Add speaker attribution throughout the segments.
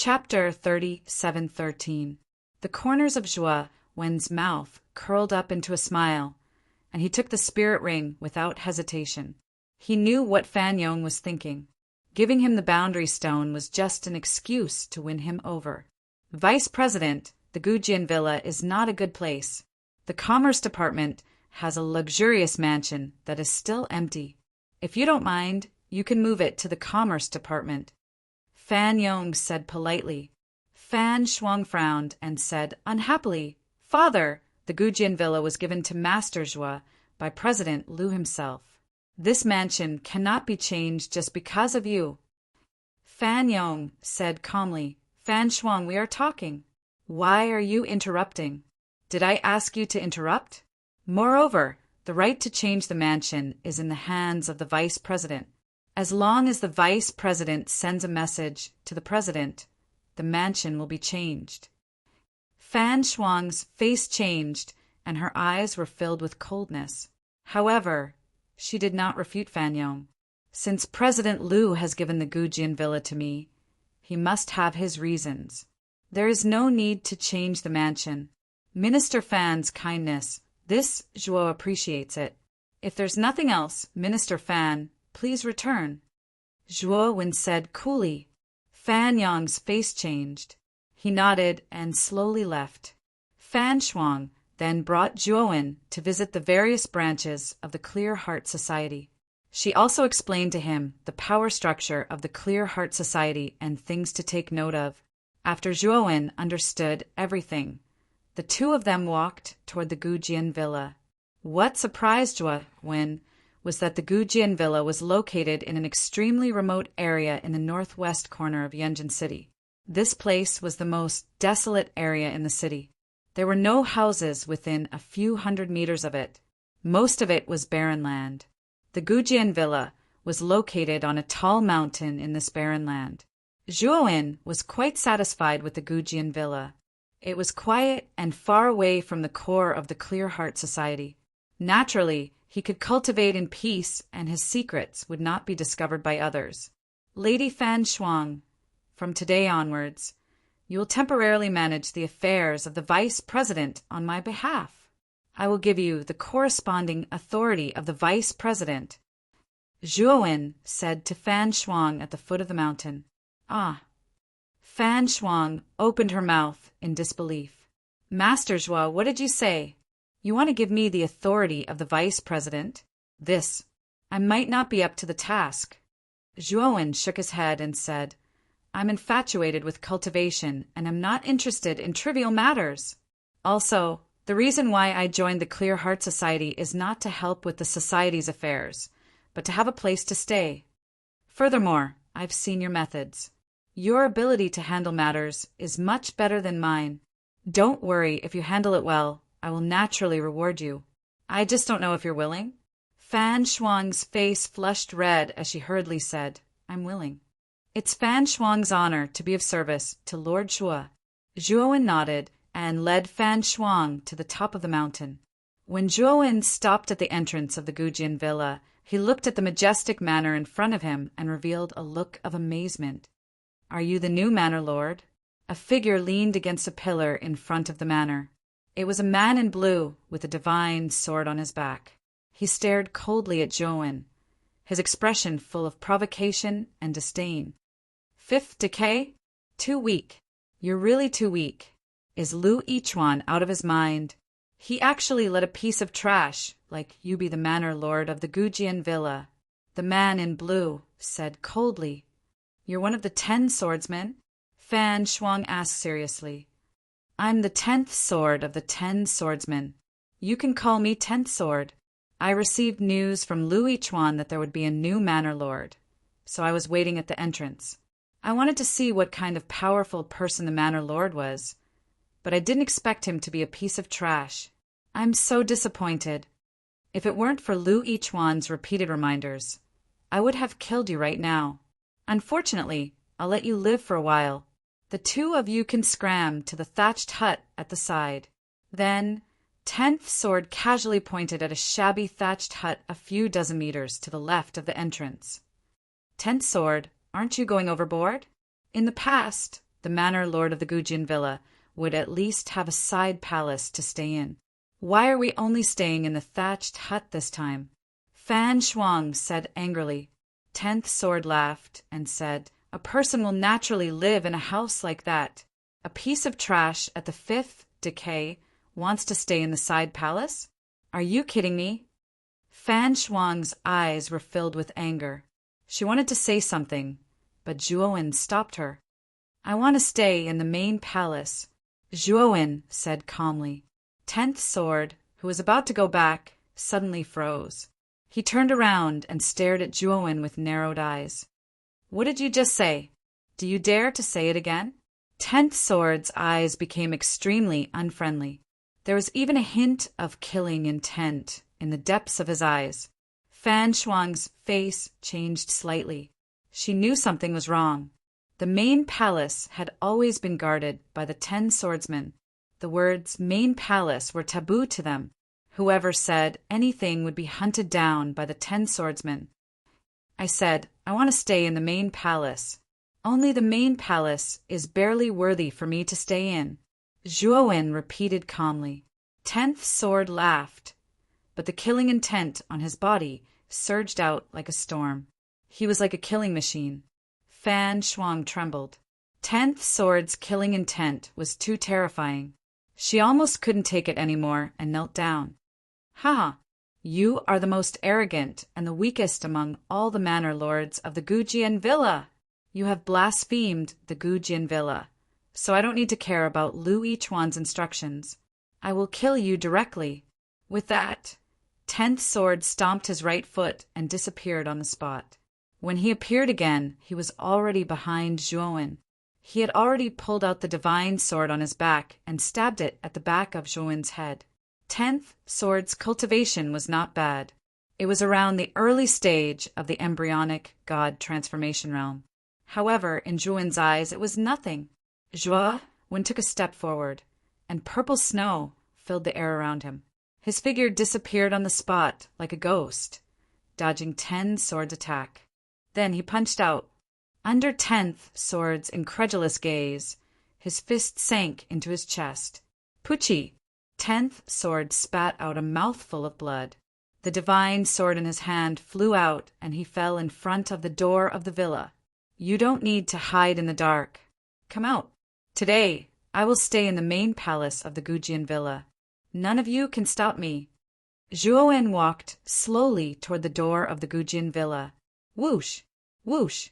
Speaker 1: Chapter 37:13. The corners of Zhuo Wen's mouth curled up into a smile, and he took the spirit ring without hesitation. He knew what Fan Yong was thinking. Giving him the boundary stone was just an excuse to win him over. Vice President, the Gujian Villa is not a good place. The Commerce Department has a luxurious mansion that is still empty. If you don't mind, you can move it to the Commerce Department. Fan Yong said politely. Fan Shuang frowned and said unhappily, Father, the Gujian Villa was given to Master Zhuo by President Lu himself. This mansion cannot be changed just because of you. Fan Yong said calmly, Fan Shuang, we are talking. Why are you interrupting? Did I ask you to interrupt? Moreover, the right to change the mansion is in the hands of the Vice President. As long as the Vice President sends a message to the President, the mansion will be changed. Fan Shuang's face changed, and her eyes were filled with coldness. However, she did not refute Fan Yong. Since President Lu has given the Gujian Villa to me, he must have his reasons. There is no need to change the mansion. Minister Fan's kindness, this Zhuo appreciates it. If there's nothing else, Minister Fan, please return. Zhuo Wen said coolly. Fan Yong's face changed. He nodded and slowly left. Fan Shuang then brought Zhuo Wen to visit the various branches of the Clear Heart Society. She also explained to him the power structure of the Clear Heart Society and things to take note of. After Zhuo Wen understood everything, the two of them walked toward the Gujian Villa. What surprised Zhuo Wen was that the Gujian Villa was located in an extremely remote area in the northwest corner of Yanjin City. This place was the most desolate area in the city. There were no houses within a few hundred meters of it. Most of it was barren land. The Gujian Villa was located on a tall mountain in this barren land. Zhuo Wen was quite satisfied with the Gujian Villa. It was quiet and far away from the core of the Clear Heart Society. Naturally, he could cultivate in peace and his secrets would not be discovered by others. Lady Fan Shuang, from today onwards, you will temporarily manage the affairs of the Vice President on my behalf. I will give you the corresponding authority of the Vice President. Zhuo Wen said to Fan Shuang at the foot of the mountain. Ah. Fan Shuang opened her mouth in disbelief. Master Zhuo, what did you say? You want to give me the authority of the Vice President? This. I might not be up to the task. Zhuo Wen shook his head and said, I'm infatuated with cultivation and am not interested in trivial matters. Also, the reason why I joined the Clear Heart Society is not to help with the society's affairs, but to have a place to stay. Furthermore, I've seen your methods. Your ability to handle matters is much better than mine. Don't worry, if you handle it well, I will naturally reward you. I just don't know if you're willing. Fan Shuang's face flushed red as she hurriedly said, I'm willing. It's Fan Shuang's honor to be of service to Lord Zhuo. Zhuo Wen nodded and led Fan Shuang to the top of the mountain. When Zhuo Wen stopped at the entrance of the Gujian Villa, he looked at the majestic manor in front of him and revealed a look of amazement. Are you the new manor lord? A figure leaned against a pillar in front of the manor. It was a man in blue with a divine sword on his back. He stared coldly at Zhuo Wen, his expression full of provocation and disdain. Fifth decay? Too weak. You're really too weak. Is Lu Yichuan out of his mind? He actually let a piece of trash like you be the manor lord of the Gujian Villa. The man in blue said coldly. You're one of the 10 swordsmen? Fan Shuang asked seriously. I'm the 10th sword of the 10 swordsmen. You can call me 10th sword. I received news from Lu Yichuan that there would be a new manor lord, so I was waiting at the entrance. I wanted to see what kind of powerful person the manor lord was, but I didn't expect him to be a piece of trash. I'm so disappointed. If it weren't for Lu Yichuan's repeated reminders, I would have killed you right now. Unfortunately, I'll let you live for a while. The two of you can scram to the thatched hut at the side. Then, 10th sword casually pointed at a shabby thatched hut a few dozen meters to the left of the entrance. 10th sword, aren't you going overboard? In the past, the manor lord of the Gujian villa, would at least have a side palace to stay in. Why are we only staying in the thatched hut this time? Fan Shuang said angrily. 10th Sword laughed and said, a person will naturally live in a house like that. A piece of trash at the 5th decay wants to stay in the side palace? Are you kidding me? Fan Shuang's eyes were filled with anger. She wanted to say something, but Zhuowen stopped her. I want to stay in the main palace, Zhuowen said calmly. 10th Sword, who was about to go back, suddenly froze. He turned around and stared at Zhuowen with narrowed eyes. What did you just say? Do you dare to say it again? 10th Sword's eyes became extremely unfriendly. There was even a hint of killing intent in the depths of his eyes. Fan Shuang's face changed slightly. She knew something was wrong. The main palace had always been guarded by the 10 swordsmen. The words main palace were taboo to them. Whoever said anything would be hunted down by the 10 swordsmen. I said, I want to stay in the main palace. Only the main palace is barely worthy for me to stay in, Zhuowen repeated calmly. 10th Sword laughed, but the killing intent on his body surged out like a storm. He was like a killing machine. Fan Shuang trembled. 10th Sword's killing intent was too terrifying. She almost couldn't take it anymore and knelt down. Ha! You are the most arrogant and the weakest among all the manor lords of the Gujian villa. You have blasphemed the Gujian villa, so I don't need to care about Lu Yichuan's instructions. I will kill you directly. With that, 10th Sword stomped his right foot and disappeared on the spot. When he appeared again, he was already behind Zhuowen. He had already pulled out the divine sword on his back and stabbed it at the back of Zhuowen's head. 10th Sword's cultivation was not bad. It was around the early stage of the embryonic god transformation realm. However, in Zhuowen's eyes, it was nothing. Zhuowen took a step forward, and purple snow filled the air around him. His figure disappeared on the spot like a ghost, dodging 10 Sword's attack. Then he punched out. Under 10th Sword's incredulous gaze, his fist sank into his chest. Pucci! 10th Sword spat out a mouthful of blood. The divine sword in his hand flew out, and he fell in front of the door of the villa. You don't need to hide in the dark. Come out. Today, I will stay in the main palace of the Gujian villa. None of you can stop me. Zhuowen walked slowly toward the door of the Gujian villa. Whoosh! Whoosh!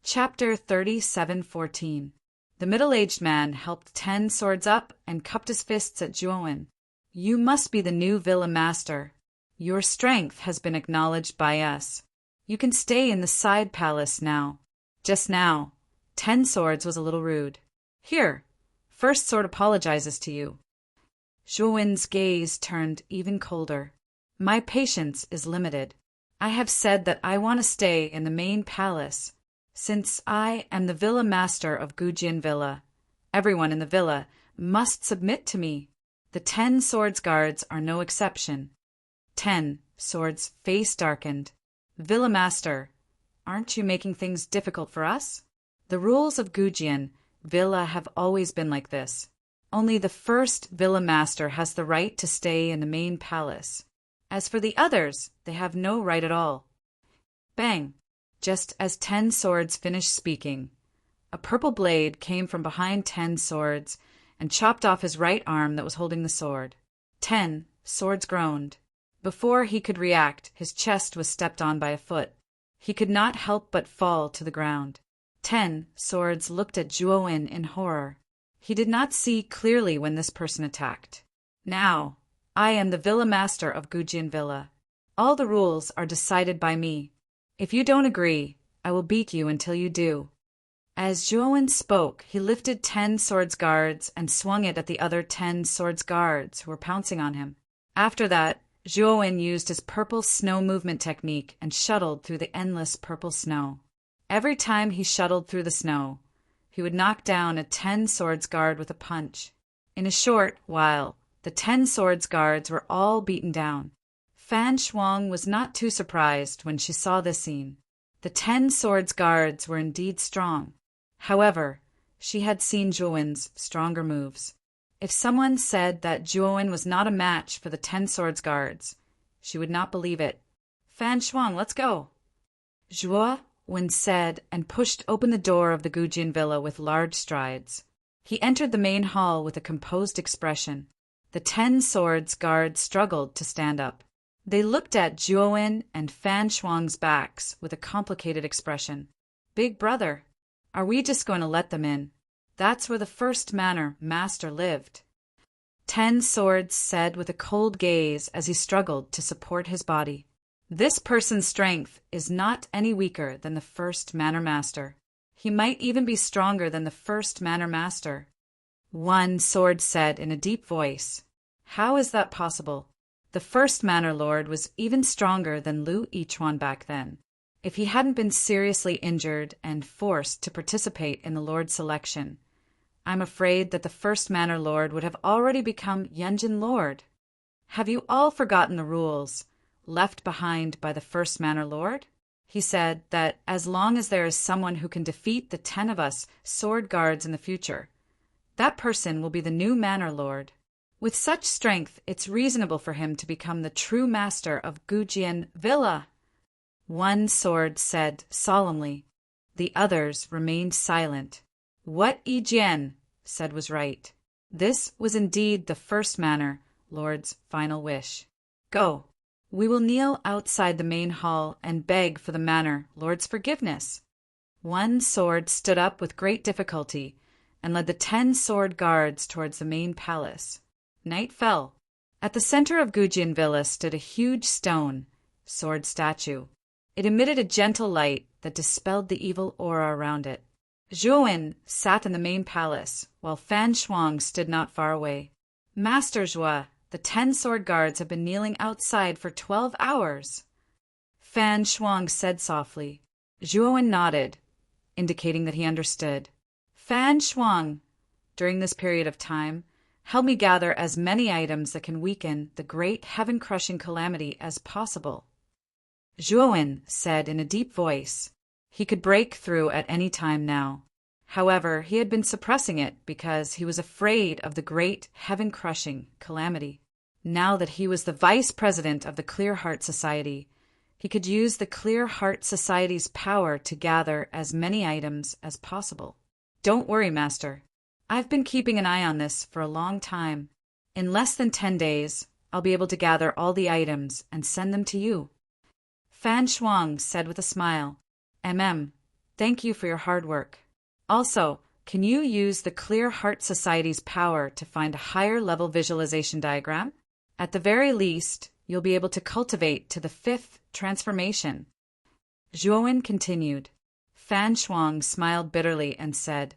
Speaker 1: Chapter 37:14. The middle-aged man helped 10 Swords up and cupped his fists at Zhuowen. You must be the new villa master. Your strength has been acknowledged by us. You can stay in the side palace now. Just now, 10 Swords was a little rude. Here, First Sword apologizes to you. Zhuowen's gaze turned even colder. My patience is limited. I have said that I want to stay in the main palace. Since I am the villa master of Gujian villa, everyone in the villa must submit to me. The 10 Swords guards are no exception. 10 Swords' face darkened. Villa master, aren't you making things difficult for us? The rules of Gujian villa have always been like this. Only the first villa master has the right to stay in the main palace. As for the others, they have no right at all. Bang! Just as 10 Swords finished speaking, a purple blade came from behind 10 Swords and chopped off his right arm that was holding the sword. 10 Swords groaned. Before he could react, his chest was stepped on by a foot. He could not help but fall to the ground. 10 Swords looked at Zhuowen in horror. He did not see clearly when this person attacked. Now, I am the villa master of Gujian villa. All the rules are decided by me. If you don't agree, I will beat you until you do. As Zhuowen spoke, he lifted 10 Swords guards and swung it at the other 10 Swords guards who were pouncing on him. After that, Zhuowen used his purple snow movement technique and shuttled through the endless purple snow. Every time he shuttled through the snow, he would knock down a 10 Swords guard with a punch. In a short while, the 10 Swords guards were all beaten down. Fan Shuang was not too surprised when she saw this scene. The 10 Swords guards were indeed strong. However, She had seen Zhuowen's stronger moves. If someone said that Zhuowen was not a match for the 10 Swords Guards, she would not believe it. Fan Shuang, let's go. Zhuowen said and pushed open the door of the Gujian villa with large strides. He entered the main hall with a composed expression. The 10 Swords Guards struggled to stand up. They looked at Zhuowen and Fan Shuang's backs with a complicated expression. Big brother, are we just going to let them in? That's where the first manor master lived. 10 Swords said with a cold gaze as he struggled to support his body. This person's strength is not any weaker than the first manor master. He might even be stronger than the first manor master. One sword said in a deep voice. How is that possible? The first manor lord was even stronger than Lu Yichuan back then. If he hadn't been seriously injured and forced to participate in the lord selection, I'm afraid that the first manor lord would have already become Yanjin lord. Have you all forgotten the rules left behind by the first manor lord? He said that as long as there is someone who can defeat the 10 of us sword guards in the future, that person will be the new manor lord. With such strength, it's reasonable for him to become the true master of Gujian Villa. One sword said solemnly. The others remained silent. What Yijian said was right. This was indeed the first manor lord's final wish. Go. We will kneel outside the main hall and beg for the manor lord's forgiveness. One sword stood up with great difficulty and led the 10 sword guards towards the main palace. Night fell. At the center of Gujian Villa stood a huge stone sword statue. It emitted a gentle light that dispelled the evil aura around it. Zhuowen sat in the main palace, while Fan Shuang stood not far away. Master Zhuo, the 10 sword guards have been kneeling outside for 12 hours. Fan Shuang said softly. Zhuowen nodded, indicating that he understood. Fan Shuang, during this period of time, help me gather as many items that can weaken the great heaven-crushing calamity as possible. Zhuowen said in a deep voice. He could break through at any time now. However, he had been suppressing it because he was afraid of the great heaven-crushing calamity. Now that he was the vice president of the Clear Heart Society, he could use the Clear Heart Society's power to gather as many items as possible. Don't worry, Master. I've been keeping an eye on this for a long time. In less than 10 days, I'll be able to gather all the items and send them to you. Fan Shuang said with a smile. Thank you for your hard work. Also, can you use the Clear Heart Society's power to find a higher level visualization diagram? At the very least, you'll be able to cultivate to the 5th transformation. Zhuowen continued. Fan Shuang smiled bitterly and said,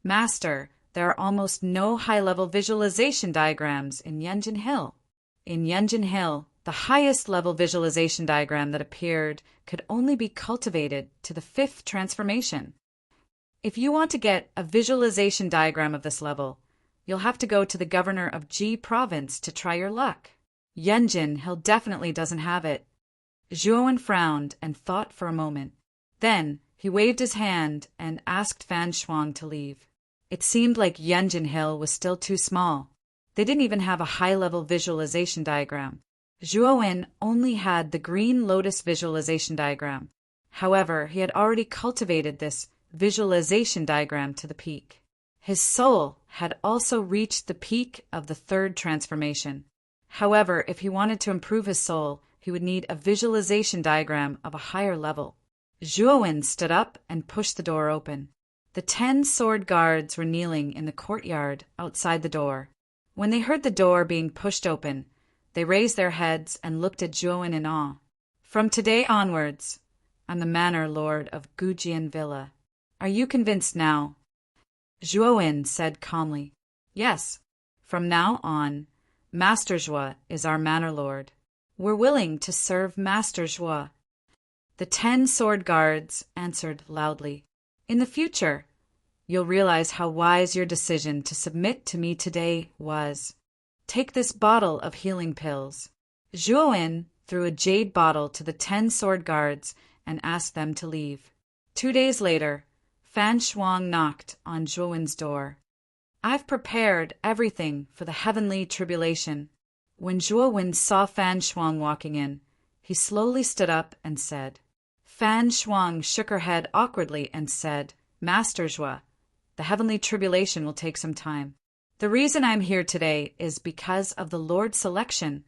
Speaker 1: Master, there are almost no high-level visualization diagrams in Yanjin Hill. In Yanjin Hill, the highest level visualization diagram that appeared could only be cultivated to the 5th transformation. If you want to get a visualization diagram of this level, you'll have to go to the governor of Ji province to try your luck. Yanjin Hill definitely doesn't have it. Zhuowen frowned and thought for a moment. Then he waved his hand and asked Fan Shuang to leave. It seemed like Yanjin Hill was still too small. They didn't even have a high-level visualization diagram. Zhuowen only had the green lotus visualization diagram. However, he had already cultivated this visualization diagram to the peak. His soul had also reached the peak of the 3rd transformation. However, if he wanted to improve his soul, he would need a visualization diagram of a higher level. Zhuowen stood up and pushed the door open. The 10 sword guards were kneeling in the courtyard outside the door. When they heard the door being pushed open, they raised their heads and looked at Zhuowen in awe. From today onwards, I'm the manor lord of Gujian Villa. Are you convinced now? Zhuowen said calmly. Yes. From now on, Master Zhuo is our manor lord. We're willing to serve Master Zhuo. The 10 sword guards answered loudly. In the future, you'll realize how wise your decision to submit to me today was. Take this bottle of healing pills. Zhuowen threw a jade bottle to the 10 sword guards and asked them to leave. 2 days later, Fan Shuang knocked on Zhuowen's door. "I've prepared everything for the heavenly tribulation." When Zhuowen saw Fan Shuang walking in, he slowly stood up and said. Fan Shuang shook her head awkwardly and said, "Master Zhuo, the heavenly tribulation will take some time. The reason I'm here today is because of the Lord's selection.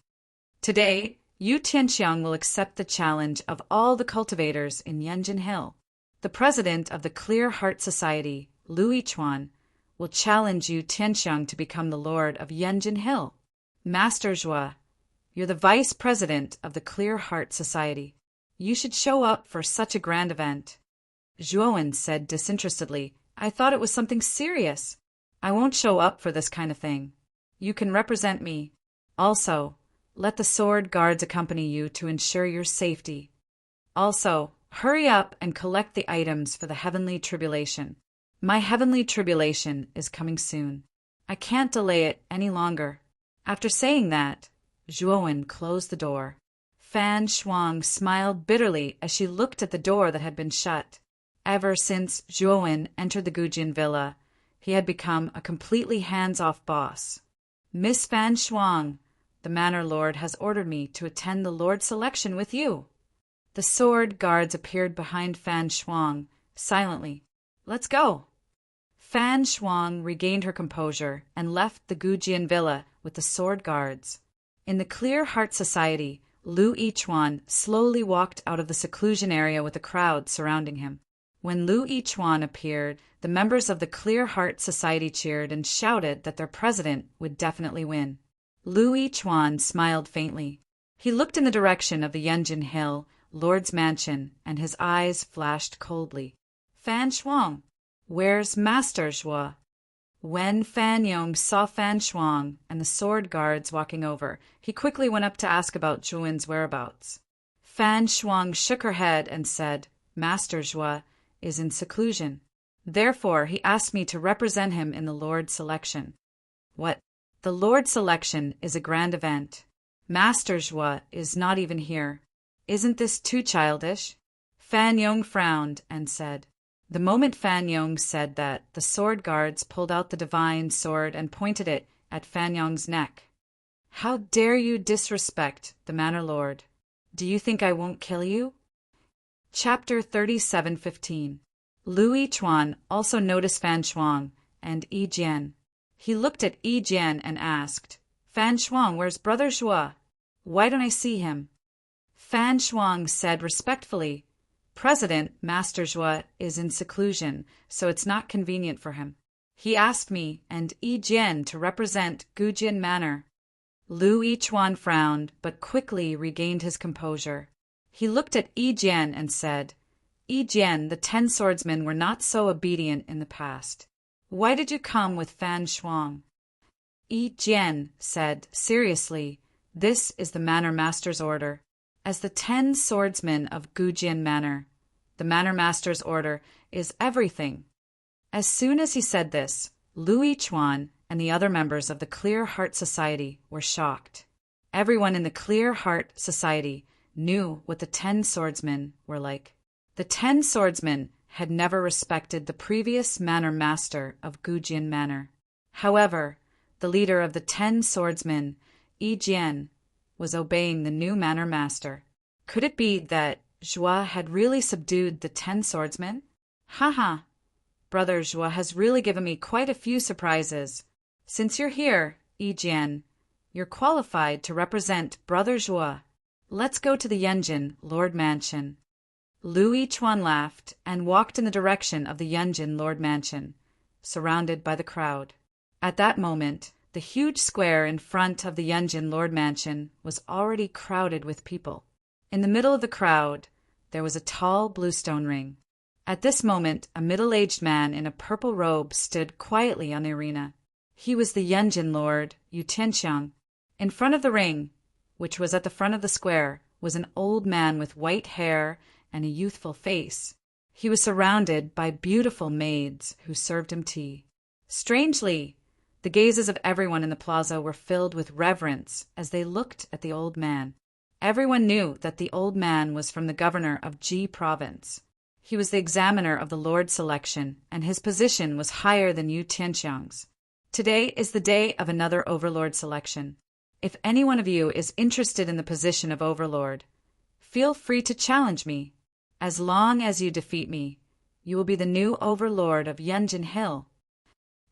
Speaker 1: Today, Yu Tianxiang will accept the challenge of all the cultivators in Yanjin Hill. The president of the Clear Heart Society, Lu Yichuan, will challenge Yu Tianxiang to become the lord of Yanjin Hill. Master Zhuo, you're the vice president of the Clear Heart Society. You should show up for such a grand event." Zhuowen said disinterestedly, "I thought it was something serious. I won't show up for this kind of thing. You can represent me. Also, let the sword guards accompany you to ensure your safety. Also, hurry up and collect the items for the heavenly tribulation. My heavenly tribulation is coming soon. I can't delay it any longer." After saying that, Zhuowen closed the door. Fan Shuang smiled bitterly as she looked at the door that had been shut. Ever since Zhuowen entered the Gujin villa, he had become a completely hands-off boss. "Miss Fan Shuang, the Manor Lord has ordered me to attend the Lord's selection with you." The sword guards appeared behind Fan Shuang, silently. "Let's go." Fan Shuang regained her composure and left the Gujian villa with the sword guards. In the Clear Heart Society, Lu Yichuan slowly walked out of the seclusion area with a crowd surrounding him. When Lu Yichuan appeared, the members of the Clear Heart Society cheered and shouted that their president would definitely win. Lu Yichuan smiled faintly. He looked in the direction of the Yanjin Hill, Lord's mansion, and his eyes flashed coldly. "Fan Shuang, where's Master Zhuo?" When Fan Yong saw Fan Shuang and the sword guards walking over, he quickly went up to ask about Zhuowen's whereabouts. Fan Shuang shook her head and said, "Master Zhuo is in seclusion. Therefore, he asked me to represent him in the Lord's selection." "What? The Lord's selection is a grand event. Master Zhuo is not even here. Isn't this too childish?" Fan Yong frowned and said. The moment Fan Yong said that, the sword guards pulled out the divine sword and pointed it at Fan Yong's neck. "How dare you disrespect the Manor Lord? Do you think I won't kill you?" Chapter 37:15. Lu Yichuan also noticed Fan Shuang and Yi Jian. He looked at Yi Jian and asked, "Fan Shuang, where's Brother Zhuo? Why don't I see him?" Fan Shuang said respectfully, "President Master Zhuo is in seclusion, so it's not convenient for him. He asked me and Yi Jian to represent Gujian Manor." Lu Yichuan frowned, but quickly regained his composure. He looked at Yi Jian and said, "Yi Jian, the 10 swordsmen were not so obedient in the past. Why did you come with Fan Shuang?" Yi Jian said seriously, "This is the Manor Master's order. As the 10 swordsmen of Gujian Manor, the Manor Master's order is everything." As soon as he said this, Lu Yichuan and the other members of the Clear Heart Society were shocked. Everyone in the Clear Heart Society knew what the 10 swordsmen were like. The 10 swordsmen had never respected the previous Manor Master of Gujian Manor. However, the leader of the 10 swordsmen, Yi Jian, was obeying the new Manor Master. Could it be that Zhuo had really subdued the 10 swordsmen? Haha, Brother Zhuo has really given me quite a few surprises. Since you're here, Yi Jian, you're qualified to represent Brother Zhuo. Let's go to the Yanjin Lord Mansion. Lu Yichuan laughed and walked in the direction of the Yanjin Lord Mansion, surrounded by the crowd. At that moment, the huge square in front of the Yanjin Lord Mansion was already crowded with people. In the middle of the crowd, there was a tall bluestone ring. At this moment, a middle-aged man in a purple robe stood quietly on the arena. He was the Yanjin Lord, Yu Tianxiang. In front of the ring, which was at the front of the square, was an old man with white hair and a youthful face. He was surrounded by beautiful maids who served him tea. Strangely, the gazes of everyone in the plaza were filled with reverence as they looked at the old man. Everyone knew that the old man was from the governor of Ji province. He was the examiner of the Lord's selection, and his position was higher than Yu Tianxiang's. Today is the day of another Overlord selection. If any one of you is interested in the position of Overlord, feel free to challenge me. As long as you defeat me, you will be the new Overlord of Yunjin Hill.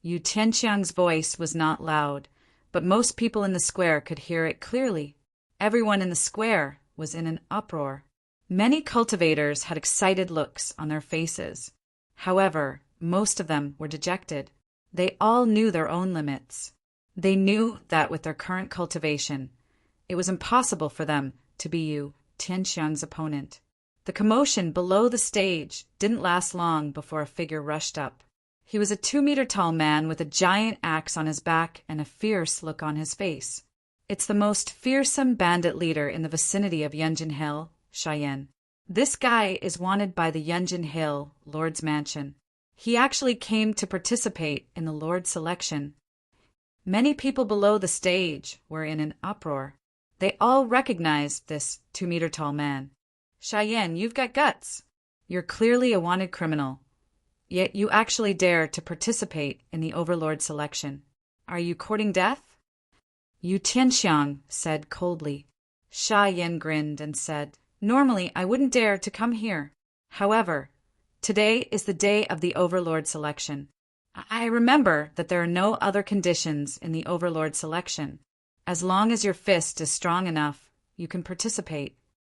Speaker 1: Yu Tianxiang's voice was not loud, but most people in the square could hear it clearly. Everyone in the square was in an uproar. Many cultivators had excited looks on their faces. However, most of them were dejected. They all knew their own limits. They knew that with their current cultivation, it was impossible for them to be Yu Tianxiang's opponent. The commotion below the stage didn't last long before a figure rushed up. He was a 2-meter-tall man with a giant axe on his back and a fierce look on his face. It's the most fearsome bandit leader in the vicinity of Yunjin Hill, Cheyenne. This guy is wanted by the Yunjin Hill Lord's Mansion. He actually came to participate in the Lord's selection. Many people below the stage were in an uproar. They all recognized this 2-meter-tall man. Cheyenne, you've got guts. You're clearly a wanted criminal. Yet you actually dare to participate in the Overlord selection. Are you courting death? Yu Tianxiang said coldly. Cheyenne grinned and said, Normally I wouldn't dare to come here. However, today is the day of the Overlord selection. I remember that there are no other conditions in the Overlord selection. As long as your fist is strong enough, you can participate.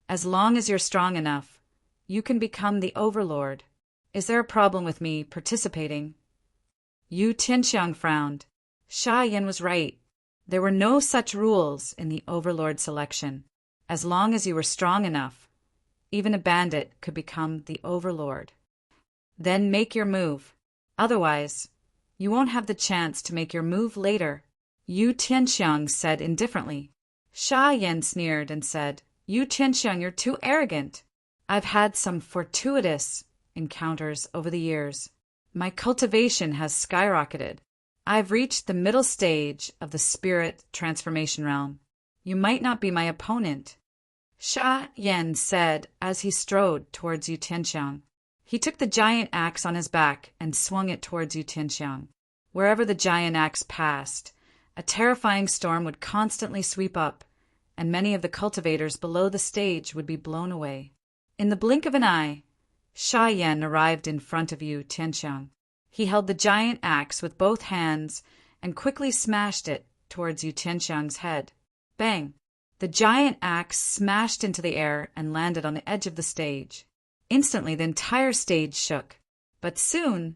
Speaker 1: As long as you're strong enough, you can become the Overlord. Is there a problem with me participating? Yu Tianxiang frowned. Cheyenne was right. There were no such rules in the Overlord selection. As long as you were strong enough, even a bandit could become the Overlord. Then make your move. Otherwise, you won't have the chance to make your move later. Yu Tianxiang said indifferently. Cheyenne sneered and said, Yu Tianxiang, you're too arrogant. I've had some fortuitous encounters over the years. My cultivation has skyrocketed. I've reached the middle stage of the spirit transformation realm. You might not be my opponent. Cheyenne said as he strode towards Yu Tianxiang. He took the giant axe on his back and swung it towards Yu Tianxiang. Wherever the giant axe passed, a terrifying storm would constantly sweep up, and many of the cultivators below the stage would be blown away. In the blink of an eye, Cheyenne arrived in front of Yu Tianxiang. He held the giant axe with both hands and quickly smashed it towards Yu Tianxiang's head. Bang! The giant axe smashed into the air and landed on the edge of the stage. Instantly, the entire stage shook. But soon,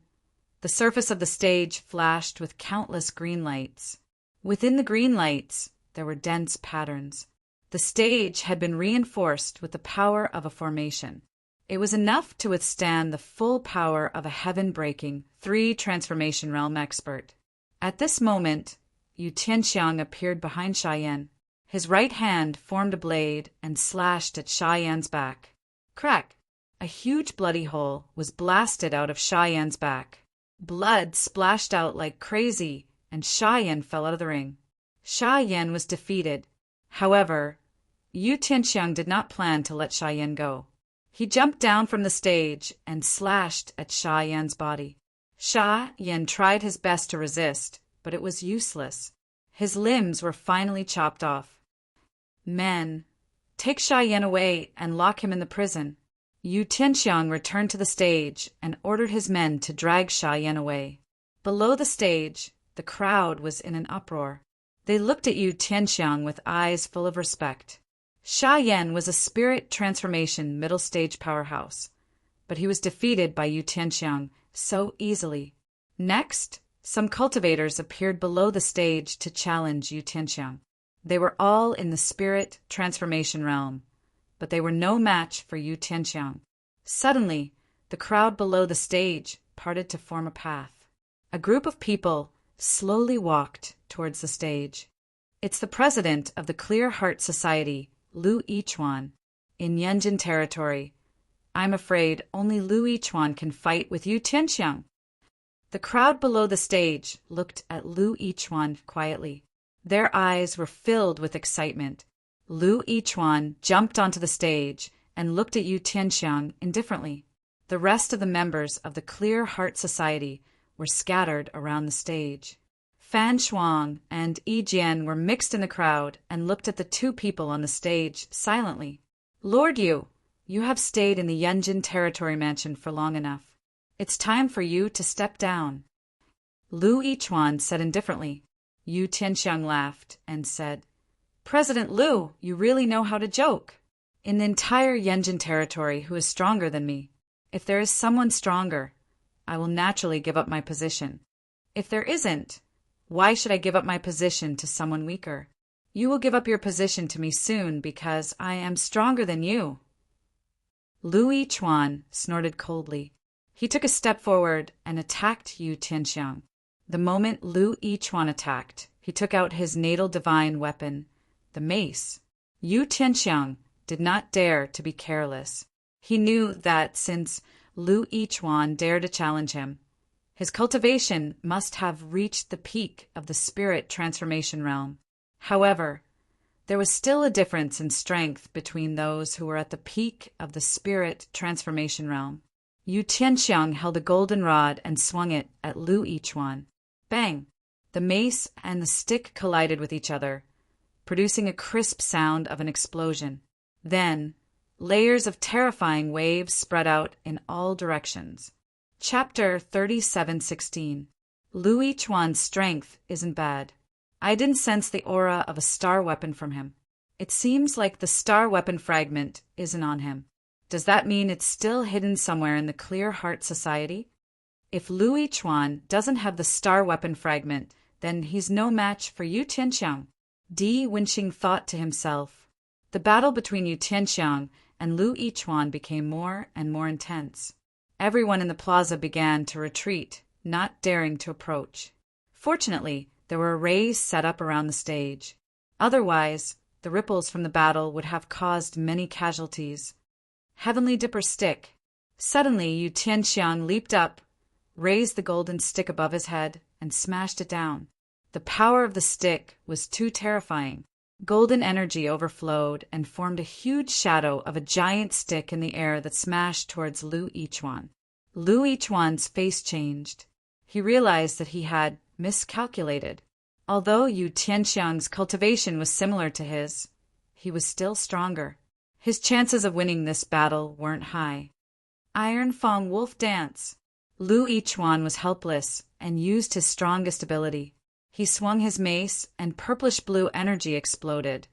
Speaker 1: the surface of the stage flashed with countless green lights. Within the green lights, there were dense patterns. The stage had been reinforced with the power of a formation. It was enough to withstand the full power of a heaven-breaking 3-transformation realm expert. At this moment, Yu Tianxiang appeared behind Cheyenne. His right hand formed a blade and slashed at Cheyenne's back. Crack! A huge bloody hole was blasted out of Cheyenne's back. Blood splashed out like crazy, and Cheyenne fell out of the ring. Cheyenne was defeated. However, Yu Tianxiang did not plan to let Cheyenne go. He jumped down from the stage and slashed at Cheyenne's body. Cheyenne tried his best to resist, but it was useless. His limbs were finally chopped off. Men, take Cheyenne away and lock him in the prison. Yu Tianxiang returned to the stage and ordered his men to drag Cheyenne away. Below the stage, the crowd was in an uproar. They looked at Yu Tianxiang with eyes full of respect. Cheyenne was a spirit transformation middle stage powerhouse, but he was defeated by Yu Tianxiang so easily. Next, some cultivators appeared below the stage to challenge Yu Tianxiang. They were all in the spirit transformation realm, but they were no match for Yu Tianxiang. Suddenly, the crowd below the stage parted to form a path. A group of people slowly walked towards the stage. It's the president of the Clear Heart Society, Lu Yichuan, in Yunjin territory. I'm afraid only Lu Yichuan can fight with Yu Tianxiang. The crowd below the stage looked at Lu Yichuan quietly. Their eyes were filled with excitement. Lu Yichuan jumped onto the stage and looked at Yu Tianxiang indifferently. The rest of the members of the Clear Heart Society were scattered around the stage. Fan Shuang and Yi Jian were mixed in the crowd and looked at the two people on the stage silently. Lord Yu, you have stayed in the Yunjin Territory Mansion for long enough. It's time for you to step down. Lu Yichuan said indifferently. Yu Tianxiang laughed and said, President Lu, you really know how to joke. In the entire Yunjin territory, who is stronger than me? If there is someone stronger, I will naturally give up my position. If there isn't, why should I give up my position to someone weaker? You will give up your position to me soon because I am stronger than you. Lu Yichuan snorted coldly. He took a step forward and attacked Yu Tianxiang. The moment Lu Yichuan attacked, he took out his natal divine weapon, the mace. Yu Tianxiang did not dare to be careless. He knew that since Lu Yichuan dared to challenge him, his cultivation must have reached the peak of the spirit transformation realm. However, there was still a difference in strength between those who were at the peak of the spirit transformation realm. Yu Tianxiang held a golden rod and swung it at Lu Yichuan. Bang! The mace and the stick collided with each other, producing a crisp sound of an explosion. Then, layers of terrifying waves spread out in all directions. Chapter 37:16. Lu Yichuan's strength isn't bad. I didn't sense the aura of a star weapon from him. It seems like the star weapon fragment isn't on him. Does that mean it's still hidden somewhere in the Clear Heart Society? If Lu Yichuan doesn't have the star weapon fragment, then he's no match for Yu Tianxiang. Di Wenqing thought to himself. The battle between Yu Tianxiang and Lu Yichuan became more and more intense. Everyone in the plaza began to retreat, not daring to approach. Fortunately, there were arrays set up around the stage. Otherwise, the ripples from the battle would have caused many casualties. Heavenly Dipper Stick. Suddenly, Yu Tianxiang leaped up, raised the golden stick above his head, and smashed it down. The power of the stick was too terrifying. Golden energy overflowed and formed a huge shadow of a giant stick in the air that smashed towards Lu Yichuan. Lu Yichuan's face changed. He realized that he had miscalculated. Although Yu Tianxiang's cultivation was similar to his, he was still stronger. His chances of winning this battle weren't high. Iron Fang Wolf Dance. Lu Yichuan was helpless and used his strongest ability. He swung his mace, and purplish-blue energy exploded,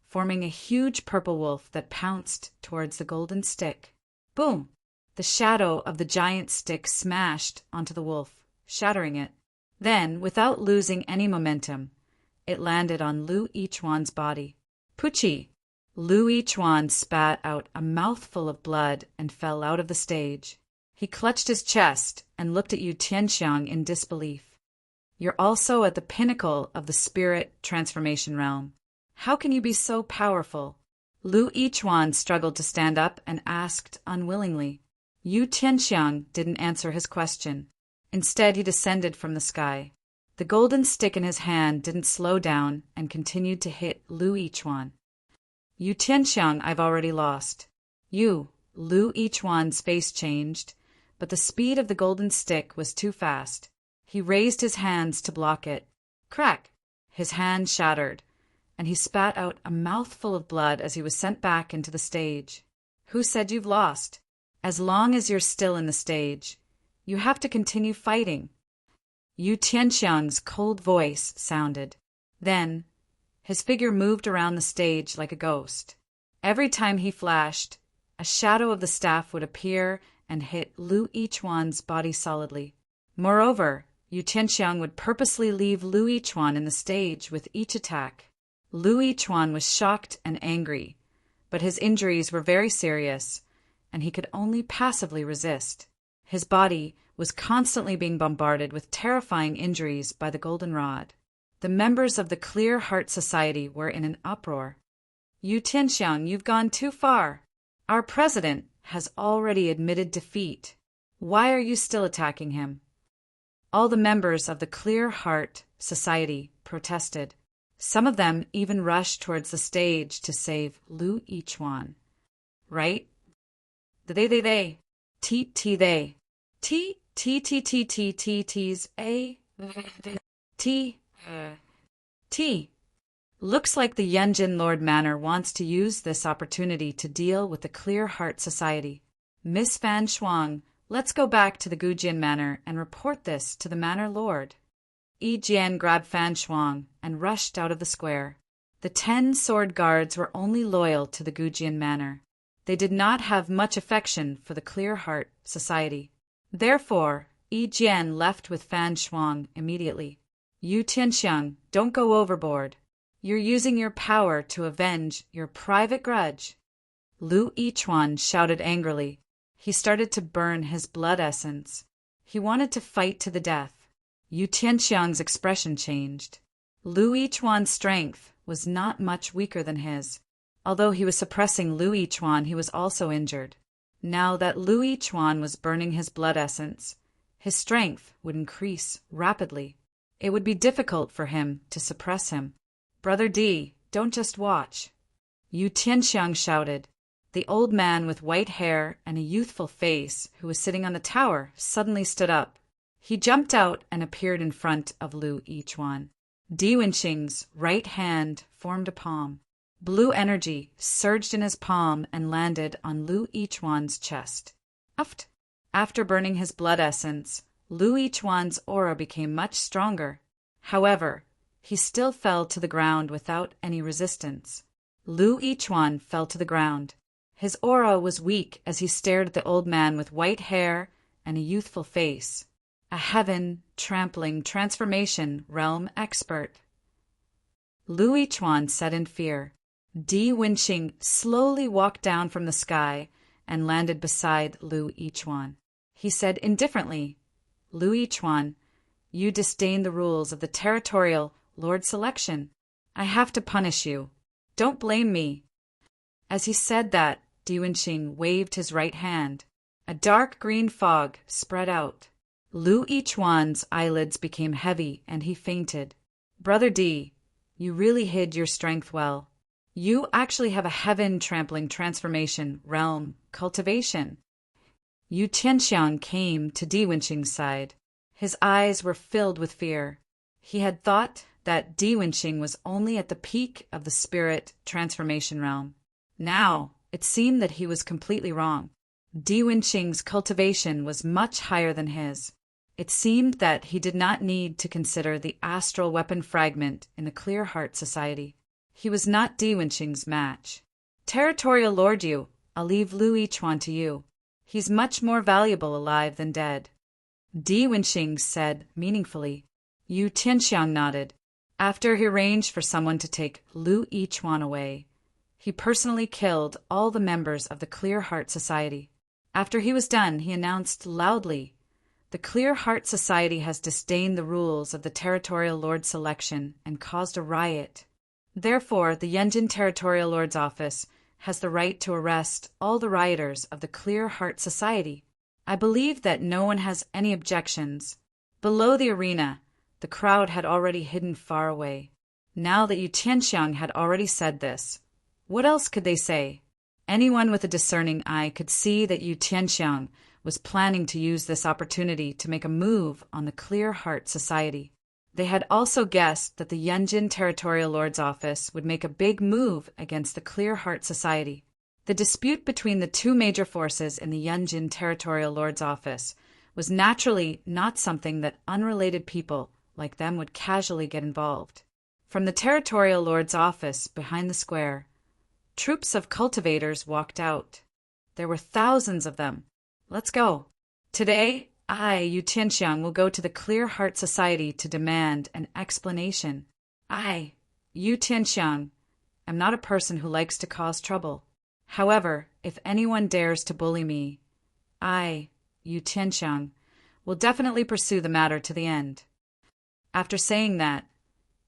Speaker 1: forming a huge purple wolf that pounced towards the golden stick. Boom! The shadow of the giant stick smashed onto the wolf, shattering it. Then, without losing any momentum, it landed on Lu Yichuan's body. Puchi! Lu Yichuan spat out a mouthful of blood and fell out of the stage. He clutched his chest and looked at Yu Tianxiang in disbelief. You're also at the pinnacle of the spirit transformation realm. How can you be so powerful? Lu Yichuan struggled to stand up and asked unwillingly. Yu Tianxiang didn't answer his question. Instead, he descended from the sky. The golden stick in his hand didn't slow down and continued to hit Lu Yichuan. Yu Tianxiang, I've already lost. Lu Yichuan's face changed, but the speed of the golden stick was too fast. He raised his hands to block it. Crack! His hand shattered, and he spat out a mouthful of blood as he was sent back into the stage. Who said you've lost? As long as you're still in the stage, you have to continue fighting. Yu Tianxiang's cold voice sounded. Then, his figure moved around the stage like a ghost. Every time he flashed, a shadow of the staff would appear and hit Lu Yichuan's body solidly. Moreover, Yu Tianxiang would purposely leave Lu Yichuan in the stage with each attack. Lu Yichuan was shocked and angry, but his injuries were very serious, and he could only passively resist. His body was constantly being bombarded with terrifying injuries by the golden rod. The members of the Clear Heart Society were in an uproar. Yu Tianxiang, you've gone too far. Our president has already admitted defeat. Why are you still attacking him? All the members of the Clear Heart Society protested. Some of them even rushed towards the stage to save Lu Yichuan. Right? They. they. T's a T T. Looks like the Yunjin Lord Manor wants to use this opportunity to deal with the Clear Heart Society. Miss Fan Shuang, let's go back to the Gujin Manor and report this to the Manor Lord. Yi Jian grabbed Fan Shuang and rushed out of the square. The 10 sword guards were only loyal to the Gujin Manor. They did not have much affection for the Clear Heart Society. Therefore, Yi Jian left with Fan Shuang immediately. Yu Tianxiang, don't go overboard. You're using your power to avenge your private grudge. Lu Yichuan shouted angrily. He started to burn his blood essence. He wanted to fight to the death. Yu Tianxiang's expression changed. Lu Yichuan's strength was not much weaker than his. Although he was suppressing Lu Yichuan, he was also injured. Now that Lu Yichuan was burning his blood essence, his strength would increase rapidly. It would be difficult for him to suppress him. Brother D, don't just watch. Yu Tianxiang shouted. The old man with white hair and a youthful face who was sitting on the tower suddenly stood up. He jumped out and appeared in front of Lu Yichuan. Di Wenxing's right hand formed a palm. Blue energy surged in his palm and landed on Lu Yichuan's chest. After burning his blood essence, Lu Yichuan's aura became much stronger. However, he still fell to the ground without any resistance. Lu Yichuan fell to the ground. His aura was weak as he stared at the old man with white hair and a youthful face. A heaven-trampling transformation realm expert. Lu Yichuan said in fear. Di Wenxing slowly walked down from the sky and landed beside Lu Yichuan. He said indifferently, Lu Yichuan, you disdain the rules of the territorial Lord Selection. I have to punish you. Don't blame me. As he said that, Di Wenxing waved his right hand. A dark green fog spread out. Lu Yichuan's eyelids became heavy and he fainted. Brother D, you really hid your strength well. You actually have a heaven-trampling transformation realm cultivation. Yu Tianxiang came to Di Wenxing's side. His eyes were filled with fear. He had thought that Di Wenxing was only at the peak of the spirit transformation realm. Now, it seemed that he was completely wrong. Di Wenxing's cultivation was much higher than his. It seemed that he did not need to consider the astral weapon fragment in the Clear Heart Society. He was not Di Wenxing's match. Territorial Lord Yu, I'll leave Lu Yichuan to you. He's much more valuable alive than dead. Di Wenxing said meaningfully. Yu Tianxiang nodded. After he arranged for someone to take Lu Yichuan away, he personally killed all the members of the Clear Heart Society. After he was done, he announced loudly, the Clear Heart Society has disdained the rules of the Territorial Lord Selection and caused a riot. Therefore, the Yunjin Territorial Lord's Office has the right to arrest all the rioters of the Clear Heart Society. I believe that no one has any objections. Below the arena, the crowd had already hidden far away. Now that Yu Tianxiang had already said this, what else could they say? Anyone with a discerning eye could see that Yu Tianxiang was planning to use this opportunity to make a move on the Clear Heart Society. They had also guessed that the Yunjin Territorial Lord's Office would make a big move against the Clear Heart Society. The dispute between the two major forces in the Yunjin Territorial Lord's Office was naturally not something that unrelated people like them would casually get involved. From the Territorial Lord's Office behind the square, troops of cultivators walked out. There were thousands of them. Let's go. Today, I, Yu Tianxiang, will go to the Clear Heart Society to demand an explanation. I, Yu Tianxiang, am not a person who likes to cause trouble. However, if anyone dares to bully me, I, Yu Tianxiang, will definitely pursue the matter to the end. After saying that,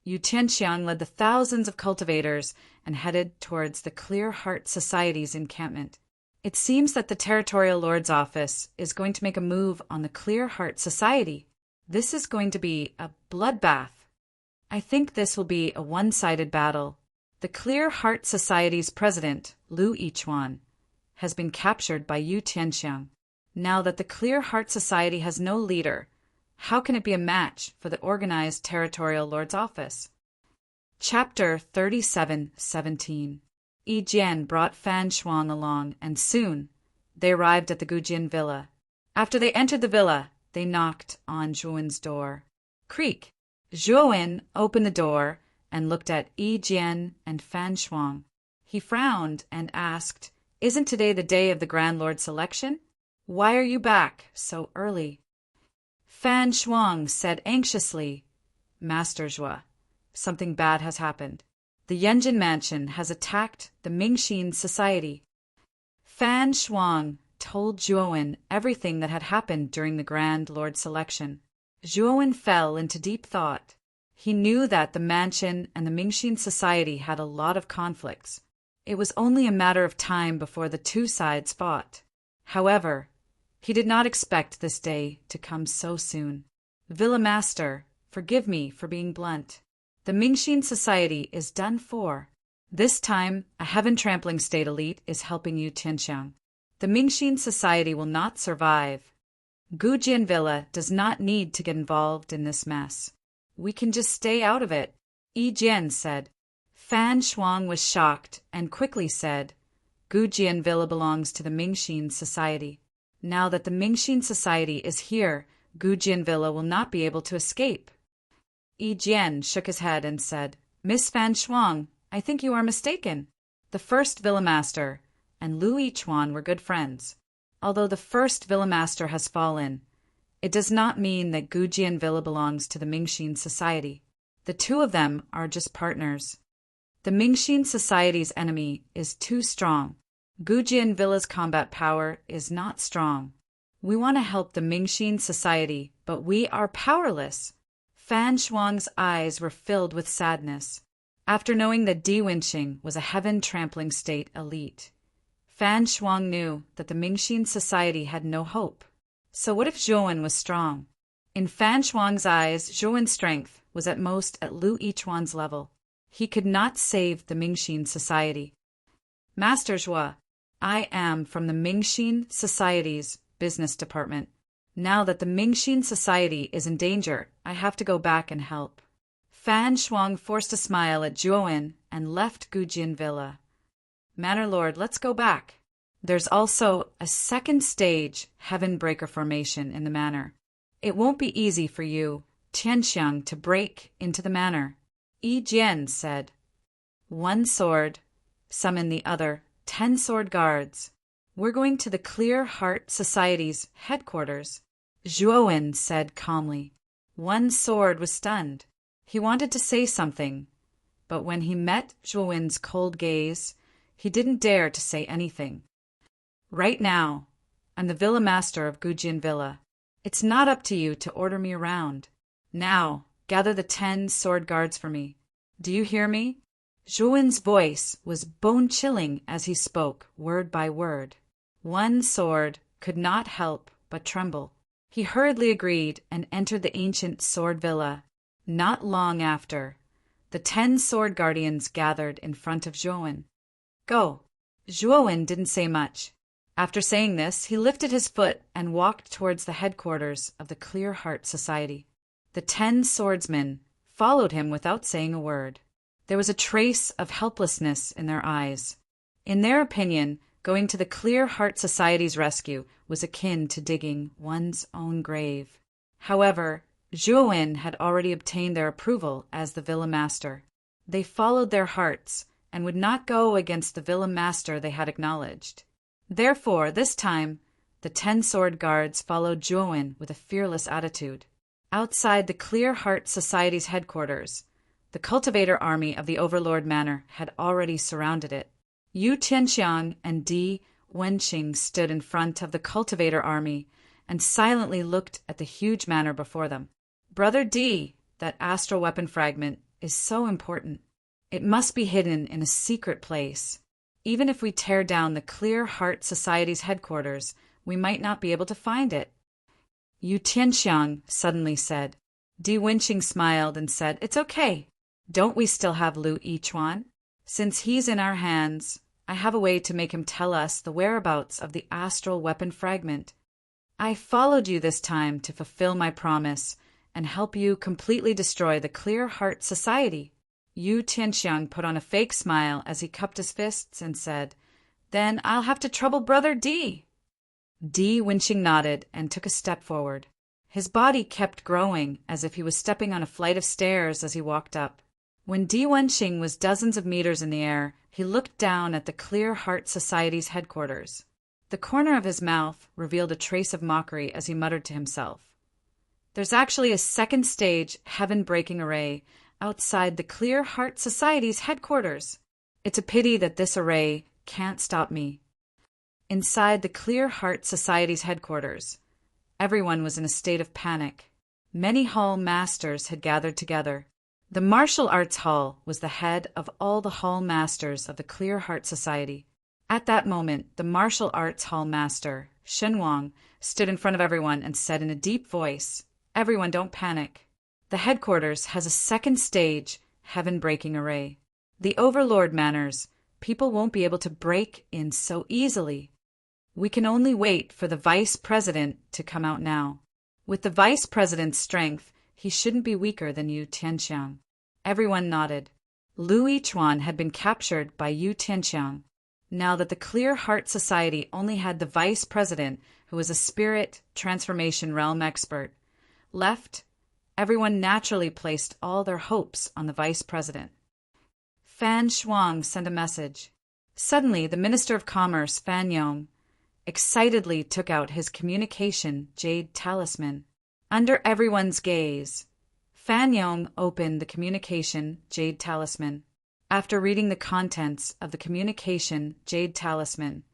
Speaker 1: Yu Tianxiang led the thousands of cultivators and headed towards the Clear Heart Society's encampment. It seems that the Territorial Lord's Office is going to make a move on the Clear Heart Society. This is going to be a bloodbath. I think this will be a one-sided battle. The Clear Heart Society's president, Lu Yichuan, has been captured by Yu Tianxiang. Now that the Clear Heart Society has no leader, how can it be a match for the organized territorial lord's office? Chapter 37:17. Yi Jian brought Fan Shuang along, and soon they arrived at the Gujin villa. After they entered the villa, they knocked on Zhuowen's door. Creak! Zhuowen opened the door and looked at Yi Jian and Fan Shuang. He frowned and asked, "Isn't today the day of the Grand Lord's selection? Why are you back so early?" Fan Shuang said anxiously, "Master Zhuo, something bad has happened. The Yanjin mansion has attacked the Mingxin society." Fan Shuang told Zhuowen everything that had happened during the Grand Lord selection. Zhuowen fell into deep thought. He knew that the mansion and the Mingxin society had a lot of conflicts. It was only a matter of time before the two sides fought. However, he did not expect this day to come so soon. "Villa Master, forgive me for being blunt. The Mingxin society is done for. This time, a heaven-trampling state elite is helping you, Tianxiang. The Mingxin society will not survive. Gujin Villa does not need to get involved in this mess. We can just stay out of it," Yi Jian said. Fan Shuang was shocked and quickly said, "Gujin Villa belongs to the Mingxin society. Now that the Mingxin society is here, Gujin Villa will not be able to escape." Yi Jian shook his head and said, "Miss Fan Shuang, I think you are mistaken. The first Villa Master and Lu Yichuan were good friends. Although the first Villa Master has fallen, it does not mean that Gujin Villa belongs to the Mingxin society. The two of them are just partners. The Mingxin society's enemy is too strong. Gujin Villa's combat power is not strong. We want to help the Mingxin society, but we are powerless." Fan Shuang's eyes were filled with sadness. After knowing that Di Wenqing was a heaven-trampling state elite, Fan Shuang knew that the Mingxin society had no hope. So what if Zhuowen was strong? In Fan Shuang's eyes, Zhuowen's strength was at most at Lu Yichuan's level. He could not save the Mingxin society. "Master Zhuo, I am from the Mingxin society's business department. Now that the Mingxin society is in danger, I have to go back and help." Fan Shuang forced a smile at Zhuowen and left Gujin Villa. "Manor Lord, let's go back. There's also a second stage Heaven Breaker formation in the manor. It won't be easy for you, Tianxiang, to break into the manor," Yi Jian said. "One sword, summon the other 10 sword guards. We're going to the Clear Heart Society's headquarters," Zhuowen said calmly. One sword was stunned. He wanted to say something, but when he met Zhuowen's cold gaze, he didn't dare to say anything. "Right now, I'm the Villa Master of Gujin Villa. It's not up to you to order me around. Now, gather the 10 sword guards for me. Do you hear me?" Zhuowen's voice was bone-chilling as he spoke, word by word. One sword could not help but tremble. He hurriedly agreed and entered the ancient sword villa. Not long after, the 10 sword guardians gathered in front of Zhuowen. "Go." Zhuowen didn't say much. After saying this, he lifted his foot and walked towards the headquarters of the Clear Heart Society. The 10 swordsmen followed him without saying a word. There was a trace of helplessness in their eyes. In their opinion, going to the Clear Heart Society's rescue was akin to digging one's own grave. However, Zhuowen had already obtained their approval as the Villa Master. They followed their hearts and would not go against the Villa Master they had acknowledged. Therefore, this time, the 10 sword guards followed Zhuowen with a fearless attitude. Outside the Clear Heart Society's headquarters, the cultivator army of the Overlord Manor had already surrounded it. Yu Tianxiang and Di Wenqing stood in front of the cultivator army and silently looked at the huge manor before them. "Brother Di, that astral weapon fragment is so important. It must be hidden in a secret place. Even if we tear down the Clear Heart Society's headquarters, we might not be able to find it," Yu Tianxiang suddenly said. Di Wenqing smiled and said, "It's okay. Don't we still have Lu Yichuan? Since he's in our hands, I have a way to make him tell us the whereabouts of the astral weapon fragment." I followed you this time to fulfill my promise and help you completely destroy the Clear Heart Society. Yu Tianxiang put on a fake smile as he cupped his fists and said, Then I'll have to trouble Brother Di. Di Wenqing nodded and took a step forward. His body kept growing as if he was stepping on a flight of stairs as he walked up. When Di Wenqing was dozens of meters in the air, he looked down at the Clear Heart Society's headquarters. The corner of his mouth revealed a trace of mockery as he muttered to himself. There's actually a second stage heaven-breaking array outside the Clear Heart Society's headquarters. It's a pity that this array can't stop me. Inside the Clear Heart Society's headquarters, everyone was in a state of panic. Many hall masters had gathered together. The martial arts hall was the head of all the hall masters of the Clear Heart Society. At that moment, the martial arts hall master, Shen Wang, stood in front of everyone and said in a deep voice, Everyone don't panic. The headquarters has a second stage, heaven-breaking array. The Overlord manners, people won't be able to break in so easily. We can only wait for the Vice President to come out now. With the Vice President's strength, he shouldn't be weaker than Yu Tianxiang. Everyone nodded. Lu Yichuan had been captured by Yu Tianxiang. Now that the Clear Heart Society only had the Vice President, who was a spirit transformation realm expert, left, everyone naturally placed all their hopes on the Vice President. Fan Shuang sent a message. Suddenly, the Minister of Commerce, Fan Yong, excitedly took out his communication jade talisman. Under everyone's gaze, Fan Yong opened the communication jade talisman. After reading the contents of the communication jade talisman,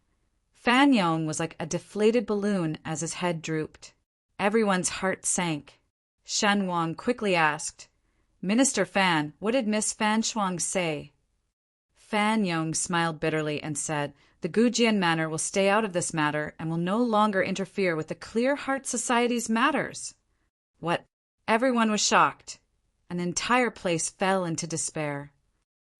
Speaker 1: Fan Yong was like a deflated balloon as his head drooped. Everyone's heart sank. Shen Wang quickly asked, Minister Fan, what did Miss Fan Shuang say? Fan Yong smiled bitterly and said, The Gujian Manor will stay out of this matter and will no longer interfere with the Clear Heart Society's matters. What? Everyone was shocked. An entire place fell into despair.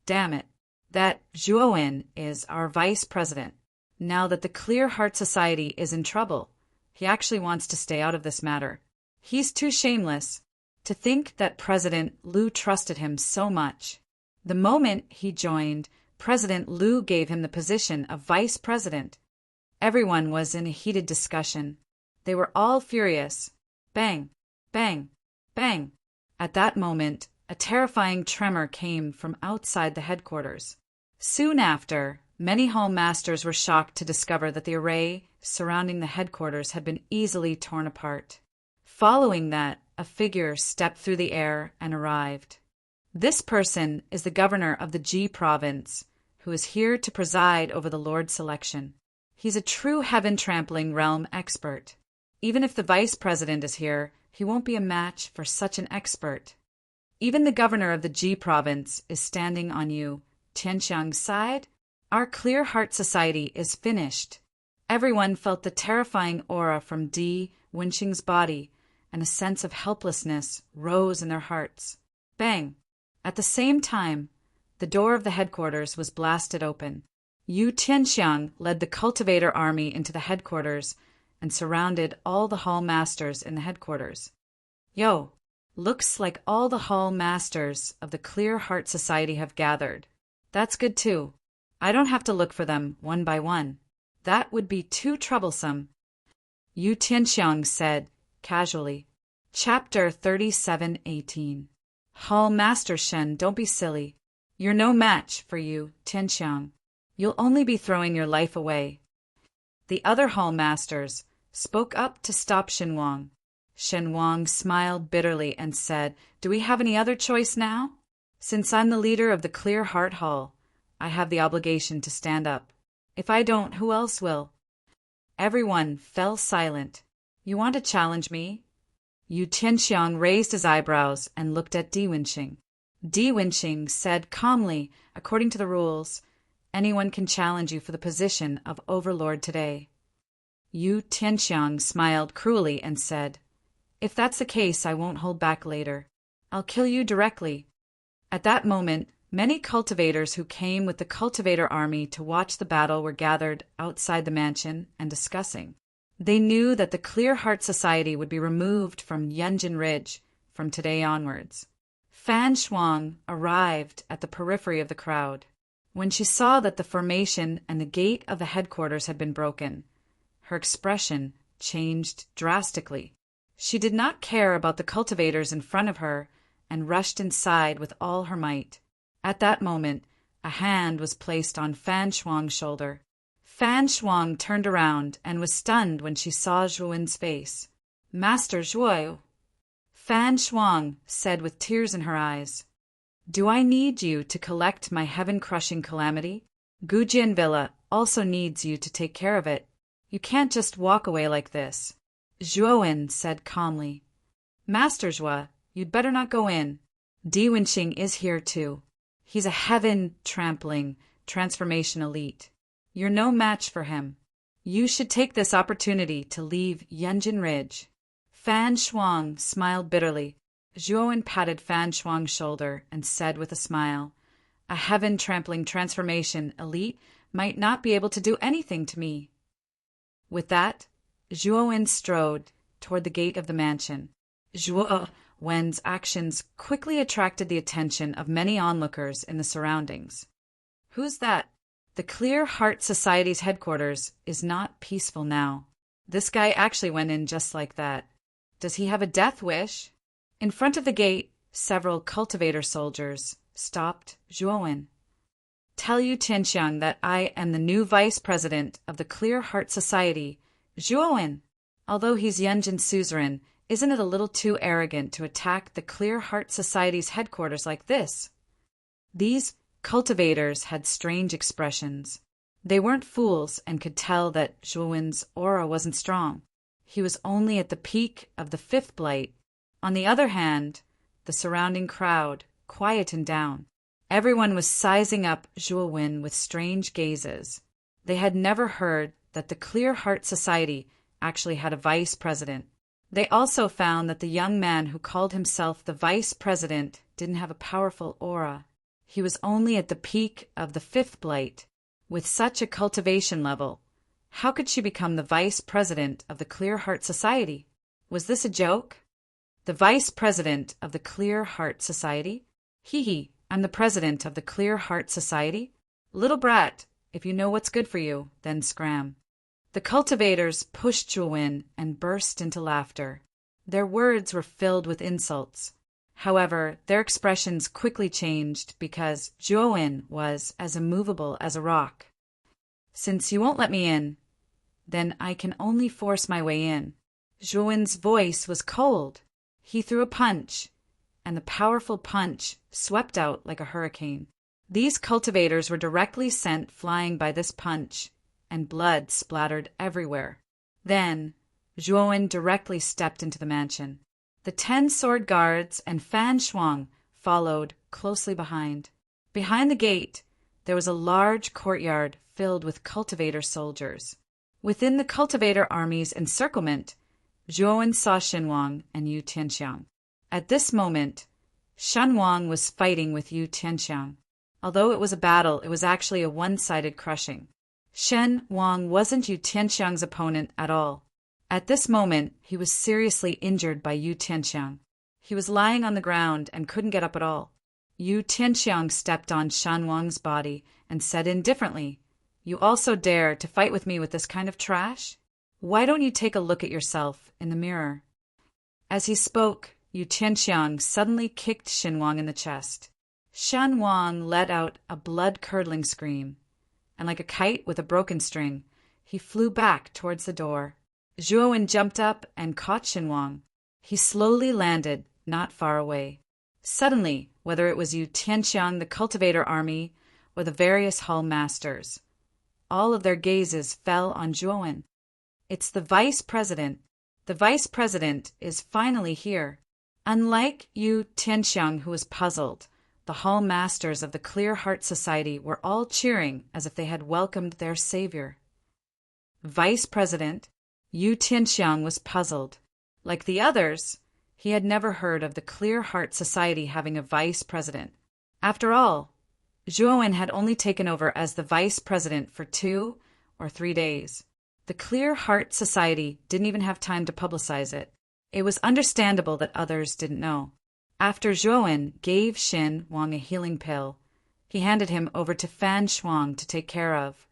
Speaker 1: Damn it. That Zhuowen is our vice president. Now that the Clear Heart Society is in trouble, he actually wants to stay out of this matter. He's too shameless. To think that President Lu trusted him so much. The moment he joined, President Lu gave him the position of vice president. Everyone was in a heated discussion. They were all furious. Bang, bang, bang. At that moment, a terrifying tremor came from outside the headquarters. Soon after, many hall masters were shocked to discover that the array surrounding the headquarters had been easily torn apart. Following that, a figure stepped through the air and arrived. This person is the governor of the Ji province, who is here to preside over the Lord selection. He's a true heaven-trampling realm expert. Even if the vice president is here, he won't be a match for such an expert. Even the governor of the Ji province is standing on Yu Tianxiang's side. Our Clear Heart Society is finished. Everyone felt the terrifying aura from Di Wenqing's body, and a sense of helplessness rose in their hearts. Bang! At the same time, the door of the headquarters was blasted open. Yu Tianxiang led the cultivator army into the headquarters and surrounded all the hall masters in the headquarters. Yo! Looks like all the hall masters of the Clear Heart Society have gathered. That's good too. I don't have to look for them one by one. That would be too troublesome. Yu Tianxiang said, casually. Chapter 37:18. Hall Master Shen, don't be silly. You're no match for Yu Tianxiang. You'll only be throwing your life away. The other hall masters spoke up to stop Shen Wang. Shen Wang smiled bitterly and said, Do we have any other choice now? Since I'm the leader of the Clear Heart Hall, I have the obligation to stand up. If I don't, who else will? Everyone fell silent. You want to challenge me? Yu Tianxiang raised his eyebrows and looked at Di Wenqing. Di Wenqing said calmly, according to the rules, anyone can challenge you for the position of Overlord today. Yu Tianxiang smiled cruelly and said, If that's the case, I won't hold back later. I'll kill you directly. At that moment, many cultivators who came with the cultivator army to watch the battle were gathered outside the mansion and discussing. They knew that the Clear Heart Society would be removed from Yunjin Ridge from today onwards. Fan Shuang arrived at the periphery of the crowd. When she saw that the formation and the gate of the headquarters had been broken, her expression changed drastically. She did not care about the cultivators in front of her and rushed inside with all her might. At that moment, a hand was placed on Fan Shuang's shoulder. Fan Shuang turned around and was stunned when she saw Zhuowen's face. "Master Zhuo," Fan Shuang said with tears in her eyes, "do I need you to collect my heaven-crushing calamity? Gujian Villa also needs you to take care of it. You can't just walk away like this." Zhuowen said calmly, "Master Zhuo, you'd better not go in. Di Wenqing is here too. He's a heaven-trampling transformation elite. You're no match for him. You should take this opportunity to leave Yunjin Ridge." Fan Shuang smiled bitterly. Zhuowen patted Fan Shuang's shoulder and said with a smile, "A heaven-trampling transformation elite might not be able to do anything to me." With that, Zhuowen strode toward the gate of the mansion. Zhuowen's actions quickly attracted the attention of many onlookers in the surroundings. "Who's that? The Clear Heart Society's headquarters is not peaceful now. This guy actually went in just like that. Does he have a death wish?" In front of the gate, several cultivator soldiers stopped Zhuowen. "Tell Yu Tianxiang that I am the new vice president of the Clear Heart Society, Zhuowen. Although he's Yunjin's suzerain, isn't it a little too arrogant to attack the Clear Heart Society's headquarters like this?" These cultivators had strange expressions. They weren't fools and could tell that Zhuowen's aura wasn't strong. He was only at the peak of the fifth blight. On the other hand, the surrounding crowd quietened down. Everyone was sizing up Zhuowen with strange gazes. They had never heard that the Clear Heart Society actually had a vice president. They also found that the young man who called himself the vice president didn't have a powerful aura. He was only at the peak of the fifth blight. With such a cultivation level, how could she become the vice president of the Clear Heart Society? Was this a joke? The vice president of the Clear Heart Society? I'm the president of the Clear Heart Society? Little brat, if you know what's good for you, then scram. The cultivators pushed Zhuowen and burst into laughter. Their words were filled with insults. However, their expressions quickly changed because Zhuowen was as immovable as a rock. "Since you won't let me in, then I can only force my way in." Zhuowen's voice was cold. He threw a punch, and the powerful punch swept out like a hurricane. These cultivators were directly sent flying by this punch, and blood splattered everywhere. Then, Zhuowen directly stepped into the mansion. The 10 sword guards and Fan Shuang followed closely behind. Behind the gate, there was a large courtyard filled with cultivator soldiers. Within the cultivator army's encirclement, Zhuowen saw Xinwang and Yu Tianxiang. At this moment, Xinwang was fighting with Yu Tianxiang. Although it was a battle, it was actually a one-sided crushing. Xinwang wasn't Yu Tianxiang's opponent at all. At this moment, he was seriously injured by Yu Tianxiang. He was lying on the ground and couldn't get up at all. Yu Tianxiang stepped on Xinwang's body and said indifferently, "You also dare to fight with me with this kind of trash? Why don't you take a look at yourself in the mirror?" As he spoke, Yu Tianxiang suddenly kicked Xinwang in the chest. Xinwang let out a blood-curdling scream, and like a kite with a broken string, he flew back towards the door. Zhuowen jumped up and caught Xinwang. He slowly landed not far away. Suddenly, whether it was Yu Tianxiang, the cultivator army, or the various hall masters, all of their gazes fell on Zhuowen. "It's the vice president. The vice president is finally here." Unlike Yu Tianxiang, who was puzzled, the hall masters of the Clear Heart Society were all cheering as if they had welcomed their savior. Vice president? Yu Tianxiang was puzzled. Like the others, he had never heard of the Clear Heart Society having a vice president. After all, Zhuowen had only taken over as the vice president for 2 or 3 days. The Clear Heart Society didn't even have time to publicize it. It was understandable that others didn't know. After Zhuowen gave Xin Wang a healing pill, he handed him over to Fan Shuang to take care of.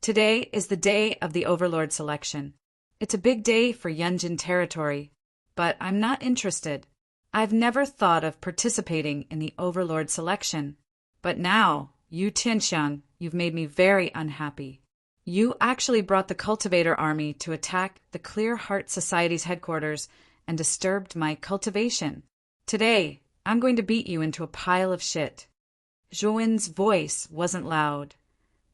Speaker 1: Today is the day of the Overlord selection. It's a big day for Yunjin territory, but I'm not interested. I've never thought of participating in the Overlord selection. But now, Yu Tianxiang, you've made me very unhappy. You actually brought the cultivator army to attack the Clear Heart Society's headquarters and disturbed my cultivation. Today, I'm going to beat you into a pile of shit. Zhuowen's voice wasn't loud,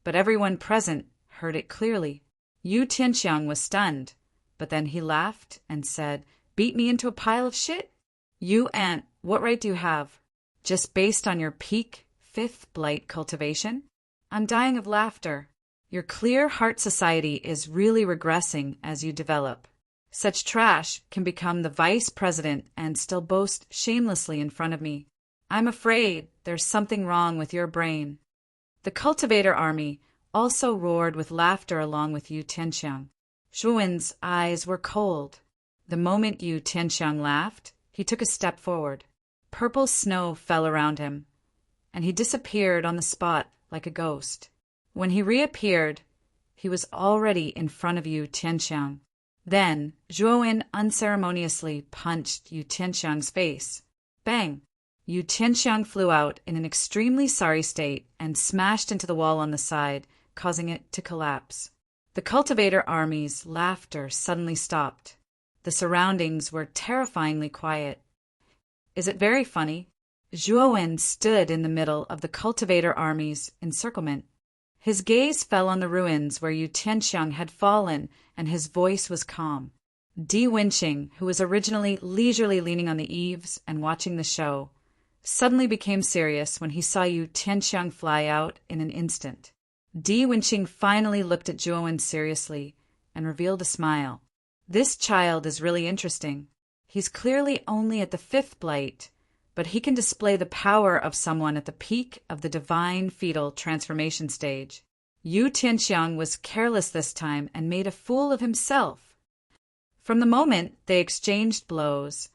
Speaker 1: but everyone present heard it clearly. Yu Tianxiang was stunned, but then he laughed and said, "Beat me into a pile of shit? You ant, what right do you have? Just based on your peak 5th blight cultivation?" I'm dying of laughter. Your Clear Heart Society is really regressing as you develop. Such trash can become the vice president and still boast shamelessly in front of me. I'm afraid there's something wrong with your brain. The cultivator army also roared with laughter along with Yu Tianxiang. Zhuowen's eyes were cold. The moment Yu Tianxiang laughed, he took a step forward. Purple snow fell around him, and he disappeared on the spot like a ghost. When he reappeared, he was already in front of Yu Tianxiang. Then Zhuowen unceremoniously punched Yu Tianxiang's face. Bang! Yu Tianxiang flew out in an extremely sorry state and smashed into the wall on the side, causing it to collapse. The cultivator army's laughter suddenly stopped. The surroundings were terrifyingly quiet. Is it very funny? Zhuowen stood in the middle of the cultivator army's encirclement. His gaze fell on the ruins where Yu Tianxiang had fallen, and his voice was calm. Di Wenqing, who was originally leisurely leaning on the eaves and watching the show, suddenly became serious when he saw Yu Tianxiang fly out in an instant. Di Wenqing finally looked at Zhuowen seriously and revealed a smile. This child is really interesting. He's clearly only at the 5th blight, but he can display the power of someone at the peak of the divine fetal transformation stage. Yu Tianxiang was careless this time and made a fool of himself. From the moment they exchanged blows,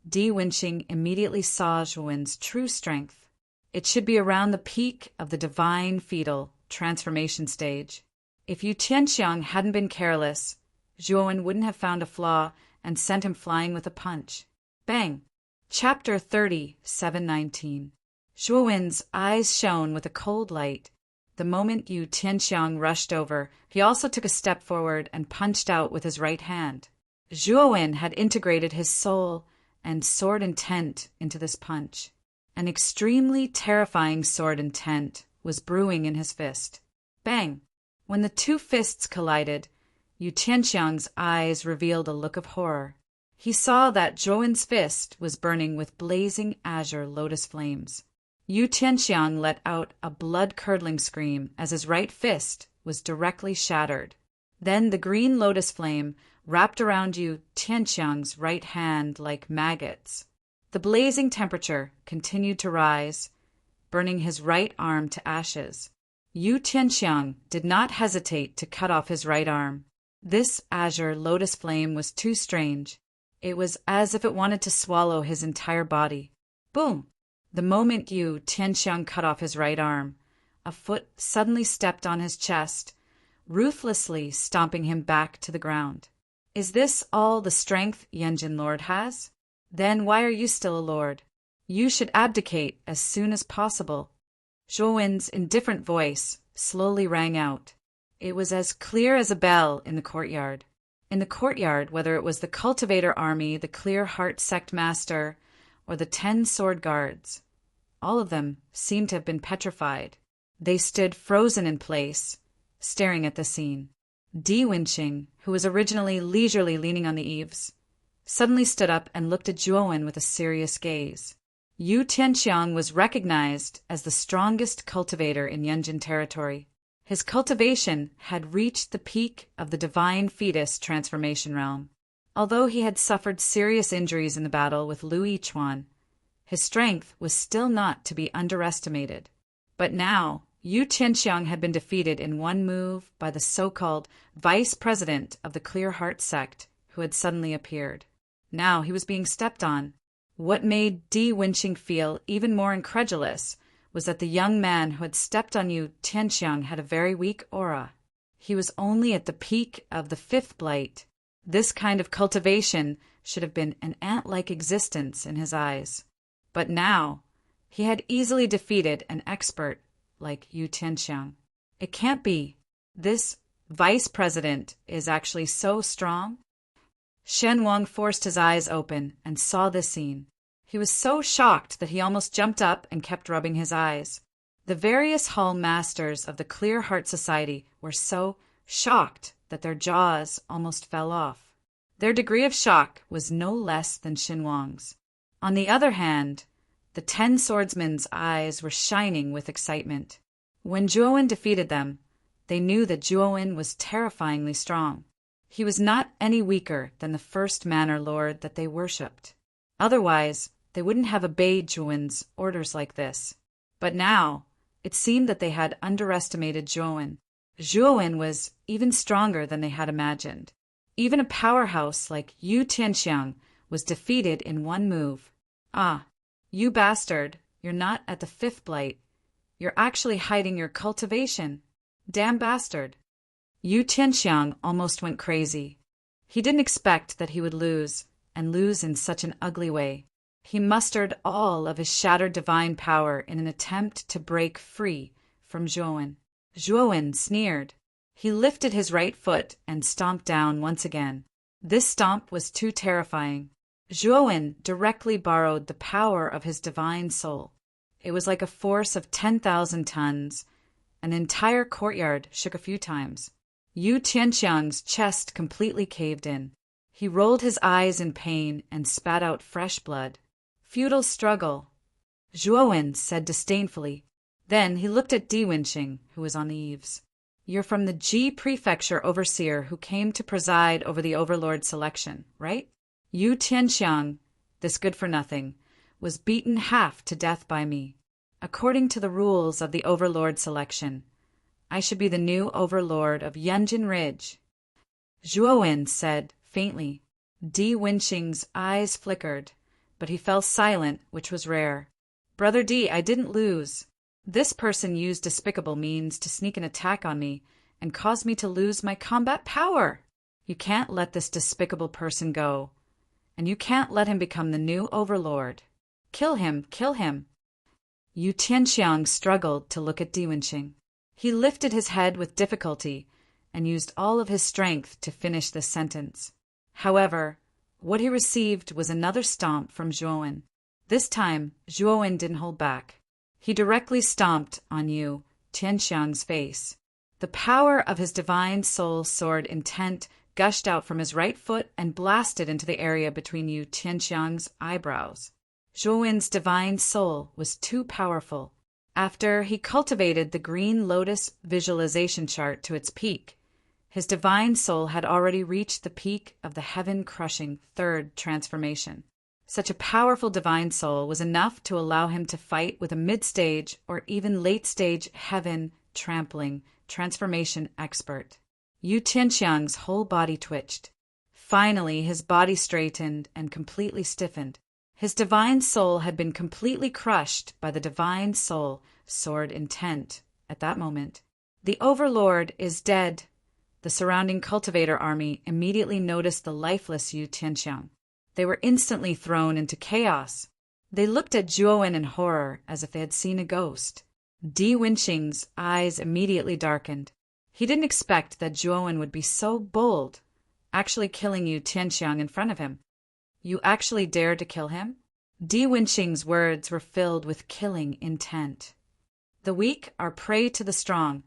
Speaker 1: Di Wenqing immediately saw Zhuowen's true strength. It should be around the peak of the divine fetal transformation stage. If Yu Tianxiang hadn't been careless, Zhuowen wouldn't have found a flaw and sent him flying with a punch. Bang! Chapter 30, 719. Zhuowen's eyes shone with a cold light. The moment Yu Tianxiang rushed over, he also took a step forward and punched out with his right hand. Zhuowen had integrated his soul and sword intent into this punch. An extremely terrifying sword intent was brewing in his fist. Bang! When the two fists collided, Yu Tianxiang's eyes revealed a look of horror. He saw that Zhuowen's fist was burning with blazing azure lotus flames. Yu Tianxiang let out a blood-curdling scream as his right fist was directly shattered. Then the green lotus flame wrapped around Yu Tianxiang's right hand like maggots. The blazing temperature continued to rise, burning his right arm to ashes. Yu Tianxiang did not hesitate to cut off his right arm. This azure lotus flame was too strange. It was as if it wanted to swallow his entire body. Boom! The moment Yu Tianxiang cut off his right arm, a foot suddenly stepped on his chest, ruthlessly stomping him back to the ground. Is this all the strength Yunjin Lord has? Then why are you still a lord? You should abdicate as soon as possible. Zhuowen's indifferent voice slowly rang out. It was as clear as a bell in the courtyard. In the courtyard, whether it was the cultivator army, the Clear Heart sect master, or the 10 sword guards, all of them seemed to have been petrified. They stood frozen in place, staring at the scene. Di Wenqing, who was originally leisurely leaning on the eaves, suddenly stood up and looked at Zhuowen with a serious gaze. Yu Tianxiang was recognized as the strongest cultivator in Yunjin territory. His cultivation had reached the peak of the divine fetus transformation realm. Although he had suffered serious injuries in the battle with Lu Yichuan, his strength was still not to be underestimated. But now, Yu Tianxiang had been defeated in one move by the so-called vice president of the Clear Heart sect, who had suddenly appeared. Now he was being stepped on. What made Di Wenqing feel even more incredulous was that the young man who had stepped on Yu Tianxiang had a very weak aura. He was only at the peak of the fifth blight. This kind of cultivation should have been an ant-like existence in his eyes. But now, he had easily defeated an expert like Yu Tianxiang. It can't be. This vice president is actually so strong. Shen Wang forced his eyes open and saw this scene. He was so shocked that he almost jumped up and kept rubbing his eyes. The various hall masters of the Clear Heart Society were so shocked that their jaws almost fell off. Their degree of shock was no less than Shen Wang's. On the other hand, the 10 swordsmen's eyes were shining with excitement. When Zhuowen defeated them, they knew that Zhuowen was terrifyingly strong. He was not any weaker than the first Manor Lord that they worshipped. Otherwise, they wouldn't have obeyed Zhuowen's orders like this. But now, it seemed that they had underestimated Zhuowen. Zhuowen was even stronger than they had imagined. Even a powerhouse like Yu Tianxiang was defeated in one move. Ah, you bastard, you're not at the fifth blight. You're actually hiding your cultivation. Damn bastard. Yu Tianxiang almost went crazy. He didn't expect that he would lose, and lose in such an ugly way. He mustered all of his shattered divine power in an attempt to break free from Zhuowen. Zhuowen sneered. He lifted his right foot and stomped down once again. This stomp was too terrifying. Zhuowen directly borrowed the power of his divine soul. It was like a force of 10,000 tons. An entire courtyard shook a few times. Yu Tianxiang's chest completely caved in. He rolled his eyes in pain and spat out fresh blood. Futile struggle, Zhuowen said disdainfully. Then he looked at Di Wenqing, who was on the eaves. You're from the Ji Prefecture overseer who came to preside over the Overlord selection, right? Yu Tianxiang, this good-for-nothing, was beaten half to death by me. According to the rules of the Overlord selection, I should be the new Overlord of Yunjin Ridge. Zhuowen said faintly. Di Wenqing's eyes flickered, but he fell silent, which was rare. Brother Di, I didn't lose. This person used despicable means to sneak an attack on me and cause me to lose my combat power. You can't let this despicable person go, and you can't let him become the new Overlord. Kill him, kill him. Yu Tianxiang struggled to look at Di Wenqing. He lifted his head with difficulty and used all of his strength to finish this sentence. However, what he received was another stomp from Zhuowen. This time, Zhuowen didn't hold back. He directly stomped on Yu Tianxiang's face. The power of his divine soul sword intent gushed out from his right foot and blasted into the area between Yu Tianxiang's eyebrows. Zhuowen's divine soul was too powerful. After he cultivated the green lotus visualization chart to its peak, his divine soul had already reached the peak of the heaven-crushing third transformation. Such a powerful divine soul was enough to allow him to fight with a mid-stage or even late-stage heaven-trampling transformation expert. Yu Tianxiang's whole body twitched. Finally, his body straightened and completely stiffened. His divine soul had been completely crushed by the divine soul sword intent at that moment. The Overlord is dead. The surrounding cultivator army immediately noticed the lifeless Yu Tianxiang. They were instantly thrown into chaos. They looked at Zhuowen in horror as if they had seen a ghost. Di Wenqing's eyes immediately darkened. He didn't expect that Zhuowen would be so bold, actually killing Yu Tianxiang in front of him. You actually dared to kill him? Di Wenqing's words were filled with killing intent. The weak are prey to the strong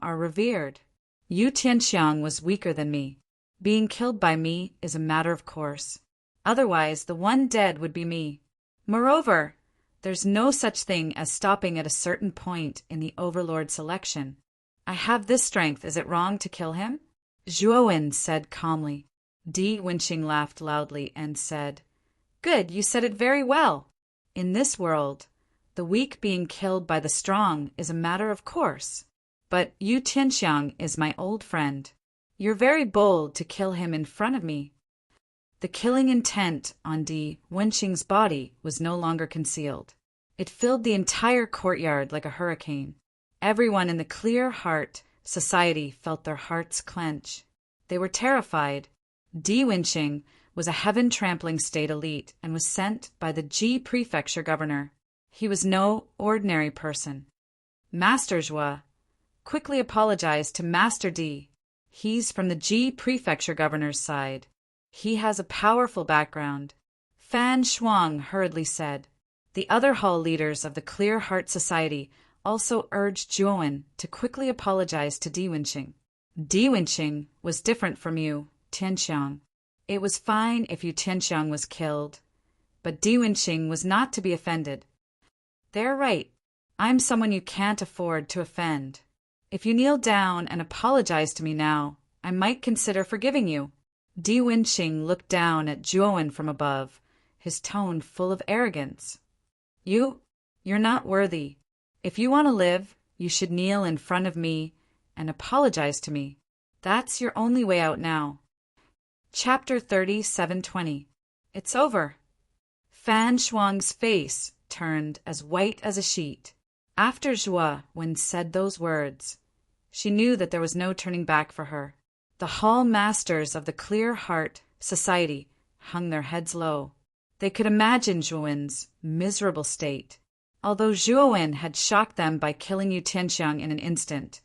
Speaker 1: are revered. Yu Tianxiang was weaker than me. Being killed by me is a matter of course. Otherwise, the one dead would be me. Moreover, there's no such thing as stopping at a certain point in the Overlord selection. I have this strength. Is it wrong to kill him? Zhuowen said calmly. Di Wenqing laughed loudly and said, Good, you said it very well. In this world, The weak being killed by the strong is a matter of course. But Yu Tianxiang is my old friend. You're very bold to kill him in front of me." The killing intent on Di Wenxing's body was no longer concealed. It filled the entire courtyard like a hurricane. Everyone in the Clear Heart Society felt their hearts clench. They were terrified. Di Wenxing was a heaven-trampling state elite and was sent by the Ji Prefecture governor. He was no ordinary person. Master Zhua quickly apologized to Master Di. He's from the Ji Prefecture governor's side. He has a powerful background. Fan Shuang hurriedly said. The other hall leaders of the Clear Heart Society also urged Zhuowen to quickly apologize to Di Wenxing. Di Wenxing was different from you, Tianxiang. It was fine if Yu Tianxiang was killed, but Di Wenxing was not to be offended. They're right. I'm someone you can't afford to offend. If you kneel down and apologize to me now, I might consider forgiving you. Di Wenxing looked down at Zhuowen from above, his tone full of arrogance. You're not worthy. If you want to live, you should kneel in front of me and apologize to me. That's your only way out now. Chapter 37:20. It's over. Fan Shuang's face turned as white as a sheet. After Zhuowen said those words, she knew that there was no turning back for her. The hall masters of the Clear Heart Society hung their heads low. They could imagine Zhuowen's miserable state. Although Zhuowen had shocked them by killing Yu Tianxiang in an instant,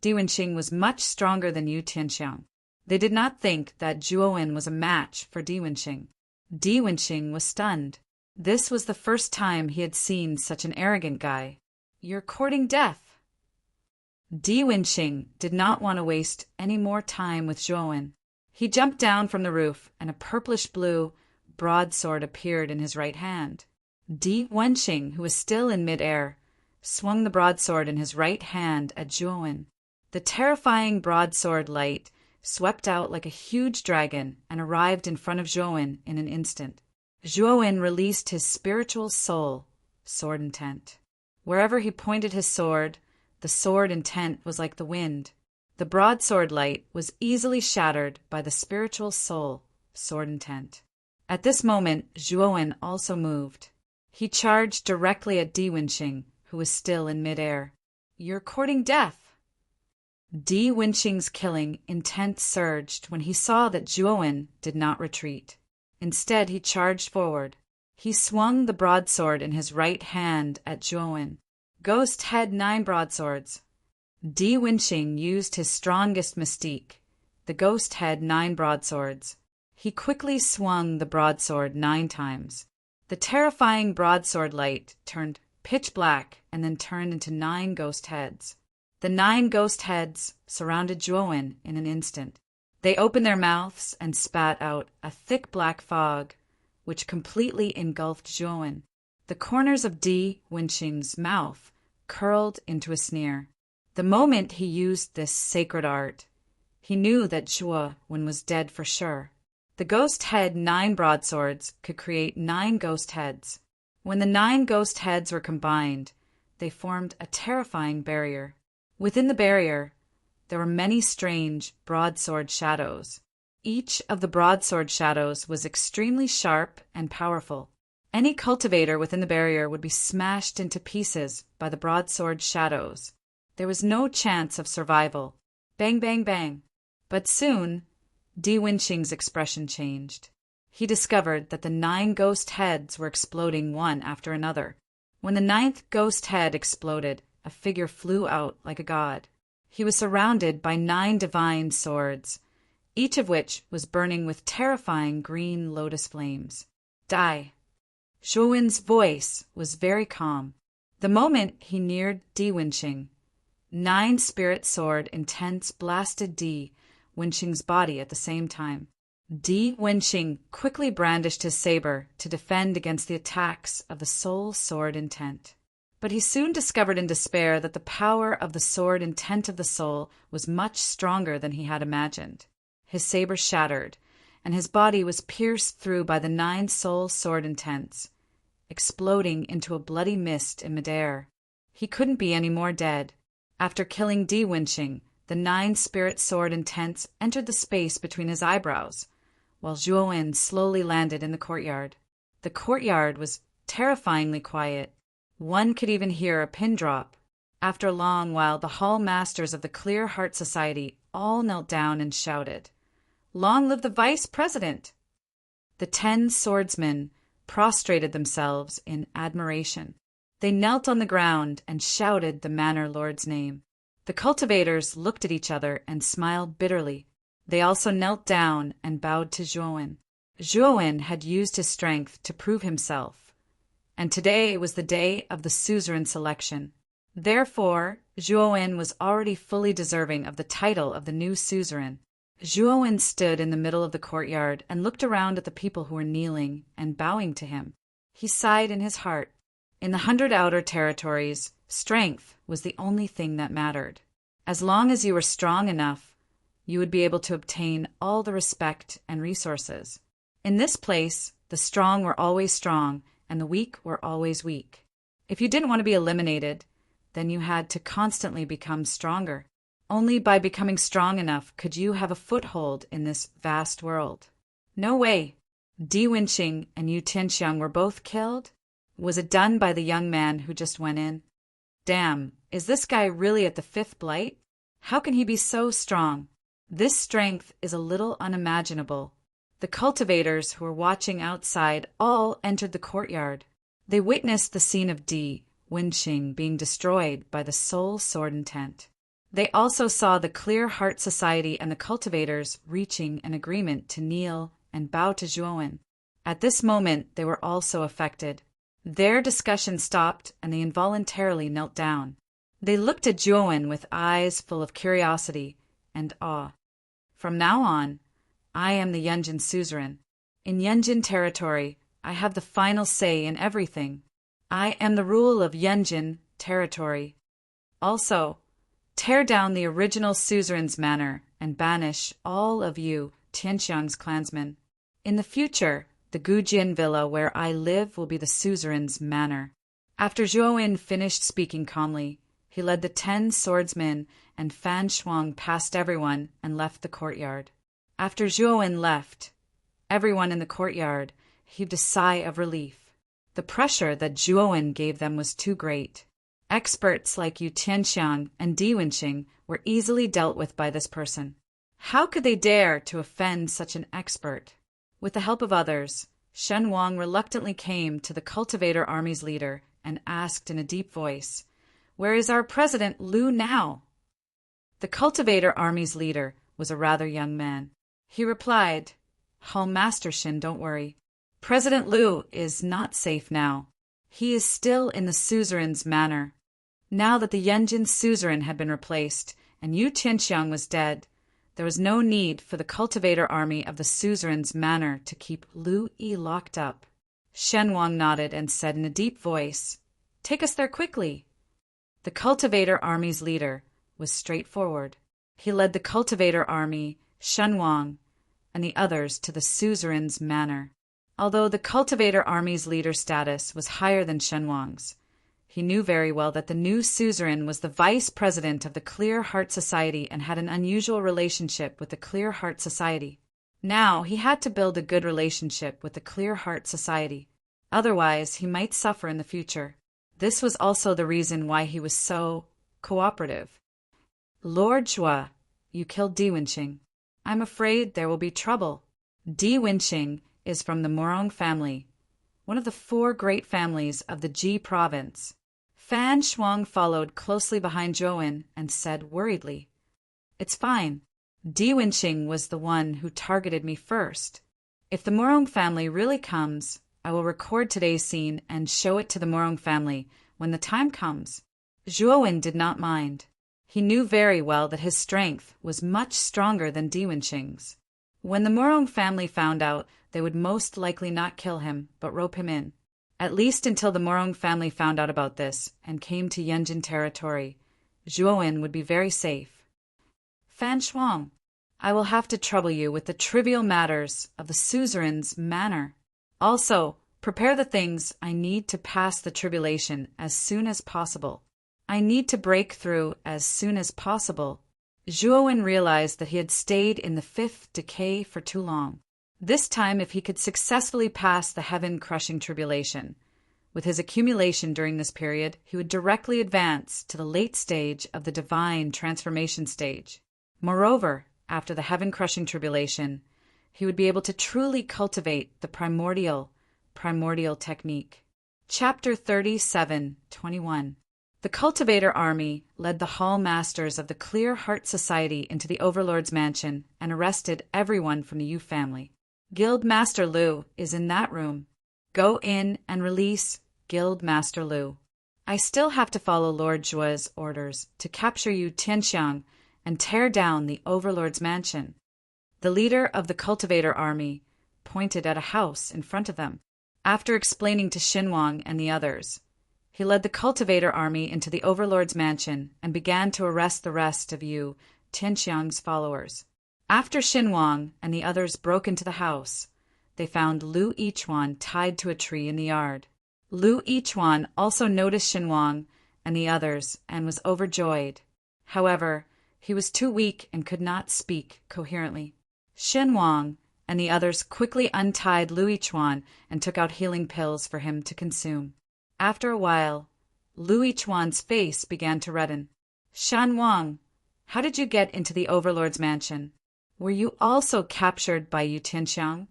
Speaker 1: Di Wenxing was much stronger than Yu Tianxiang. They did not think that Zhuowen was a match for Di Wenxing. Di Wenxing was stunned. This was the first time he had seen such an arrogant guy. You're courting death. Di Wenxing did not want to waste any more time with Zhuowen. He jumped down from the roof, and a purplish-blue broadsword appeared in his right hand. Di Wenxing, who was still in mid-air, swung the broadsword in his right hand at Zhuowen. The terrifying broadsword light swept out like a huge dragon and arrived in front of Zhuowen in an instant. Zhuowen released his spiritual soul, sword intent. Wherever he pointed his sword, the sword intent was like the wind. The broadsword light was easily shattered by the spiritual soul, sword intent. At this moment, Zhuowen also moved. He charged directly at Di Wenxing, who was still in midair. You're courting death. Di Wenxing's killing intent surged when he saw that Zhuowen did not retreat. Instead, he charged forward. He swung the broadsword in his right hand at Zhuowen. Ghost Head 9 broadswords. Di Wenxing used his strongest mystique, the Ghost Head 9 broadswords. He quickly swung the broadsword 9 times. The terrifying broadsword light turned pitch black and then turned into 9 ghost heads. The 9 ghost heads surrounded Zhuowen in an instant. They opened their mouths and spat out a thick black fog, which completely engulfed Zhuowen. The corners of Di Wenxing's mouth curled into a sneer. The moment he used this sacred art, he knew that Zhuowen was dead for sure. The Ghost Head 9 broadswords could create 9 ghost heads. When the 9 ghost heads were combined, they formed a terrifying barrier. Within the barrier, there were many strange broadsword shadows. Each of the broadsword shadows was extremely sharp and powerful. Any cultivator within the barrier would be smashed into pieces by the broadsword shadows. There was no chance of survival. Bang, bang, bang. But soon, Di Wenxing's expression changed. He discovered that the 9 ghost heads were exploding one after another. When the 9th ghost head exploded, a figure flew out like a god. He was surrounded by 9 divine swords, each of which was burning with terrifying green lotus flames. Die. Zhuowen's voice was very calm. The moment he neared Di Wenxing, 9 spirit sword intents blasted Di Wenxing's body at the same time. Di Wenxing quickly brandished his saber to defend against the attacks of the soul sword intent. But he soon discovered in despair that the power of the sword intent of the soul was much stronger than he had imagined. His saber shattered, and his body was pierced through by the 9 soul sword intents. exploding into a bloody mist in midair. He couldn't be any more dead. After killing Di Winching, the 9-spirit sword intense entered the space between his eyebrows, while Zhuo slowly landed in the courtyard. The courtyard was terrifyingly quiet. One could even hear a pin drop. After a long while, the hall masters of the Clear Heart Society all knelt down and shouted, "Long live the Vice President!" The 10 swordsmen prostrated themselves in admiration. They knelt on the ground and shouted the Manor Lord's name. The cultivators looked at each other and smiled bitterly. They also knelt down and bowed to Zhuo. Zhuo had used his strength to prove himself, and today was the day of the suzerain selection. Therefore, Zhuo was already fully deserving of the title of the new suzerain. Zhuo stood in the middle of the courtyard and looked around at the people who were kneeling and bowing to him. He sighed in his heart. In the 100 outer territories, strength was the only thing that mattered. As long as you were strong enough, you would be able to obtain all the respect and resources. In this place, the strong were always strong and the weak were always weak. If you didn't want to be eliminated, then you had to constantly become stronger. Only by becoming strong enough could you have a foothold in this vast world. No way. Di Winching and Yu Tianxiang were both killed? Was it done by the young man who just went in? Damn, is this guy really at the 5th blight? How can he be so strong? This strength is a little unimaginable. The cultivators who were watching outside all entered the courtyard. They witnessed the scene of Di Winching being destroyed by the Soul Sword Intent. They also saw the Clear Heart Society and the cultivators reaching an agreement to kneel and bow to Zhuo. At this moment, they were also affected. Their discussion stopped and they involuntarily knelt down. They looked at Zhuo with eyes full of curiosity and awe. From now on, I am the Yunjin suzerain. In Yunjin territory, I have the final say in everything. I am the rule of Yunjin territory. Also, tear down the original suzerain's manor and banish all of you Tianxiang's clansmen. In the future, the Gujin villa where I live will be the suzerain's manor. After Zhuo finished speaking calmly, he led the 10 swordsmen and Fan Shuang past everyone and left the courtyard. After Zhuo left, everyone in the courtyard heaved a sigh of relief. The pressure that Zhuo gave them was too great. Experts like Yu Tianxiang and Di Winching were easily dealt with by this person. How could they dare to offend such an expert? With the help of others, Shen Wang reluctantly came to the cultivator army's leader and asked in a deep voice, "Where is our president Lu now?" The cultivator army's leader was a rather young man. He replied, "Hall Master Shin, don't worry. President Lu is not safe now. He is still in the suzerain's manor." Now that the Yunjin suzerain had been replaced and Yu Tianxiang was dead, there was no need for the cultivator army of the suzerain's manor to keep Lu Yi locked up. Shen Wang nodded and said in a deep voice, "Take us there quickly." The cultivator army's leader was straightforward. He led the cultivator army, Shen Wang, and the others to the suzerain's manor. Although the cultivator army's leader status was higher than Shen Wang's, he knew very well that the new suzerain was the vice president of the Clear Heart Society and had an unusual relationship with the Clear Heart Society. Now he had to build a good relationship with the Clear Heart Society. Otherwise, he might suffer in the future. This was also the reason why he was so cooperative. "Lord Zhua, you killed Di Winching. I'm afraid there will be trouble. Di Winching is from the Morong family, one of the 4 great families of the Ji province." Fan Shuang followed closely behind Zhuo and said worriedly, "It's fine. Di Winching was the one who targeted me first. If the Morong family really comes, I will record today's scene and show it to the Morong family when the time comes." Zhuo did not mind. He knew very well that his strength was much stronger than Di Winching's. When the Morong family found out, they would most likely not kill him, but rope him in. At least until the Morong family found out about this and came to Yunjin territory, Zhuo would be very safe. "Fan Shuang, I will have to trouble you with the trivial matters of the suzerain's manor. Also, Prepare the things I need to pass the tribulation as soon as possible. I need to break through as soon as possible. Zhuowen realized that he had stayed in the fifth decay for too long. This time, if he could successfully pass the heaven-crushing tribulation, with his accumulation during this period, he would directly advance to the late stage of the divine transformation stage. Moreover, after the heaven-crushing tribulation, he would be able to truly cultivate the primordial technique. Chapter 37:21. The Cultivator Army led the Hall Masters of the Clear Heart Society into the Overlord's mansion and arrested everyone from the Yu family. Guild Master Lu is in that room. Go in and release Guild Master Lu. I still have to follow Lord Zhuo's orders to capture Yu Tianxiang and tear down the Overlord's mansion. The leader of the Cultivator Army pointed at a house in front of them. After explaining to Xinwang and the others, he led the Cultivator Army into the Overlord's mansion and began to arrest the rest of Yu Tianxiang's followers. After Xinwang and the others broke into the house, they found Lu Yichuan tied to a tree in the yard. Lu Yichuan also noticed Xinwang and the others and was overjoyed. However, he was too weak and could not speak coherently. Xinwang and the others quickly untied Lu Yichuan and took out healing pills for him to consume. After a while, Lu Yichuan's face began to redden. Shanwang, how did you get into the Overlord's mansion? Were you also captured by Yu Tianxiang?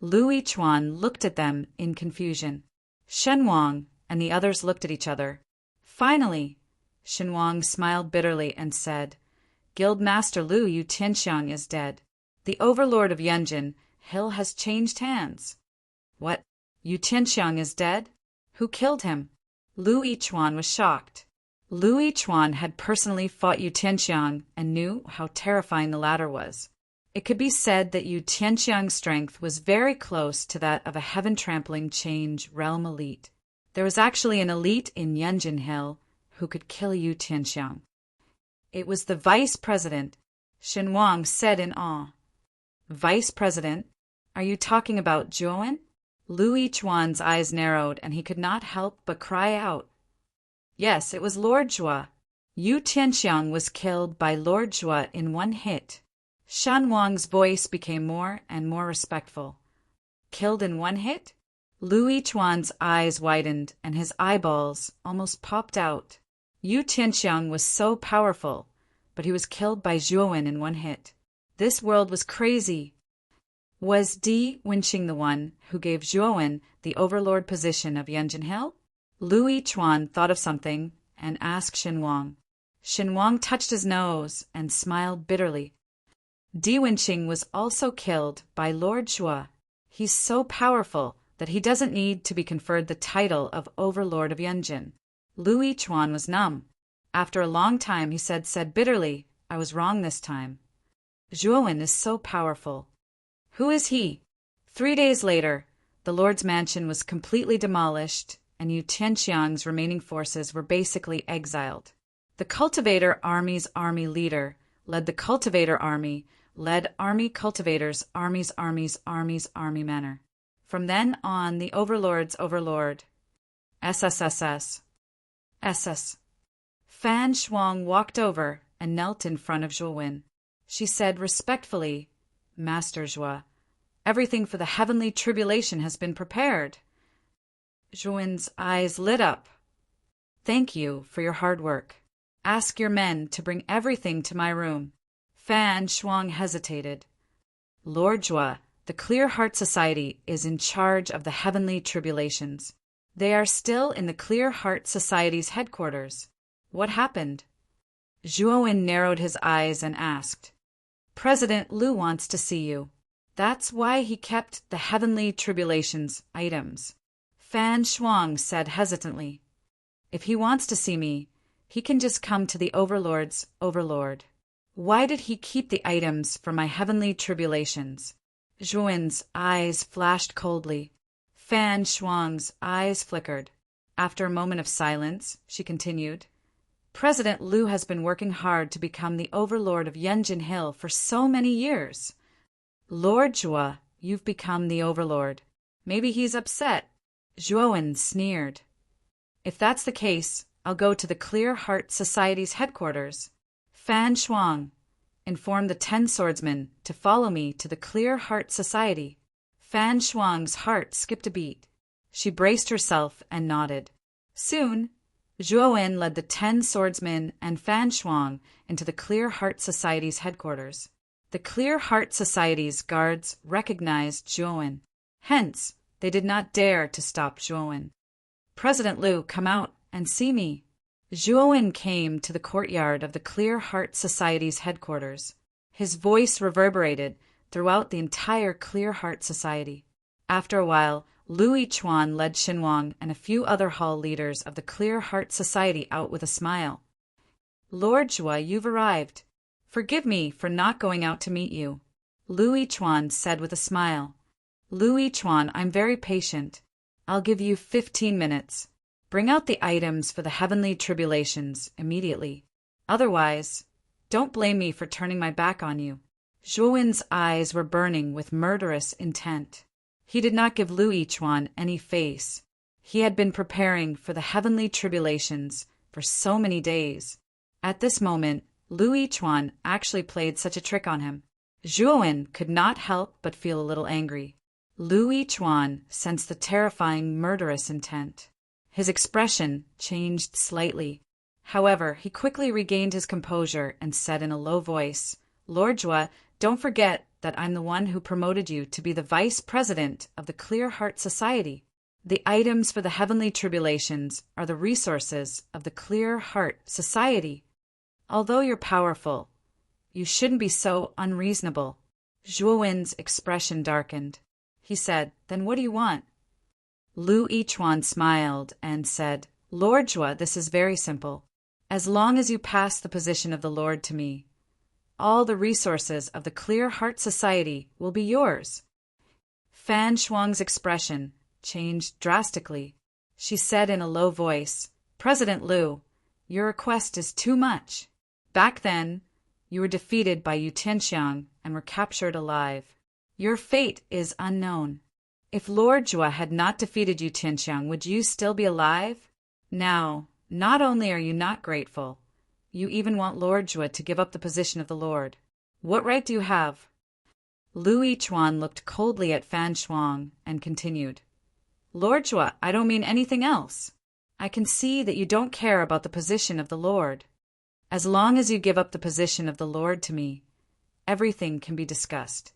Speaker 1: Lu Yichuan looked at them in confusion. Shenwang and the others looked at each other. Finally, Shenwang smiled bitterly and said, Guild Master Lu Yu Tianxiang is dead. The Overlord of Yunjin Hill has changed hands. What? Yu Tianxiang is dead? Who killed him? Lu Yichuan was shocked. Lu Yichuan had personally fought Yu Tianxiang and knew how terrifying the latter was. It could be said that Yu Tianxiang's strength was very close to that of a heaven-trampling change realm elite. There was actually an elite in Yunjin Hill who could kill Yu Tianxiang. It was the Vice President, Shenwang said in awe. Vice President? Are you talking about Zhuowen? Lu Yichuan's eyes narrowed and he could not help but cry out. Yes, it was Lord Zhuo. Yu Tianxiang was killed by Lord Zhuo in one hit. Shanwang's voice became more and more respectful. Killed in one hit? Lu Yichuan's eyes widened and his eyeballs almost popped out. Yu Tianxiang was so powerful, but he was killed by Zhuowen in one hit. This world was crazy. Was Di Wenqing the one who gave Zhuowen the overlord position of Yunjin Hill? Lu Yichuan thought of something and asked Xinwang. Xinwang touched his nose and smiled bitterly. Di Wenqing was also killed by Lord Zhuo. He's so powerful that he doesn't need to be conferred the title of Overlord of Yunjin. Lu Yichuan was numb. After a long time he said bitterly, I was wrong this time. Zhuowen is so powerful. Who is he? 3 days later, the Lord's mansion was completely demolished and Yu Tianxiang's remaining forces were basically exiled. The Cultivator Army's army leader led the Cultivator Army, led army cultivators, army manner. From then on, the Overlord's Overlord, SSSS. Fan Shuang walked over and knelt in front of Zhuowen. She said respectfully, Master Zhuo, everything for the heavenly tribulation has been prepared. Zhuowen's eyes lit up. Thank you for your hard work. Ask your men to bring everything to my room. Fan Shuang hesitated. Lord Zhuo, the Clear Heart Society is in charge of the heavenly tribulations. They are still in the Clear Heart Society's headquarters. What happened? Zhuowen narrowed his eyes and asked. President Lu wants to see you. That's why he kept the heavenly tribulations items. Fan Shuang said hesitantly. If he wants to see me, he can just come to the Overlord's Overlord. Why did he keep the items for my heavenly tribulations? Zhuowen's eyes flashed coldly. Fan Shuang's eyes flickered. After a moment of silence, she continued, President Lu has been working hard to become the Overlord of Yunjin Hill for so many years. Lord Zhuo, you've become the Overlord. Maybe he's upset. Zhuowen sneered. If that's the case, I'll go to the Clear Heart Society's headquarters. Fan Shuang, inform the 10 swordsmen to follow me to the Clear Heart Society. Fan Shuang's heart skipped a beat. She braced herself and nodded. Soon, Zhuowen led the 10 swordsmen and Fan Shuang into the Clear Heart Society's headquarters. The Clear Heart Society's guards recognized Zhuowen. Hence, they did not dare to stop Zhuowen. President Liu, come out and see me. Zhuowen came to the courtyard of the Clear Heart Society's headquarters. His voice reverberated throughout the entire Clear Heart Society. After a while, Lu Yichuan led Xinwang and a few other hall leaders of the Clear Heart Society out with a smile. Lord Zhua, you've arrived. Forgive me for not going out to meet you, Lu Yichuan said with a smile. Lu Yichuan, I'm very patient. I'll give you 15 minutes. Bring out the items for the heavenly tribulations immediately. Otherwise, don't blame me for turning my back on you. Zhuowen's eyes were burning with murderous intent. He did not give Lu Yichuan any face. He had been preparing for the heavenly tribulations for so many days. At this moment, Lu Yichuan actually played such a trick on him. Zhuowen could not help but feel a little angry. Lu Yichuan sensed the terrifying murderous intent. His expression changed slightly. However, he quickly regained his composure and said in a low voice, Lord Zhua, don't forget that I'm the one who promoted you to be the vice president of the Clear Heart Society. The items for the heavenly tribulations are the resources of the Clear Heart Society. Although you're powerful, you shouldn't be so unreasonable. Zhuowen's expression darkened. He said, then what do you want? Lu Yichuan smiled and said, Lord Zhua, this is very simple. As long as you pass the position of the Lord to me, all the resources of the Clear Heart Society will be yours. Fan Shuang's expression changed drastically. She said in a low voice, President Liu, your request is too much. Back then, you were defeated by Yu Tianxiang and were captured alive. Your fate is unknown. If Lord Zhua had not defeated Yu Tianxiang, would you still be alive? Now, not only are you not grateful, you even want Lord Zhua to give up the position of the Lord. What right do you have? Lu Yichuan looked coldly at Fan Shuang and continued, Lord Zhua, I don't mean anything else. I can see that you don't care about the position of the Lord. As long as you give up the position of the Lord to me, everything can be discussed.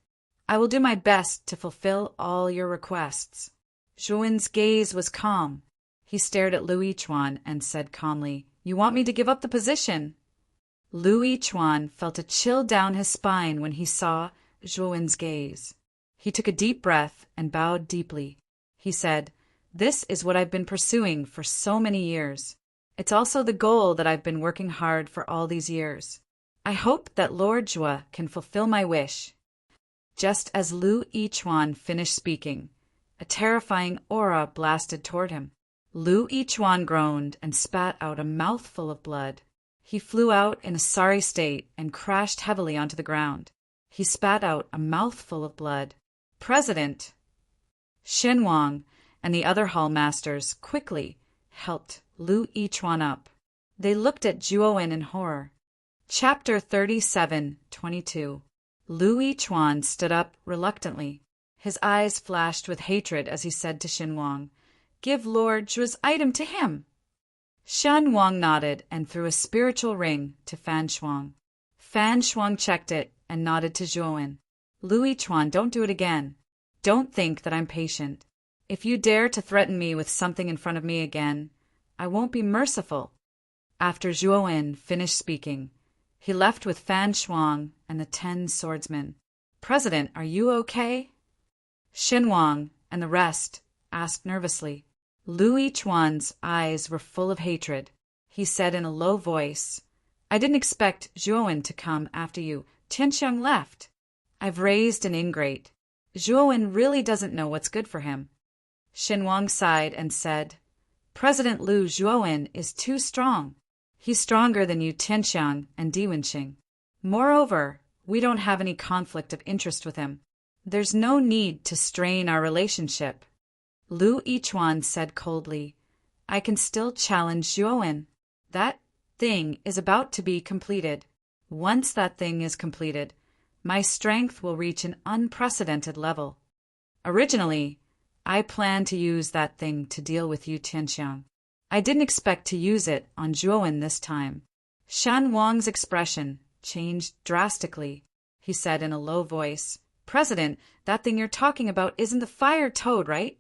Speaker 1: I will do my best to fulfill all your requests. Zhuowen's gaze was calm. He stared at Lu Yichuan and said calmly, You want me to give up the position? Lu Yichuan felt a chill down his spine when he saw Zhuowen's gaze. He took a deep breath and bowed deeply. He said, This is what I've been pursuing for so many years. It's also the goal that I've been working hard for all these years. I hope that Lord Zhua can fulfill my wish. Just as Lu Yichuan finished speaking, a terrifying aura blasted toward him. Lu Yichuan groaned and spat out a mouthful of blood. He flew out in a sorry state and crashed heavily onto the ground. He spat out a mouthful of blood. President Xinwang and the other hall masters quickly helped Lu Yichuan up. They looked at Zhuowen in horror. Chapter 37:22. Lu Yichuan stood up reluctantly. His eyes flashed with hatred as he said to Xinwang, Give Lord Zhua's item to him. Xinwang nodded and threw a spiritual ring to Fan Shuang. Fan Shuang checked it and nodded to Zhuowen. Lu Yichuan, don't do it again. Don't think that I'm patient. If you dare to threaten me with something in front of me again, I won't be merciful. After Zhuowen finished speaking, he left with Fan Shuang and the 10 swordsmen. President, are you okay? Xinwang and the rest asked nervously. Lu Yichuan's eyes were full of hatred. He said in a low voice, I didn't expect Zhuowen to come after you. Tianxiang left. I've raised an ingrate. Zhuowen really doesn't know what's good for him. Xinwang sighed and said, President Lu, Zhuowen is too strong. He's stronger than Yu Tianxiang and Diwenxing. Moreover, we don't have any conflict of interest with him. There's no need to strain our relationship. Lu Yichuan said coldly, I can still challenge Zhuowen. That thing is about to be completed. Once that thing is completed, my strength will reach an unprecedented level. Originally, I planned to use that thing to deal with Yu Tianxiang. I didn't expect to use it on Zhuowen this time. Shan Wang's expression changed drastically. He said in a low voice, President, that thing you're talking about isn't the fire toad, right?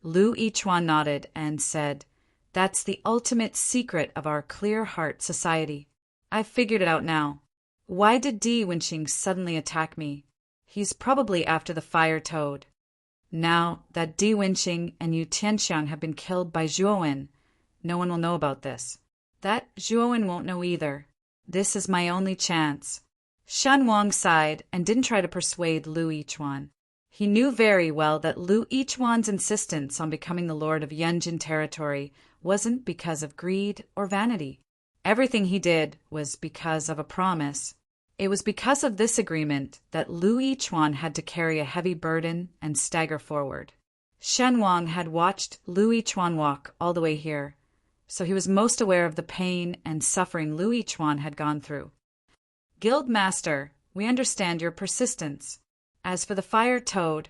Speaker 1: Lu Yichuan nodded and said, That's the ultimate secret of our clear heart society. I've figured it out now. Why did Di Wenqing suddenly attack me? He's probably after the fire toad. Now that Di Wenqing and Yu Tianxiang have been killed by Zhuowen, no one will know about this. That Zhuowen won't know either. This is my only chance. Shan Wang sighed and didn't try to persuade Lu Yichuan. He knew very well that Lu Yichuan's insistence on becoming the lord of Yanjin territory wasn't because of greed or vanity. Everything he did was because of a promise. It was because of this agreement that Lu Yichuan had to carry a heavy burden and stagger forward. Shen Wang had watched Lu Yichuan walk all the way here, so he was most aware of the pain and suffering Lu Yichuan had gone through. Guild Master, we understand your persistence. As for the fire toad,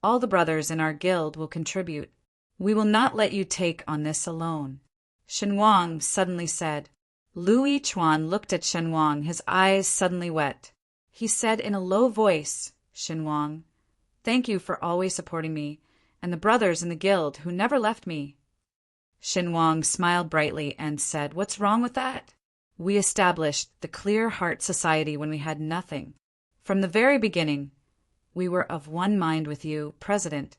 Speaker 1: all the brothers in our guild will contribute. We will not let you take on this alone. Shen Wang suddenly said. Lu Yichuan looked at Shen Wang, his eyes suddenly wet. He said in a low voice, Shen Wang, thank you for always supporting me, and the brothers in the guild who never left me. Shen Wang smiled brightly and said, What's wrong with that? We established the Clear Heart Society when we had nothing. From the very beginning, we were of one mind with you, President.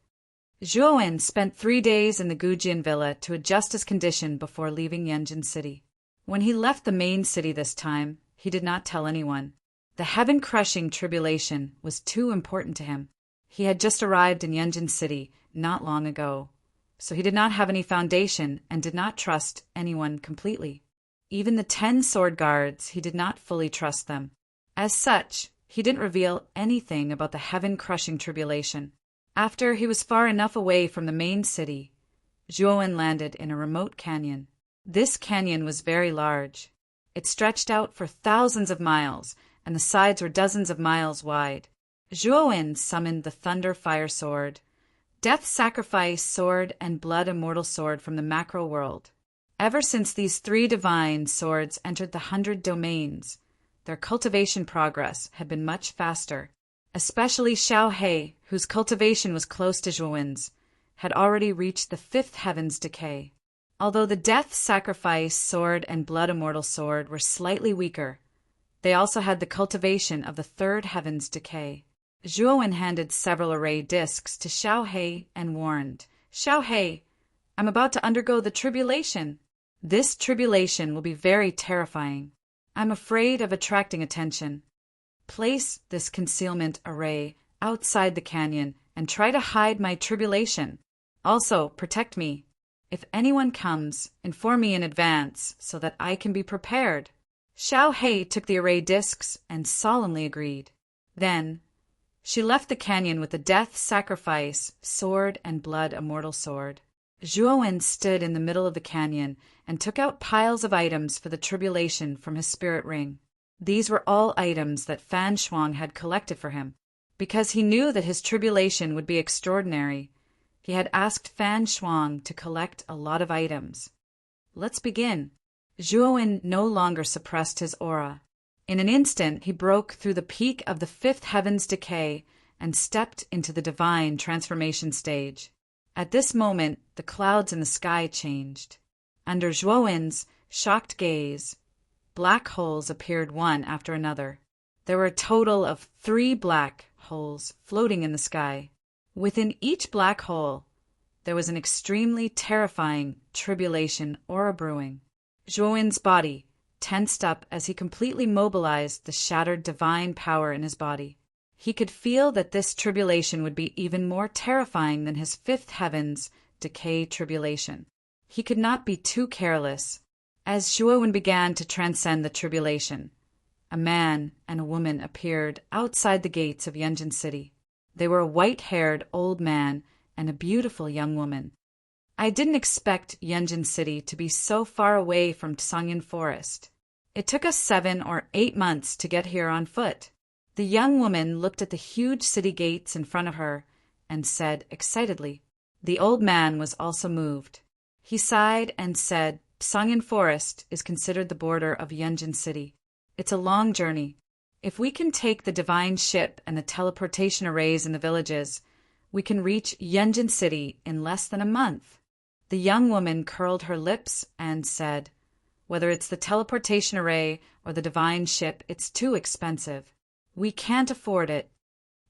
Speaker 1: Zhuowen spent 3 days in the Gujian villa to adjust his condition before leaving Yanjin City. When he left the main city this time, he did not tell anyone. The heaven-crushing tribulation was too important to him. He had just arrived in Yanjin City not long ago, so he did not have any foundation and did not trust anyone completely. Even the 10 sword guards, he did not fully trust them. As such, he didn't reveal anything about the heaven-crushing tribulation. After he was far enough away from the main city, Zhuowen landed in a remote canyon. This canyon was very large. It stretched out for thousands of miles, and the sides were dozens of miles wide. Zhuowen summoned the Thunder Fire Sword, Death Sacrifice Sword, and Blood Immortal Sword from the macro world. Ever since these 3 divine swords entered the 100 domains, their cultivation progress had been much faster. Especially Xiao He, whose cultivation was close to Zhuowen's, had already reached the 5th heaven's decay. Although the Death Sacrifice Sword and Blood Immortal Sword were slightly weaker, they also had the cultivation of the 3rd heaven's decay. Zhuowen handed several array discs to Xiao He and warned, Xiao He, I'm about to undergo the tribulation. This tribulation will be very terrifying. I'm afraid of attracting attention. Place this concealment array outside the canyon and try to hide my tribulation. Also, protect me. If anyone comes, inform me in advance so that I can be prepared. Xiao He took the array discs and solemnly agreed. Then, she left the canyon with the Death Sacrifice Sword and Blood Immortal Sword. Zhuowen stood in the middle of the canyon and took out piles of items for the tribulation from his spirit ring. These were all items that Fan Shuang had collected for him. Because he knew that his tribulation would be extraordinary, he had asked Fan Shuang to collect a lot of items. Let's begin. Zhuowen no longer suppressed his aura. In an instant, he broke through the peak of the 5th heaven's decay and stepped into the divine transformation stage. At this moment, the clouds in the sky changed. Under Zhuowen's shocked gaze, black holes appeared one after another. There were a total of 3 black holes floating in the sky. Within each black hole, there was an extremely terrifying tribulation aura brewing. Zhuowen's body tensed up as he completely mobilized the shattered divine power in his body. He could feel that this tribulation would be even more terrifying than his 5th heaven's decay tribulation. He could not be too careless. As Zhuowen began to transcend the tribulation, a man and a woman appeared outside the gates of Yanjin City. They were a white-haired old man and a beautiful young woman. I didn't expect Yunjin City to be so far away from Tsangyin Forest. It took us 7 or 8 months to get here on foot. The young woman looked at the huge city gates in front of her and said excitedly. The old man was also moved. He sighed and said, Tsangyin Forest is considered the border of Yunjin City. It's a long journey. If we can take the divine ship and the teleportation arrays in the villages, we can reach Yunjin City in less than a month. The young woman curled her lips and said, whether it's the teleportation array or the divine ship, it's too expensive. We can't afford it.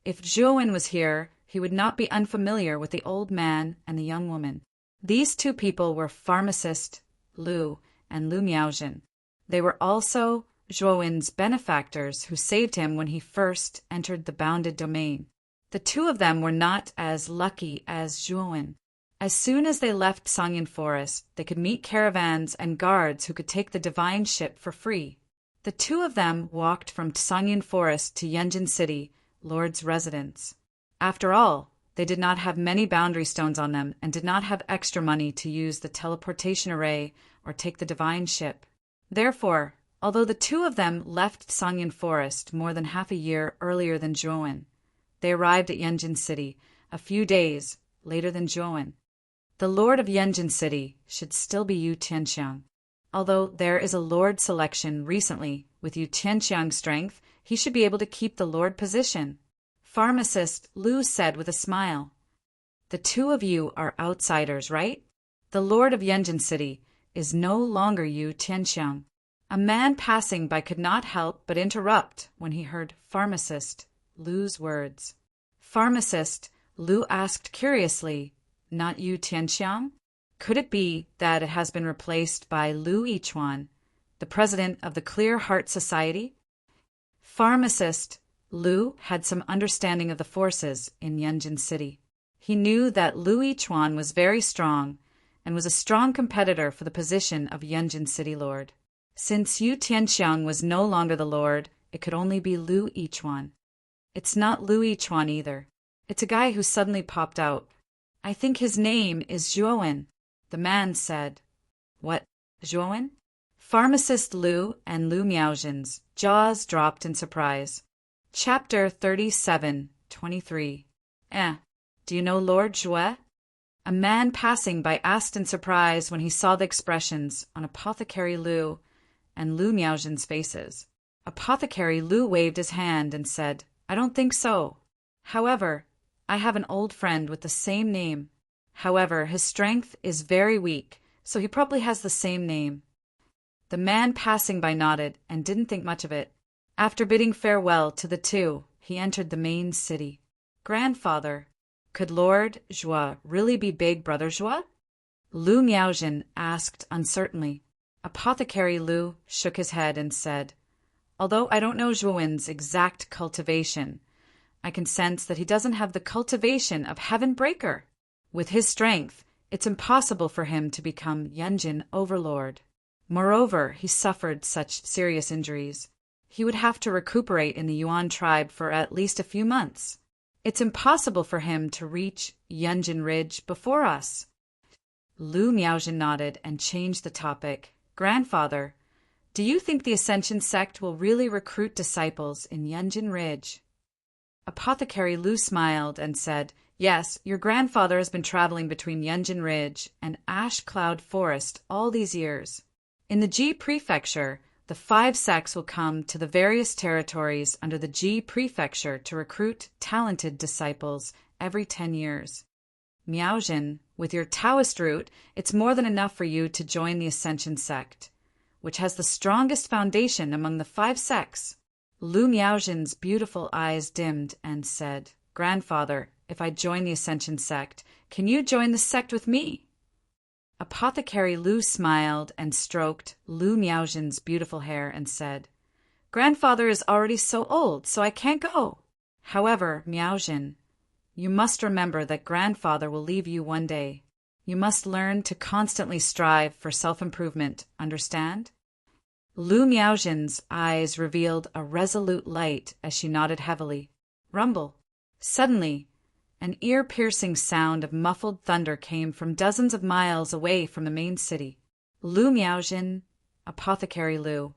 Speaker 1: If Zhuowen was here, he would not be unfamiliar with the old man and the young woman. These two people were pharmacist Lu and Lu Miaojin. They were also Zhuowen's benefactors who saved him when he first entered the bounded domain. The two of them were not as lucky as Zhuowen. As soon as they left Tsangyin Forest, they could meet caravans and guards who could take the divine ship for free. The two of them walked from Tsangyin Forest to Yunjin City, Lord's residence. After all, they did not have many boundary stones on them and did not have extra money to use the teleportation array or take the divine ship. Therefore, although the two of them left Tsangyin Forest more than half a year earlier than Zhuowen, they arrived at Yunjin City a few days later than Zhuowen. The lord of Yunjin City should still be Yu Tianxiang. Although there is a lord selection recently, with Yu Tianxiang's strength, he should be able to keep the lord position. Pharmacist Lu said with a smile. The two of you are outsiders, right? The lord of Yunjin City is no longer Yu Tianxiang. A man passing by could not help but interrupt when he heard Pharmacist Lu's words. Pharmacist Lu asked curiously, not Yu Tianxiang? Could it be that it has been replaced by Lu Yichuan, the president of the Clear Heart Society? Pharmacist Lu had some understanding of the forces in Yunjin City. He knew that Lu Yichuan was very strong and was a strong competitor for the position of Yunjin City Lord. Since Yu Tianxiang was no longer the Lord, it could only be Lu Yichuan. It's not Lu Yichuan either. It's a guy who suddenly popped out. I think his name is Zhuowen, the man said. What, Zhuowen? Pharmacist Lu and Lu Miaojin's jaws dropped in surprise. Chapter 37:23. Do you know Lord Zhue? A man passing by asked in surprise when he saw the expressions on Apothecary Lu and Lu Miaojin's faces. Apothecary Lu waved his hand and said, I don't think so. However, I have an old friend with the same name. However, his strength is very weak, so he probably has the same name. The man passing by nodded and didn't think much of it. After bidding farewell to the two, he entered the main city. Grandfather, could Lord Zhue really be Big Brother Zhue? Lu Miaojin asked uncertainly. Apothecary Lu shook his head and said, although I don't know Zhuowen's exact cultivation, I can sense that he doesn't have the cultivation of Heaven Breaker. With his strength, it's impossible for him to become Yunjin Overlord. Moreover, he suffered such serious injuries. He would have to recuperate in the Yuan tribe for at least a few months. It's impossible for him to reach Yunjin Ridge before us. Lu Miaojin nodded and changed the topic. Grandfather, do you think the Ascension sect will really recruit disciples in Yunjin Ridge? Apothecary Lu smiled and said, yes, your grandfather has been traveling between Yunjin Ridge and Ash Cloud Forest all these years. In the Ji Prefecture, the 5 sects will come to the various territories under the Ji Prefecture to recruit talented disciples every 10 years. Miaojin, with your Taoist root, it's more than enough for you to join the Ascension sect, which has the strongest foundation among the 5 sects. Lu Miaojin's beautiful eyes dimmed and said, Grandfather, if I join the Ascension sect, can you join the sect with me? Apothecary Lu smiled and stroked Lu Miaojin's beautiful hair and said, Grandfather is already so old, so I can't go. However, Miaojin, you must remember that Grandfather will leave you one day. You must learn to constantly strive for self-improvement, understand? Lu Miaojin's eyes revealed a resolute light as she nodded heavily. Rumble. Suddenly, An ear-piercing sound of muffled thunder came from dozens of miles away from the main city. Lu Miaojin, Apothecary Lu,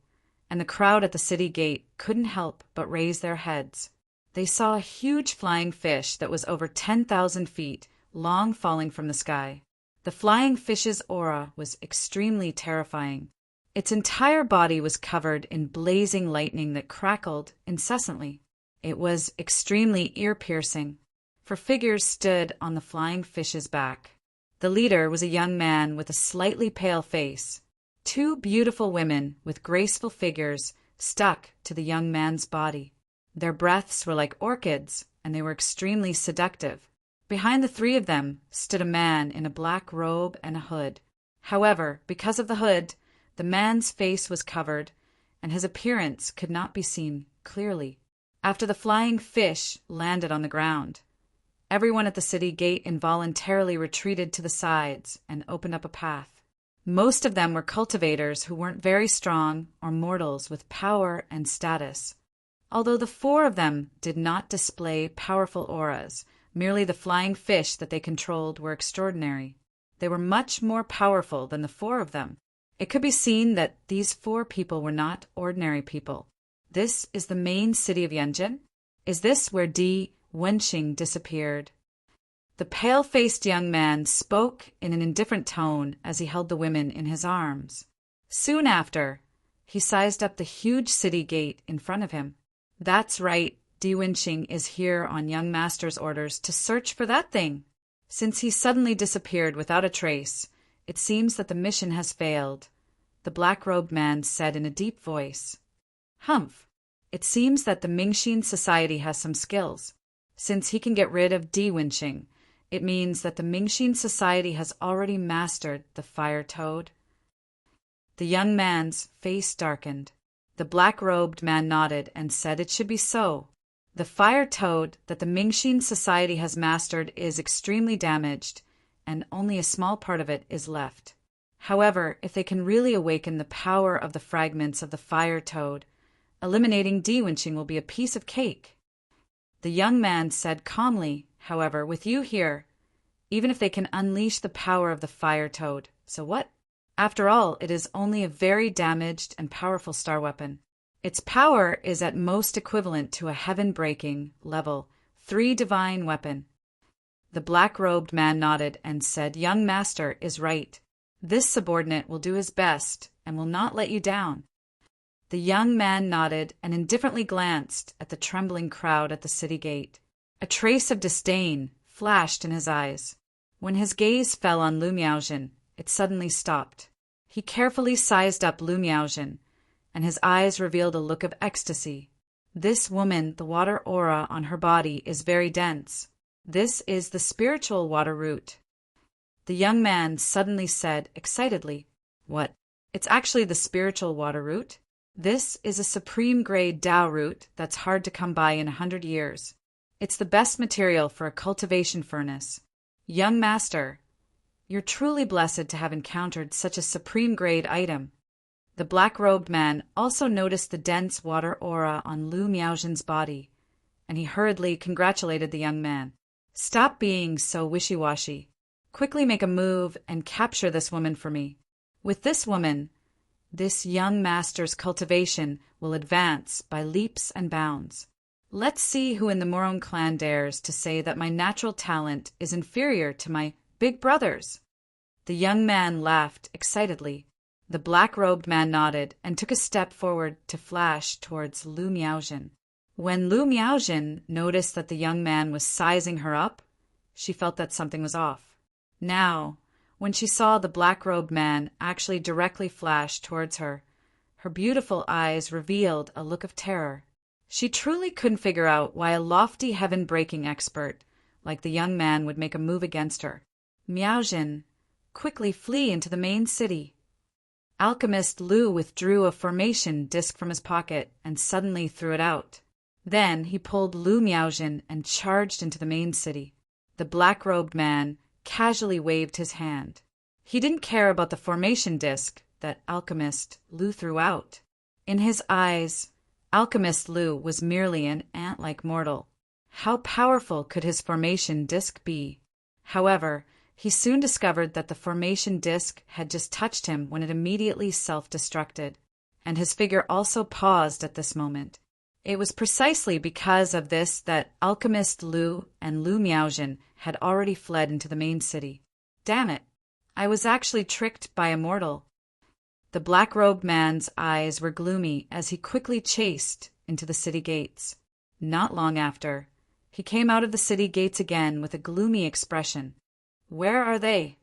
Speaker 1: and the crowd at the city gate couldn't help but raise their heads. They saw a huge flying fish that was over 10,000 feet long falling from the sky. The flying fish's aura was extremely terrifying. Its entire body was covered in blazing lightning that crackled incessantly. It was extremely ear-piercing, for figures stood on the flying fish's back. The leader was a young man with a slightly pale face. Two beautiful women with graceful figures stuck to the young man's body. Their breaths were like orchids, and they were extremely seductive. Behind the three of them stood a man in a black robe and a hood. However, because of the hood, the man's face was covered, and his appearance could not be seen clearly. After the flying fish landed on the ground, everyone at the city gate involuntarily retreated to the sides and opened up a path. Most of them were cultivators who weren't very strong or mortals with power and status. Although the four of them did not display powerful auras, merely the flying fish that they controlled were extraordinary. They were much more powerful than the four of them. It could be seen that these four people were not ordinary people. This is the main city of Yanjin? Is this where Di Wenxing disappeared? The pale-faced young man spoke in an indifferent tone as he held the women in his arms. Soon after, he sized up the huge city gate in front of him. That's right, Di Wenxing is here on young master's orders to search for that thing. Since he suddenly disappeared without a trace, it seems that the mission has failed, the black-robed man said in a deep voice. Humph, it seems that the Mingxin Society has some skills. Since he can get rid of Di Wenxing, it means that the Mingxin Society has already mastered the fire toad. The young man's face darkened. The black-robed man nodded and said it should be so. The fire toad that the Mingxin Society has mastered is extremely damaged, and only a small part of it is left. However, if they can really awaken the power of the fragments of the fire toad, eliminating Di Wenxing will be a piece of cake. The young man said calmly, however, with you here, even if they can unleash the power of the fire toad, so what? After all, it is only a very damaged and powerful star weapon. Its power is at most equivalent to a heaven-breaking, level 3 divine weapon. The black-robed man nodded and said, Young master is right. This subordinate will do his best and will not let you down. The young man nodded and indifferently glanced at the trembling crowd at the city gate. A trace of disdain flashed in his eyes. When his gaze fell on Lu Miaojin, it suddenly stopped. He carefully sized up Lu Miaojin, and his eyes revealed a look of ecstasy. This woman, the water aura on her body is very dense. This is the spiritual water root. The young man suddenly said excitedly, What? It's actually the spiritual water root? This is a supreme-grade Tao root that's hard to come by in 100 years. It's the best material for a cultivation furnace. Young master, you're truly blessed to have encountered such a supreme-grade item. The black-robed man also noticed the dense water aura on Lu Miaojin's body, and he hurriedly congratulated the young man. Stop being so wishy-washy. Quickly make a move and capture this woman for me. With this woman, this young master's cultivation will advance by leaps and bounds. Let's see who in the Morong clan dares to say that my natural talent is inferior to my big brother's. The young man laughed excitedly. The black-robed man nodded and took a step forward to flash towards Lu Miaojin. When Lu Miaojin noticed that the young man was sizing her up, she felt that something was off. Now, when she saw the black-robed man actually directly flash towards her, her beautiful eyes revealed a look of terror. She truly couldn't figure out why a lofty heaven-breaking expert like the young man would make a move against her. Miaojin, quickly flee into the main city. Alchemist Lu withdrew a formation disc from his pocket and suddenly threw it out. Then he pulled Lu Miaojin and charged into the main city. The black-robed man casually waved his hand. He didn't care about the formation disc that Alchemist Lu threw out. In his eyes, Alchemist Lu was merely an ant-like mortal. How powerful could his formation disk be? However, he soon discovered that the formation disk had just touched him when it immediately self-destructed, and his figure also paused at this moment. It was precisely because of this that alchemist Lu and Lu Miaojin had already fled into the main city. Damn it! I was actually tricked by a mortal. The black-robed man's eyes were gloomy as he quickly chased into the city gates. Not long after, he came out of the city gates again with a gloomy expression. Where are they?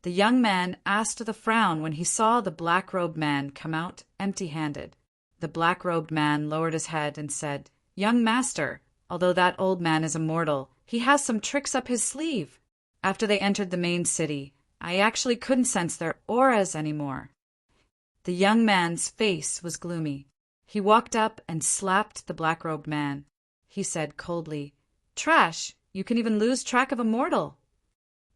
Speaker 1: The young man asked with a frown when he saw the black-robed man come out empty-handed. The black-robed man lowered his head and said, "Young master, although that old man is a mortal, he has some tricks up his sleeve." After they entered the main city, I actually couldn't sense their auras anymore. The young man's face was gloomy. He walked up and slapped the black-robed man. He said coldly, "Trash, you can even lose track of a mortal."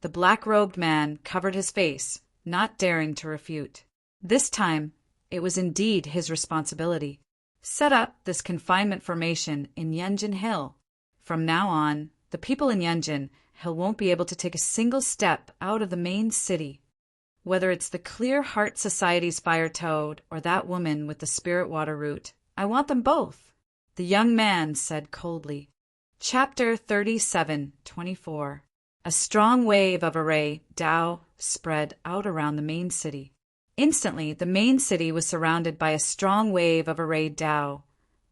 Speaker 1: The black-robed man covered his face, not daring to refute. This time, it was indeed his responsibility. Set up this confinement formation in Yunjin Hill. From now on, the people in Yunjin Hill won't be able to take a single step out of the main city. Whether it's the Clear Heart Society's fire toad or that woman with the spirit water root, I want them both. The young man said coldly. Chapter 37:24. A strong wave of array Dao spread out around the main city. Instantly, the main city was surrounded by a strong wave of array Dao,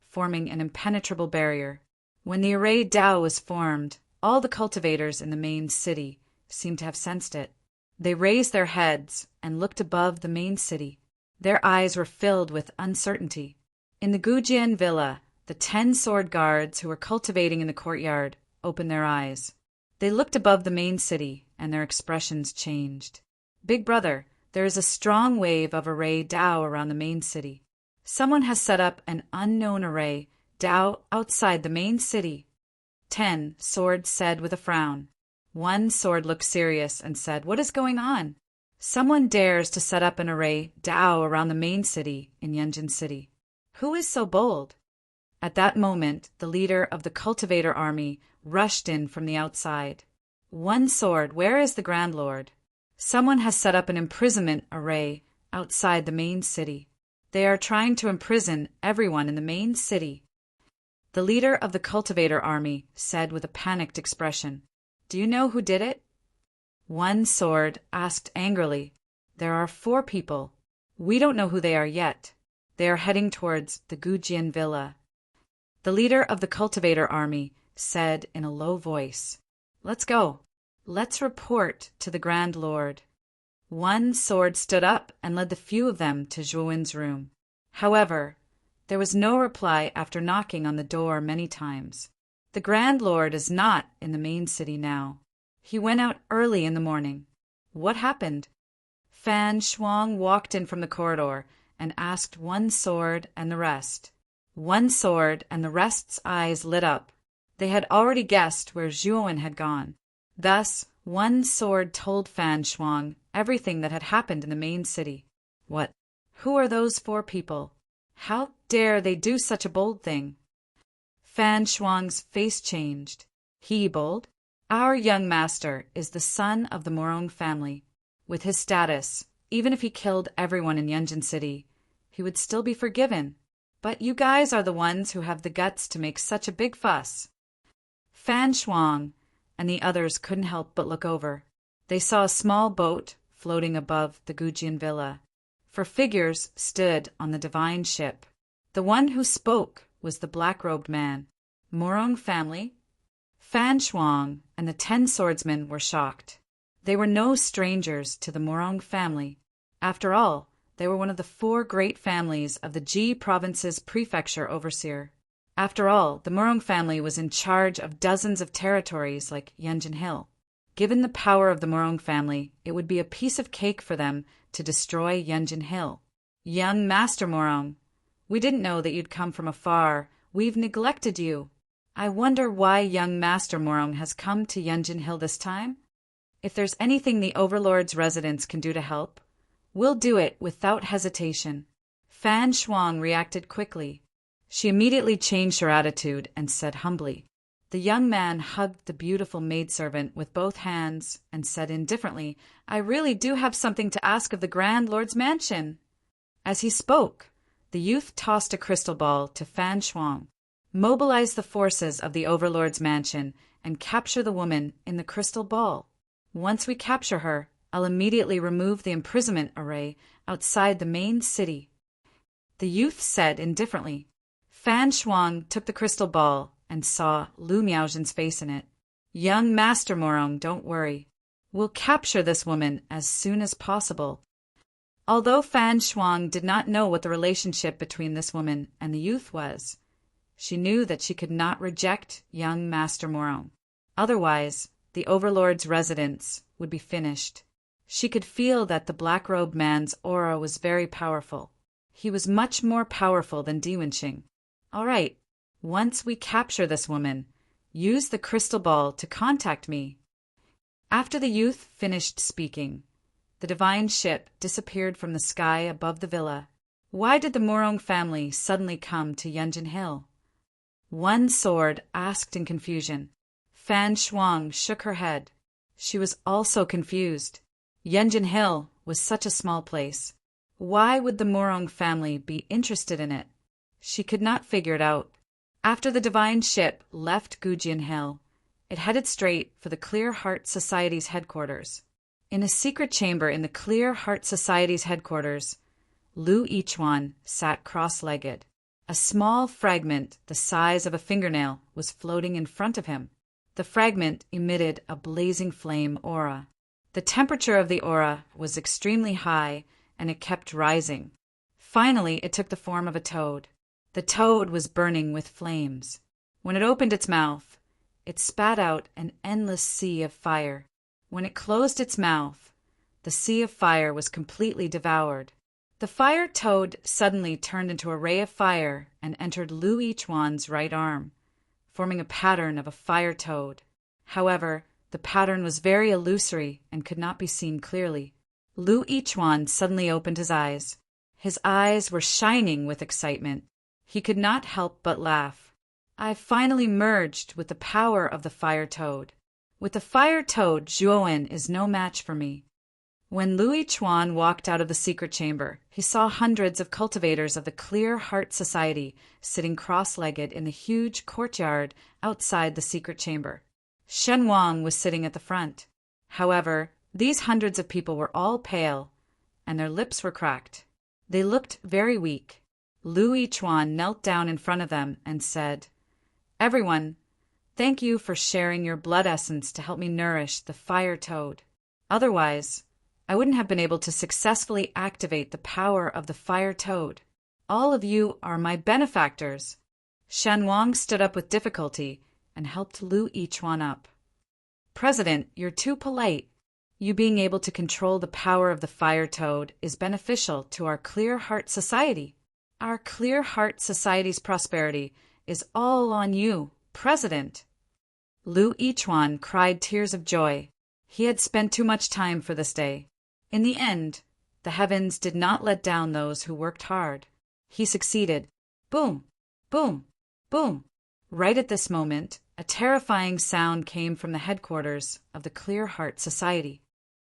Speaker 1: forming an impenetrable barrier. When the array Dao was formed, all the cultivators in the main city seemed to have sensed it. They raised their heads and looked above the main city. Their eyes were filled with uncertainty. In the Gujian villa, the 10 sword guards who were cultivating in the courtyard opened their eyes. They looked above the main city, and their expressions changed. Big brother, there is a strong wave of array Dao around the main city. Someone has set up an unknown array Dao outside the main city. 10 swords said with a frown. One sword looked serious and said, "What is going on?" Someone dares to set up an array Dao around the main city in Yunjin City. Who is so bold? At that moment, the leader of the cultivator army rushed in from the outside. One sword, where is the Grand Lord? Someone has set up an imprisonment array outside the main city. They are trying to imprison everyone in the main city. The leader of the cultivator army said with a panicked expression, "Do you know who did it?" One sword asked angrily, "There are 4 people. We don't know who they are yet. They are heading towards the Gujian villa." The leader of the cultivator army said in a low voice, "Let's go. Let's report to the Grand Lord." One sword stood up and led the few of them to Zhuowen's room. However, there was no reply after knocking on the door many times. The Grand Lord is not in the main city now. He went out early in the morning. What happened? Fan Shuang walked in from the corridor and asked one sword and the rest. One sword and the rest's eyes lit up. They had already guessed where Zhuowen had gone. Thus, one sword told Fan Shuang everything that had happened in the main city. What? Who are those 4 people? How dare they do such a bold thing? Fan Shuang's face changed. He bold? Our young master is the son of the Morong family. With his status, even if he killed everyone in Yunjin City, he would still be forgiven. But you guys are the ones who have the guts to make such a big fuss. Fan Shuang and the others couldn't help but look over. They saw a small boat floating above the Gujian villa. 4 figures stood on the divine ship. The one who spoke was the black-robed man. Morong family? Fan Shuang and the 10 swordsmen were shocked. They were no strangers to the Morong family. After all, they were one of the 4 great families of the Ji province's prefecture overseer. After all, the Morong family was in charge of dozens of territories like Yunjin Hill. Given the power of the Morong family, it would be a piece of cake for them to destroy Yunjin Hill. Young Master Morong, we didn't know that you'd come from afar. We've neglected you. I wonder why young Master Morong has come to Yunjin Hill this time? If there's anything the Overlord's residents can do to help, we'll do it without hesitation. Fan Shuang reacted quickly. She immediately changed her attitude and said humbly, The young man hugged the beautiful maidservant with both hands and said indifferently, "I really do have something to ask of the Grand Lord's mansion." As he spoke, the youth tossed a crystal ball to Fan Shuang. "Mobilize the forces of the Overlord's mansion and capture the woman in the crystal ball. Once we capture her, I'll immediately remove the imprisonment array outside the main city." The youth said indifferently. Fan Shuang took the crystal ball and saw Lu Miaozhen's face in it. "Young Master Morong, don't worry. We'll capture this woman as soon as possible." Although Fan Shuang did not know what the relationship between this woman and the youth was, she knew that she could not reject young Master Morong. Otherwise, the Overlord's residence would be finished. She could feel that the black-robed man's aura was very powerful. He was much more powerful than Diwenxing. "All right, once we capture this woman, use the crystal ball to contact me." After the youth finished speaking, the divine ship disappeared from the sky above the villa. Why did the Morong family suddenly come to Yunjin Hill? One Sword asked in confusion. Fan Shuang shook her head. She was also confused. Yunjin Hill was such a small place. Why would the Morong family be interested in it? She could not figure it out. After the divine ship left Gujian Hill, it headed straight for the Clear Heart Society's headquarters. In a secret chamber in the Clear Heart Society's headquarters, Lu Yichuan sat cross-legged. A small fragment the size of a fingernail was floating in front of him. The fragment emitted a blazing flame aura. The temperature of the aura was extremely high, and it kept rising. Finally, it took the form of a toad. The toad was burning with flames. When it opened its mouth, it spat out an endless sea of fire. When it closed its mouth, the sea of fire was completely devoured. The fire toad suddenly turned into a ray of fire and entered Lu Yichuan's right arm, forming a pattern of a fire toad. However, the pattern was very illusory and could not be seen clearly. Lu Yichuan suddenly opened his eyes. His eyes were shining with excitement. He could not help but laugh. "I've finally merged with the power of the fire toad. With the fire toad, Zhuowen is no match for me." When Lu Yichuan walked out of the secret chamber, he saw hundreds of cultivators of the Clear Heart Society sitting cross-legged in the huge courtyard outside the secret chamber. Shen Wang was sitting at the front. However, these hundreds of people were all pale, and their lips were cracked. They looked very weak. Lu Yichuan knelt down in front of them and said, "Everyone, thank you for sharing your blood essence to help me nourish the fire toad. Otherwise, I wouldn't have been able to successfully activate the power of the fire toad. All of you are my benefactors." Shen Wang stood up with difficulty and helped Lu Yichuan up. "President, you're too polite. You being able to control the power of the fire toad is beneficial to our Clear Heart Society. Our Clear Heart Society's prosperity is all on you, President." Lu Yichuan cried tears of joy. He had spent too much time for this day. In the end, the heavens did not let down those who worked hard. He succeeded. Boom! Boom! Boom! Right at this moment, a terrifying sound came from the headquarters of the Clear Heart Society.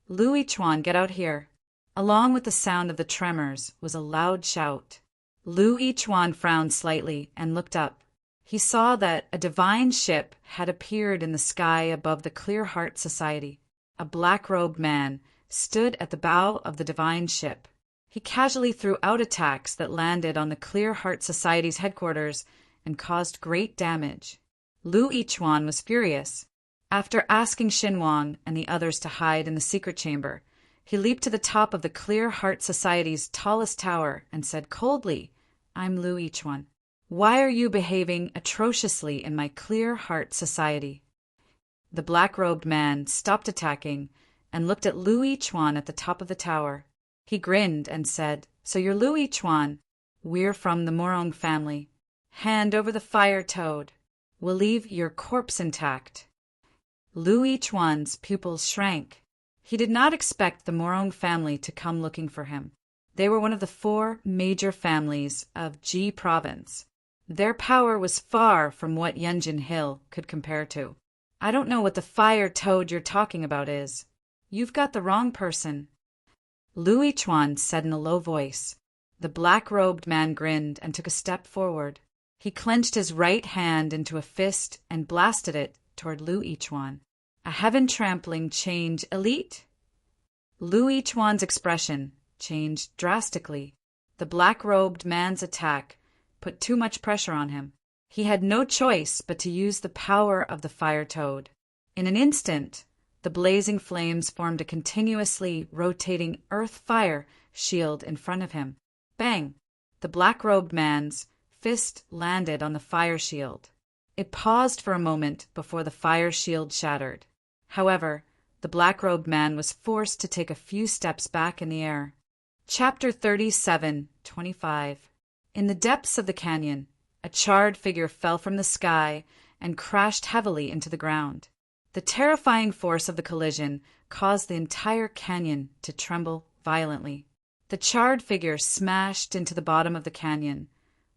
Speaker 1: "Lu Yichuan, get out here." Along with the sound of the tremors was a loud shout. Lu Yichuan frowned slightly and looked up. He saw that a divine ship had appeared in the sky above the Clear Heart Society. A black-robed man stood at the bow of the divine ship. He casually threw out attacks that landed on the Clear Heart Society's headquarters and caused great damage. Lu Yichuan was furious. After asking Xin Wang and the others to hide in the secret chamber, he leaped to the top of the Clear Heart Society's tallest tower and said coldly, "I'm Lu Yichuan. Why are you behaving atrociously in my Clear Heart Society?" The black-robed man stopped attacking and looked at Lu Yichuan at the top of the tower. He grinned and said, "So you're Lu Yichuan. We're from the Morong family. Hand over the fire toad. We'll leave your corpse intact." Lu Yichuan's pupils shrank. He did not expect the Morong family to come looking for him. They were one of the 4 major families of Ji Province. Their power was far from what Yunjin Hill could compare to. I don't know what the fire toad you're talking about is. You've got the wrong person. Lu Yichuan said in a low voice. The black-robed man grinned and took a step forward. He clenched his right hand into a fist and blasted it toward Lu Yichuan. A heaven-trampling change elite? Lu Yichuan's expression changed drastically. The black-robed man's attack put too much pressure on him. He had no choice but to use the power of the fire toad. In an instant, the blazing flames formed a continuously rotating earth-fire shield in front of him. Bang! The black-robed man's fist landed on the fire shield. It paused for a moment before the fire shield shattered. However, the black-robed man was forced to take a few steps back in the air. Chapter 37:25. In the depths of the canyon, a charred figure fell from the sky and crashed heavily into the ground. The terrifying force of the collision caused the entire canyon to tremble violently. The charred figure smashed into the bottom of the canyon,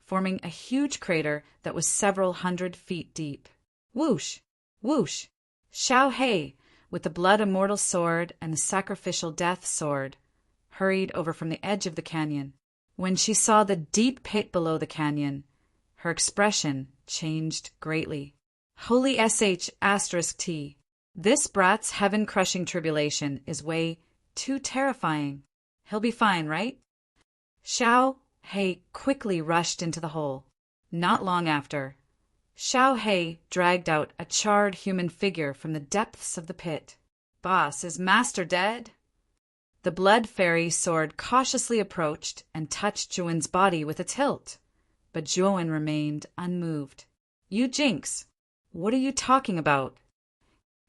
Speaker 1: forming a huge crater that was several 100 feet deep. Whoosh! Whoosh! Xiao Hei, with the blood immortal sword and the sacrificial death sword, hurried over from the edge of the canyon. When she saw the deep pit below the canyon, her expression changed greatly. Holy **T. This brat's heaven-crushing tribulation is way too terrifying. He'll be fine, right? Xiao Hei quickly rushed into the hole. Not long after, Xiao Hei dragged out a charred human figure from the depths of the pit. Boss, is Master dead? The blood fairy sword cautiously approached and touched Zhuan's body with its hilt, but Zhuan remained unmoved. You jinx! What are you talking about?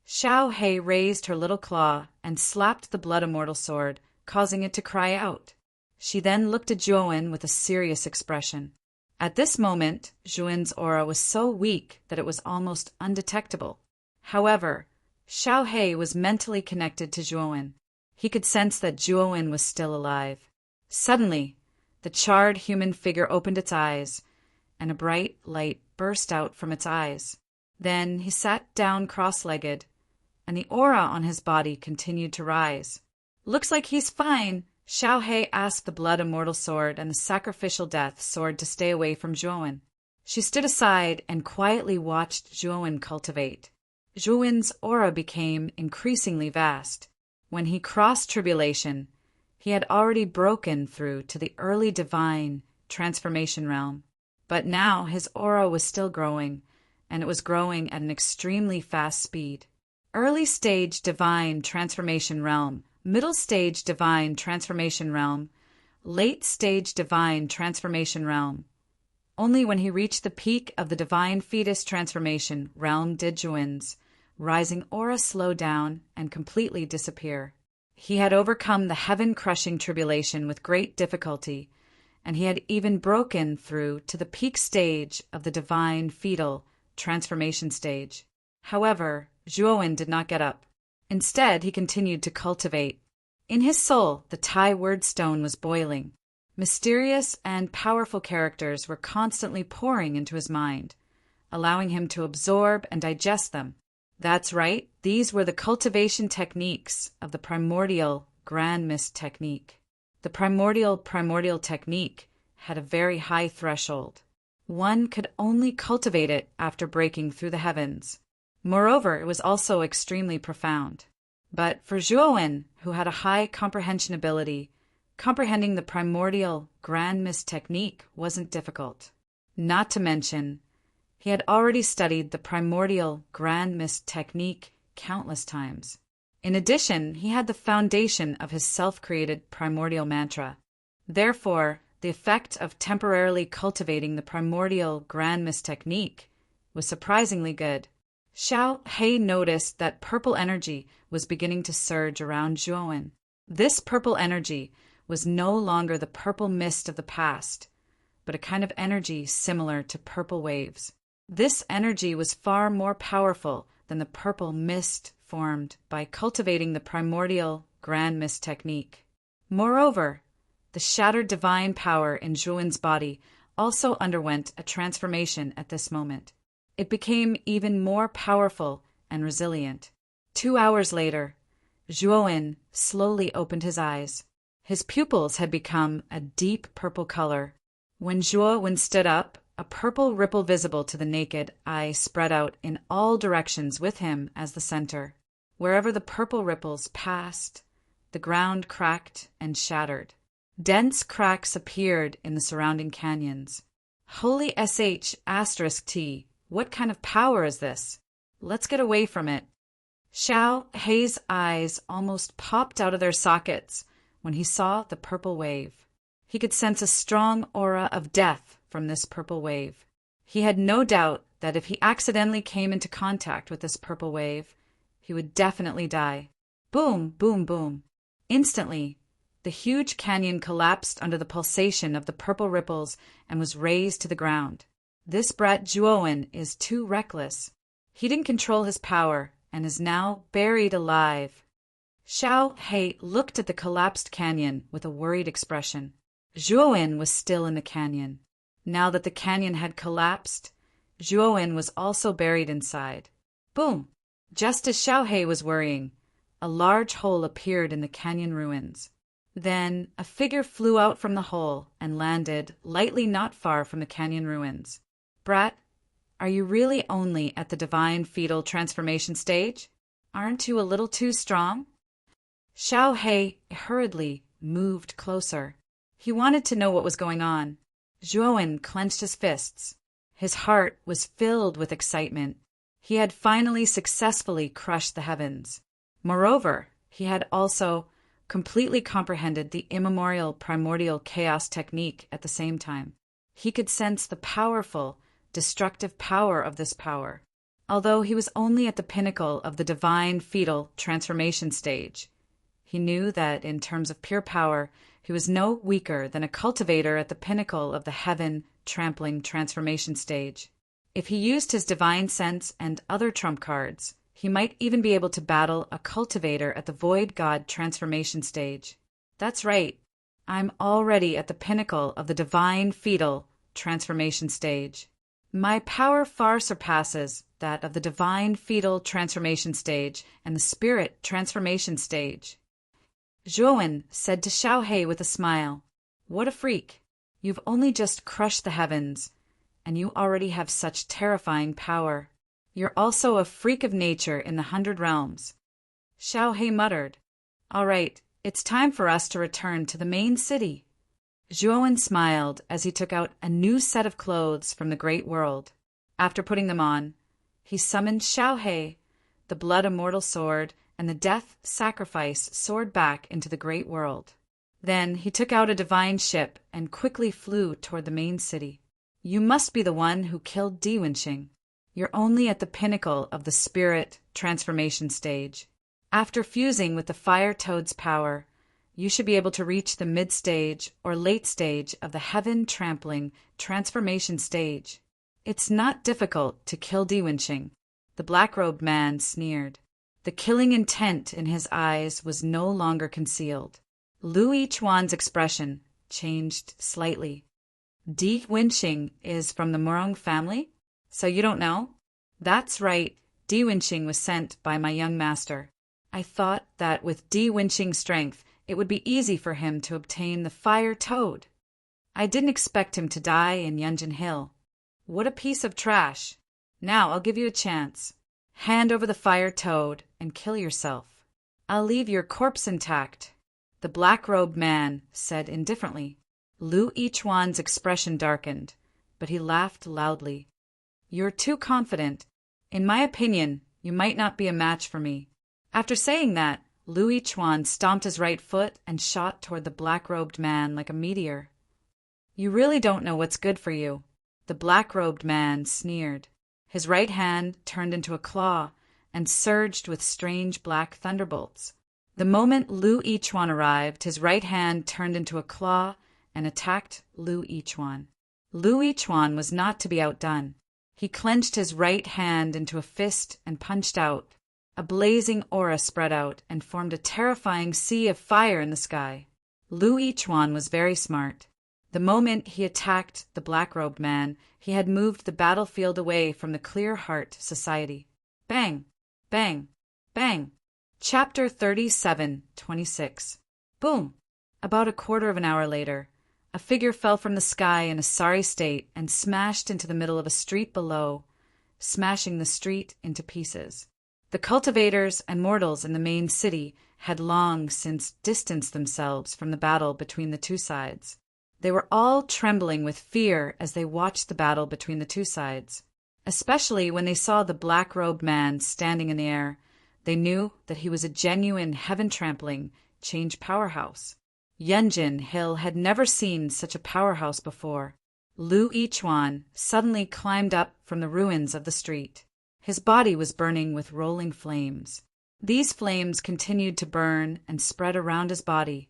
Speaker 1: Xiao Hei raised her little claw and slapped the blood immortal sword, causing it to cry out. She then looked at Zhuan with a serious expression. At this moment, Zhuan's aura was so weak that it was almost undetectable. However, Xiao Hei was mentally connected to Zhuan. He could sense that Zhuan was still alive. Suddenly, the charred human figure opened its eyes, and a bright light burst out from its eyes. Then he sat down cross-legged, and the aura on his body continued to rise. Looks like he's fine, Xiao Hei asked the blood immortal sword and the sacrificial death sword to stay away from Zhuan. She stood aside and quietly watched Zhuan cultivate. Zhuan's aura became increasingly vast. When he crossed tribulation, he had already broken through to the early divine transformation realm. But now his aura was still growing, and it was growing at an extremely fast speed. Early stage divine transformation realm, middle stage divine transformation realm, late stage divine transformation realm. Only when he reached the peak of the divine fetus transformation realm did Zhuan's rising aura slow down and completely disappear. He had overcome the heaven-crushing tribulation with great difficulty, and he had even broken through to the peak stage of the divine fetal transformation stage. However, Zhuan did not get up. Instead, he continued to cultivate. In his soul, the Tai word stone was boiling. Mysterious and powerful characters were constantly pouring into his mind, allowing him to absorb and digest them. That's right, these were the cultivation techniques of the primordial grand mist technique. The primordial technique had a very high threshold. One could only cultivate it after breaking through the heavens. Moreover, it was also extremely profound. But for Zhuan, who had a high comprehension ability, comprehending the primordial grand mist technique wasn't difficult. Not to mention, he had already studied the primordial grand mist technique countless times. In addition, he had the foundation of his self-created primordial mantra. Therefore, the effect of temporarily cultivating the primordial grand mist technique was surprisingly good. Xiao Hei noticed that purple energy was beginning to surge around Zhuan. This purple energy was no longer the purple mist of the past, but a kind of energy similar to purple waves. This energy was far more powerful than the purple mist formed by cultivating the primordial grand mist technique. Moreover, the shattered divine power in Zhuan's body also underwent a transformation at this moment. It became even more powerful and resilient. 2 hours later, Zhuowen slowly opened his eyes. His pupils had become a deep purple color. When Zhuowen stood up, a purple ripple visible to the naked eye spread out in all directions with him as the center. Wherever the purple ripples passed, the ground cracked and shattered. Dense cracks appeared in the surrounding canyons. Holy sh**t, what kind of power is this? Let's get away from it. Xiao Hei's eyes almost popped out of their sockets when he saw the purple wave. He could sense a strong aura of death from this purple wave. He had no doubt that if he accidentally came into contact with this purple wave, he would definitely die. Boom, boom, boom. Instantly, the huge canyon collapsed under the pulsation of the purple ripples and was razed to the ground. This brat Zhuowen is too reckless. He didn't control his power and is now buried alive. Xiao Hei looked at the collapsed canyon with a worried expression. Zhuowen was still in the canyon. Now that the canyon had collapsed, Zhuowen was also buried inside. Boom! Just as Xiao Hei was worrying, a large hole appeared in the canyon ruins. Then a figure flew out from the hole and landed lightly not far from the canyon ruins. Brat, are you really only at the divine fetal transformation stage? Aren't you a little too strong? Xiao Hei hurriedly moved closer. He wanted to know what was going on. Zhuowen clenched his fists. His heart was filled with excitement. He had finally successfully crushed the heavens. Moreover, he had also completely comprehended the immemorial primordial chaos technique at the same time. He could sense the powerful, destructive power of this power. Although he was only at the pinnacle of the divine fetal transformation stage, he knew that in terms of pure power, he was no weaker than a cultivator at the pinnacle of the heaven-trampling transformation stage. If he used his divine sense and other trump cards, he might even be able to battle a cultivator at the void god transformation stage. That's right, I'm already at the pinnacle of the divine fetal transformation stage. My power far surpasses that of the divine fetal transformation stage and the spirit transformation stage. Zhuowen said to Xiao Hei with a smile, "What a freak! You've only just crushed the heavens, and you already have such terrifying power. You're also a freak of nature in the 100 realms." Xiao Hei muttered, "All right, it's time for us to return to the main city." Zhuowen smiled as he took out a new set of clothes from the great world. After putting them on, he summoned Xiao Hei, the blood immortal sword, and the death sacrifice soared back into the great world. Then he took out a divine ship and quickly flew toward the main city. "You must be the one who killed Diwenxing. You're only at the pinnacle of the spirit transformation stage. After fusing with the fire toad's power, you should be able to reach the mid-stage or late stage of the heaven-trampling transformation stage. It's not difficult to kill Diwenxing." The black-robed man sneered. The killing intent in his eyes was no longer concealed. Lu Yichuan's expression changed slightly. "Diwenxing is from the Murong family? So you don't know?" "That's right. Diwenxing was sent by my young master. I thought that with Diwenxing's strength, it would be easy for him to obtain the fire toad. I didn't expect him to die in Yunjin Hill. What a piece of trash. Now I'll give you a chance. Hand over the fire toad and kill yourself. I'll leave your corpse intact," the black-robed man said indifferently. Lu Yichuan's expression darkened, but he laughed loudly. "You're too confident. In my opinion, you might not be a match for me." After saying that, Lu Yichuan stomped his right foot and shot toward the black-robed man like a meteor. "You really don't know what's good for you," the black-robed man sneered. His right hand turned into a claw and surged with strange black thunderbolts. The moment Lu Yichuan arrived, his right hand turned into a claw and attacked Lu Yichuan. Lu Yichuan was not to be outdone. He clenched his right hand into a fist and punched out. A blazing aura spread out and formed a terrifying sea of fire in the sky. Lu Yichuan was very smart. The The moment he attacked the black-robed man, he had moved the battlefield away from the clear heart society. Bang! Bang! Bang! Chapter 37:26. Boom! About a quarter of an hour later, a figure fell from the sky in a sorry state and smashed into the middle of a street below, smashing the street into pieces. The cultivators and mortals in the main city had long since distanced themselves from the battle between the two sides. They were all trembling with fear as they watched the battle between the two sides. Especially when they saw the black-robed man standing in the air, they knew that he was a genuine heaven-trampling change powerhouse. Yunjin Hill had never seen such a powerhouse before. Lu Yichuan suddenly climbed up from the ruins of the street. His body was burning with rolling flames. These flames continued to burn and spread around his body,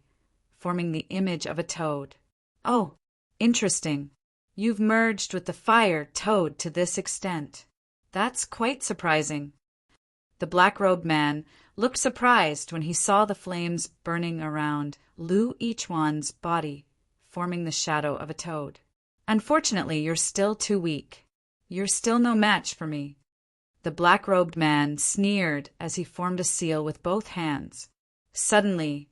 Speaker 1: forming the image of a toad. Oh, interesting. You've merged with the fire toad to this extent. That's quite surprising. The black-robed man looked surprised when he saw the flames burning around Lu Yichuan's body, forming the shadow of a toad. Unfortunately, you're still too weak. You're still no match for me. The black-robed man sneered as he formed a seal with both hands. Suddenly,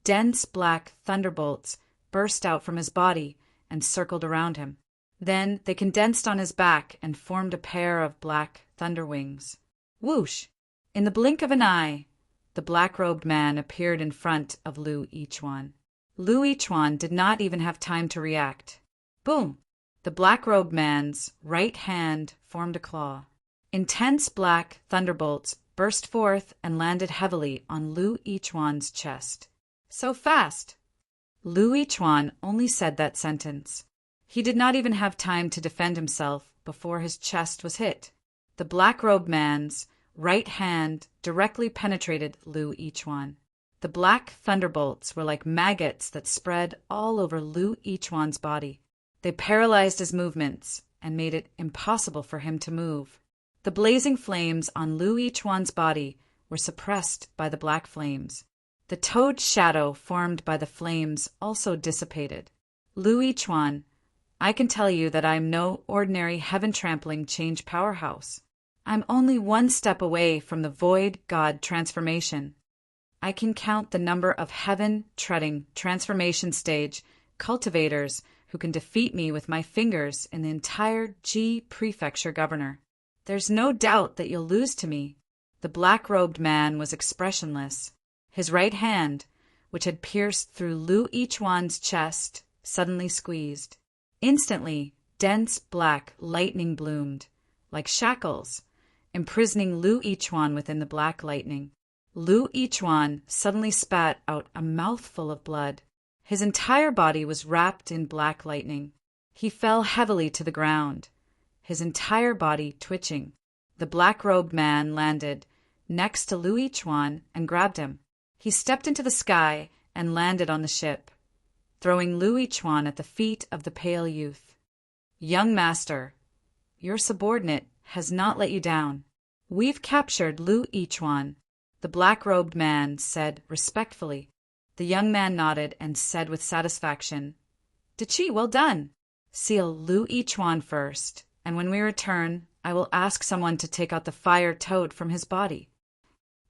Speaker 1: dense black thunderbolts burst out from his body and circled around him. Then they condensed on his back and formed a pair of black thunder wings. Whoosh! In the blink of an eye, the black-robed man appeared in front of Lu Yichuan. Lu Yichuan did not even have time to react. Boom! The black-robed man's right hand formed a claw. Intense black thunderbolts burst forth and landed heavily on Lu Yichuan's chest. So fast! Lu Yichuan only said that sentence. He did not even have time to defend himself before his chest was hit. The black-robed man's right hand directly penetrated Lu Yichuan. The black thunderbolts were like maggots that spread all over Lu Yichuan's body. They paralyzed his movements and made it impossible for him to move. The blazing flames on Lu Yichuan's body were suppressed by the black flames. The toad shadow formed by the flames also dissipated. Lu Yichuan, I can tell you that I'm no ordinary heaven-trampling change powerhouse. I'm only one step away from the void god transformation. I can count the number of heaven-treading transformation stage cultivators who can defeat me with my fingers in the entire Ji prefecture governor. There's no doubt that you'll lose to me. The black-robed man was expressionless. His right hand, which had pierced through Lu Yichuan's chest, suddenly squeezed. Instantly, dense black lightning bloomed, like shackles, imprisoning Lu Yichuan within the black lightning. Lu Yichuan suddenly spat out a mouthful of blood. His entire body was wrapped in black lightning. He fell heavily to the ground, his entire body twitching. The black-robed man landed next to Lu Yichuan and grabbed him. He stepped into the sky and landed on the ship, throwing Lu Yichuan at the feet of the pale youth. Young master, your subordinate has not let you down. We've captured Lu Yichuan, the black-robed man said respectfully. The young man nodded and said with satisfaction, Dichi, well done. Seal Lu Yichuan first, and when we return, I will ask someone to take out the fire toad from his body.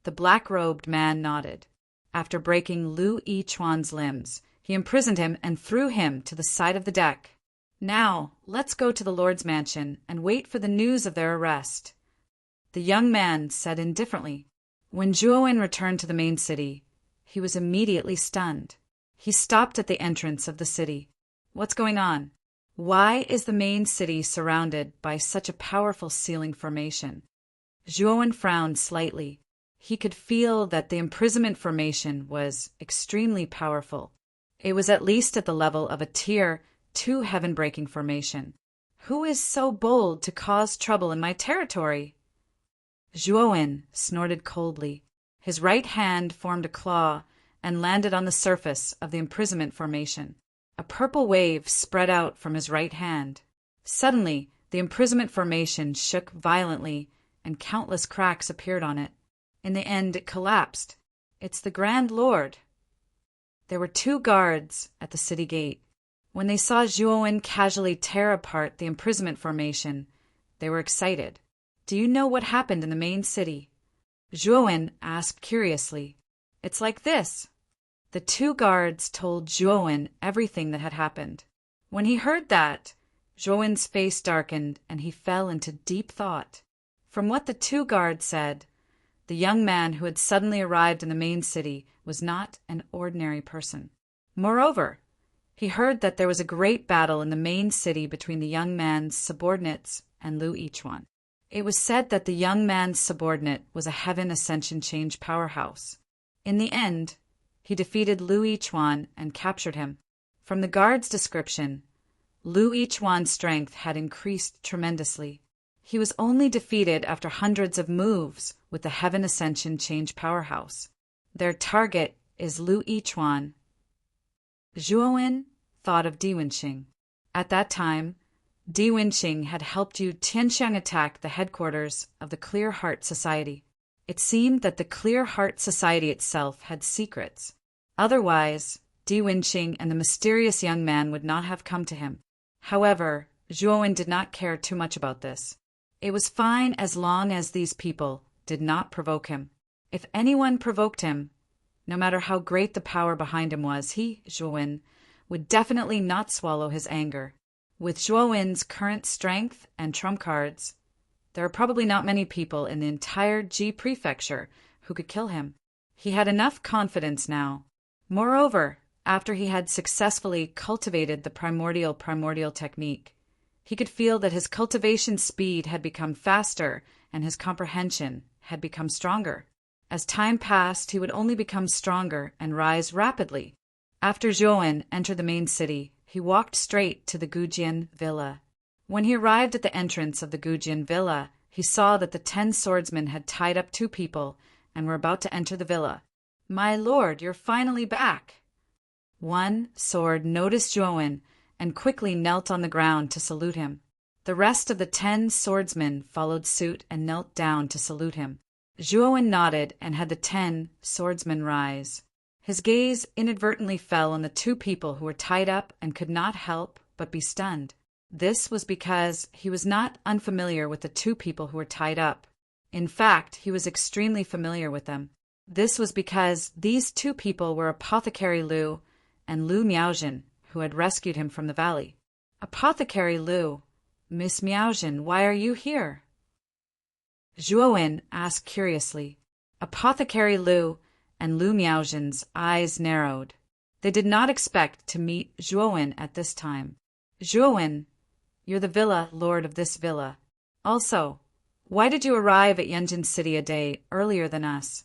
Speaker 1: The black-robed man nodded. After breaking Lu Yichuan's limbs, he imprisoned him and threw him to the side of the deck. Now, let's go to the Lord's mansion and wait for the news of their arrest. The young man said indifferently. When Zhuowen returned to the main city, he was immediately stunned. He stopped at the entrance of the city. What's going on? Why is the main city surrounded by such a powerful sealing formation? Zhuowen frowned slightly. He could feel that the imprisonment formation was extremely powerful. It was at least at the level of a Tier 2 heaven-breaking formation. Who is so bold to cause trouble in my territory? Zhuowen snorted coldly. His right hand formed a claw and landed on the surface of the imprisonment formation. A purple wave spread out from his right hand. Suddenly, the imprisonment formation shook violently and countless cracks appeared on it. In the end, it collapsed. It's the Grand Lord. There were 2 guards at the city gate. When they saw Zhuowen casually tear apart the imprisonment formation, they were excited. "Do you know what happened in the main city?" Zhuowen asked curiously. "It's like this." The two guards told Zhuowen everything that had happened. When he heard that, Zhuowen's face darkened and he fell into deep thought. From what the two guards said, the young man who had suddenly arrived in the main city was not an ordinary person. Moreover, he heard that there was a great battle in the main city between the young man's subordinates and Lu Yichuan. It was said that the young man's subordinate was a Heaven Ascension Change powerhouse. In the end, he defeated Lu Yichuan and captured him. From the guard's description, Lu Yichuan's strength had increased tremendously. He was only defeated after hundreds of moves with the Heaven Ascension Change powerhouse. Their target is Lu Yichuan. Zhuowen thought of Di Wenxing. At that time, Di Wenxing had helped Yu Tianxiang attack the headquarters of the Clear Heart Society. It seemed that the Clear Heart Society itself had secrets. Otherwise, Di Wenxing and the mysterious young man would not have come to him. However, Zhuowen did not care too much about this. It was fine as long as these people did not provoke him. If anyone provoked him, no matter how great the power behind him was, he, Zhuowen, would definitely not swallow his anger. With Zhuowen's current strength and trump cards, there are probably not many people in the entire Ji prefecture who could kill him. He had enough confidence now. Moreover, after he had successfully cultivated the primordial technique, he could feel that his cultivation speed had become faster and his comprehension had become stronger. As time passed, he would only become stronger and rise rapidly. After Zhuowen entered the main city, he walked straight to the Gujian villa. When he arrived at the entrance of the Gujian villa, he saw that the 10 swordsmen had tied up 2 people and were about to enter the villa. "My lord, you're finally back." One sword noticed Zhuowen and quickly knelt on the ground to salute him. The rest of the 10 swordsmen followed suit and knelt down to salute him. Zhuowen nodded and had the 10 swordsmen rise. His gaze inadvertently fell on the 2 people who were tied up and could not help but be stunned. This was because he was not unfamiliar with the 2 people who were tied up. In fact, he was extremely familiar with them. This was because these 2 people were Apothecary Lu and Lu Miaozhen, who had rescued him from the valley. "Apothecary Lu, Miss Miaozhen, why are you here?" Zhuowen asked curiously. Apothecary Lu and Lu Miaozhen's eyes narrowed. They did not expect to meet Zhuowen at this time. "Zhuowen, you're the villa lord of this villa. Also, why did you arrive at Yanjin City a day earlier than us?"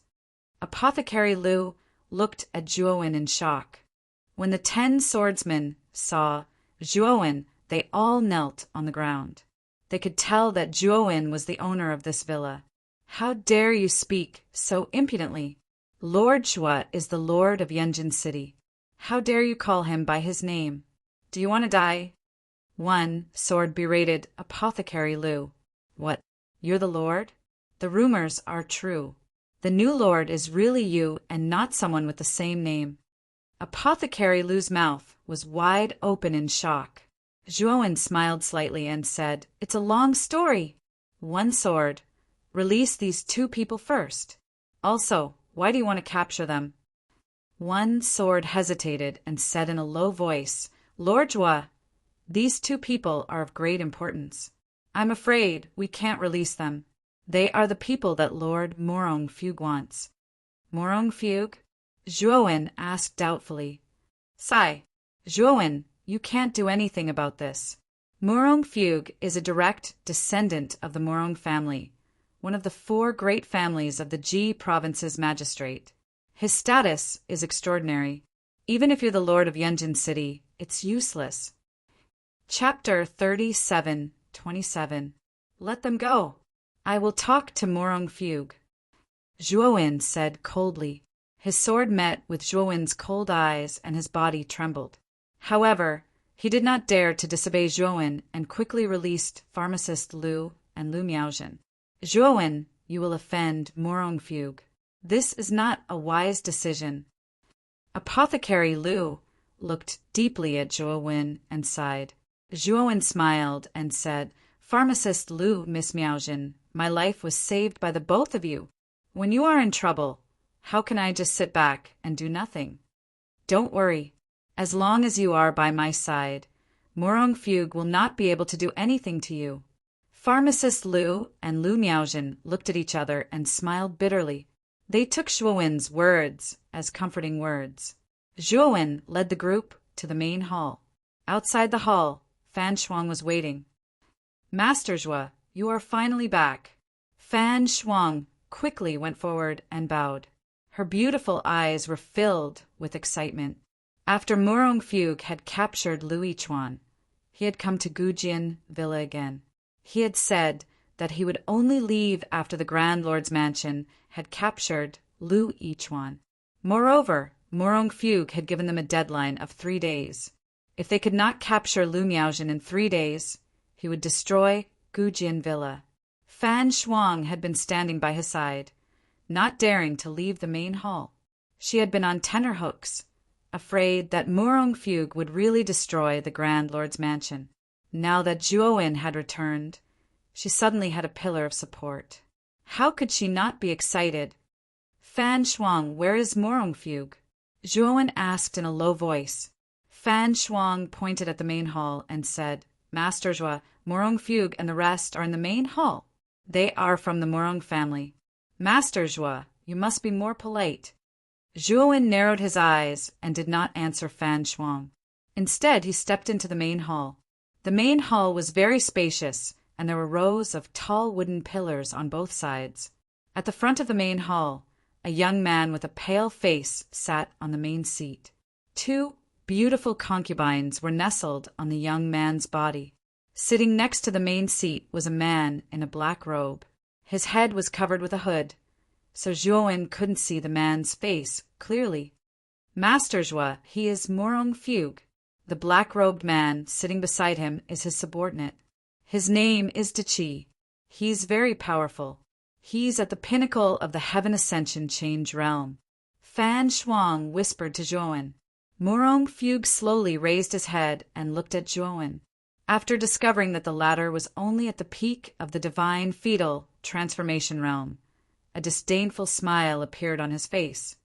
Speaker 1: Apothecary Lu looked at Zhuowen in shock. When the 10 swordsmen saw Zhuowen, they all knelt on the ground. They could tell that Zhuowen was the owner of this villa. "How dare you speak so impudently? Lord Zhuo is the lord of Yanjin City. How dare you call him by his name? Do you want to die?" One sword berated Apothecary Lu. "What? You're the lord? The rumors are true. The new lord is really you and not someone with the same name." Apothecary Lu's mouth was wide open in shock. Zhuowen smiled slightly and said, "It's a long story." One sword, "Release these 2 people first. Also, why do you want to capture them?" One sword hesitated and said in a low voice, "Lord Zhuo, these 2 people are of great importance. I'm afraid we can't release them. They are the people that Lord Morong Fugue wants." "Morong Fugue?" Zhuowen asked doubtfully. "Sigh, Zhuowen, you can't do anything about this. Morong Fugue is a direct descendant of the Morong family, one of the 4 great families of the Ji province's magistrate. His status is extraordinary. Even if you're the lord of Yanjin City, it's useless." Chapter 37:27. "Let them go. I will talk to Morong Fugue." Zhuowen said coldly. His sword met with Zhuowen's cold eyes and his body trembled. However, he did not dare to disobey Zhuowen and quickly released pharmacist Lu and Lu Miaozhen. "Zhuowen, you will offend Morong Fugue. This is not a wise decision." Apothecary Lu looked deeply at Zhuo Wen and sighed. Zhuo Wen smiled and said, "Pharmacist Lu, Miss Miaojin, my life was saved by the both of you. When you are in trouble, how can I just sit back and do nothing? Don't worry. As long as you are by my side, Morong Fugue will not be able to do anything to you." Pharmacist Lu and Lu Miaojin looked at each other and smiled bitterly. They took Zhuo Wen's words as comforting words. Zhuo Wen led the group to the main hall. Outside the hall, Fan Shuang was waiting. "Master Zhuo, you are finally back." Fan Shuang quickly went forward and bowed. Her beautiful eyes were filled with excitement. After Morong Fugue had captured Lu Yichuan, he had come to Gujian Villa again. He had said that he would only leave after the Grand Lord's mansion had captured Lu Yichuan. Moreover, Morong Fugue had given them a deadline of 3 days. If they could not capture Lu Miaojin in 3 days, he would destroy Gujian Villa. Fan Shuang had been standing by his side, not daring to leave the main hall. She had been on tenterhooks, afraid that Morong Fugue would really destroy the Grand Lord's mansion. Now that Zhuo Wen had returned, she suddenly had a pillar of support. How could she not be excited? "Fan Shuang, where is Morong Fugue?" Zhuo Wen asked in a low voice. Fan Shuang pointed at the main hall and said, "Master Zhuo, Morong Fugue and the rest are in the main hall. They are from the Morong family." "Master Zhuo, you must be more polite." Zhuo Wen narrowed his eyes and did not answer Fan Shuang. Instead, he stepped into the main hall. The main hall was very spacious, and there were rows of tall wooden pillars on both sides. At the front of the main hall, a young man with a pale face sat on the main seat. 2 beautiful concubines were nestled on the young man's body. Sitting next to the main seat was a man in a black robe. His head was covered with a hood, so Zhuo Wen couldn't see the man's face clearly. "Master Zhuo, he is Morong Fugue." The black-robed man sitting beside him is his subordinate. "His name is Tachi. He's very powerful. He's at the pinnacle of the Heaven Ascension Change Realm." Fan Shuang whispered to Zhuo Wen. Morong Fugue slowly raised his head and looked at Zhuo Wen. After discovering that the latter was only at the peak of the divine fetal transformation realm, a disdainful smile appeared on his face.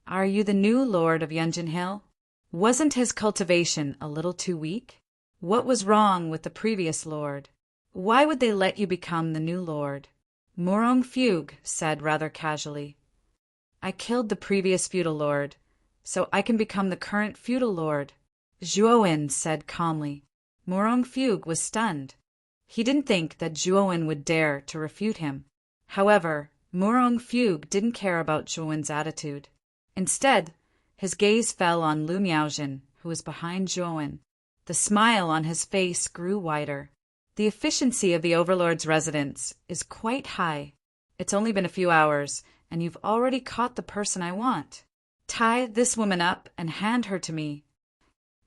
Speaker 1: "Are you the new lord of Yunjin Hill? Wasn't his cultivation a little too weak? What was wrong with the previous lord? Why would they let you become the new lord?" Morong Fugue said rather casually, "I killed the previous feudal lord, so I can become the current feudal lord." Zhuo Wen said calmly. Morong Fugue was stunned. He didn't think that Zhuo Wen would dare to refute him. However, Morong Fugue didn't care about Zhuo Wen's attitude. Instead, his gaze fell on Lu Miaojin, who was behind Zhuo Wen. The smile on his face grew wider. "The efficiency of the Overlord's residence is quite high. It's only been a few hours, and you've already caught the person I want. Tie this woman up and hand her to me."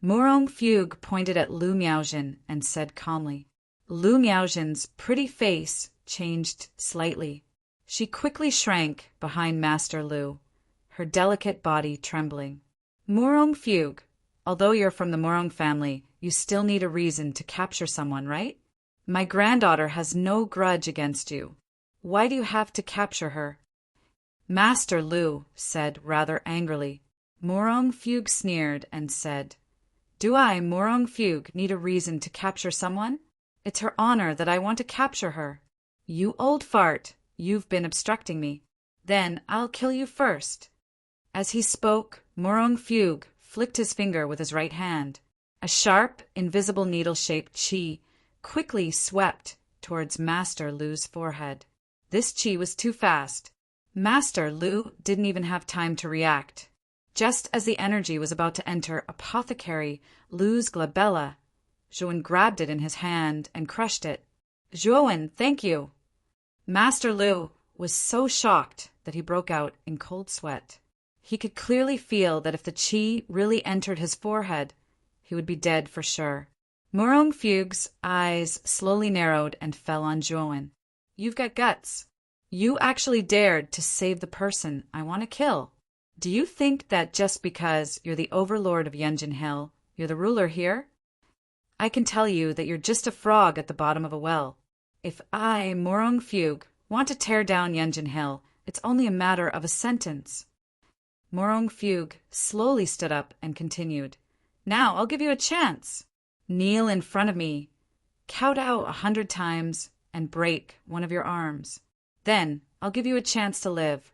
Speaker 1: Morong Fugue pointed at Lu Miaojin and said calmly. Lu Miaojin's pretty face changed slightly. She quickly shrank behind Master Lu, her delicate body trembling. "Morong Fugue, although you're from the Morong family, you still need a reason to capture someone, right? My granddaughter has no grudge against you. Why do you have to capture her?" Master Lu said rather angrily. Morong Fugue sneered and said, "Do I, Morong Fugue, need a reason to capture someone? It's her honor that I want to capture her. You old fart, you've been obstructing me. Then I'll kill you first." As he spoke, Morong Fugue flicked his finger with his right hand. A sharp, invisible needle-shaped chi quickly swept towards Master Lu's forehead. This chi was too fast. Master Lu didn't even have time to react. Just as the energy was about to enter Apothecary Lu's glabella, Zhuo Wen grabbed it in his hand and crushed it. "Zhuo Wen, thank you." Master Lu was so shocked that he broke out in cold sweat. He could clearly feel that if the chi really entered his forehead, he would be dead for sure. Morong Fugue's eyes slowly narrowed and fell on Zhuo Wen. "You've got guts. You actually dared to save the person I want to kill. Do you think that just because you're the overlord of Yunjin Hill, you're the ruler here? I can tell you that you're just a frog at the bottom of a well. If I, Morong Fugue, want to tear down Yunjin Hill, it's only a matter of a sentence. Morong Fugue slowly stood up and continued. Now I'll give you a chance. Kneel in front of me, count out 100 times, and break one of your arms. Then I'll give you a chance to live.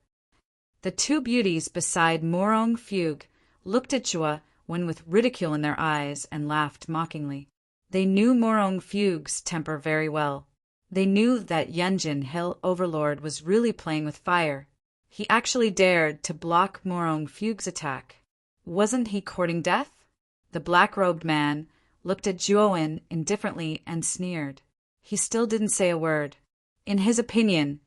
Speaker 1: The two beauties beside Morong Fugue looked at Jua, one with ridicule in their eyes, and laughed mockingly. They knew Morong Fugue's temper very well. They knew that Yunjin Hill Overlord was really playing with fire. He actually dared to block Morong Fugue's attack. Wasn't he courting death? The black-robed man looked at Juoin indifferently and sneered. He still didn't say a word. In his opinion,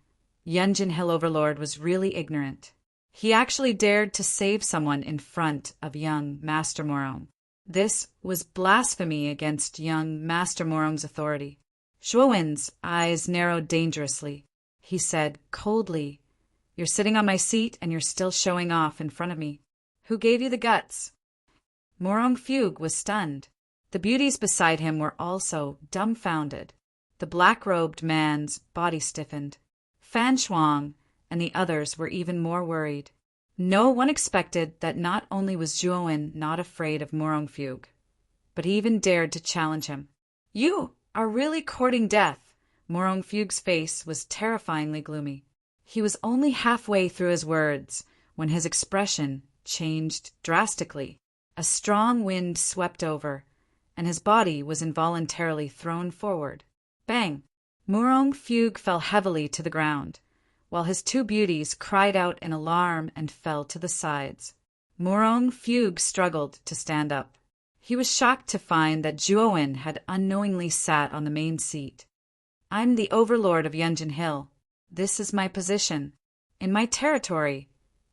Speaker 1: Yunjin Hill Overlord was really ignorant. He actually dared to save someone in front of young Master Morong. This was blasphemy against young Master Morong's authority. Zhuowen's eyes narrowed dangerously. He said coldly, "You're sitting on my seat and you're still showing off in front of me. Who gave you the guts?" Morong Fugue was stunned. The beauties beside him were also dumbfounded. The black-robed man's body stiffened. Fan Shuang and the others were even more worried. No one expected that not only was Zhuowen not afraid of Morong Fugue, but he even dared to challenge him. "You are really courting death." Morong Fugue's face was terrifyingly gloomy. He was only halfway through his words when his expression changed drastically. A strong wind swept over, and his body was involuntarily thrown forward. Bang! Morong Fugue fell heavily to the ground, while his two beauties cried out in alarm and fell to the sides. Morong Fugue struggled to stand up. He was shocked to find that Zhuowen had unknowingly sat on the main seat. "I'm the overlord of Yunjin Hill. This is my position. In my territory,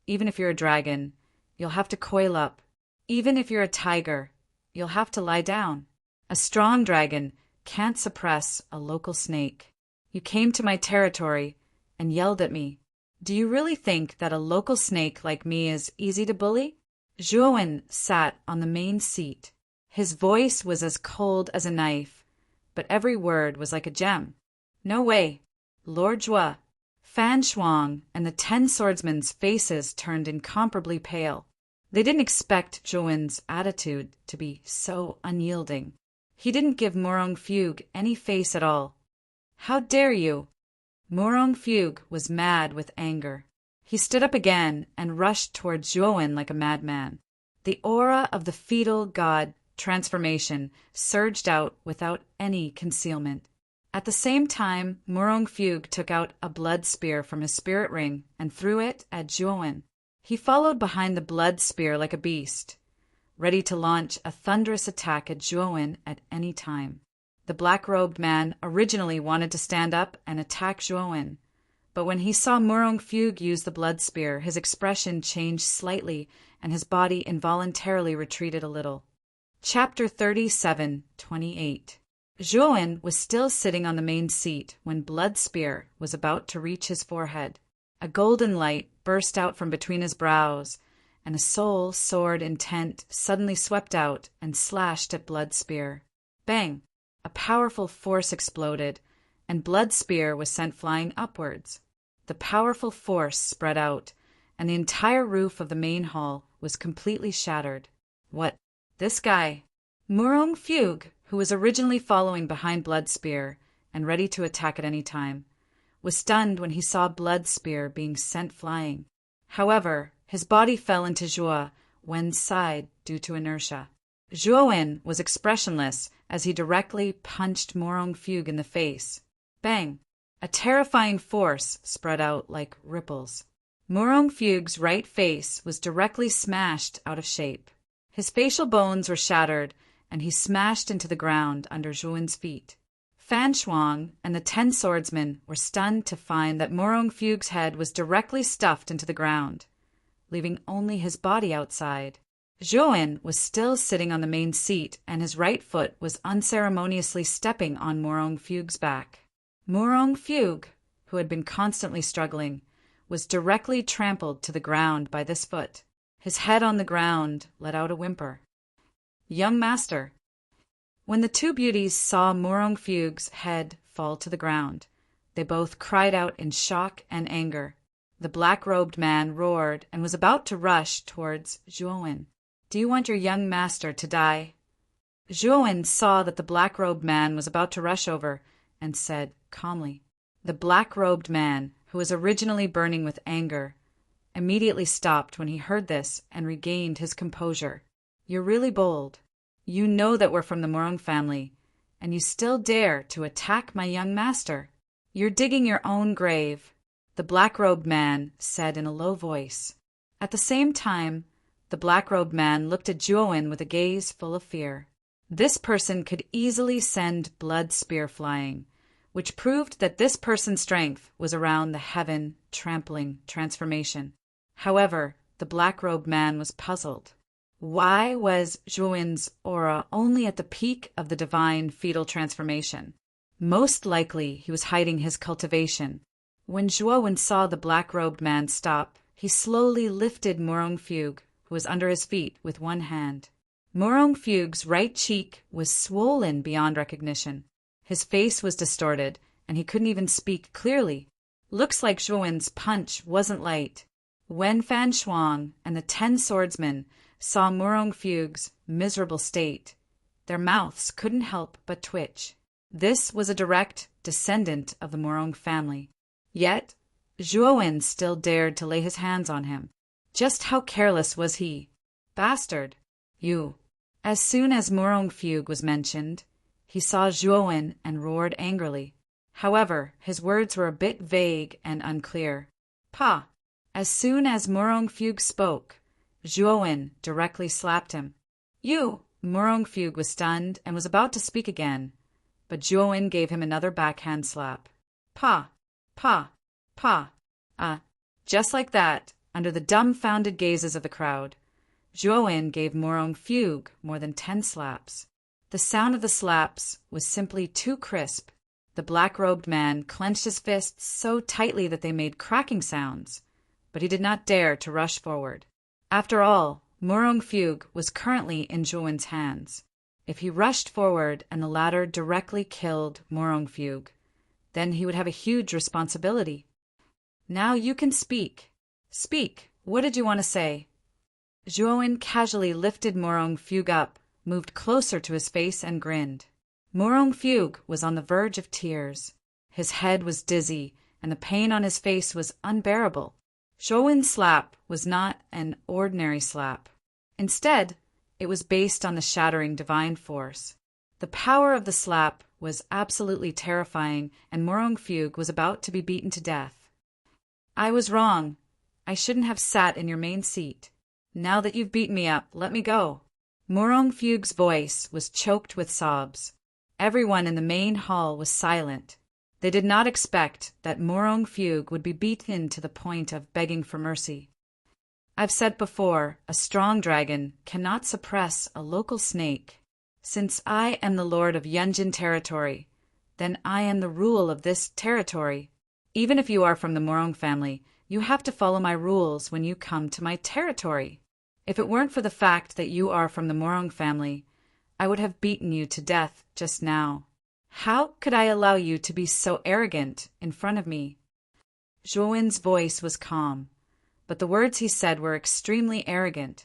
Speaker 1: even if you're a dragon, you'll have to coil up. Even if you're a tiger, you'll have to lie down. A strong dragon can't suppress a local snake. You came to my territory and yelled at me. Do you really think that a local snake like me is easy to bully?" Zhuowen sat on the main seat. His voice was as cold as a knife, but every word was like a gem. "No way. Lord Zhua." Fan Shuang and the 10 swordsmen's faces turned incomparably pale. They didn't expect Zhuowen's attitude to be so unyielding. He didn't give Morong Fugue any face at all. "How dare you?" Morong Fugue was mad with anger. He stood up again and rushed toward Zhuowen like a madman. The aura of the fetal god transformation surged out without any concealment. At the same time, Morong Fugue took out a blood spear from his spirit ring and threw it at Zhuowen. He followed behind the blood spear like a beast, ready to launch a thunderous attack at Zhuowen at any time. The black-robed man originally wanted to stand up and attack Zhuowen, but when he saw Morong Fugue use the blood spear, his expression changed slightly and his body involuntarily retreated a little. Chapter 37:28. Zhuowen was still sitting on the main seat when Blood Spear was about to reach his forehead. A golden light burst out from between his brows, and a soul sword intent suddenly swept out and slashed at Blood Spear. Bang! A powerful force exploded, and Blood Spear was sent flying upwards. The powerful force spread out, and the entire roof of the main hall was completely shattered. What? This guy, Morong Fugue, who was originally following behind Blood Spear and ready to attack at any time, was stunned when he saw Blood Spear being sent flying. However, his body fell into Zhua Wen's side due to inertia. Zhuowen was expressionless as he directly punched Morong Fugue in the face. Bang! A terrifying force spread out like ripples. Morong Fugue's right face was directly smashed out of shape. His facial bones were shattered, and he smashed into the ground under Zhuowen's feet. Fan Shuang and the 10 swordsmen were stunned to find that Morong Fugue's head was directly stuffed into the ground, leaving only his body outside. Zhuowen was still sitting on the main seat, and his right foot was unceremoniously stepping on Morong Fugue's back. Morong Fugue, who had been constantly struggling, was directly trampled to the ground by this foot. His head on the ground let out a whimper. Young master. When the two beauties saw Morong Fugue's head fall to the ground, they both cried out in shock and anger. The black-robed man roared and was about to rush towards Zhuowen. Do you want your young master to die? Zhuowen saw that the black-robed man was about to rush over and said calmly. The black-robed man, who was originally burning with anger, immediately stopped when he heard this and regained his composure. You're really bold. You know that we're from the Morong family, and you still dare to attack my young master. You're digging your own grave, the black-robed man said in a low voice. At the same time, the black-robed man looked at Zhuowen with a gaze full of fear. This person could easily send blood spear flying, which proved that this person's strength was around the heaven-trampling transformation. However, the black-robed man was puzzled. Why was Zhuowen's aura only at the peak of the divine fetal transformation? Most likely he was hiding his cultivation. When Zhuowen saw the black-robed man stop, he slowly lifted Morong Fugue, who was under his feet, with one hand. Morong Fugue's right cheek was swollen beyond recognition. His face was distorted, and he couldn't even speak clearly. Looks like Zhuowen's punch wasn't light. When Fan Shuang and the 10 swordsmen saw Morong Fugue's miserable state, their mouths couldn't help but twitch. This was a direct descendant of the Morong family. Yet, Zhuowen still dared to lay his hands on him. Just how careless was he? Bastard! You! As soon as Morong Fugue was mentioned, he saw Zhuowen and roared angrily. However, his words were a bit vague and unclear. Pa! As soon as Morong Fugue spoke, Zhuowen directly slapped him. You! Morong Fugue was stunned and was about to speak again, but Zhuowen gave him another backhand slap. Pa! Pa! Pa! Just like that, under the dumbfounded gazes of the crowd, Zhuowen gave Morong Fugue more than 10 slaps. The sound of the slaps was simply too crisp. The black-robed man clenched his fists so tightly that they made cracking sounds, but he did not dare to rush forward. After all, Morong Fugue was currently in Zhuowen's hands. If he rushed forward and the latter directly killed Morong Fugue, then he would have a huge responsibility. Now you can speak. Speak. What did you want to say? Zhuowen casually lifted Morong Fugue up, moved closer to his face and grinned. Morong Fugue was on the verge of tears. His head was dizzy, and the pain on his face was unbearable. Zhuowen's slap was not an ordinary slap. Instead, it was based on the shattering divine force. The power of the slap was absolutely terrifying, and Morong Fugue was about to be beaten to death. I was wrong. I shouldn't have sat in your main seat. Now that you've beaten me up, let me go. Morong Fugue's voice was choked with sobs. Everyone in the main hall was silent. They did not expect that Morong Fugue would be beaten to the point of begging for mercy. I've said before, a strong dragon cannot suppress a local snake. Since I am the lord of Yunjin territory, then I am the rule of this territory. Even if you are from the Morong family, you have to follow my rules when you come to my territory. If it weren't for the fact that you are from the Morong family, I would have beaten you to death just now. How could I allow you to be so arrogant in front of me? Zhuowen's voice was calm, but the words he said were extremely arrogant.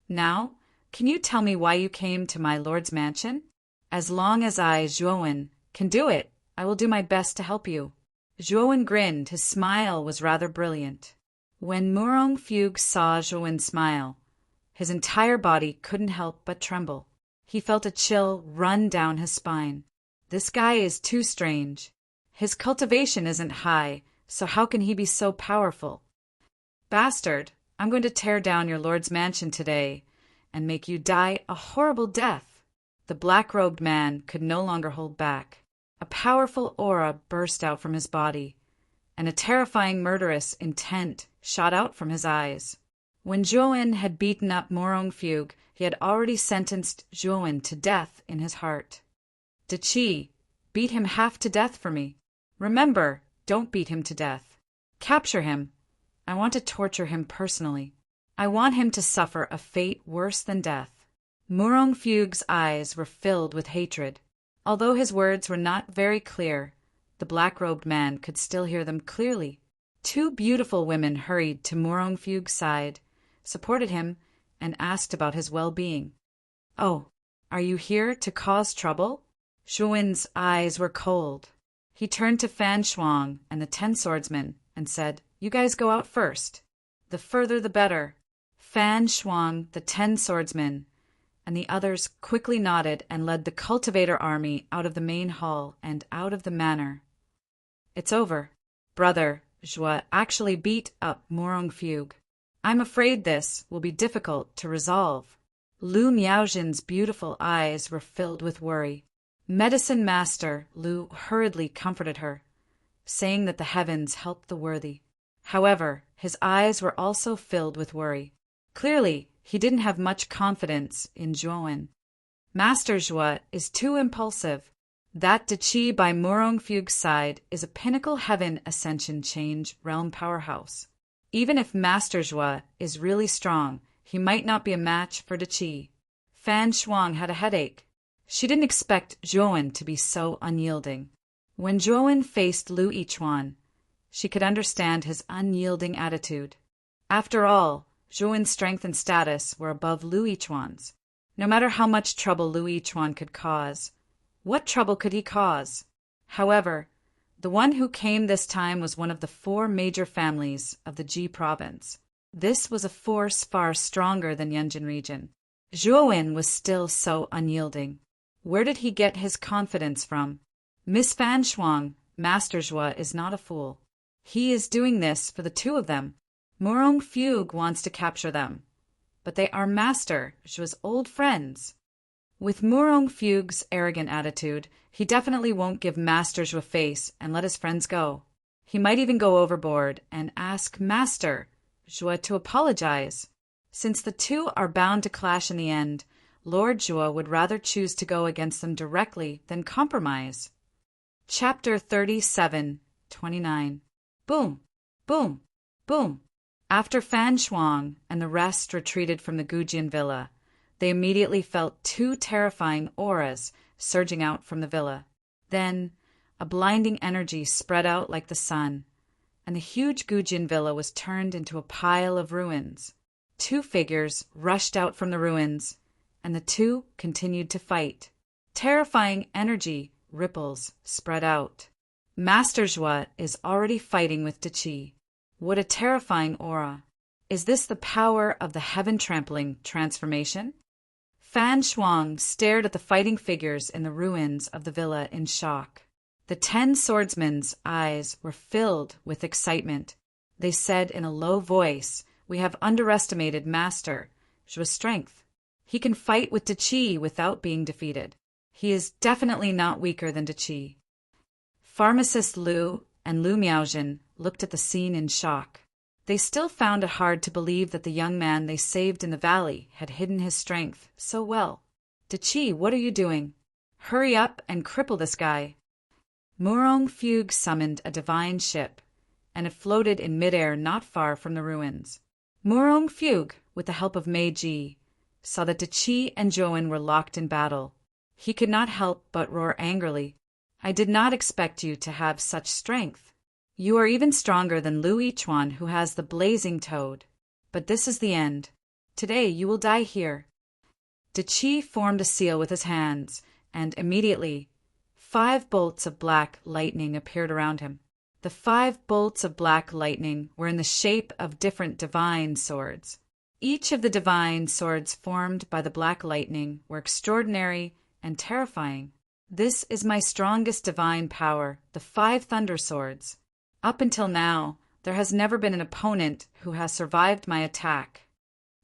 Speaker 1: Now, can you tell me why you came to my lord's mansion? As long as I, Zhuowen, can do it, I will do my best to help you. Zhuowen grinned. His smile was rather brilliant. When Morong Fugue saw Zhuowen smile, his entire body couldn't help but tremble. He felt a chill run down his spine. This guy is too strange. His cultivation isn't high, so how can he be so powerful? Bastard, I'm going to tear down your lord's mansion today and make you die a horrible death. The black-robed man could no longer hold back. A powerful aura burst out from his body, and a terrifying murderous intent shot out from his eyes. When Zhuowen had beaten up Morong Fugue, he had already sentenced Zhuowen to death in his heart. Deqi, beat him half to death for me. Remember, don't beat him to death. Capture him. I want to torture him personally. I want him to suffer a fate worse than death." Murong Fugue's eyes were filled with hatred. Although his words were not very clear, the black-robed man could still hear them clearly. Two beautiful women hurried to Murong Fugue's side, supported him, and asked about his well-being. "Oh, are you here to cause trouble?" Zhuowen's eyes were cold. He turned to Fan Shuang and the 10 swordsmen and said, "You guys go out first. The further the better." Fan Shuang, the 10 swordsmen, and the others quickly nodded and led the cultivator army out of the main hall and out of the manor. "It's over. Brother Zhuo actually beat up Murong Fugue. I'm afraid this will be difficult to resolve." Lu Miaojin's beautiful eyes were filled with worry. Medicine Master Lu hurriedly comforted her, saying that the heavens help the worthy. However, his eyes were also filled with worry. Clearly, he didn't have much confidence in Zhuowen. Master Zhuo is too impulsive. That De Qi by Murong Fugue's side is a pinnacle heaven ascension change realm powerhouse. Even if Master Zhuo is really strong, he might not be a match for De Qi. Fan Shuang had a headache. She didn't expect Zhuowen to be so unyielding. When Zhuowen faced Lu Yichuan, she could understand his unyielding attitude. After all, Zhuowen's strength and status were above Lu Yichuan's. No matter how much trouble Lu Yichuan could cause, what trouble could he cause? However, the one who came this time was one of the 4 major families of the Ji province. This was a force far stronger than Yunjin region. Zhuowen was still so unyielding. Where did he get his confidence from? Miss Fan Shuang, Master Zhuo is not a fool. He is doing this for the 2 of them. Murong Fugue wants to capture them, but they are Master Zhuo's old friends. With Murong Fugue's arrogant attitude, he definitely won't give Master Zhuo face and let his friends go. He might even go overboard and ask Master Zhuo to apologize. Since the 2 are bound to clash in the end, Lord Zhuo would rather choose to go against them directly than compromise. Chapter 37:29. Boom, boom, boom. After Fan Shuang and the rest retreated from the Gujian villa, they immediately felt 2 terrifying auras surging out from the villa. Then, a blinding energy spread out like the sun, and the huge Gujian villa was turned into a pile of ruins. 2 figures rushed out from the ruins, and the 2 continued to fight. Terrifying energy ripples spread out. Master Zhuo is already fighting with De Qi. What a terrifying aura. Is this the power of the heaven-trampling transformation? Fan Shuang stared at the fighting figures in the ruins of the villa in shock. The 10 swordsmen's eyes were filled with excitement. They said in a low voice, "We have underestimated Master Zhuo's strength. He can fight with De Qi without being defeated. He is definitely not weaker than De Qi." Pharmacist Lu and Lu Miaojin looked at the scene in shock. They still found it hard to believe that the young man they saved in the valley had hidden his strength so well. "De Qi, what are you doing? Hurry up and cripple this guy." Murong Fugue summoned a divine ship, and it floated in midair not far from the ruins. Murong Fugue, with the help of Mei Ji, saw that De Qi and Zhuowen were locked in battle. He could not help but roar angrily. "I did not expect you to have such strength. You are even stronger than Lu Yichuan, who has the blazing toad. But this is the end. Today you will die here." De Qi formed a seal with his hands, and immediately 5 bolts of black lightning appeared around him. The 5 bolts of black lightning were in the shape of different divine swords. Each of the divine swords formed by the black lightning were extraordinary and terrifying. "This is my strongest divine power, the 5 thunder swords. Up until now, there has never been an opponent who has survived my attack.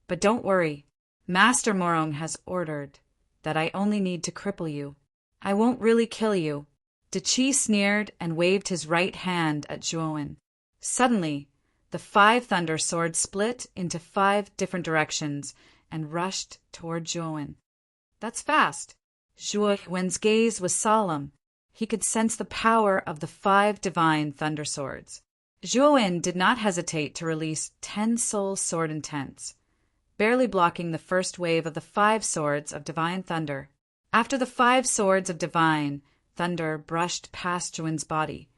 Speaker 1: But don't worry, Master Murong has ordered that I only need to cripple you. I won't really kill you." De Qi sneered and waved his right hand at Zhuowen. Suddenly, the 5 thunder swords split into 5 different directions and rushed toward Zhuowen. "That's fast." Zhuowen's gaze was solemn. He could sense the power of the 5 divine thunder swords. Zhuowen did not hesitate to release 10 soul sword intents. barely blocking the first wave of the 5 swords of divine thunder. After the 5 swords of divine thunder brushed past Zhuowen's body,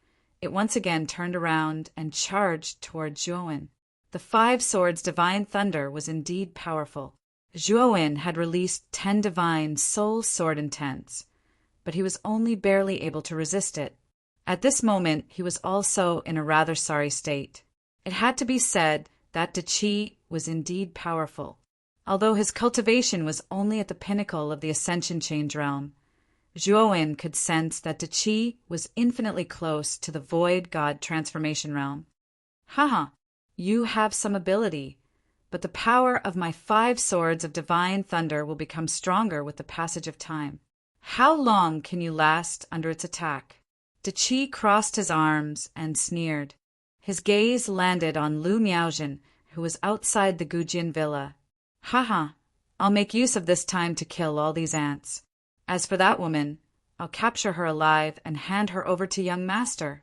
Speaker 1: it once again turned around and charged toward Zhuowen. The 5 swords divine thunder was indeed powerful. Zhuowen had released 10 divine soul sword intents, but he was only barely able to resist it. At this moment, he was also in a rather sorry state. It had to be said that De Qi was indeed powerful. Although his cultivation was only at the pinnacle of the Ascension Change realm, Zhuowen could sense that De Qi was infinitely close to the Void God transformation realm. Haha, you have some ability, but the power of my 5 swords of divine thunder will become stronger with the passage of time. How long can you last under its attack? De Qi crossed his arms and sneered. His gaze landed on Lu Miaojin, who was outside the Gujian villa. Haha, I'll make use of this time to kill all these ants. As for that woman, I'll capture her alive and hand her over to young master.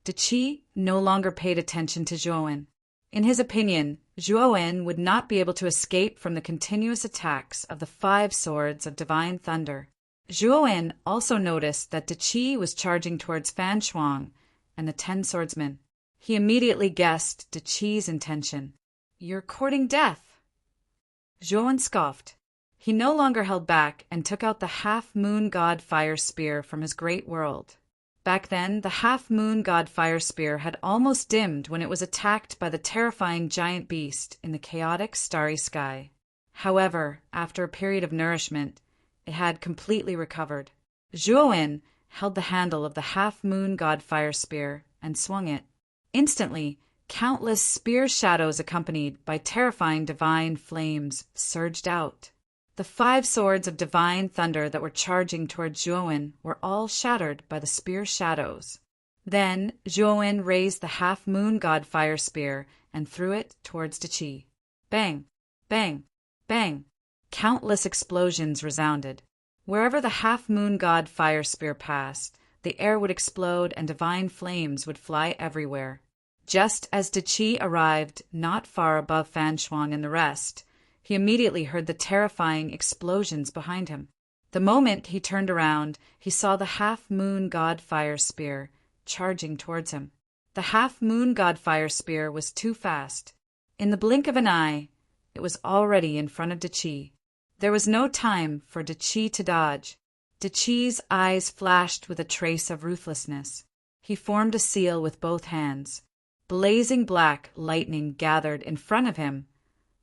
Speaker 1: De Qi no longer paid attention to Zhuowen. In his opinion, Zhuowen would not be able to escape from the continuous attacks of the 5 swords of divine thunder. Zhuowen also noticed that De Qi was charging towards Fan Shuang and the 10 swordsmen. He immediately guessed De Qi's intention. You're courting death. Zhuowen scoffed. He no longer held back and took out the half-moon god fire spear from his great world. Back then, the half-moon god fire spear had almost dimmed when it was attacked by the terrifying giant beast in the chaotic starry sky. However, after a period of nourishment, it had completely recovered. Zhuowen held the handle of the half-moon god fire spear and swung it. Instantly, countless spear shadows accompanied by terrifying divine flames surged out. The 5 swords of divine thunder that were charging toward Zhuowen were all shattered by the spear shadows. Then Zhuowen raised the half-moon god fire spear and threw it towards De Qi. Bang! Bang! Bang! Countless explosions resounded. Wherever the half-moon god fire spear passed, the air would explode and divine flames would fly everywhere. Just as De Qi arrived not far above Fan Shuang and the rest, he immediately heard the terrifying explosions behind him. The moment he turned around, he saw the half-moon god fire spear charging towards him. The half-moon god fire spear was too fast. In the blink of an eye, it was already in front of De Qi. There was no time for De Qi to dodge. De Qi's eyes flashed with a trace of ruthlessness. He formed a seal with both hands. Blazing black lightning gathered in front of him,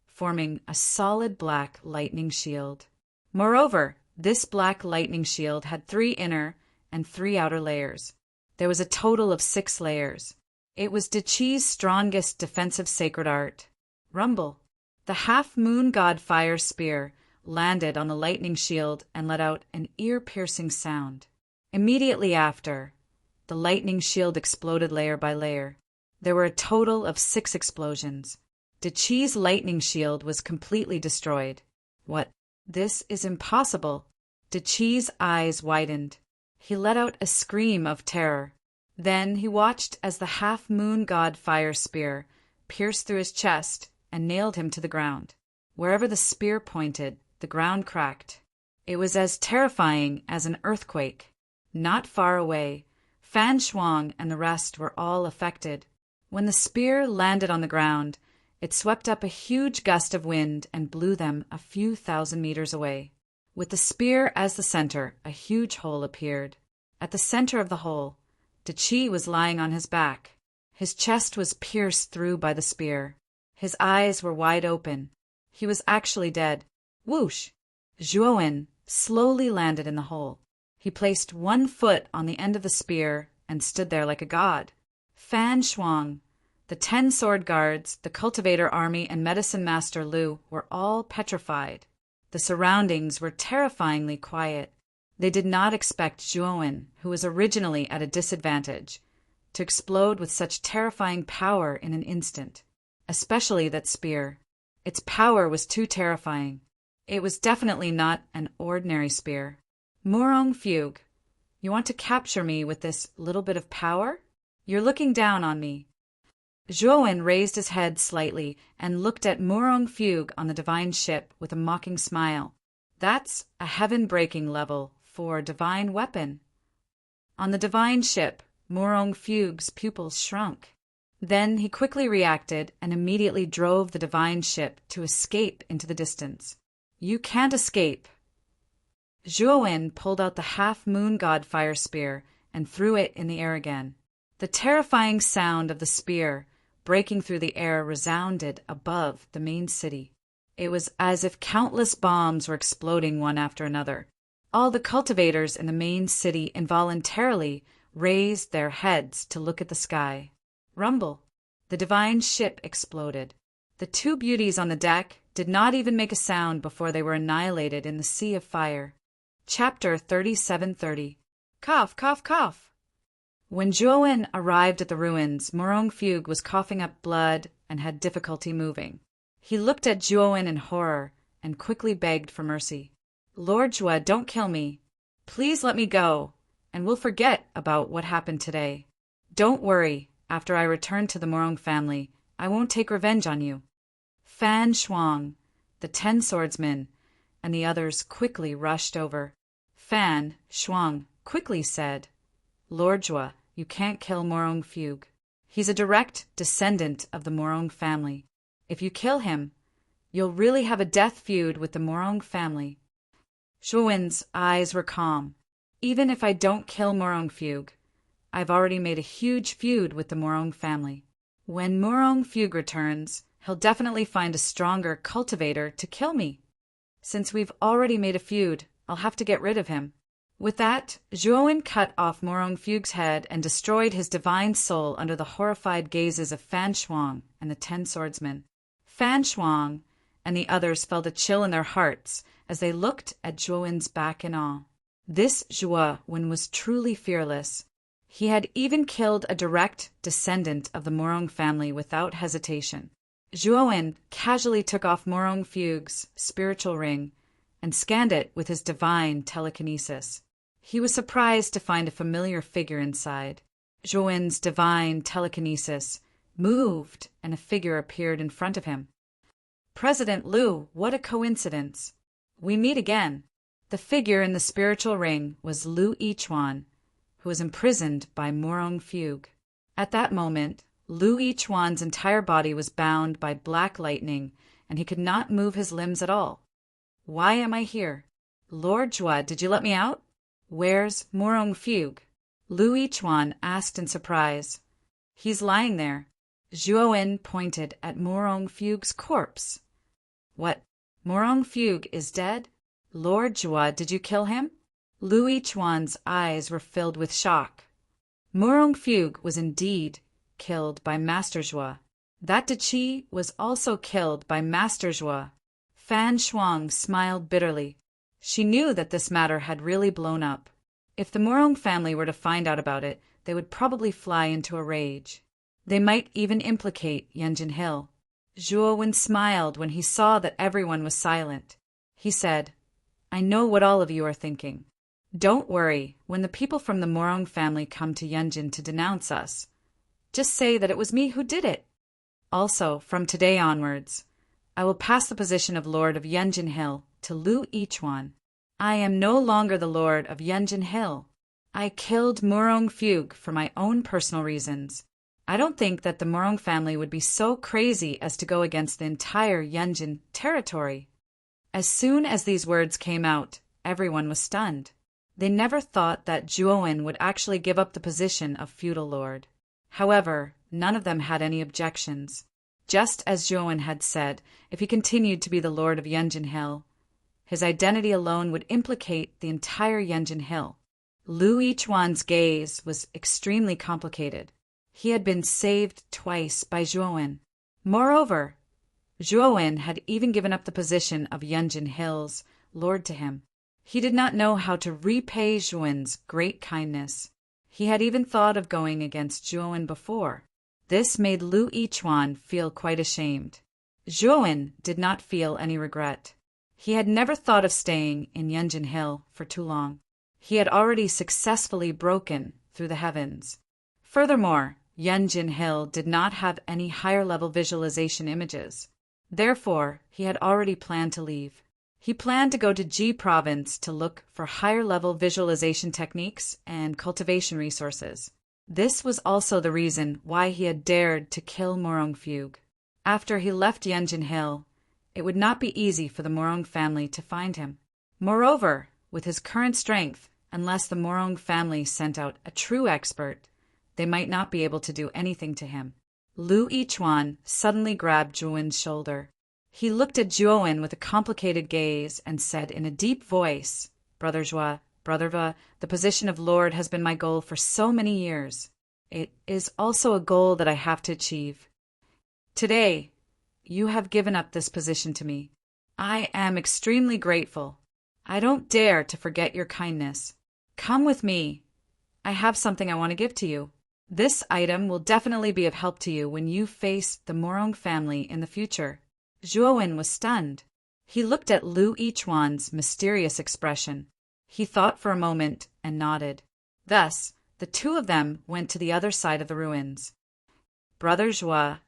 Speaker 1: forming a solid black lightning shield. Moreover, this black lightning shield had 3 inner and 3 outer layers. There was a total of 6 layers. It was De Qi's strongest defensive sacred art. Rumble. The half-moon god fire spear landed on the lightning shield and let out an ear-piercing sound. Immediately after, the lightning shield exploded layer by layer. There were a total of 6 explosions. De Qi's lightning shield was completely destroyed. What? This is impossible. De Qi's eyes widened. He let out a scream of terror. Then he watched as the half-moon god fire spear pierced through his chest and nailed him to the ground. Wherever the spear pointed, the ground cracked. It was as terrifying as an earthquake. Not far away, Fan Shuang and the rest were all affected. When the spear landed on the ground, it swept up a huge gust of wind and blew them a few thousand meters away. With the spear as the center, a huge hole appeared. At the center of the hole, De Qi was lying on his back. His chest was pierced through by the spear. His eyes were wide open. He was actually dead. Whoosh! Zhuowen slowly landed in the hole. He placed 1 foot on the end of the spear and stood there like a god. Fan Shuang, the 10 sword guards, the cultivator army, and medicine master Lu were all petrified. The surroundings were terrifyingly quiet. They did not expect Zhuowen, who was originally at a disadvantage, to explode with such terrifying power in an instant. Especially that spear. Its power was too terrifying. It was definitely not an ordinary spear. Murong Fugue, you want to capture me with this little bit of power? You're looking down on me. Zhuowen raised his head slightly and looked at Murong Fugue on the divine ship with a mocking smile. That's a heaven-breaking level for a divine weapon. On the divine ship, Murong Fugue's pupils shrunk. Then he quickly reacted and immediately drove the divine ship to escape into the distance. You can't escape. Zhuowen pulled out the half-moon god fire spear and threw it in the air again. The terrifying sound of the spear breaking through the air resounded above the main city. It was as if countless bombs were exploding one after another. All the cultivators in the main city involuntarily raised their heads to look at the sky. Rumble! The divine ship exploded. The two beauties on the deck did not even make a sound before they were annihilated in the sea of fire. Chapter 3730. Cough, cough, cough. When Zhuowen arrived at the ruins, Murong Fugue was coughing up blood and had difficulty moving. He looked at Zhuowen in horror and quickly begged for mercy. Lord Zhua, don't kill me. Please let me go, and we'll forget about what happened today. Don't worry, after I return to the Murong family, I won't take revenge on you. Fan Shuang, the 10 swordsmen, and the others quickly rushed over. Fan Shuang quickly said, Lord Zhua, you can't kill Murong Fugue. He's a direct descendant of the Murong family. If you kill him, you'll really have a death feud with the Murong family. Zhuowen's eyes were calm. Even if I don't kill Murong Fugue, I've already made a huge feud with the Murong family. When Murong Fugue returns, he'll definitely find a stronger cultivator to kill me. Since we've already made a feud, I'll have to get rid of him. With that, Zhuowen cut off Murong Fugue's head and destroyed his divine soul under the horrified gazes of Fan Shuang and the 10 swordsmen. Fan Shuang and the others felt a chill in their hearts as they looked at Zhuowen's back in awe. This Zhuowen was truly fearless. He had even killed a direct descendant of the Murong family without hesitation. Zhuowen casually took off Murong Fugue's spiritual ring and scanned it with his divine telekinesis. He was surprised to find a familiar figure inside. Zhuowen's divine telekinesis moved and a figure appeared in front of him. President Liu, what a coincidence. We meet again. The figure in the spiritual ring was Liu Yichuan, who was imprisoned by Murong Fugue. At that moment, Liu Yichuan's entire body was bound by black lightning, and he could not move his limbs at all. Why am I here? Lord Zhua, did you let me out? Where's Murong Fugue? Liu Yichuan asked in surprise. He's lying there. Zhuowen pointed at Murong Fugue's corpse. What? Murong Fugue is dead? Lord Zhua, did you kill him? Liu Yichuan's eyes were filled with shock. Murong Fugue was indeed killed by Master Zhua. That Deqi was also killed by Master Zhua. Fan Shuang smiled bitterly. She knew that this matter had really blown up. If the Murong family were to find out about it, they would probably fly into a rage. They might even implicate Yanjin Hill. Zhuowen smiled when he saw that everyone was silent. He said, I know what all of you are thinking. Don't worry when the people from the Murong family come to Yanjin to denounce us. Just say that it was me who did it. Also, from today onwards, I will pass the position of Lord of Yanjin Hill to Liu Yichuan. I am no longer the Lord of Yanjin Hill. I killed Murong Fugue for my own personal reasons. I don't think that the Murong family would be so crazy as to go against the entire Yanjin territory. As soon as these words came out, everyone was stunned. They never thought that Zhuowen would actually give up the position of feudal lord. However, none of them had any objections. Just as Zhuowen had said, if he continued to be the lord of Yanjin Hill, his identity alone would implicate the entire Yanjin Hill. Liu Yichuan's gaze was extremely complicated. He had been saved twice by Zhuowen. Moreover, Zhuowen had even given up the position of Yanjin Hill's lord to him. He did not know how to repay Zhuowen's great kindness. He had even thought of going against Zhuowen before. This made Liu Yichuan feel quite ashamed. Zhuowen did not feel any regret. He had never thought of staying in Yanjin Hill for too long. He had already successfully broken through the heavens. Furthermore, Yunjin Hill did not have any higher-level visualization images. Therefore, he had already planned to leave. He planned to go to Ji province to look for higher-level visualization techniques and cultivation resources. This was also the reason why he had dared to kill Morong Fugue. After he left Yunjin Hill, it would not be easy for the Morong family to find him. Moreover, with his current strength, unless the Morong family sent out a true expert, they might not be able to do anything to him. Lu Yichuan suddenly grabbed Zhuowen's shoulder. He looked at Zhuowen with a complicated gaze and said in a deep voice, "Brother Zhua, the position of Lord has been my goal for so many years. It is also a goal that I have to achieve. Today, you have given up this position to me. I am extremely grateful. I don't dare to forget your kindness. Come with me. I have something I want to give to you. This item will definitely be of help to you when you face the Morong family in the future." Zhuowen was stunned. He looked at Lu Yichuan's mysterious expression. He thought for a moment and nodded. Thus, the two of them went to the other side of the ruins. Brother Zhua,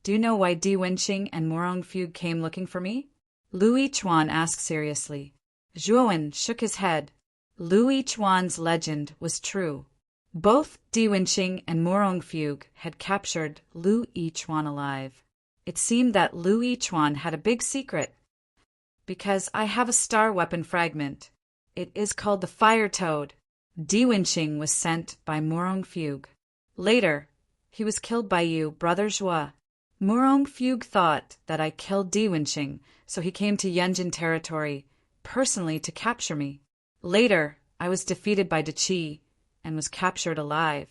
Speaker 1: do you know why Di Wenqing and Morong Fugue came looking for me?" Lu Yichuan asked seriously. Zhuowen shook his head. Lu Yichuan's legend was true. Both Di Wenqing and Morong Fugue had captured Lu Yichuan alive. It seemed that Lu Yichuan had a big secret. "Because I have a star weapon fragment. It is called the Fire Toad. Di Wenqing was sent by Morong Fugue. Later, he was killed by you, Brother Zhua. Morong Fugue thought that I killed Di Wenqing, so he came to Yunjin territory personally to capture me. Later, I was defeated by De Qi and was captured alive."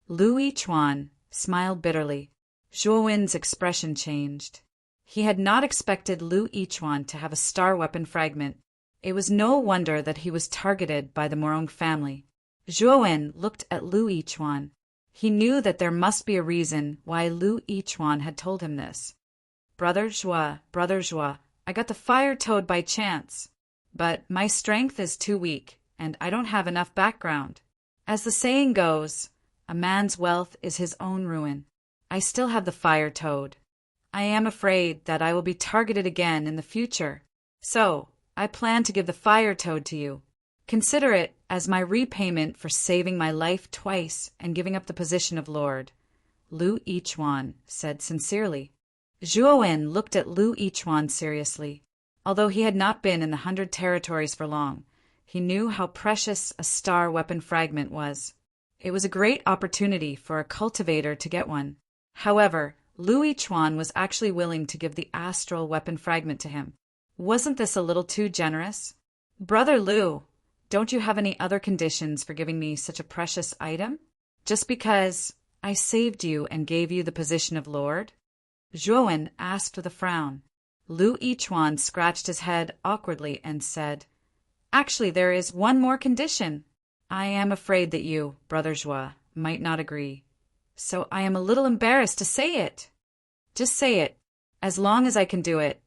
Speaker 1: Lu Yichuan smiled bitterly. Zhuowen's expression changed. He had not expected Lu Yichuan to have a star weapon fragment. It was no wonder that he was targeted by the Morong family. Zhuowen looked at Lu Yichuan. He knew that there must be a reason why Lu Yichuan had told him this. Brother Zhua, I got the Fire Toad by chance. But my strength is too weak, and I don't have enough background. As the saying goes, a man's wealth is his own ruin. I still have the Fire Toad. I am afraid that I will be targeted again in the future. So, I plan to give the Fire Toad to you. Consider it as my repayment for saving my life twice and giving up the position of Lord," Lu Yichuan said sincerely. Zhuowen looked at Lu Yichuan seriously. Although he had not been in the 100 territories for long, he knew how precious a star weapon fragment was. It was a great opportunity for a cultivator to get one. However, Lu Yichuan was actually willing to give the astral weapon fragment to him. Wasn't this a little too generous? "Brother Lu, don't you have any other conditions for giving me such a precious item? Just because I saved you and gave you the position of Lord?" Zhuowen asked with a frown. Lu Yichuan scratched his head awkwardly and said, "Actually, there is one more condition. I am afraid that you, Brother Zhua, might not agree. So I am a little embarrassed to say it." "Just say it. As long as I can do it,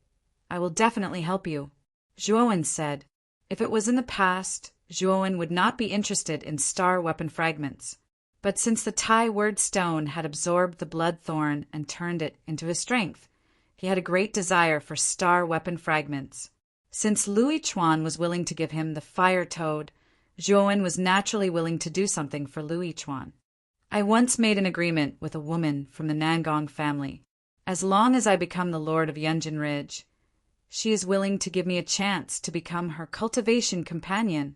Speaker 1: I will definitely help you," Zhuowen said. If it was in the past, Zhuowen would not be interested in star weapon fragments. But since the Tai word stone had absorbed the blood thorn and turned it into his strength, he had a great desire for star weapon fragments. Since Lu Yichuan was willing to give him the Fire Toad, Zhuowen was naturally willing to do something for Lu Yichuan. "I once made an agreement with a woman from the Nangong family. As long as I become the Lord of Yunjin Ridge, she is willing to give me a chance to become her cultivation companion.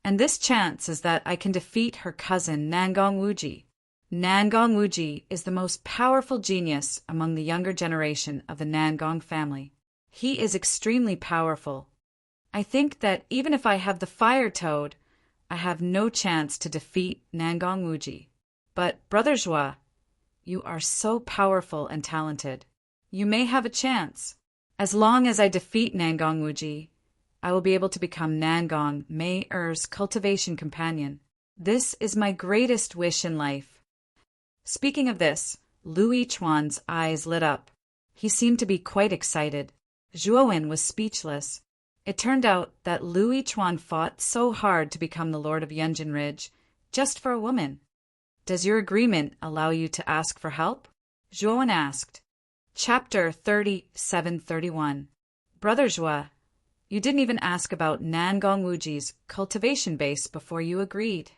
Speaker 1: And this chance is that I can defeat her cousin Nangong Wuji. Nangong Wuji is the most powerful genius among the younger generation of the Nangong family. He is extremely powerful. I think that even if I have the Fire Toad, I have no chance to defeat Nangong Wuji. But, Brother Zhua, you are so powerful and talented. You may have a chance. As long as I defeat Nangong Wuji, I will be able to become Nangong Mei-er's cultivation companion. This is my greatest wish in life." Speaking of this, Lu Yichuan's eyes lit up. He seemed to be quite excited. Zhuowen was speechless. It turned out that Lu Yichuan fought so hard to become the Lord of Yunjin Ridge just for a woman. Does your agreement allow you to ask for help? Zhuowen asked. Chapter 37:31. Brother Zhua, you didn't even ask about Nangong Wuji's cultivation base before you agreed.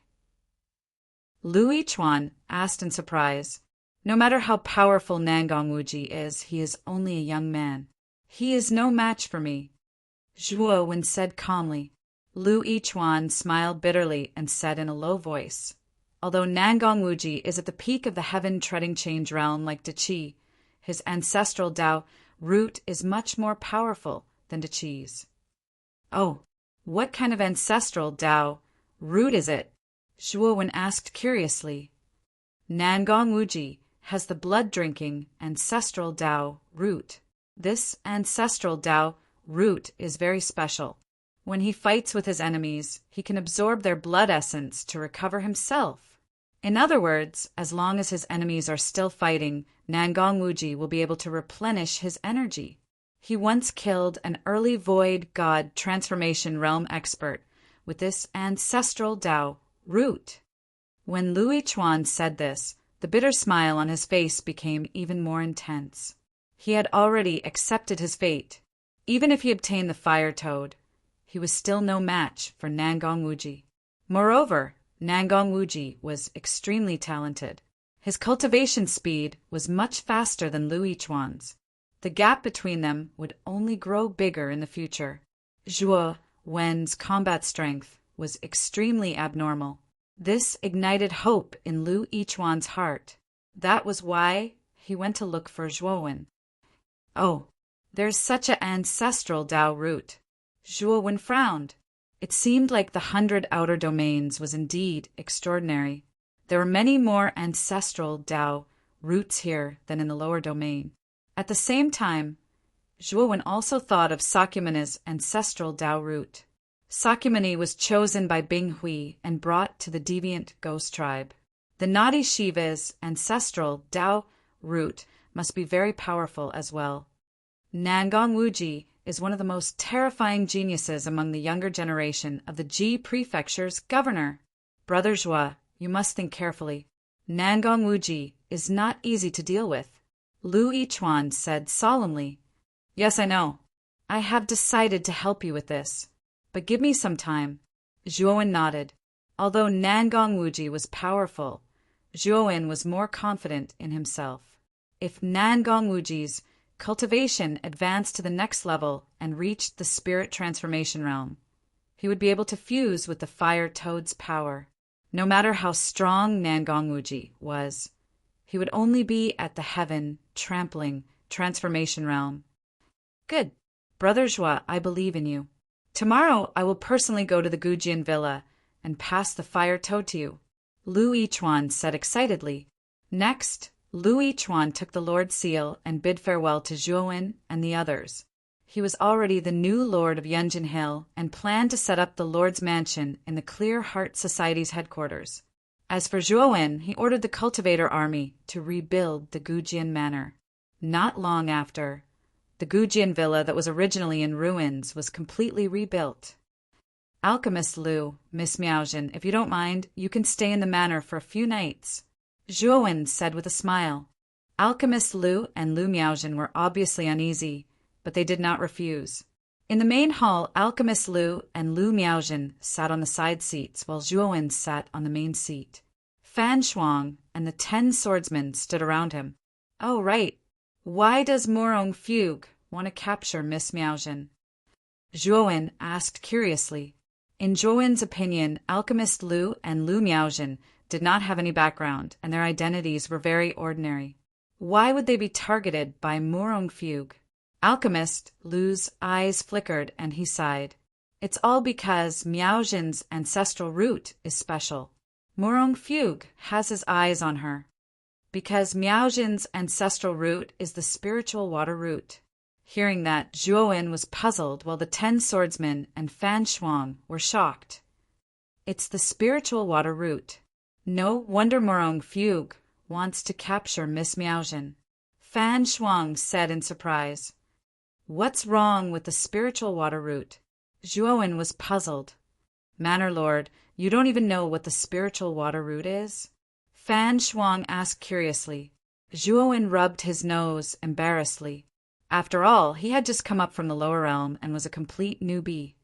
Speaker 1: Lu Yichuan asked in surprise. No matter how powerful Nangong Wuji is, he is only a young man. He is no match for me. Zhuowen said calmly. Lu Yichuan smiled bitterly and said in a low voice, although Nangong Wuji is at the peak of the heaven-treading change realm like De Qi, his ancestral Tao root is much more powerful than De Qi's. Oh, what kind of ancestral Tao root is it? Zhuowen asked curiously. Nangong Wuji has the blood-drinking ancestral Tao root. This ancestral Tao root is very special. When he fights with his enemies, he can absorb their blood essence to recover himself. In other words, as long as his enemies are still fighting, Nangong Wuji will be able to replenish his energy. He once killed an early void god transformation realm expert with this ancestral Tao root. When Lu Yichuan said this, the bitter smile on his face became even more intense. He had already accepted his fate. Even if he obtained the fire toad, he was still no match for Nangong Wuji. Moreover, Nangong Wuji was extremely talented. His cultivation speed was much faster than Lu Yichuan's. The gap between them would only grow bigger in the future. Zhuowen's combat strength was extremely abnormal. This ignited hope in Lu Yichuan's heart. That was why he went to look for Zhuowen. Oh, there's such an ancestral Tao root. Zhuowen frowned. It seemed like the 100 outer domains was indeed extraordinary. There were many more ancestral Tao roots here than in the lower domain. At the same time, Zhuowen also thought of Sakyamuni's ancestral Tao root. Sakyamuni was chosen by Bing Hui and brought to the deviant ghost tribe. The naughty Shiva's ancestral Tao root must be very powerful as well. Nangong Wuji is one of the most terrifying geniuses among the younger generation of the Ji Prefecture's governor. Brother Zhua, you must think carefully. Nangong Wuji is not easy to deal with. Lu Yichuan said solemnly. Yes, I know. I have decided to help you with this. But give me some time. Zhuowen nodded. Although Nangong Wuji was powerful, Zhuowen was more confident in himself. If Nangong Wuji's cultivation advanced to the next level and reached the spirit transformation realm, he would be able to fuse with the fire toad's power. No matter how strong Nangong Wuji was, he would only be at the heaven trampling transformation realm. Good. Brother Zhua, I believe in you. Tomorrow I will personally go to the Gujian villa and pass the fire toad to you, Lu Yichuan said excitedly. Next, Lu Yichuan took the Lord's seal and bid farewell to Zhuowen and the others. He was already the new Lord of Yunjin Hill and planned to set up the Lord's mansion in the Clear Heart Society's headquarters. As for Zhuowen, he ordered the cultivator army to rebuild the Gujian manor. Not long after, the Gujian villa that was originally in ruins was completely rebuilt. Alchemist Lu, Miss Miaojin, if you don't mind, you can stay in the manor for a few nights, Zhuowen said with a smile. Alchemist Lu and Lu Miaojin were obviously uneasy, but they did not refuse. In the main hall, Alchemist Lu and Lu Miaojin sat on the side seats, while Zhuowen sat on the main seat. Fan Shuang and the 10 swordsmen stood around him. Oh, right. Why does Morong Fugue want to capture Miss Miaojin? Zhuowen asked curiously. In Zhuowen's opinion, Alchemist Lu and Lu Miaojin did not have any background, and their identities were very ordinary. Why would they be targeted by Morong Fugue? Alchemist Lu's eyes flickered and he sighed. It's all because Miaojin's ancestral root is special. Morong Fugue has his eyes on her. Because Miaojin's ancestral root is the spiritual water root. Hearing that, Zhuowen was puzzled while the 10 swordsmen and Fan Shuang were shocked. It's the spiritual water root. No wonder Morong Fugue wants to capture Miss Miaojin. Fan Shuang said in surprise. What's wrong with the spiritual water root? Zhuowen was puzzled. Manor Lord, you don't even know what the spiritual water root is? Fan Shuang asked curiously. Zhuowen rubbed his nose embarrassedly. After all, he had just come up from the lower realm and was a complete newbie.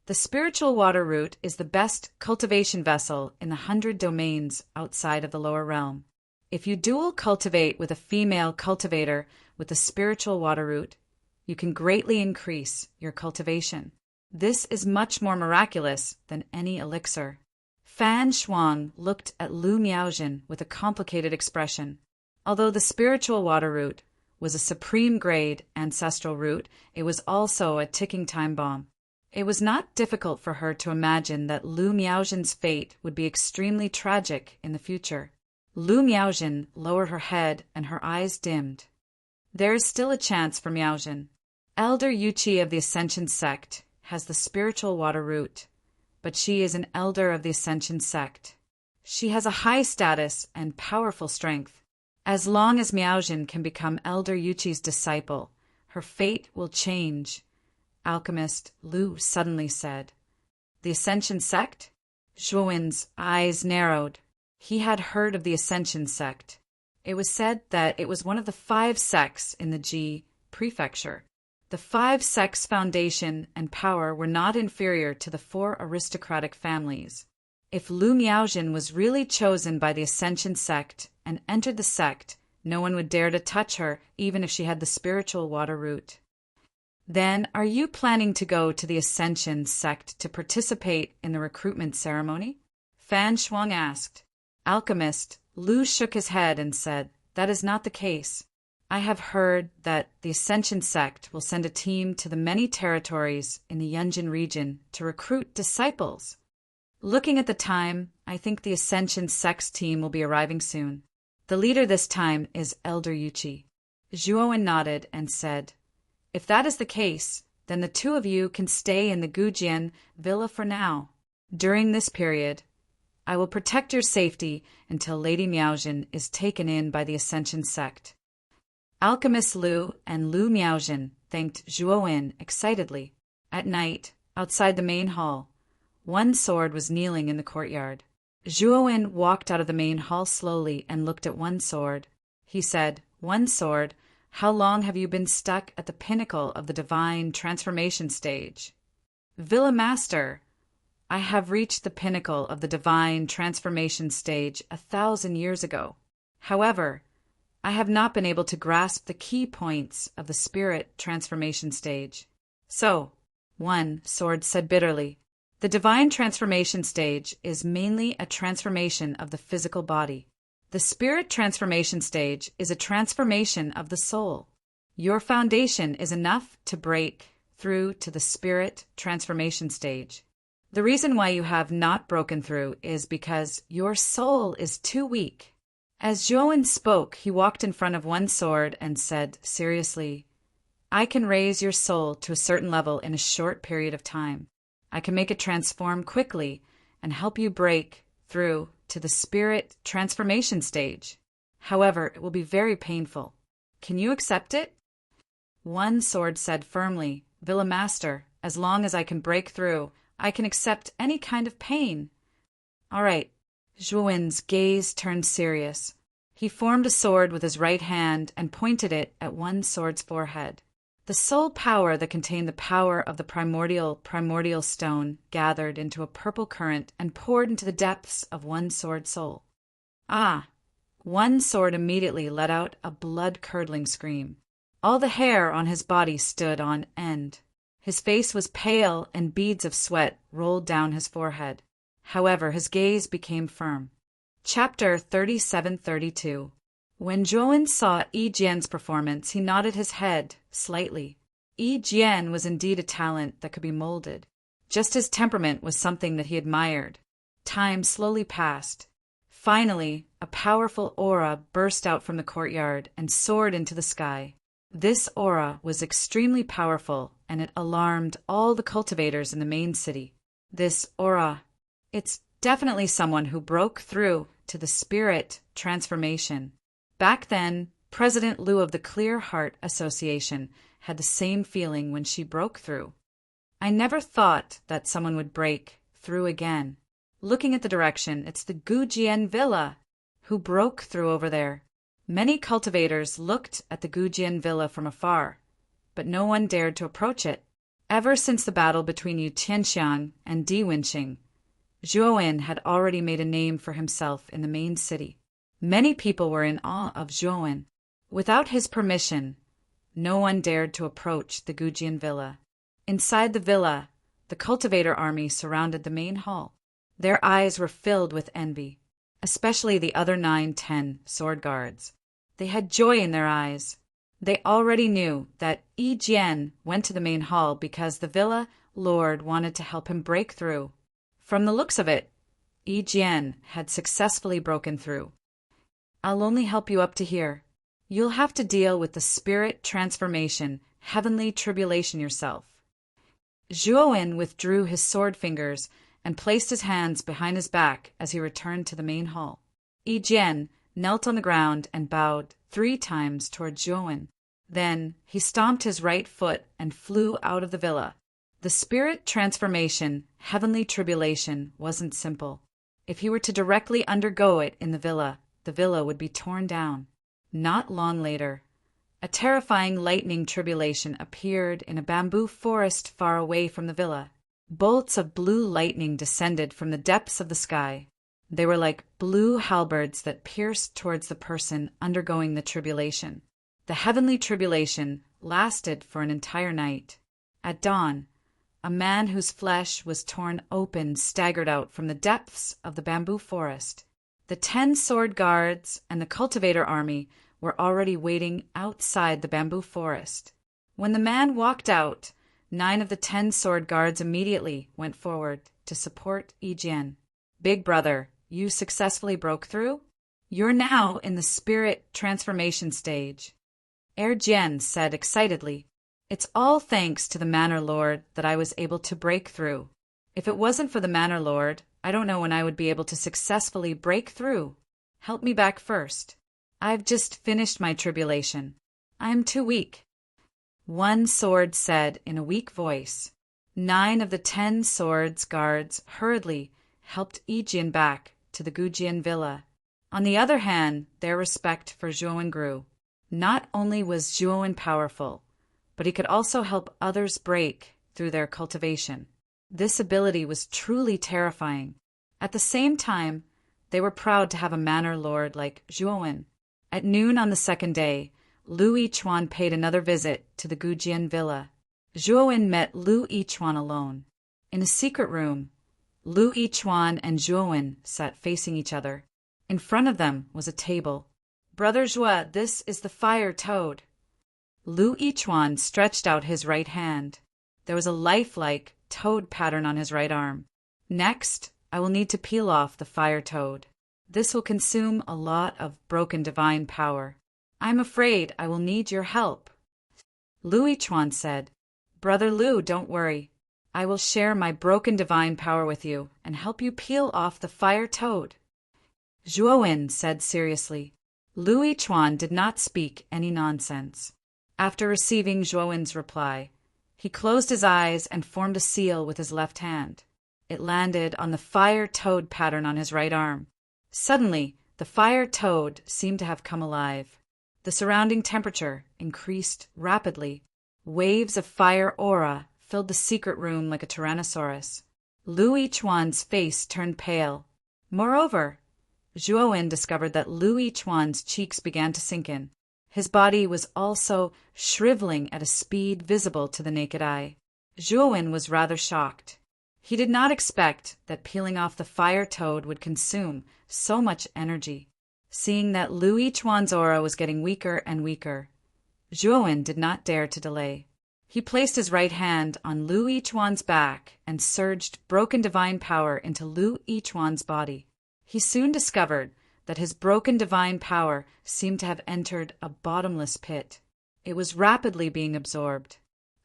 Speaker 1: The spiritual water root is the best cultivation vessel in the 100 domains outside of the lower realm. If you dual cultivate with a female cultivator with the spiritual water root, you can greatly increase your cultivation. This is much more miraculous than any elixir. Fan Shuang looked at Lu Miaojin with a complicated expression. Although the spiritual water root was a supreme grade ancestral root, it was also a ticking time bomb. It was not difficult for her to imagine that Lu Miaojin's fate would be extremely tragic in the future. Lu Miaojin lowered her head and her eyes dimmed. There is still a chance for Miaojin. Elder Yuqi of the Ascension sect has the spiritual water root, but she is an elder of the Ascension sect. She has a high status and powerful strength. As long as Miaojin can become Elder Yuqi's disciple, her fate will change. Alchemist Lu suddenly said. The Ascension sect? Zhuowen's eyes narrowed. He had heard of the Ascension sect. It was said that it was one of the 5 sects in the Ji prefecture. The 5 sects' foundation and power were not inferior to the 4 aristocratic families. If Lu Miaojin was really chosen by the Ascension sect and entered the sect, no one would dare to touch her, even if she had the spiritual water root. Then, are you planning to go to the Ascension sect to participate in the recruitment ceremony? Fan Shuang asked. Alchemist Lu shook his head and said, That is not the case. I have heard that the Ascension sect will send a team to the many territories in the Yunjin region to recruit disciples. Looking at the time, I think the Ascension sect's team will be arriving soon. The leader this time is Elder Yuqi. Zhuowen nodded and said, If that is the case, then the 2 of you can stay in the Gujian villa for now. During this period, I will protect your safety until Lady Miaojin is taken in by the Ascension sect. Alchemist Lu and Lu Miaojin thanked Zhuowen excitedly. At night, outside the main hall, one sword was kneeling in the courtyard. Zhuowen walked out of the main hall slowly and looked at one sword. He said, One sword, how long have you been stuck at the pinnacle of the divine transformation stage? Villa Master, I have reached the pinnacle of the divine transformation stage 1,000 years ago. However, I have not been able to grasp the key points of the spirit transformation stage. So, one sword said bitterly, the divine transformation stage is mainly a transformation of the physical body. The spirit transformation stage is a transformation of the soul. Your foundation is enough to break through to the spirit transformation stage. The reason why you have not broken through is because your soul is too weak. As Zhuowen spoke, he walked in front of one sword and said seriously, I can raise your soul to a certain level in a short period of time. I can make it transform quickly and help you break through to the spirit transformation stage. However, it will be very painful. Can you accept it? One sword said firmly, Villa Master, as long as I can break through, I can accept any kind of pain. All right. Zhuowen's gaze turned serious. He formed a sword with his right hand and pointed it at one sword's forehead. The soul power that contained the power of the primordial stone gathered into a purple current and poured into the depths of one sword's soul. Ah! One sword immediately let out a blood-curdling scream. All the hair on his body stood on end. His face was pale and beads of sweat rolled down his forehead. However, his gaze became firm. Chapter 37-32. When Zhuowen saw Yi Jian's performance, he nodded his head slightly. Yi Jian was indeed a talent that could be molded. Just his temperament was something that he admired. Time slowly passed. Finally, a powerful aura burst out from the courtyard and soared into the sky. This aura was extremely powerful, and it alarmed all the cultivators in the main city. This aura, it's definitely someone who broke through to the spirit transformation. Back then, President Lu of the Clear Heart Association had the same feeling when she broke through. I never thought that someone would break through again. Looking at the direction, it's the Gujian Villa. Who broke through over there? Many cultivators looked at the Gujian villa from afar, but no one dared to approach it. Ever since the battle between Yu Tianxiang and Di Wenxing, Zhuowen had already made a name for himself in the main city. Many people were in awe of Zhuowen. Without his permission, no one dared to approach the Gujian villa. Inside the villa, the cultivator army surrounded the main hall. Their eyes were filled with envy, especially the other 9-10 sword guards. They had joy in their eyes. They already knew that Yi Jian went to the main hall because the villa lord wanted to help him break through. From the looks of it, Yi Jian had successfully broken through. I'll only help you up to here. You'll have to deal with the spirit transformation, heavenly tribulation yourself. Zhuowen withdrew his sword fingers and placed his hands behind his back as he returned to the main hall. Yi Jian knelt on the ground and bowed 3 times toward Zhuowen. Then he stomped his right foot and flew out of the villa. The spirit transformation, heavenly tribulation, wasn't simple. If he were to directly undergo it in the villa would be torn down. Not long later, a terrifying lightning tribulation appeared in a bamboo forest far away from the villa. Bolts of blue lightning descended from the depths of the sky. They were like blue halberds that pierced towards the person undergoing the tribulation. The heavenly tribulation lasted for an entire night. At dawn, a man whose flesh was torn open staggered out from the depths of the bamboo forest. The 10 sword guards and the cultivator army were already waiting outside the bamboo forest. When the man walked out, 9 of the 10 sword guards immediately went forward to support Yi Jian. Big brother, you successfully broke through? You're now in the spirit transformation stage. Jian said excitedly, It's all thanks to the Manor Lord that I was able to break through. If it wasn't for the Manor Lord, I don't know when I would be able to successfully break through. Help me back first. I've just finished my tribulation. I'm too weak. One sword said in a weak voice. 9 of the 10 swords guards hurriedly helped Yi Jian back to the Gujian villa. On the other hand, their respect for Zhuowen grew. Not only was Zhuowen powerful, but he could also help others break through their cultivation. This ability was truly terrifying. At the same time, they were proud to have a manor lord like Zhuowen. At noon on the second day, Lu Yichuan paid another visit to the Gujian villa. Zhuowen met Lu Yichuan alone. In a secret room, Lu Yichuan and Zhuowen sat facing each other. In front of them was a table. Brother Zhua, this is the fire toad. Lu Yichuan stretched out his right hand. There was a lifelike toad pattern on his right arm. Next, I will need to peel off the fire toad. This will consume a lot of broken divine power. I'm afraid I will need your help. Lu Yichuan said, Brother Lu, don't worry. I will share my broken divine power with you and help you peel off the fire toad. Zhuowen said seriously. Lu Yichuan did not speak any nonsense. After receiving Zhuowen's reply, he closed his eyes and formed a seal with his left hand. It landed on the fire toad pattern on his right arm. Suddenly, the fire toad seemed to have come alive. The surrounding temperature increased rapidly. Waves of fire aura filled the secret room like a tyrannosaurus. Lu Yichuan's face turned pale. Moreover, Zhuowen discovered that Lu Yichuan's cheeks began to sink in. His body was also shriveling at a speed visible to the naked eye. Zhuowen was rather shocked. He did not expect that peeling off the fire toad would consume so much energy. Seeing that Lu Yichuan's aura was getting weaker and weaker, Zhuowen did not dare to delay. He placed his right hand on Lu Yichuan's back and surged broken divine power into Lu Yichuan's body. He soon discovered that his broken divine power seemed to have entered a bottomless pit. It was rapidly being absorbed.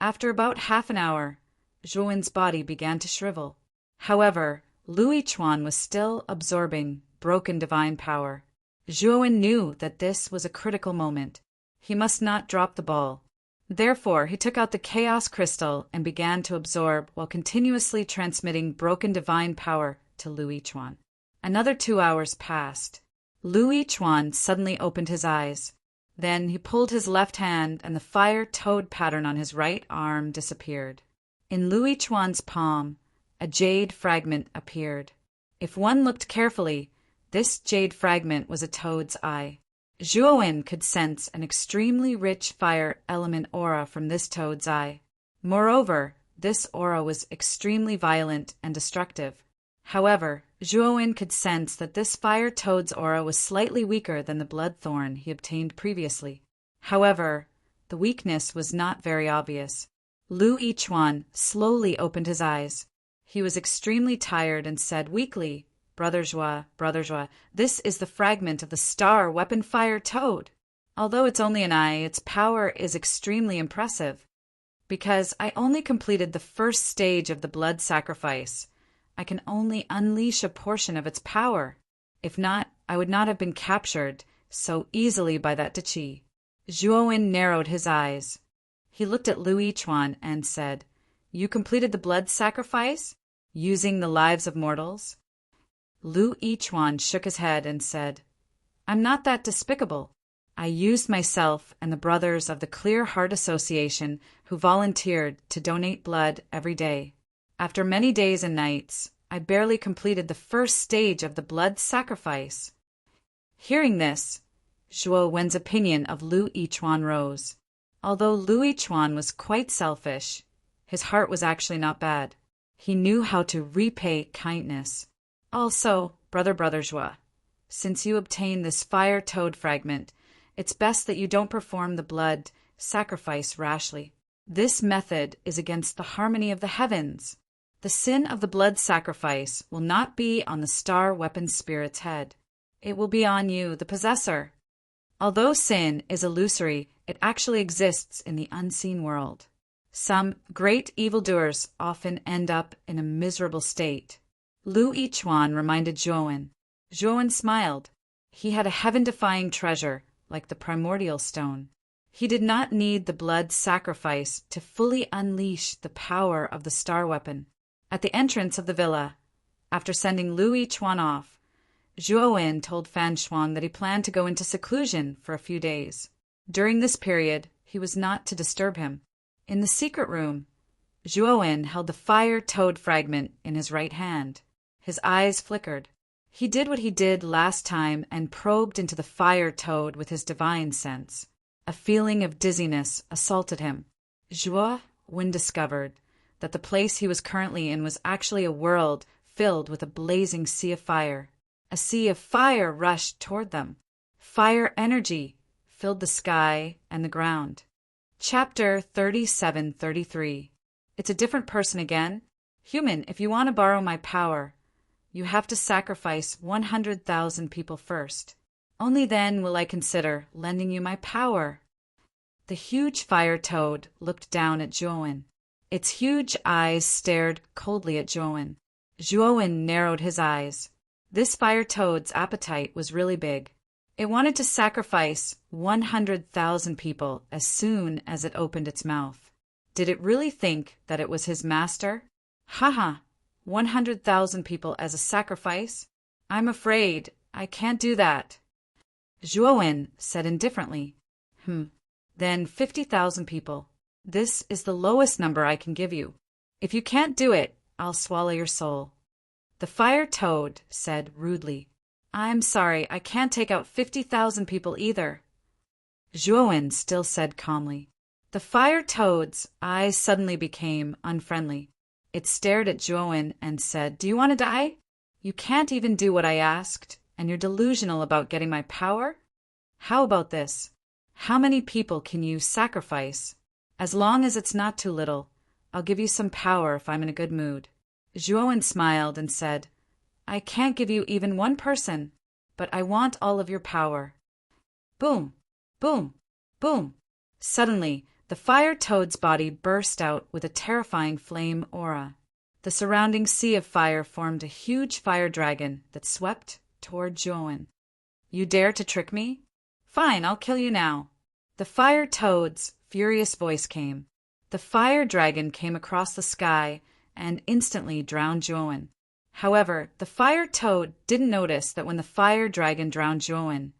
Speaker 1: After about half an hour, Zhuowen's body began to shrivel. However, Lu Yichuan was still absorbing broken divine power. Zhuowen knew that this was a critical moment. He must not drop the ball. Therefore, he took out the chaos crystal and began to absorb while continuously transmitting broken divine power to Lu Yichuan. Another 2 hours passed. Lu Yichuan suddenly opened his eyes. Then he pulled his left hand and the fire toad pattern on his right arm disappeared. In Lu Yichuan's palm, a jade fragment appeared. If one looked carefully, this jade fragment was a toad's eye. Zhuowen could sense an extremely rich fire element aura from this toad's eye. Moreover, this aura was extremely violent and destructive. However, Zhuowen could sense that this fire toad's aura was slightly weaker than the bloodthorn he obtained previously. However, the weakness was not very obvious. Lu Yichuan slowly opened his eyes. He was extremely tired and said weakly, Brother Zhua, this is the fragment of the star weapon fire toad. Although it's only an eye, its power is extremely impressive. Because I only completed the first stage of the blood sacrifice, I can only unleash a portion of its power. If not, I would not have been captured so easily by that Diqi. Zhuowen narrowed his eyes. He looked at Lu Yichuan and said, You completed the blood sacrifice? Using the lives of mortals? Lu Yichuan shook his head and said, I'm not that despicable. I used myself and the brothers of the Clear Heart Association who volunteered to donate blood every day. After many days and nights, I barely completed the first stage of the blood sacrifice. Hearing this, Zhuowen's opinion of Lu Yichuan rose. Although Lu Yichuan was quite selfish, his heart was actually not bad. He knew how to repay kindness. Also, Brother Zhua, since you obtained this fire toad fragment, it's best that you don't perform the blood sacrifice rashly. This method is against the harmony of the heavens. The sin of the blood sacrifice will not be on the star weapon spirit's head. It will be on you, the possessor. Although sin is illusory, it actually exists in the unseen world. Some great evildoers often end up in a miserable state. Lu Yichuan reminded Zhuowen. Zhuowen smiled. He had a heaven-defying treasure, like the primordial stone. He did not need the blood sacrifice to fully unleash the power of the star weapon. At the entrance of the villa, after sending Lu Yichuan off, Zhuowen told Fan Shuang that he planned to go into seclusion for a few days. During this period, he was not to disturb him. In the secret room, Zhuowen held the fire toad fragment in his right hand. His eyes flickered. He did what he did last time and probed into the fire toad with his divine sense. A feeling of dizziness assaulted him. Zhuowen discovered that the place he was currently in was actually a world filled with a blazing sea of fire. A sea of fire rushed toward them. Fire energy filled the sky and the ground. Chapter 37-33. It's a different person again. Human, if you want to borrow my power, you have to sacrifice 100,000 people first. Only then will I consider lending you my power. The huge fire toad looked down at Zhuowen. Its huge eyes stared coldly at Zhuowen. Zhuowen narrowed his eyes. This fire toad's appetite was really big. It wanted to sacrifice 100,000 people as soon as it opened its mouth. Did it really think that it was his master? Haha, 100,000 people as a sacrifice? I'm afraid I can't do that. Zhuowen said indifferently. Then 50,000 people. This is the lowest number I can give you. If you can't do it, I'll swallow your soul. The fire toad said rudely. I'm sorry, I can't take out 50,000 people either. Zhuowen still said calmly. The fire toad's eyes suddenly became unfriendly. It stared at Zhuowen and said, Do you want to die? You can't even do what I asked, and you're delusional about getting my power? How about this? How many people can you sacrifice? As long as it's not too little, I'll give you some power if I'm in a good mood. Zhuowen smiled and said, I can't give you even one person, but I want all of your power. Boom, boom, boom. Suddenly, the fire toad's body burst out with a terrifying flame aura. The surrounding sea of fire formed a huge fire dragon that swept toward Zhuowen. You dare to trick me? Fine, I'll kill you now. The fire toad's furious voice came. The fire dragon came across the sky and instantly drowned Zhuowen. However, the fire toad didn't notice that when the fire dragon drowned Zhuowen,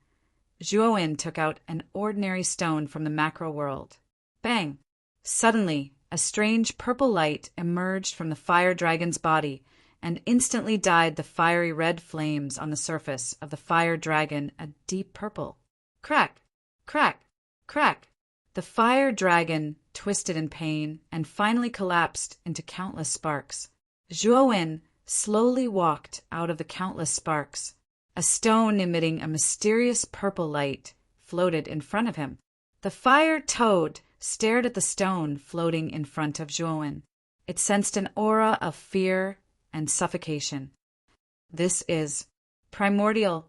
Speaker 1: Zhuowen took out an ordinary stone from the macro world. Bang! Suddenly, a strange purple light emerged from the fire dragon's body and instantly dyed the fiery red flames on the surface of the fire dragon a deep purple. Crack! Crack! Crack! The fire dragon twisted in pain and finally collapsed into countless sparks. Zhuowen slowly walked out of the countless sparks. A stone emitting a mysterious purple light floated in front of him. The fire toad stared at the stone floating in front of Zhuowen. It sensed an aura of fear and suffocation. This is primordial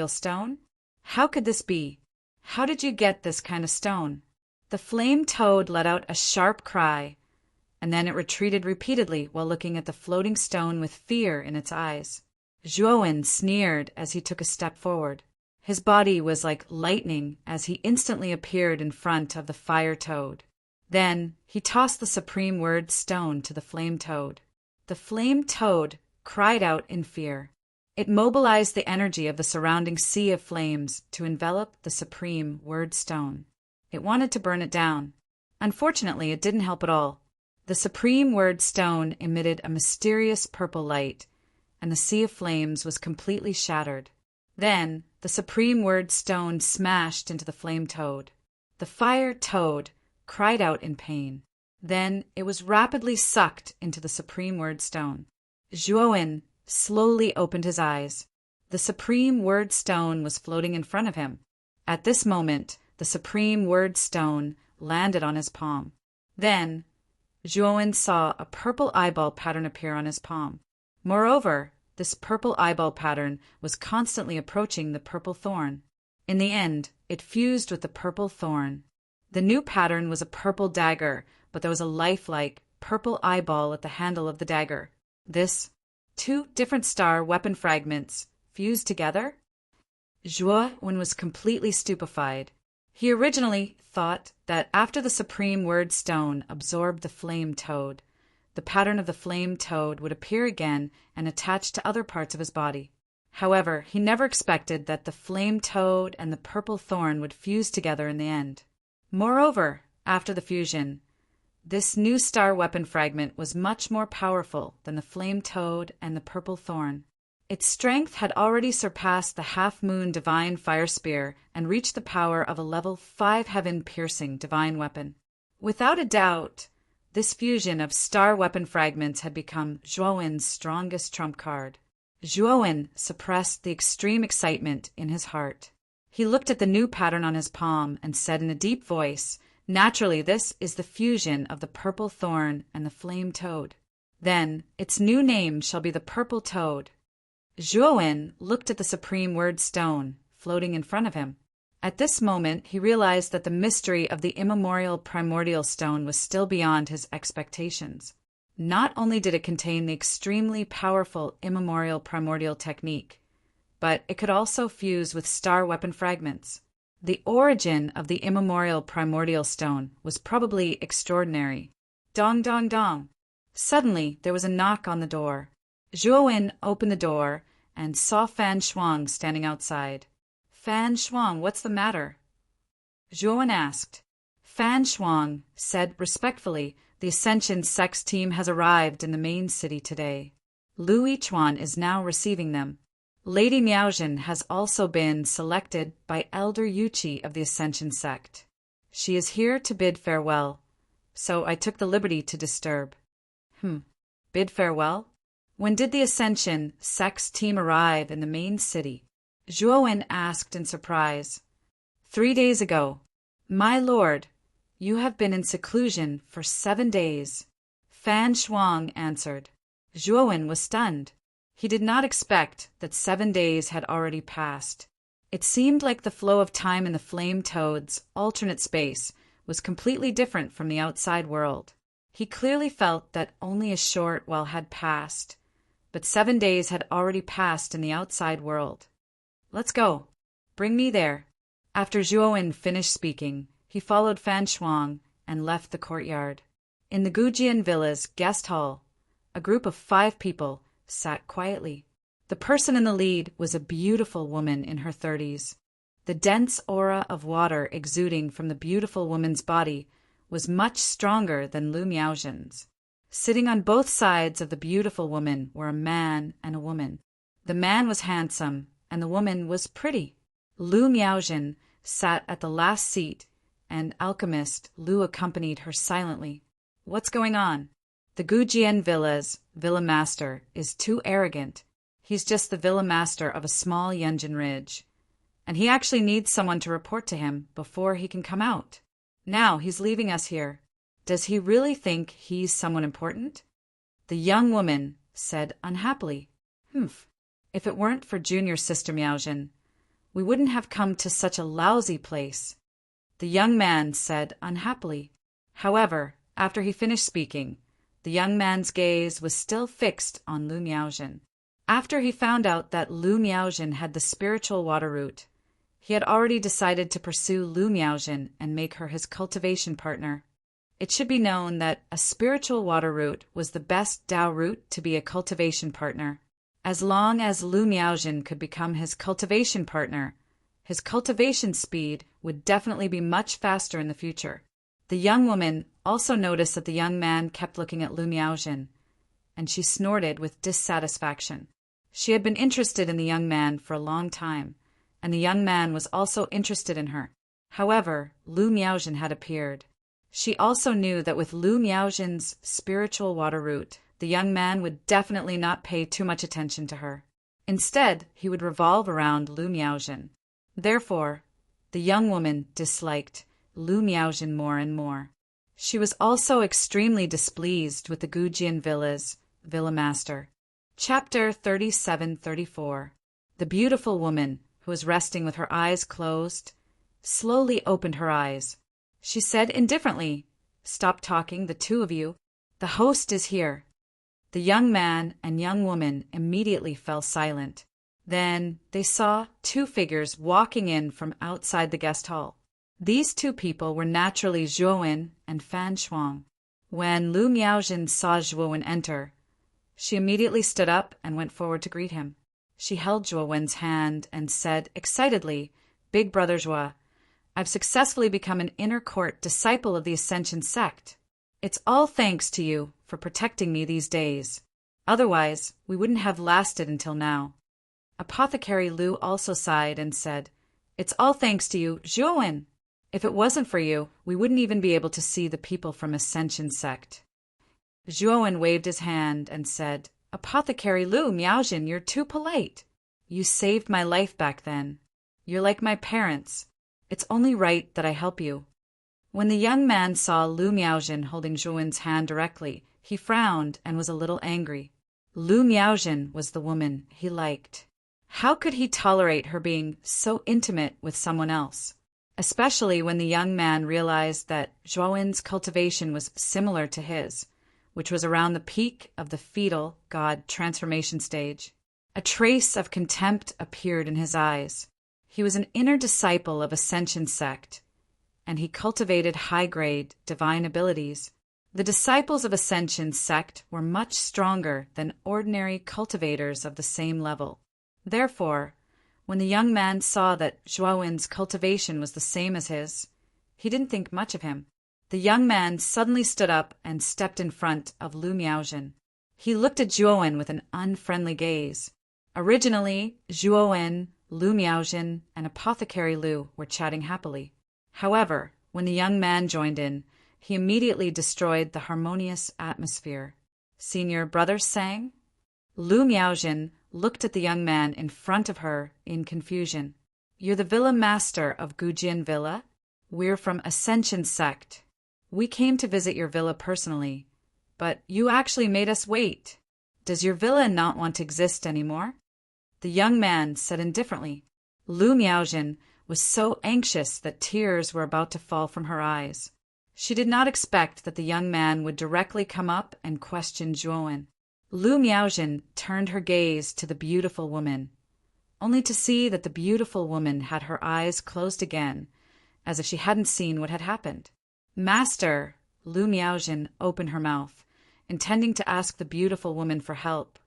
Speaker 1: stone? How could this be? How did you get this kind of stone? The flame toad let out a sharp cry, and then it retreated repeatedly while looking at the floating stone with fear in its eyes. Zhuowen sneered as he took a step forward. His body was like lightning as he instantly appeared in front of the fire toad. Then he tossed the supreme word stone to the flame toad. The flame toad cried out in fear. It mobilized the energy of the surrounding sea of flames to envelop the supreme word stone. It wanted to burn it down. Unfortunately, it didn't help at all. The supreme word stone emitted a mysterious purple light, and the sea of flames was completely shattered. Then, the supreme word stone smashed into the flame toad. The fire toad cried out in pain. Then it was rapidly sucked into the supreme word stone. Zhuowen slowly opened his eyes. The supreme word stone was floating in front of him. At this moment, the supreme word stone landed on his palm. Then, Zhuowen saw a purple eyeball pattern appear on his palm. Moreover, this purple eyeball pattern was constantly approaching the purple thorn. In the end, it fused with the purple thorn. The new pattern was a purple dagger, but there was a lifelike purple eyeball at the handle of the dagger. This, two different star weapon fragments, fused together? Zhuowen was completely stupefied. He originally thought that after the supreme word stone absorbed the flame toad, the pattern of the flame toad would appear again and attach to other parts of his body. However, he never expected that the flame toad and the purple thorn would fuse together in the end. Moreover, after the fusion, this new star weapon fragment was much more powerful than the flame toad and the purple thorn. Its strength had already surpassed the half-moon divine fire spear and reached the power of a level 5 heaven-piercing divine weapon. Without a doubt, this fusion of star weapon fragments had become Zhuowen's strongest trump card. Zhuowen suppressed the extreme excitement in his heart. He looked at the new pattern on his palm and said in a deep voice, "Naturally, this is the fusion of the purple thorn and the flame toad. Then its new name shall be the purple toad." Zhuowen looked at the supreme word stone floating in front of him. At this moment, he realized that the mystery of the immemorial primordial stone was still beyond his expectations. Not only did it contain the extremely powerful immemorial primordial technique, but it could also fuse with star weapon fragments. The origin of the immemorial primordial stone was probably extraordinary. Dong dong dong. Suddenly, there was a knock on the door. Zhuowen opened the door and saw Fan Shuang standing outside. "Fan Shuang, what's the matter?" Zhuowen asked. Fan Shuang said respectfully, "The Ascension Sex team has arrived in the main city today. Lu Yichuan is now receiving them. Lady Miaozhen has also been selected by Elder Yuqi of the Ascension sect. She is here to bid farewell, so I took the liberty to disturb." Bid farewell? When did the Ascension Sex team arrive in the main city? Zhuowen asked in surprise. 3 days ago. "My lord, you have been in seclusion for 7 days. Fan Shuang answered. Zhuowen was stunned. He did not expect that 7 days had already passed. It seemed like the flow of time in the flame toad's alternate space was completely different from the outside world. He clearly felt that only a short while had passed, but 7 days had already passed in the outside world. "Let's go. Bring me there." After Zhuowen finished speaking, he followed Fan Shuang and left the courtyard. In the Gujian Villa's guest hall, a group of 5 people sat quietly. The person in the lead was a beautiful woman in her 30s. The dense aura of water exuding from the beautiful woman's body was much stronger than Lu Miaozhen's. Sitting on both sides of the beautiful woman were a man and a woman. The man was handsome, and the woman was pretty. Lu Miaozhen sat at the last seat, and alchemist Lu accompanied her silently. "What's going on?" "The Gujian Villa's villa master is too arrogant. He's just the villa master of a small Yunjin ridge, and he actually needs someone to report to him before he can come out. Now he's leaving us here. Does he really think he's someone important?" The young woman said unhappily, "Humph. If it weren't for junior sister Miaozhen, we wouldn't have come to such a lousy place." The young man said unhappily. However, after he finished speaking, the young man's gaze was still fixed on Lu Miaozhen. After he found out that Lu Miaozhen had the spiritual water root, he had already decided to pursue Lu Miaozhen and make her his cultivation partner. It should be known that a spiritual water root was the best Tao root to be a cultivation partner. As long as Lu Miaozhen could become his cultivation partner, his cultivation speed would definitely be much faster in the future. The young woman also noticed that the young man kept looking at Lu Miaozhen, and she snorted with dissatisfaction. She had been interested in the young man for a long time, and the young man was also interested in her. However, Lu Miaozhen had appeared. She also knew that with Lu Miaozhen's spiritual water root, the young man would definitely not pay too much attention to her. Instead, he would revolve around Lu Miaozhen. Therefore, the young woman disliked Lu Miaozhen more and more. She was also extremely displeased with the Gujian Villa's villa master. Chapter 37-34. The beautiful woman, who was resting with her eyes closed, slowly opened her eyes. She said indifferently, "Stop talking, the two of you. The host is here." The young man and young woman immediately fell silent. Then they saw two figures walking in from outside the guest hall. These two people were naturally Zhuowen and Fan Shuang. When Lu Miaozhen saw Zhuowen enter, she immediately stood up and went forward to greet him. She held Zhuowen's hand and said excitedly, "Big brother Zhuo, I've successfully become an inner court disciple of the Ascension sect. It's all thanks to you for protecting me these days. Otherwise, we wouldn't have lasted until now." Apothecary Lu also sighed and said, "It's all thanks to you, Zhuowen. If it wasn't for you, we wouldn't even be able to see the people from Ascension sect." Zhuowen waved his hand and said, "Apothecary Lu Miaozhen, you're too polite. You saved my life back then. You're like my parents. It's only right that I help you." When the young man saw Lu Miaozhen holding Zhuowen's hand directly, he frowned and was a little angry. Lu Miaozhen was the woman he liked. How could he tolerate her being so intimate with someone else? Especially when the young man realized that Zhuowen's cultivation was similar to his, which was around the peak of the fetal god transformation stage. A trace of contempt appeared in his eyes. He was an inner disciple of Ascension sect, and he cultivated high-grade divine abilities. The disciples of Ascension sect were much stronger than ordinary cultivators of the same level. Therefore, when the young man saw that Zhuowen's cultivation was the same as his, he didn't think much of him. The young man suddenly stood up and stepped in front of Lu Miaozhen. He looked at Zhuowen with an unfriendly gaze. Originally, Zhuowen, Lu Miaozhen, and Apothecary Lu were chatting happily. However, when the young man joined in, he immediately destroyed the harmonious atmosphere. "Senior brother sang?" Lu Miaozhen looked at the young man in front of her in confusion. "You're the villa master of Gujian Villa? We're from Ascension sect. We came to visit your villa personally, but you actually made us wait. Does your villa not want to exist anymore?" The young man said indifferently. Lu Miaozhen was so anxious that tears were about to fall from her eyes. She did not expect that the young man would directly come up and question Zhuowen. Lu Miaozhen turned her gaze to the beautiful woman, only to see that the beautiful woman had her eyes closed again, as if she hadn't seen what had happened. "Master," Lu Miaozhen opened her mouth, intending to ask the beautiful woman for help,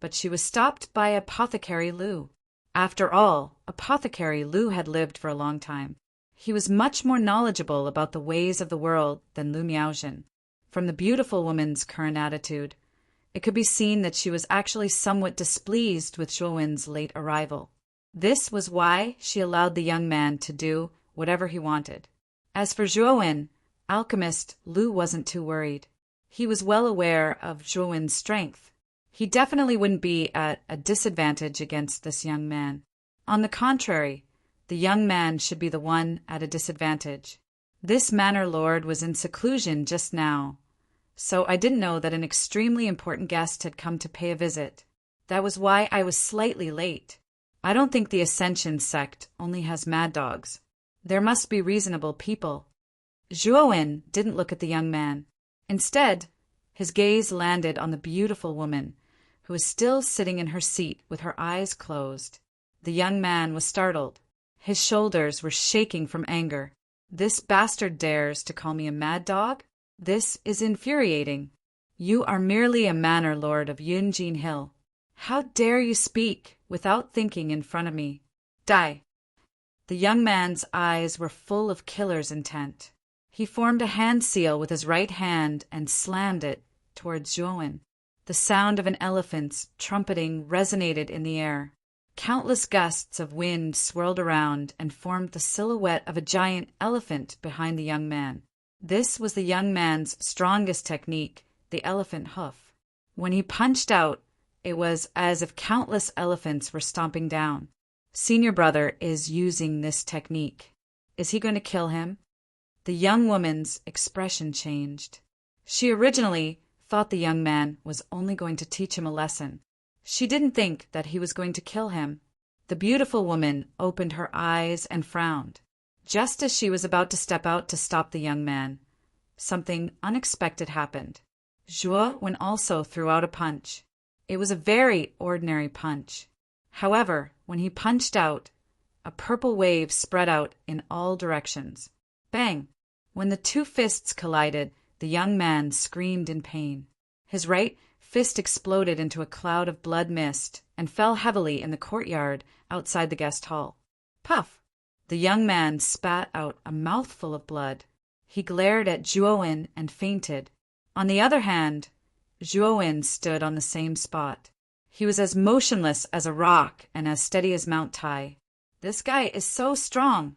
Speaker 1: but she was stopped by Apothecary Lu. After all, Apothecary Lu had lived for a long time. He was much more knowledgeable about the ways of the world than Lu Miaojin. From the beautiful woman's current attitude, it could be seen that she was actually somewhat displeased with Zhuo Wen's late arrival. This was why she allowed the young man to do whatever he wanted. As for Zhuo Wen, alchemist Lu wasn't too worried. He was well aware of Zhuo Wen's strength. He definitely wouldn't be at a disadvantage against this young man. On the contrary, the young man should be the one at a disadvantage. This manor lord was in seclusion just now, so I didn't know that an extremely important guest had come to pay a visit. That was why I was slightly late. I don't think the Ascension sect only has mad dogs. There must be reasonable people. Zhuo Wen didn't look at the young man. Instead, his gaze landed on the beautiful woman, who was still sitting in her seat with her eyes closed. The young man was startled. His shoulders were shaking from anger. This bastard dares to call me a mad dog? This is infuriating. You are merely a manor lord of Yunjin Hill. How dare you speak without thinking in front of me? Die. The young man's eyes were full of killer's intent. He formed a hand seal with his right hand and slammed it towards Zhuo Wen. The sound of an elephant's trumpeting resonated in the air. Countless gusts of wind swirled around and formed the silhouette of a giant elephant behind the young man. This was the young man's strongest technique, the elephant hoof. When he punched out, it was as if countless elephants were stomping down. Senior brother is using this technique. Is he going to kill him? The young woman's expression changed. She originally thought the young man was only going to teach him a lesson. She didn't think that he was going to kill him. The beautiful woman opened her eyes and frowned. Just as she was about to step out to stop the young man, something unexpected happened. Zhuo Wen also threw out a punch. It was a very ordinary punch. However, when he punched out, a purple wave spread out in all directions. Bang! When the two fists collided, the young man screamed in pain. His right fist exploded into a cloud of blood mist and fell heavily in the courtyard outside the guest hall. Puff! The young man spat out a mouthful of blood. He glared at Zhuo Wen and fainted. On the other hand, Zhuo Wen stood on the same spot. He was as motionless as a rock and as steady as Mount Tai. This guy is so strong.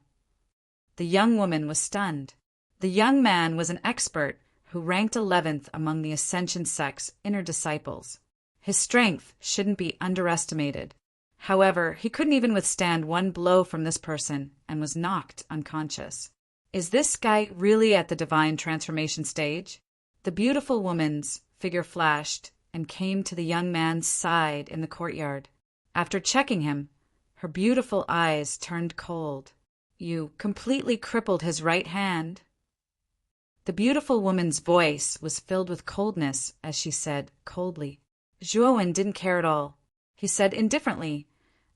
Speaker 1: The young woman was stunned. The young man was an expert who ranked 11th among the Ascension sect's inner disciples. His strength shouldn't be underestimated. However, he couldn't even withstand one blow from this person and was knocked unconscious. Is this guy really at the divine transformation stage? The beautiful woman's figure flashed and came to the young man's side in the courtyard. After checking him, her beautiful eyes turned cold. You completely crippled his right hand. The beautiful woman's voice was filled with coldness as she said coldly. Zhuo Wen didn't care at all. He said indifferently,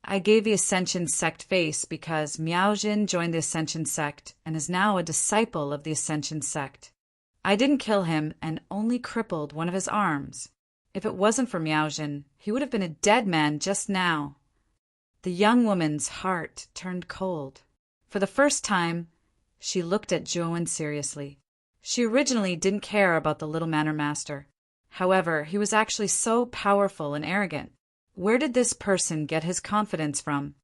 Speaker 1: I gave the Ascension sect face because Miaojin joined the Ascension sect and is now a disciple of the Ascension sect. I didn't kill him and only crippled one of his arms. If it wasn't for Miaojin, he would have been a dead man just now. The young woman's heart turned cold. For the first time, she looked at Zhuo Wen seriously. She originally didn't care about the little manor master. However, he was actually so powerful and arrogant. Where did this person get his confidence from?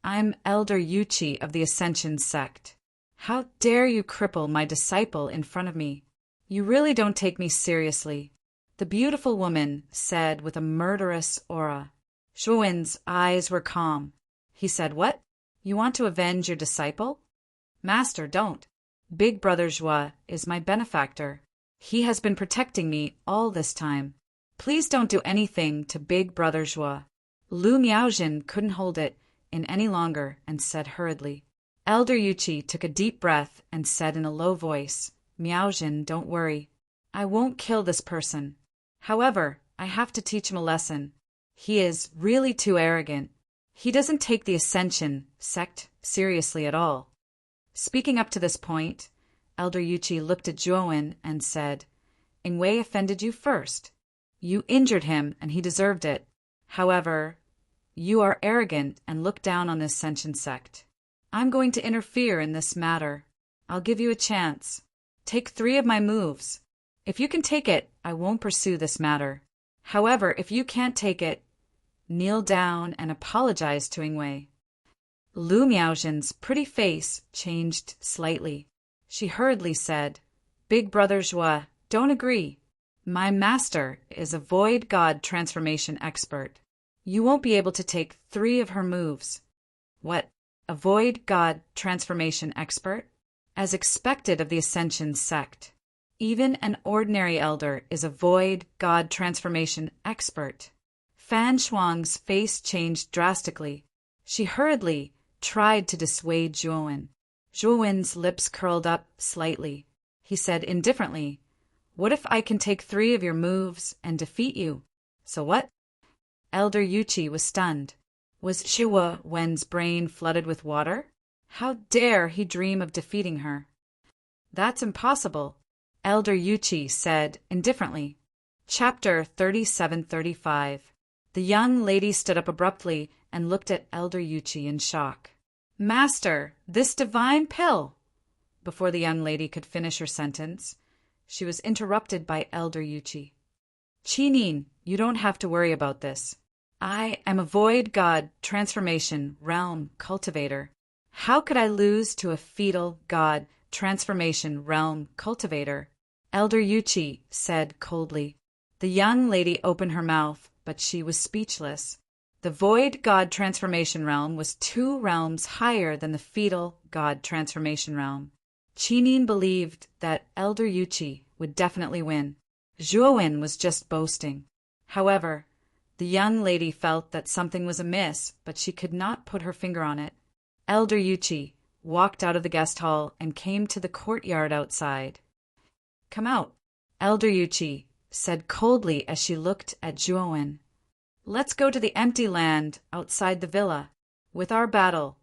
Speaker 1: I'm Elder Yuchi of the Ascension sect. How dare you cripple my disciple in front of me? You really don't take me seriously, the beautiful woman said with a murderous aura. Zhuo Wen's eyes were calm. He said, What? You want to avenge your disciple? Master, don't. Big Brother Zhuo is my benefactor. He has been protecting me all this time. Please don't do anything to Big Brother Zhuo. Lu Miaojin couldn't hold it in any longer and said hurriedly. Elder Yuchi took a deep breath and said in a low voice, Miaojin, don't worry. I won't kill this person. However, I have to teach him a lesson. He is really too arrogant. He doesn't take the Ascension sect seriously at all. Speaking up to this point, Elder Yuchi looked at Zhuo Wen and said, Ingwei offended you first. You injured him and he deserved it. However, you are arrogant and look down on the Ascension sect. I'm going to interfere in this matter. I'll give you a chance. Take 3 of my moves. If you can take it, I won't pursue this matter. However, if you can't take it, kneel down and apologize to Ingwei. Lu Miaozhen's pretty face changed slightly. She hurriedly said, Big Brother Zhua, don't agree. My master is a void god transformation expert. You won't be able to take 3 of her moves. What? A void god transformation expert? As expected of the Ascension sect. Even an ordinary elder is a void god transformation expert. Fan Shuang's face changed drastically. She hurriedly tried to dissuade Zhuowen. Zhuowen's lips curled up slightly. He said indifferently, What if I can take 3 of your moves and defeat you? So what? Elder Yuqi was stunned. Was Zhuo Wen's brain flooded with water? How dare he dream of defeating her? That's impossible, Elder Yuqi said indifferently. Chapter 37-35. The young lady stood up abruptly and looked at Elder Yuqi in shock. Master, this divine pill! Before the young lady could finish her sentence, she was interrupted by Elder Yuqi. Qinin, you don't have to worry about this. I am a void god transformation realm cultivator. How could I lose to a fetal god transformation realm cultivator? Elder Yuqi said coldly. The young lady opened her mouth, but she was speechless. The void god transformation realm was 2 realms higher than the fetal god transformation realm. Qinin believed that Elder Yuqi would definitely win. Zhuowen was just boasting. However, the young lady felt that something was amiss, but she could not put her finger on it. Elder Yuqi walked out of the guest hall and came to the courtyard outside. Come out, Elder Yuqi said coldly as she looked at Zhuowen. Let's go to the empty land outside the villa. With our battle,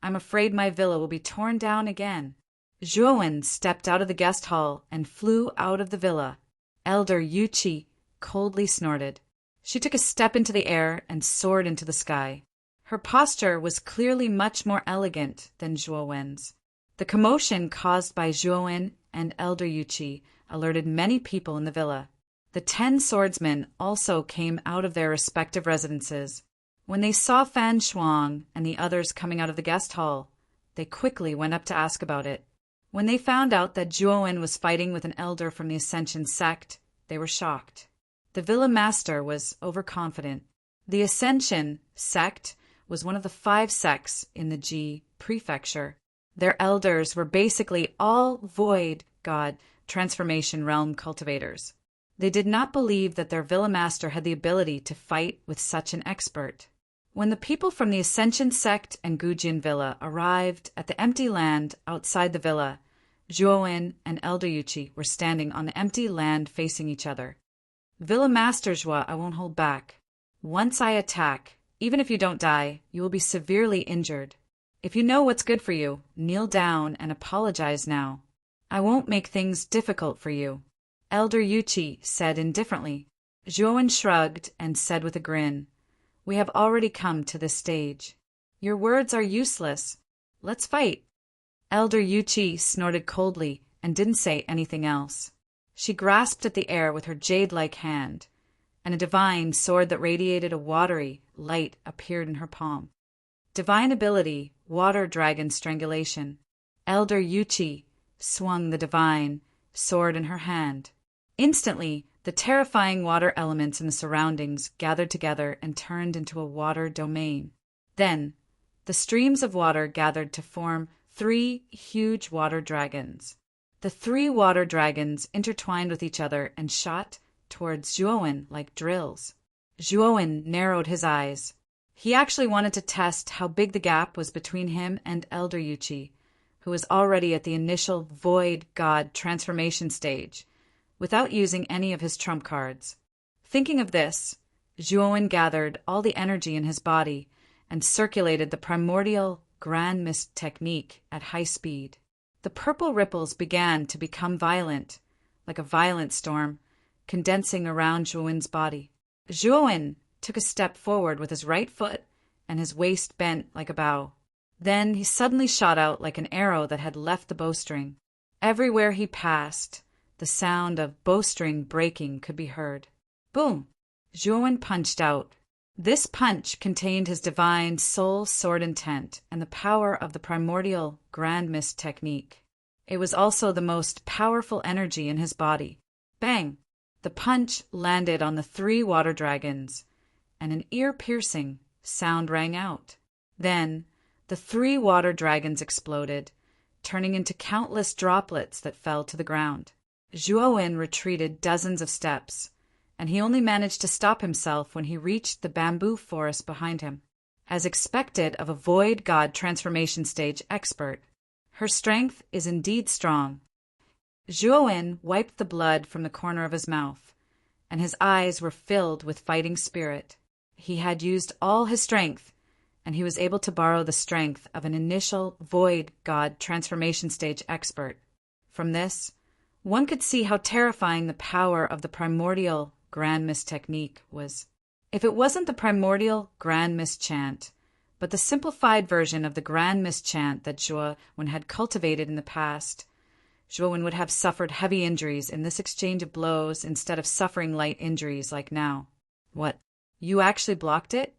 Speaker 1: I'm afraid my villa will be torn down again. Zhuowen stepped out of the guest hall and flew out of the villa. Elder Yuqi coldly snorted. She took a step into the air and soared into the sky. Her posture was clearly much more elegant than Zhuowen's. The commotion caused by Zhuowen and Elder Yuqi alerted many people in the villa. The 10 swordsmen also came out of their respective residences. When they saw Fan Shuang and the others coming out of the guest hall, they quickly went up to ask about it. When they found out that Zhuowen was fighting with an elder from the Ascension sect, they were shocked. The villa master was overconfident. The Ascension sect was one of the 5 sects in the Ji prefecture. Their elders were basically all void god transformation realm cultivators. They did not believe that their villa master had the ability to fight with such an expert. When the people from the Ascension sect and Gujin villa arrived at the empty land outside the villa, Zhuowen and Elder Yuqi were standing on the empty land facing each other. Villa Master Zhua, I won't hold back. Once I attack, even if you don't die, you will be severely injured. If you know what's good for you, kneel down and apologize now. I won't make things difficult for you. Elder Yuqi said indifferently. Zhuowen shrugged and said with a grin, We have already come to this stage. Your words are useless. Let's fight. Elder Yuqi snorted coldly and didn't say anything else. She grasped at the air with her jade-like hand, and a divine sword that radiated a watery light appeared in her palm. Divine ability, Water Dragon Strangulation. Elder Yuqi swung the divine sword in her hand. Instantly, the terrifying water elements in the surroundings gathered together and turned into a water domain. Then, the streams of water gathered to form 3 huge water dragons. The 3 water dragons intertwined with each other and shot towards Zhuowen like drills. Zhuowen narrowed his eyes. He actually wanted to test how big the gap was between him and Elder Yuqi, who was already at the initial void god transformation stage, without using any of his trump cards. Thinking of this, Zhuowen gathered all the energy in his body and circulated the primordial grand mist technique at high speed. The purple ripples began to become violent, like a violent storm, condensing around Zhuowen's body. Zhuowen took a step forward with his right foot, and his waist bent like a bow. Then he suddenly shot out like an arrow that had left the bowstring. Everywhere he passed, the sound of bowstring breaking could be heard. Boom! Zhuo punched out. This punch contained his divine soul sword intent and the power of the primordial grand mist technique. It was also the most powerful energy in his body. Bang! The punch landed on the 3 water dragons, and an ear-piercing sound rang out. Then the 3 water dragons exploded, turning into countless droplets that fell to the ground. Zhuo retreated dozens of steps, and he only managed to stop himself when he reached the bamboo forest behind him. As expected of a void god transformation stage expert, her strength is indeed strong. Zhuo wiped the blood from the corner of his mouth, and his eyes were filled with fighting spirit. He had used all his strength, and he was able to borrow the strength of an initial void god transformation stage expert. From this, one could see how terrifying the power of the primordial grand mist technique was. If it wasn't the primordial grand mist chant, but the simplified version of the grand mist chant that Zhuo had cultivated in the past, Zhuo would have suffered heavy injuries in this exchange of blows instead of suffering light injuries like now. What? You actually blocked it?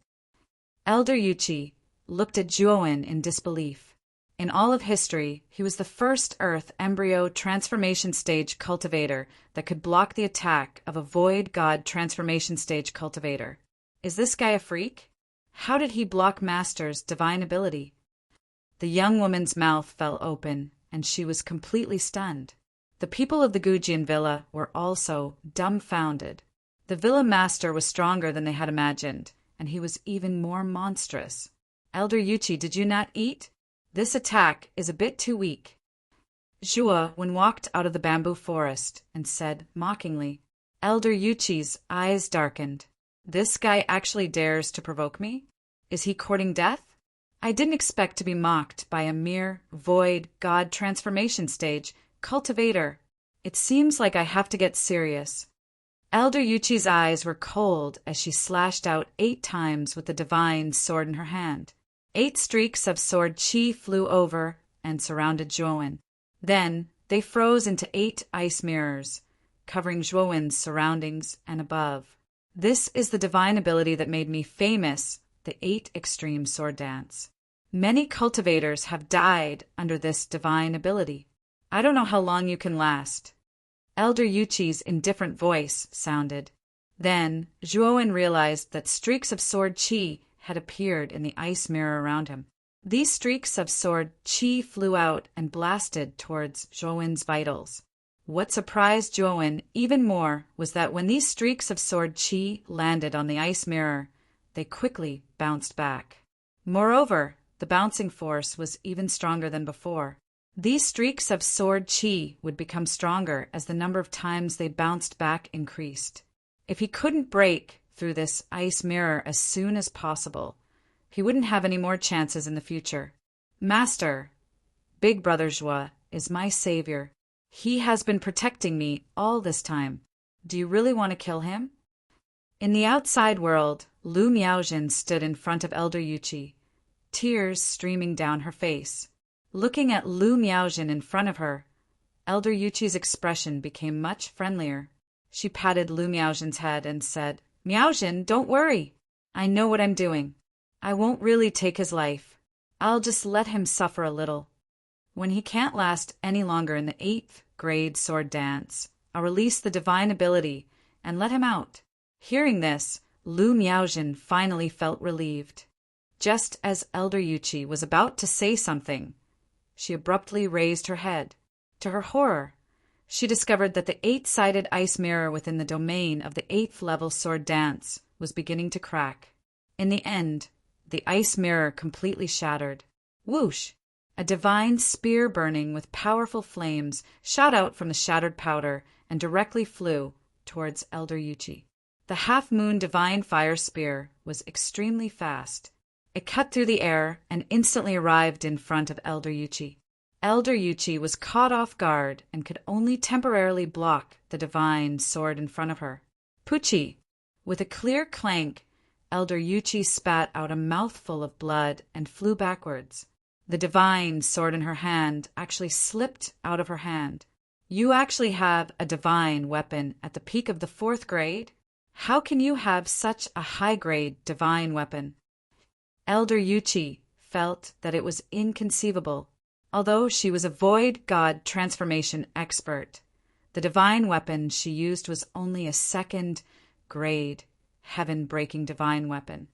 Speaker 1: Elder Yuchi looked at Zhuo in disbelief. In all of history, he was the first Earth embryo transformation stage cultivator that could block the attack of a void god transformation stage cultivator. Is this guy a freak? How did he block Master's divine ability? The young woman's mouth fell open, and she was completely stunned. The people of the Gujian villa were also dumbfounded. The villa master was stronger than they had imagined, and he was even more monstrous. Elder Yuchi, did you not eat? This attack is a bit too weak. Zhuo walked out of the bamboo forest and said mockingly. Elder Yuchi's eyes darkened. This guy actually dares to provoke me? Is he courting death? I didn't expect to be mocked by a mere void god transformation stage cultivator. It seems like I have to get serious. Elder Yuchi's eyes were cold as she slashed out 8 times with the divine sword in her hand. 8 streaks of sword chi flew over and surrounded Zhuo. Then they froze into 8 ice mirrors, covering Zhuo's surroundings and above. This is the divine ability that made me famous, the 8 extreme sword dance. Many cultivators have died under this divine ability. I don't know how long you can last. Elder Yuchi's indifferent voice sounded. Then Zhuo realized that streaks of sword chi had appeared in the ice mirror around him. These streaks of sword chi flew out and blasted towards Zhuo's vitals. What surprised Zhuo even more was that when these streaks of sword chi landed on the ice mirror, they quickly bounced back. Moreover, the bouncing force was even stronger than before. These streaks of sword chi would become stronger as the number of times they bounced back increased. If he couldn't break through this ice mirror as soon as possible, he wouldn't have any more chances in the future. Master, Big Brother Zhuo is my savior. He has been protecting me all this time. Do you really want to kill him? In the outside world, Lu Miaojin stood in front of Elder Yuchi, tears streaming down her face. Looking at Lu Miaojin in front of her, Elder Yuchi's expression became much friendlier. She patted Lu Miaojin's head and said, Miaojin, don't worry. I know what I'm doing. I won't really take his life. I'll just let him suffer a little. When he can't last any longer in the 8th grade sword dance, I'll release the divine ability and let him out. Hearing this, Lu Miaojin finally felt relieved. Just as Elder Yuchi was about to say something, she abruptly raised her head. To her horror, she discovered that the 8-sided ice mirror within the domain of the 8th level sword dance was beginning to crack. In the end, the ice mirror completely shattered. Whoosh! A divine spear burning with powerful flames shot out from the shattered powder and directly flew towards Elder Yuchi. The half-moon divine fire spear was extremely fast. It cut through the air and instantly arrived in front of Elder Yuchi. Elder Yuchi was caught off guard and could only temporarily block the divine sword in front of her. Puchi! With a clear clank, Elder Yuchi spat out a mouthful of blood and flew backwards. The divine sword in her hand actually slipped out of her hand. You actually have a divine weapon at the peak of the 4th grade? How can you have such a high-grade divine weapon? Elder Yuchi felt that it was inconceivable. Although she was a void god transformation expert, the divine weapon she used was only a 2nd grade, heaven-breaking divine weapon.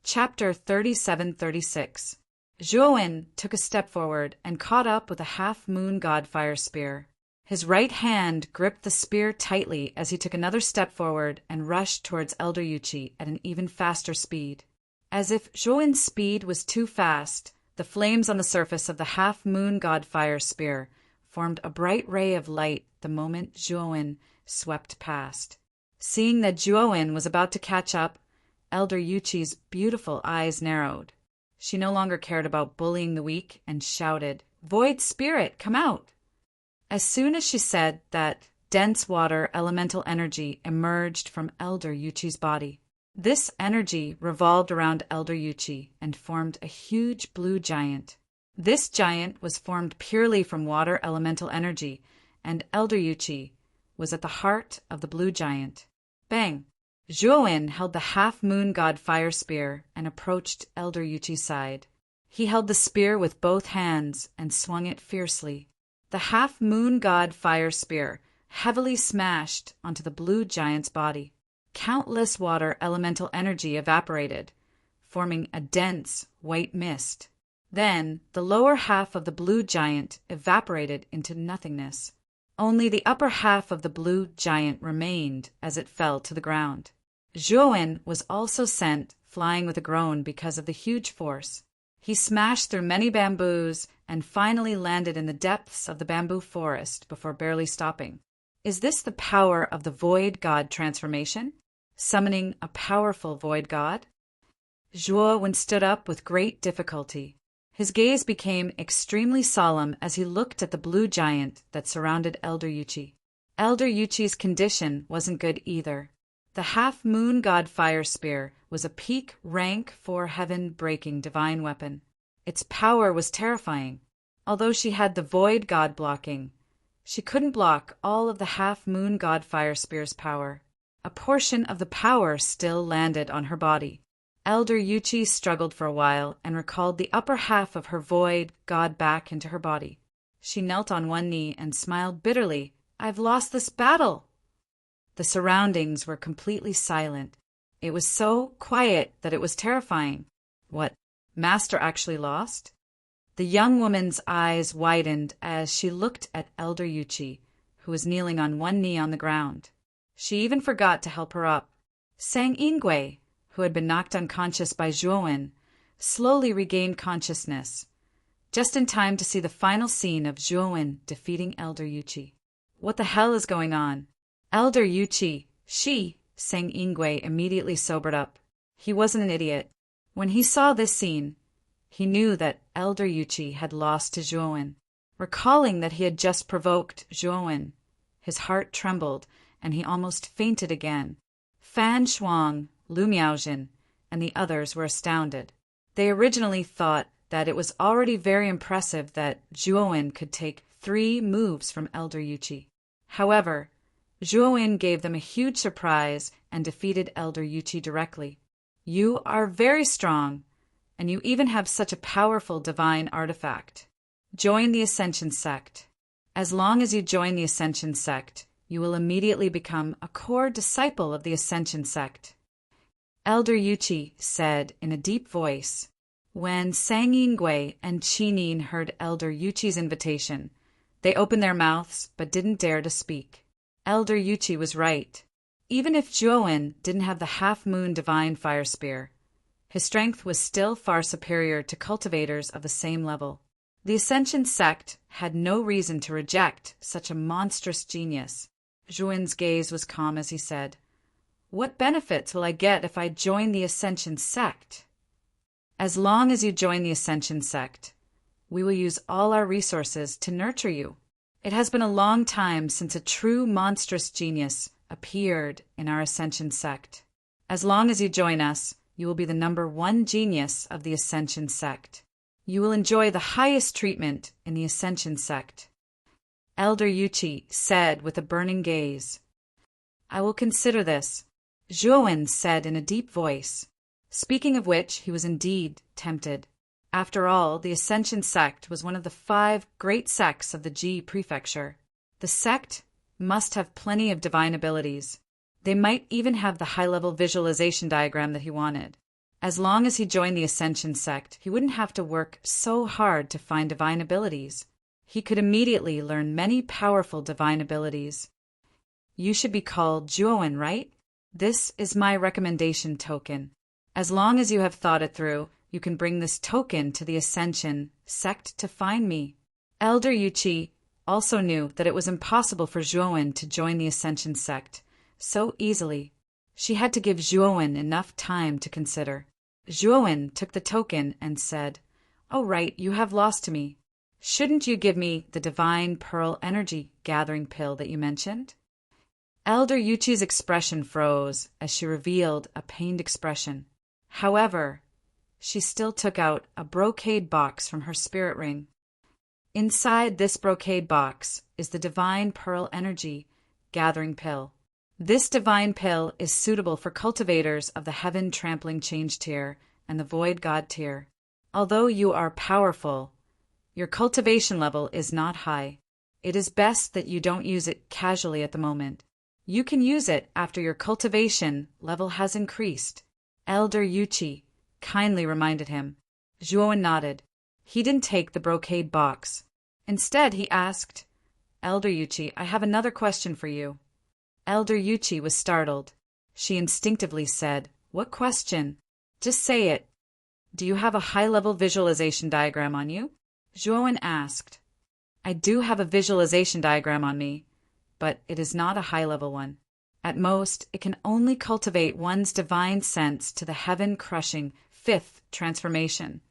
Speaker 1: Chapter 37-36. Zhuowen took a step forward and caught up with a half-moon god fire spear. His right hand gripped the spear tightly as he took another step forward and rushed towards Elder Yuchi at an even faster speed. As if Zhuowen's speed was too fast, the flames on the surface of the half-moon god fire spear formed a bright ray of light the moment Zhuowen swept past. Seeing that Zhuowen was about to catch up, Elder Yuchi's beautiful eyes narrowed. She no longer cared about bullying the weak and shouted, "Void spirit, come out!" As soon as she said that, dense water elemental energy emerged from Elder Yuchi's body. This energy revolved around Elder Yuchi and formed a huge blue giant. This giant was formed purely from water elemental energy, and Elder Yuchi was at the heart of the blue giant. Bang! Zhuowen held the half-moon god fire spear and approached Elder Yuchi's side. He held the spear with both hands and swung it fiercely. The half-moon god fire spear heavily smashed onto the blue giant's body. Countless water elemental energy evaporated, forming a dense white mist. Then the lower half of the blue giant evaporated into nothingness. Only the upper half of the blue giant remained as it fell to the ground. Zhuowen was also sent flying with a groan because of the huge force. He smashed through many bamboos and finally landed in the depths of the bamboo forest before barely stopping. Is this the power of the void god transformation? Summoning a powerful void god? Zhuowen stood up with great difficulty. His gaze became extremely solemn as he looked at the blue giant that surrounded Elder Yuchi. Elder Yuchi's condition wasn't good either. The half-moon god fire spear was a peak rank 4 heaven-breaking divine weapon. Its power was terrifying. Although she had the void god blocking, she couldn't block all of the half-moon god fire spear's power. A portion of the power still landed on her body. Elder Yuchi struggled for a while and recalled the upper half of her void god back into her body. She knelt on one knee and smiled bitterly. "I've lost this battle." The surroundings were completely silent. It was so quiet that it was terrifying. What, Master actually lost? The young woman's eyes widened as she looked at Elder Yuchi, who was kneeling on one knee on the ground. She even forgot to help her up. Sang Ingwei, who had been knocked unconscious by Zhuowen, slowly regained consciousness, just in time to see the final scene of Zhuowen defeating Elder Yuchi. What the hell is going on? Elder Yuchi, Sang Ingwei immediately sobered up. He wasn't an idiot. When he saw this scene, he knew that Elder Yuchi had lost to Zhuowen. Recalling that he had just provoked Zhuowen, his heart trembled and he almost fainted again. Fan Shuang, Lu Miaojin, and the others were astounded. They originally thought that it was already very impressive that Zhuowen could take 3 moves from Elder Yuchi. However, Zhuowen gave them a huge surprise and defeated Elder Yuchi directly. "You are very strong, and you even have such a powerful divine artifact. Join the Ascension Sect. As long as you join the Ascension Sect, you will immediately become a core disciple of the Ascension Sect." Elder Yuchi said in a deep voice. When Sang Ingwei and Qinin heard Elder Yuchi's invitation, they opened their mouths but didn't dare to speak. Elder Yuchi was right. Even if Zhuowen didn't have the half-moon divine fire spear, his strength was still far superior to cultivators of the same level. The Ascension Sect had no reason to reject such a monstrous genius. Zhuowen's gaze was calm as he said, "What benefits will I get if I join the Ascension Sect?" "As long as you join the Ascension Sect, we will use all our resources to nurture you. It has been a long time since a true monstrous genius appeared in our Ascension Sect. As long as you join us, you will be the #1 genius of the Ascension sect. You will enjoy the highest treatment in the Ascension sect. Elder Yuchi said with a burning gaze. I will consider this, Zhuowen said in a deep voice. Speaking of which, he was indeed tempted. After all, the Ascension sect was one of the 5 great sects of the Ji prefecture. The sect must have plenty of divine abilities. They might even have the high-level visualization diagram that he wanted. As long as he joined the Ascension sect, he wouldn't have to work so hard to find divine abilities. He could immediately learn many powerful divine abilities. You should be called Zhuowen, right? This is my recommendation token. As long as you have thought it through, you can bring this token to the Ascension sect to find me. Elder Yuchi also knew that it was impossible for Zhuowen to join the Ascension sect so easily. She had to give Zhuowen enough time to consider. Zhuowen took the token and said, "Oh right, you have lost to me. Shouldn't you give me the divine pearl energy gathering pill that you mentioned?" Elder Yuchi's expression froze as she revealed a pained expression. However, she still took out a brocade box from her spirit ring. Inside this brocade box is the divine pearl energy gathering pill. This divine pill is suitable for cultivators of the Heaven Trampling Change tier and the Void God tier. Although you are powerful, your cultivation level is not high. It is best that you don't use it casually at the moment. You can use it after your cultivation level has increased. Elder Yuchi kindly reminded him. Zhuowen nodded. He didn't take the brocade box. Instead, he asked, "Elder Yuchi, I have another question for you." Elder Yuchi was startled. She instinctively said, "What question?" "Just say it. Do you have a high-level visualization diagram on you?" Zhuowen asked. "I do have a visualization diagram on me, but it is not a high-level one. At most, it can only cultivate one's divine sense to the heaven-crushing 5th transformation,"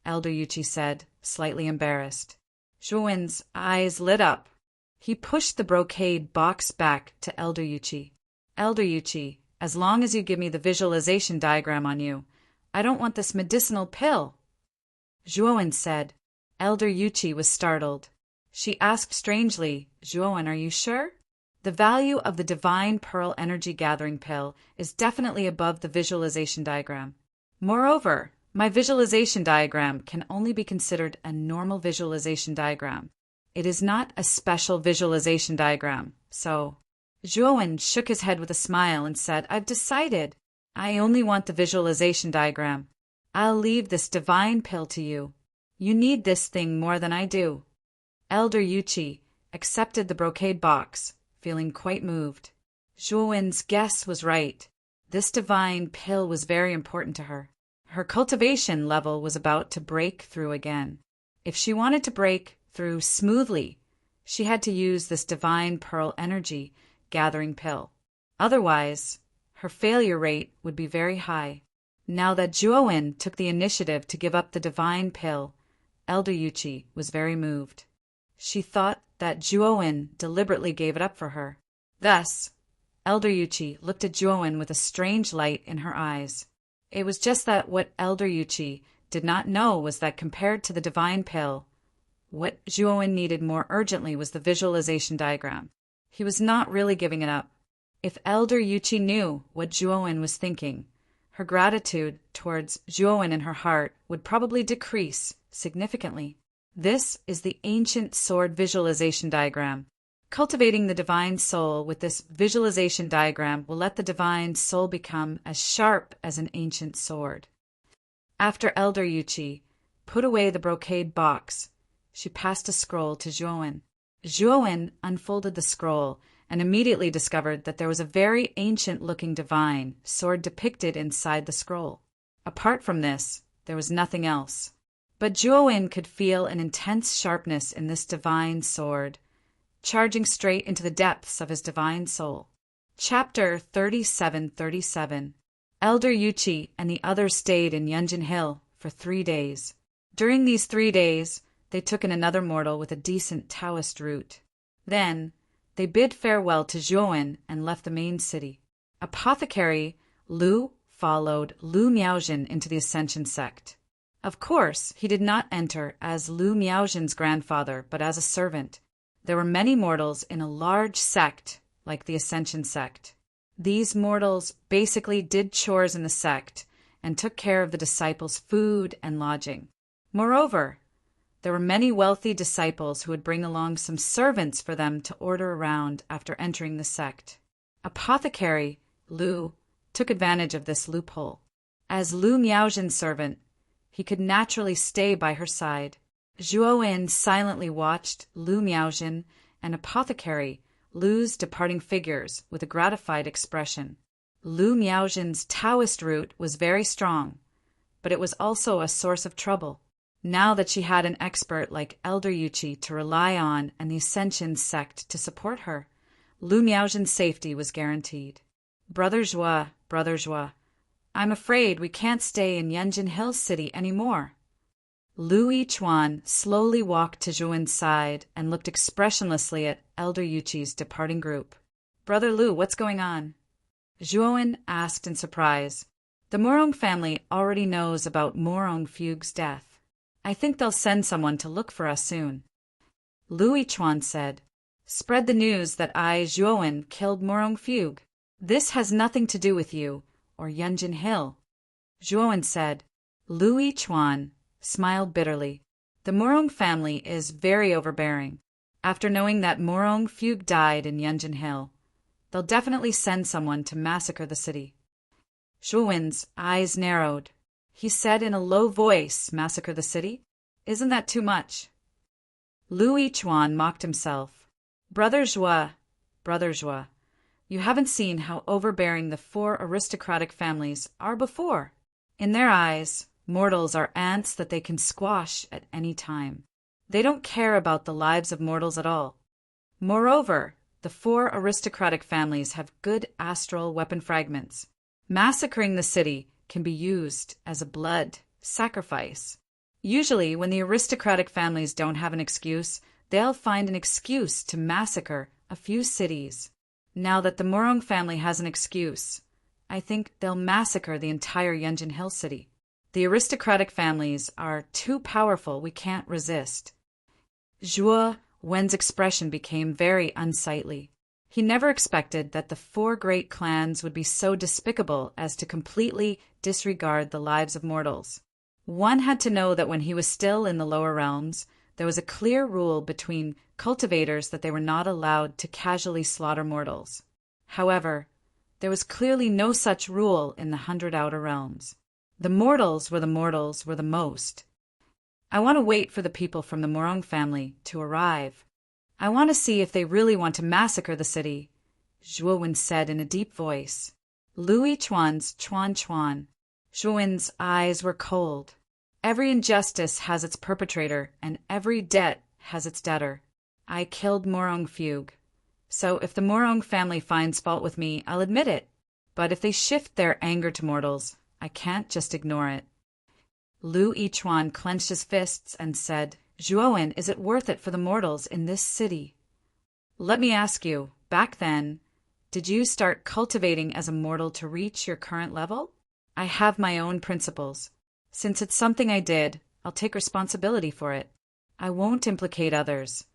Speaker 1: Elder Yuchi said, slightly embarrassed. Zhuowen's eyes lit up. He pushed the brocade box back to Elder Yuchi. "Elder Yuchi, as long as you give me the visualization diagram on you, I don't want this medicinal pill," Zhuowen said. Elder Yuchi was startled. She asked strangely, "Zhuowen, are you sure? The value of the divine pearl energy gathering pill is definitely above the visualization diagram. Moreover, my visualization diagram can only be considered a normal visualization diagram. It is not a special visualization diagram, so..." Zhuowen shook his head with a smile and said, "I've decided. I only want the visualization diagram. I'll leave this divine pill to you. You need this thing more than I do." Elder Yuchi accepted the brocade box, feeling quite moved. Zhuowen's guess was right. This divine pill was very important to her. Her cultivation level was about to break through again. If she wanted to break through smoothly, she had to use this divine pearl energy gathering pill. Otherwise, her failure rate would be very high. Now that Zhuowen took the initiative to give up the divine pill, Elder Yuchi was very moved. She thought that Zhuowen deliberately gave it up for her. Thus, Elder Yuchi looked at Zhuowen with a strange light in her eyes. It was just that what Elder Yuchi did not know was that compared to the divine pill, what Zhuowen needed more urgently was the visualization diagram. He was not really giving it up. If Elder Yuchi knew what Zhuowen was thinking, her gratitude towards Zhuowen in her heart would probably decrease significantly. This is the ancient sword visualization diagram. Cultivating the divine soul with this visualization diagram will let the divine soul become as sharp as an ancient sword. After Elder Yuchi put away the brocade box, she passed a scroll to Zhuowen. Zhuowen unfolded the scroll and immediately discovered that there was a very ancient-looking divine sword depicted inside the scroll. Apart from this, there was nothing else. But Zhuowen could feel an intense sharpness in this divine sword, charging straight into the depths of his divine soul. Chapter 3737. Elder Yuchi and the others stayed in Yunjin Hill for 3 days. During these 3 days, they took in another mortal with a decent Taoist root. Then, they bid farewell to Zhuowen and left the main city. Apothecary Lu followed Lu Miaojin into the Ascension sect. Of course, he did not enter as Lu Miaojin's grandfather, but as a servant. There were many mortals in a large sect, like the Ascension sect. These mortals basically did chores in the sect and took care of the disciples' food and lodging. Moreover, there were many wealthy disciples who would bring along some servants for them to order around after entering the sect. Apothecary Lu took advantage of this loophole. As Lu Miaojin's servant, he could naturally stay by her side. Zhuowen silently watched Lu Miaojin and Apothecary Lu's departing figures with a gratified expression. Lu Miaojin's Taoist root was very strong, but it was also a source of trouble. Now that she had an expert like Elder Yuchi to rely on and the Ascension sect to support her, Lu Miaojin's safety was guaranteed. Brother Zhua, I'm afraid we can't stay in Yunjin Hill City anymore. Lu Yichuan slowly walked to Zhuowen's side and looked expressionlessly at Elder Yuchi's departing group. Brother Lu, what's going on? Zhuowen asked in surprise. The Morong family already knows about Morong Fugue's death. I think they'll send someone to look for us soon. Lu Yichuan said, Spread the news that I, Zhuowen, killed Morong Fugue. This has nothing to do with you, or Yunjin Hill. Zhuowen said. Lu Yichuan smiled bitterly. The Morong family is very overbearing. After knowing that Morong Fugue died in Yunjin Hill, they'll definitely send someone to massacre the city. Zhuowen's eyes narrowed. He said in a low voice, massacre the city? Isn't that too much? Lu Yichuan mocked himself. Brother Zhua, you haven't seen how overbearing the 4 aristocratic families are before. In their eyes, mortals are ants that they can squash at any time. They don't care about the lives of mortals at all. Moreover, the 4 aristocratic families have good astral weapon fragments. Massacring the city can be used as a blood sacrifice. Usually, when the aristocratic families don't have an excuse, they'll find an excuse to massacre a few cities. Now that the Morong family has an excuse, I think they'll massacre the entire Yunjin Hill City. The aristocratic families are too powerful, we can't resist. Zhuo Wen's expression became very unsightly. He never expected that the 4 great clans would be so despicable as to completely disregard the lives of mortals. One had to know that when he was still in the lower realms, there was a clear rule between cultivators that they were not allowed to casually slaughter mortals. However, there was clearly no such rule in the 100 Outer Realms. The mortals were the most. I want to wait for the people from the Morong family to arrive. I want to see if they really want to massacre the city, Zhuowen said in a deep voice. Lu Yichuan's Chuan. Zhuowen's eyes were cold. Every injustice has its perpetrator, and every debt has its debtor. I killed Morong Fugue. So if the Morong family finds fault with me, I'll admit it. But if they shift their anger to mortals, I can't just ignore it. Lu Yichuan clenched his fists and said, Zhuowen, is it worth it for the mortals in this city? Let me ask you, back then, did you start cultivating as a mortal to reach your current level? I have my own principles. Since it's something I did, I'll take responsibility for it. I won't implicate others,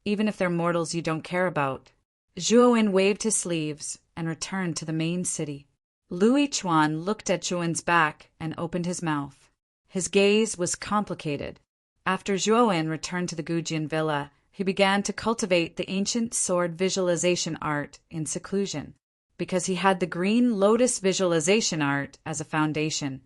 Speaker 1: even if they're mortals you don't care about. Zhuowen waved his sleeves and returned to the main city. Lu Yichuan looked at Zhuowen's back and opened his mouth. His gaze was complicated. After Zhuowen returned to the Gujian villa, he began to cultivate the ancient sword visualization art in seclusion. Because he had the green lotus visualization art as a foundation,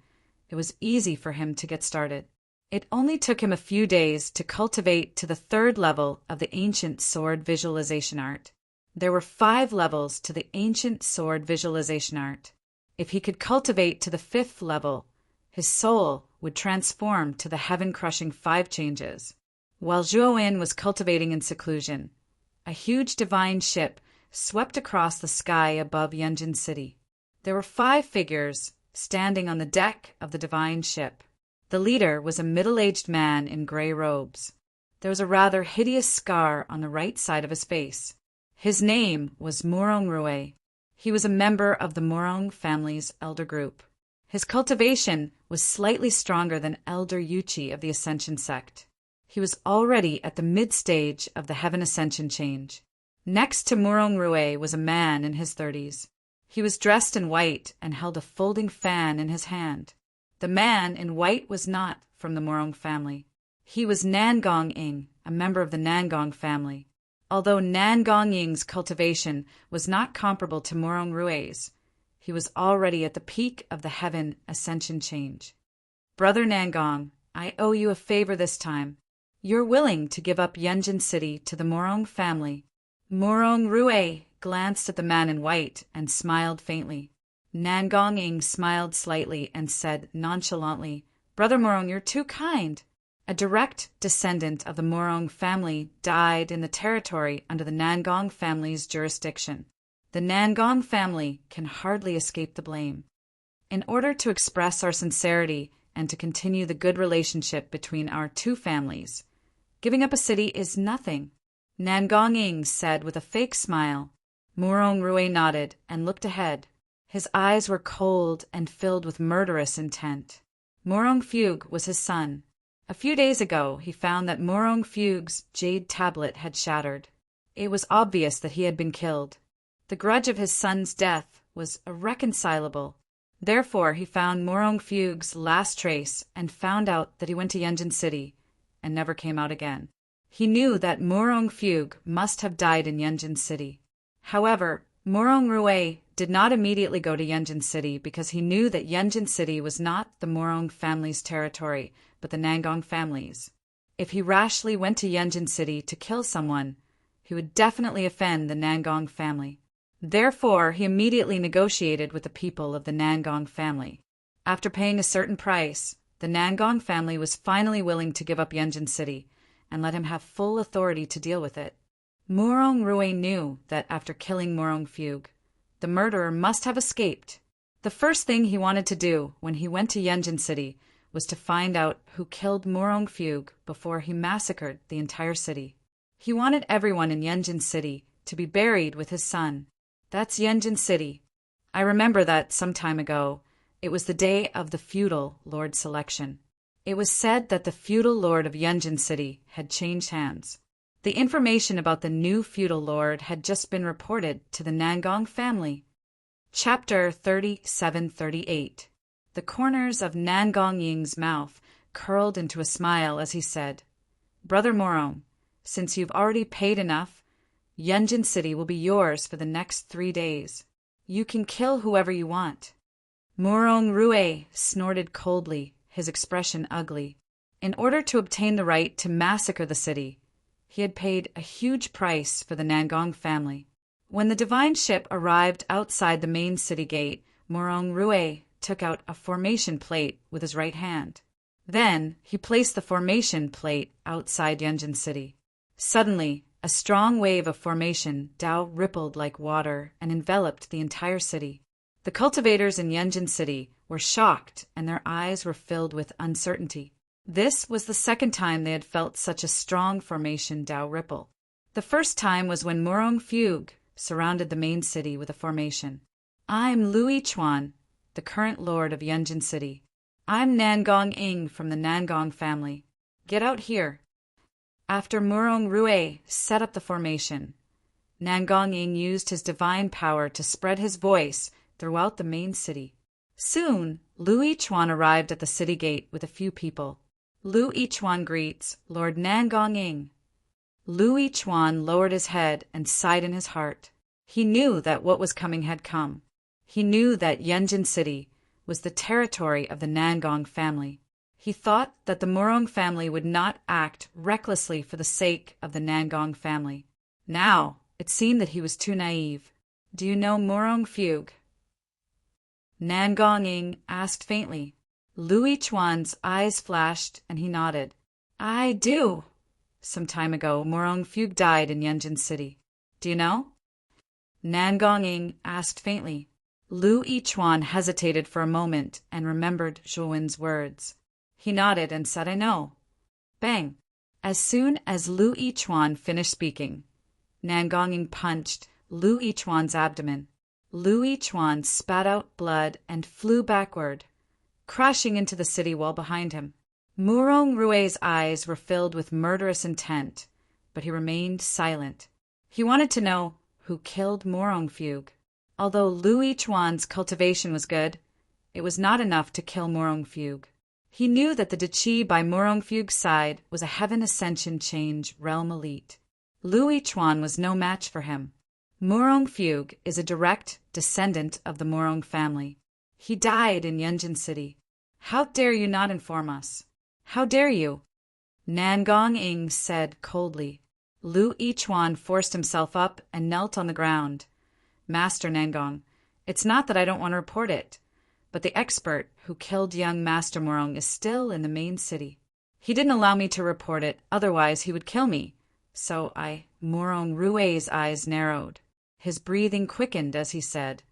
Speaker 1: it was easy for him to get started. It only took him a few days to cultivate to the 3rd level of the ancient sword visualization art. There were 5 levels to the ancient sword visualization art. If he could cultivate to the 5th level, his soul would transform to the heaven-crushing 5 changes. While Zhuowen was cultivating in seclusion, a huge divine ship swept across the sky above Yunjin City. There were 5 figures standing on the deck of the divine ship. The leader was a middle-aged man in gray robes. There was a rather hideous scar on the right side of his face. His name was Morong Rue. He was a member of the Morong family's elder group. His cultivation was slightly stronger than Elder Yuchi of the Ascension sect. He was already at the mid-stage of the Heaven Ascension change. Next to Murong Rue was a man in his 30s. He was dressed in white and held a folding fan in his hand. The man in white was not from the Murong family. He was Nangong Ing, a member of the Nangong family. Although Nangong Ing's cultivation was not comparable to Murong Rue's, he was already at the peak of the Heaven Ascension change. Brother Nangong, I owe you a favor this time. You're willing to give up Yunjin City to the Murong family. Murong Rue glanced at the man in white and smiled faintly. Nangong Ing smiled slightly and said nonchalantly, Brother Murong, you're too kind. A direct descendant of the Murong family died in the territory under the Nangong family's jurisdiction. The Nangong family can hardly escape the blame. In order to express our sincerity and to continue the good relationship between our two families, giving up a city is nothing. Nangong Ing said with a fake smile. Murong Rue nodded and looked ahead. His eyes were cold and filled with murderous intent. Murong Fugue was his son. A few days ago, he found that Murong Fugue's jade tablet had shattered. It was obvious that he had been killed. The grudge of his son's death was irreconcilable. Therefore, he found Murong Fugue's last trace and found out that he went to Yunjin City and never came out again. He knew that Murong Fugue must have died in Yunjin City. However, Murong Rue did not immediately go to Yunjin City because he knew that Yunjin City was not the Murong family's territory, but the Nangong family's. If he rashly went to Yunjin City to kill someone, he would definitely offend the Nangong family. Therefore, he immediately negotiated with the people of the Nangong family. After paying a certain price, the Nangong family was finally willing to give up Yunjin City and let him have full authority to deal with it. Murong Rue knew that after killing Murong Fugue, the murderer must have escaped. The first thing he wanted to do when he went to Yunjin City was to find out who killed Murong Fugue before he massacred the entire city. He wanted everyone in Yunjin City to be buried with his son. That's Yunjin City. I remember that some time ago. It was the day of the feudal lord selection. It was said that the feudal lord of Yunjin City had changed hands. The information about the new feudal lord had just been reported to the Nangong family. Chapter 37-38. The corners of Nangong Ying's mouth curled into a smile as he said, Brother Murong, since you've already paid enough, Yunjin City will be yours for the next 3 days. You can kill whoever you want. Murong Rue snorted coldly, his expression ugly. In order to obtain the right to massacre the city, he had paid a huge price for the Nangong family. When the divine ship arrived outside the main city gate, Murong Rue took out a formation plate with his right hand. Then he placed the formation plate outside Yunjin City. Suddenly, a strong wave of formation Dao rippled like water and enveloped the entire city. The cultivators in Yunjin City were shocked and their eyes were filled with uncertainty. This was the second time they had felt such a strong formation Dao ripple. The first time was when Murong Fugue surrounded the main city with a formation. I'm Louis Chuan, the current lord of Yunjin City. I'm Nangong Ing from the Nangong family. Get out here. After Murong Rue set up the formation, Nangong Ing used his divine power to spread his voice throughout the main city. Soon, Louis Chuan arrived at the city gate with a few people. Louis Chuan greets Lord Nangong Ing. Louis Chuan lowered his head and sighed in his heart. He knew that what was coming had come. He knew that Yunjin City was the territory of the Nangong family. He thought that the Murong family would not act recklessly for the sake of the Nangong family. Now, it seemed that he was too naive. Do you know Murong Fugue? Nangong Ing asked faintly. Louis Chuan's eyes flashed and he nodded. I do. Some time ago, Murong Fugue died in Yunjin City. Do you know? Nangong Ing asked faintly. Louis Chuan hesitated for a moment and remembered Zhouwen's words. He nodded and said, I know. Bang! As soon as Louis Chuan finished speaking, Nangong Ing punched Louis Chuan's abdomen. Louis Chuan spat out blood and flew backward. crashing into the city wall behind him. Murong Rue's eyes were filled with murderous intent, but he remained silent. He wanted to know who killed Murong. Although Lu Yichuan's cultivation was good, it was not enough to kill Murong. He knew that the Dachi by Murong side was a heaven ascension change realm elite. Lu Yichuan was no match for him. Murong is a direct descendant of the Murong family. He died in Yunjin City. How dare you not inform us? How dare you? Nangong Ing said coldly. Lu Yichuan forced himself up and knelt on the ground. Master Nangong, it's not that I don't want to report it, but the expert who killed young Master Murong is still in the main city. He didn't allow me to report it, otherwise he would kill me. So Murong Rue's eyes narrowed. His breathing quickened as he said,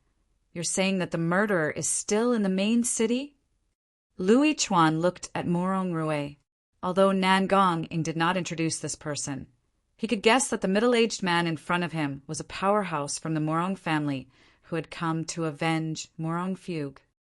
Speaker 1: You're saying that the murderer is still in the main city? Lu Yichuan looked at Murong Rue. Although Nangong Ing did not introduce this person, he could guess that the middle-aged man in front of him was a powerhouse from the Murong family who had come to avenge Murong.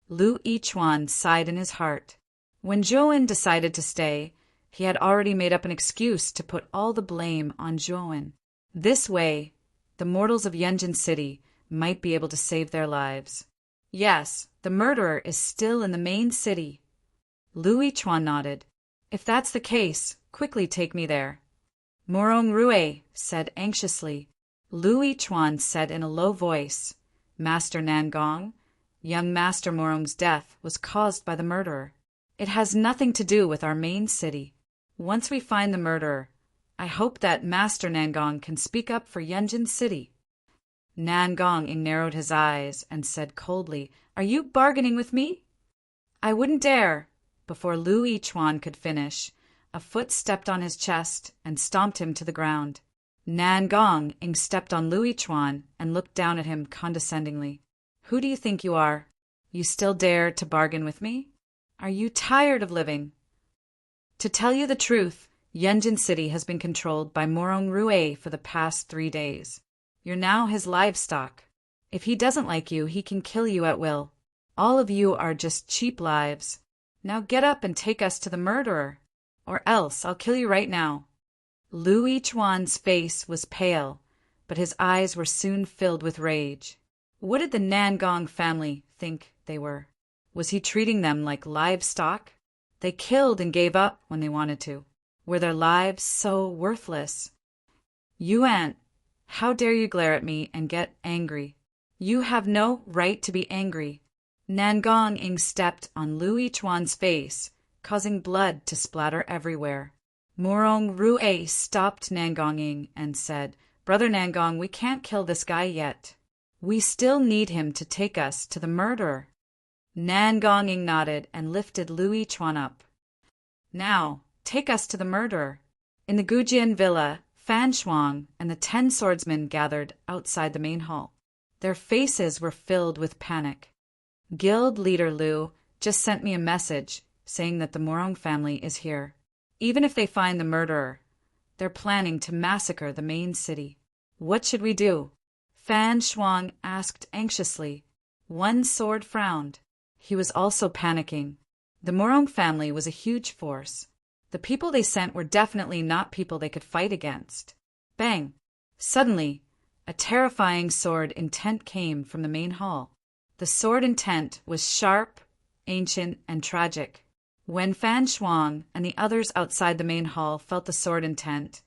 Speaker 1: Lu Yichuan sighed in his heart. When Zhuowen decided to stay, he had already made up an excuse to put all the blame on Zhuowen. This way, the mortals of Yunjin City might be able to save their lives. Yes, the murderer is still in the main city. Lu Yichuan nodded. If that's the case, quickly take me there. Murong Rue said anxiously. Lu Yichuan said in a low voice, Master Nangong, young Master Murong's death was caused by the murderer. It has nothing to do with our main city. Once we find the murderer, I hope that Master Nangong can speak up for Yunjin City. Nangong Ing narrowed his eyes and said coldly, Are you bargaining with me? I wouldn't dare. Before Lu Yichuan could finish, a foot stepped on his chest and stomped him to the ground. Nangong Ing stepped on Lu Yichuan and looked down at him condescendingly. Who do you think you are? You still dare to bargain with me? Are you tired of living? To tell you the truth, Yunjin City has been controlled by Murong Rue for the past 3 days. You're now his livestock. If he doesn't like you, he can kill you at will. All of you are just cheap lives. Now get up and take us to the murderer, or else I'll kill you right now. Lu Yichuan's face was pale, but his eyes were soon filled with rage. What did the Nangong family think they were? Was he treating them like livestock? They killed and gave up when they wanted to. Were their lives so worthless? Yuan, how dare you glare at me and get angry? You have no right to be angry. Nangong Ing stepped on Lu Yichuan's face, causing blood to splatter everywhere. Murong Rue stopped Nangong Ing and said, Brother Nangong, we can't kill this guy yet. We still need him to take us to the murderer. Nangong Ing nodded and lifted Lu Yichuan up. Now, take us to the murderer. In the Gujian villa, Fan Shuang and the 10 swordsmen gathered outside the main hall. Their faces were filled with panic. Guild leader Lu just sent me a message saying that the Murong family is here. Even if they find the murderer, they're planning to massacre the main city. What should we do? Fan Shuang asked anxiously. One sword frowned. He was also panicking. The Murong family was a huge force. The people they sent were definitely not people they could fight against. Bang! Suddenly, a terrifying sword intent came from the main hall. The sword intent was sharp, ancient, and tragic. When Fan Shuang and the others outside the main hall felt the sword intent,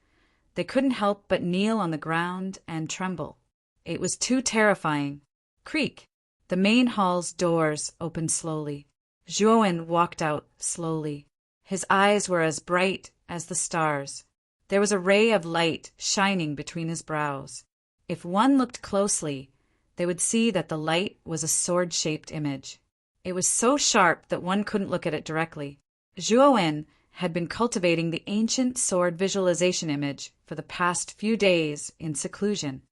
Speaker 1: they couldn't help but kneel on the ground and tremble. It was too terrifying. Creak! The main hall's doors opened slowly. Zhuowen walked out slowly. His eyes were as bright as the stars. There was a ray of light shining between his brows. If one looked closely, they would see that the light was a sword-shaped image. It was so sharp that one couldn't look at it directly. Zhuowen had been cultivating the ancient sword visualization image for the past few days in seclusion.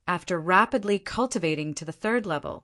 Speaker 1: After rapidly cultivating to the 3rd level,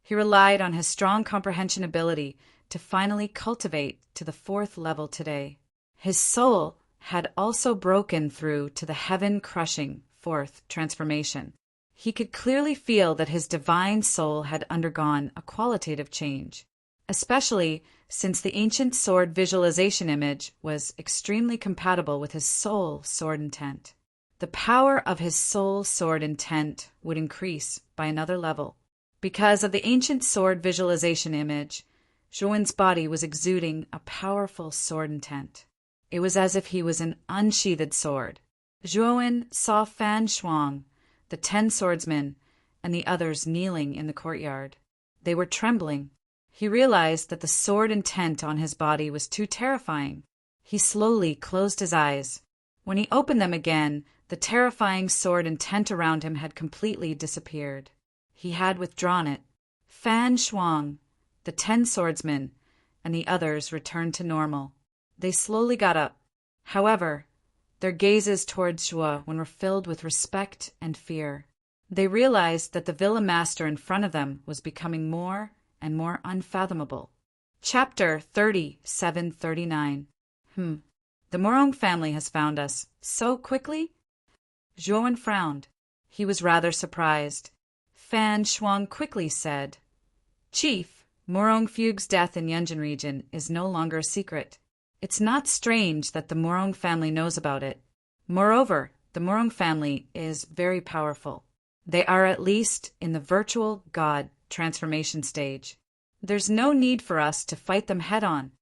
Speaker 1: he relied on his strong comprehension ability to finally cultivate to the 4th level today. His soul had also broken through to the heaven-crushing 4th transformation. He could clearly feel that his divine soul had undergone a qualitative change. especially since the ancient sword visualization image was extremely compatible with his soul sword intent. The power of his soul sword intent would increase by another level. Because of the ancient sword visualization image, Zhuowen's body was exuding a powerful sword intent. It was as if he was an unsheathed sword. Zhuowen saw Fan Shuang, the 10 swordsmen, and the others kneeling in the courtyard. They were trembling. He realized that the sword intent on his body was too terrifying. He slowly closed his eyes. When he opened them again, the terrifying sword intent around him had completely disappeared. He had withdrawn it. Fan Shuang, the 10 swordsmen, and the others returned to normal. They slowly got up. However, their gazes towards Zhuowen were filled with respect and fear. They realized that the villa master in front of them was becoming more and more unfathomable. Chapter 3739. The Morong family has found us so quickly? Zhuowen frowned. He was rather surprised. Fan Shuang quickly said, Chief, Morong Fugue's death in Yunjin region is no longer a secret. It's not strange that the Morong family knows about it. Moreover, the Morong family is very powerful. They are at least in the virtual god transformation stage. There's no need for us to fight them head-on.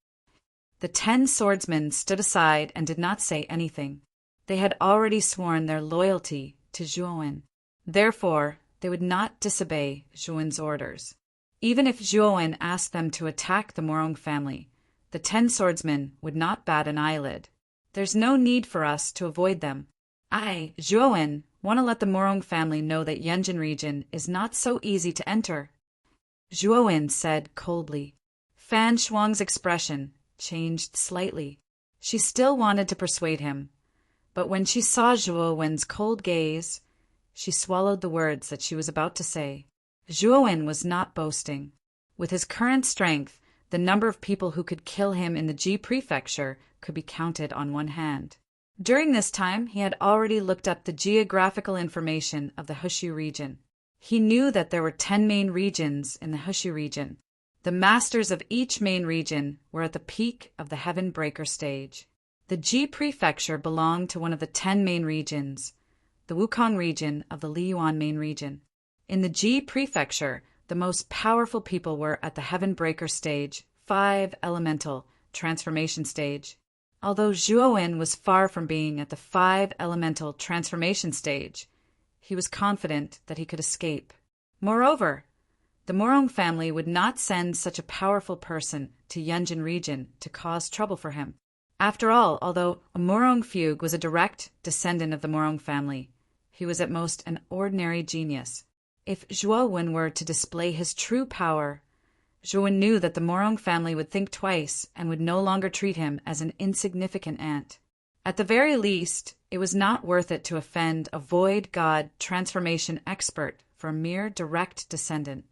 Speaker 1: The 10 swordsmen stood aside and did not say anything. They had already sworn their loyalty to Zhuowen. Therefore, they would not disobey Zhuowen's orders. Even if Zhuowen asked them to attack the Morong family, the 10 swordsmen would not bat an eyelid. There's no need for us to avoid them. I, Zhuowen, want to let the Morong family know that Yunjin region is not so easy to enter. Zhuowen said coldly. Fan Shuang's expression changed slightly. She still wanted to persuade him, but when she saw Zhuowen's cold gaze, she swallowed the words that she was about to say. Zhuowen was not boasting. With his current strength, the number of people who could kill him in the Ji prefecture could be counted on one hand. During this time, he had already looked up the geographical information of the Hushu region. He knew that there were 10 main regions in the Hushu region. The masters of each main region were at the peak of the Heaven Breaker stage. The Ji prefecture belonged to one of the 10 main regions, the Wukong region of the Liyuan main region. In the Ji prefecture, the most powerful people were at the Heaven Breaker stage, 5 elemental transformation stage. Although Zhuowen was far from being at the 5 elemental transformation stage, he was confident that he could escape. Moreover, the Morong family would not send such a powerful person to Yunjin region to cause trouble for him. After all, although a Morong Fugue was a direct descendant of the Morong family, he was at most an ordinary genius. If Zhuowen were to display his true power, Zhuowen knew that the Morong family would think twice and would no longer treat him as an insignificant ant. At the very least, it was not worth it to offend a void god transformation expert for a mere direct descendant.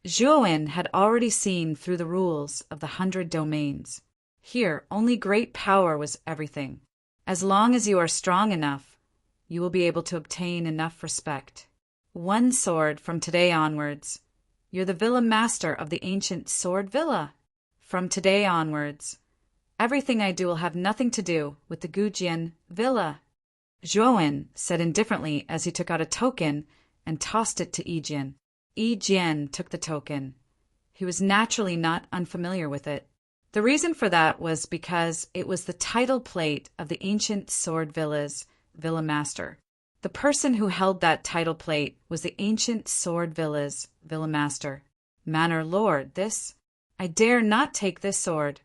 Speaker 1: Zhuowen had already seen through the rules of the 100 domains. Here, only great power was everything. As long as you are strong enough, you will be able to obtain enough respect. One sword from today onwards. You're the villa master of the ancient sword villa. From today onwards, everything I do will have nothing to do with the Gujian villa. Zhuowen said indifferently as he took out a token and tossed it to Yijian. Yijian took the token. He was naturally not unfamiliar with it. The reason for that was because it was the title plate of the ancient sword villa's villa master. The person who held that title plate was the ancient sword villa's villa master. Manor Lord, this. I dare not take this sword.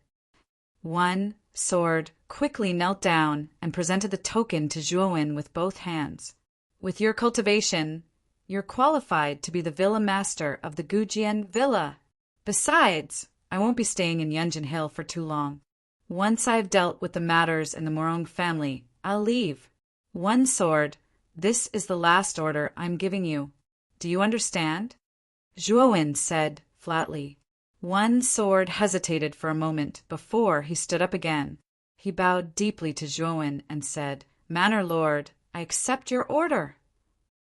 Speaker 1: One sword quickly knelt down and presented the token to Zhuowen with both hands. With your cultivation, you're qualified to be the villa master of the Gujian villa. Besides, I won't be staying in Yunjin Hill for too long. Once I've dealt with the matters in the Morong family, I'll leave. One sword. This is the last order I'm giving you. Do you understand? Zhuowen said flatly. One sword hesitated for a moment before he stood up again. He bowed deeply to Zhuowen and said, Manor Lord, I accept your order.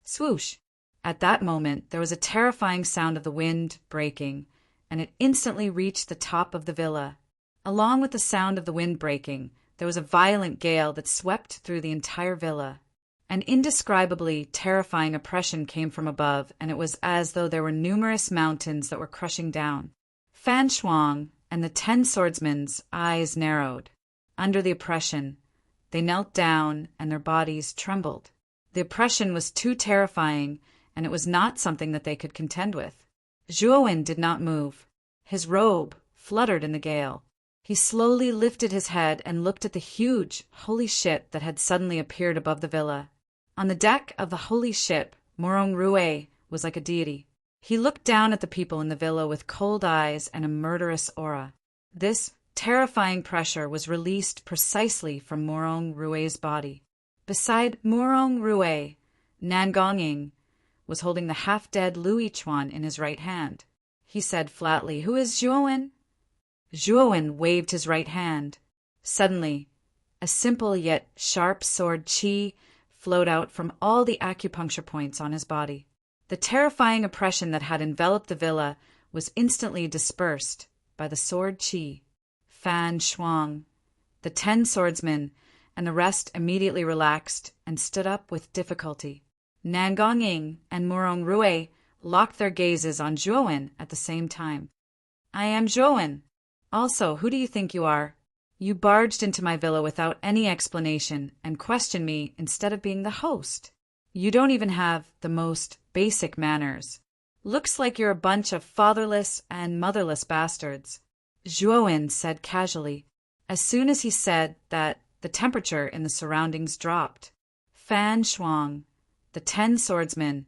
Speaker 1: Swoosh! At that moment there was a terrifying sound of the wind breaking, and it instantly reached the top of the villa. Along with the sound of the wind breaking, there was a violent gale that swept through the entire villa. An indescribably terrifying oppression came from above, and it was as though there were numerous mountains that were crushing down. Fan Shuang and the 10 swordsmen's eyes narrowed. Under the oppression, they knelt down and their bodies trembled. The oppression was too terrifying, and it was not something that they could contend with. Zhuowen did not move. His robe fluttered in the gale. He slowly lifted his head and looked at the huge, holy ship that had suddenly appeared above the villa. On the deck of the holy ship, Morong Rue was like a deity. He looked down at the people in the villa with cold eyes and a murderous aura. This terrifying pressure was released precisely from Morong Rue's body. Beside Morong Rue, Nan Gonging was holding the half-dead Lu Yichuan in his right hand. He said flatly, "Who is Zhuowen?" Zhuowen waved his right hand. Suddenly, a simple yet sharp sword qi flowed out from all the acupuncture points on his body. The terrifying oppression that had enveloped the villa was instantly dispersed by the sword qi. Fan Shuang, the 10 swordsmen, and the rest immediately relaxed and stood up with difficulty. Nan Gonging and Morong Rue locked their gazes on Zhuowen at the same time. "I am Zhuowen. Also, who do you think you are? You barged into my villa without any explanation and questioned me instead of being the host. You don't even have the most basic manners. Looks like you're a bunch of fatherless and motherless bastards." Zhuowen said casually. As soon as he said that, the temperature in the surroundings dropped. Fan Shuang, the 10 swordsmen,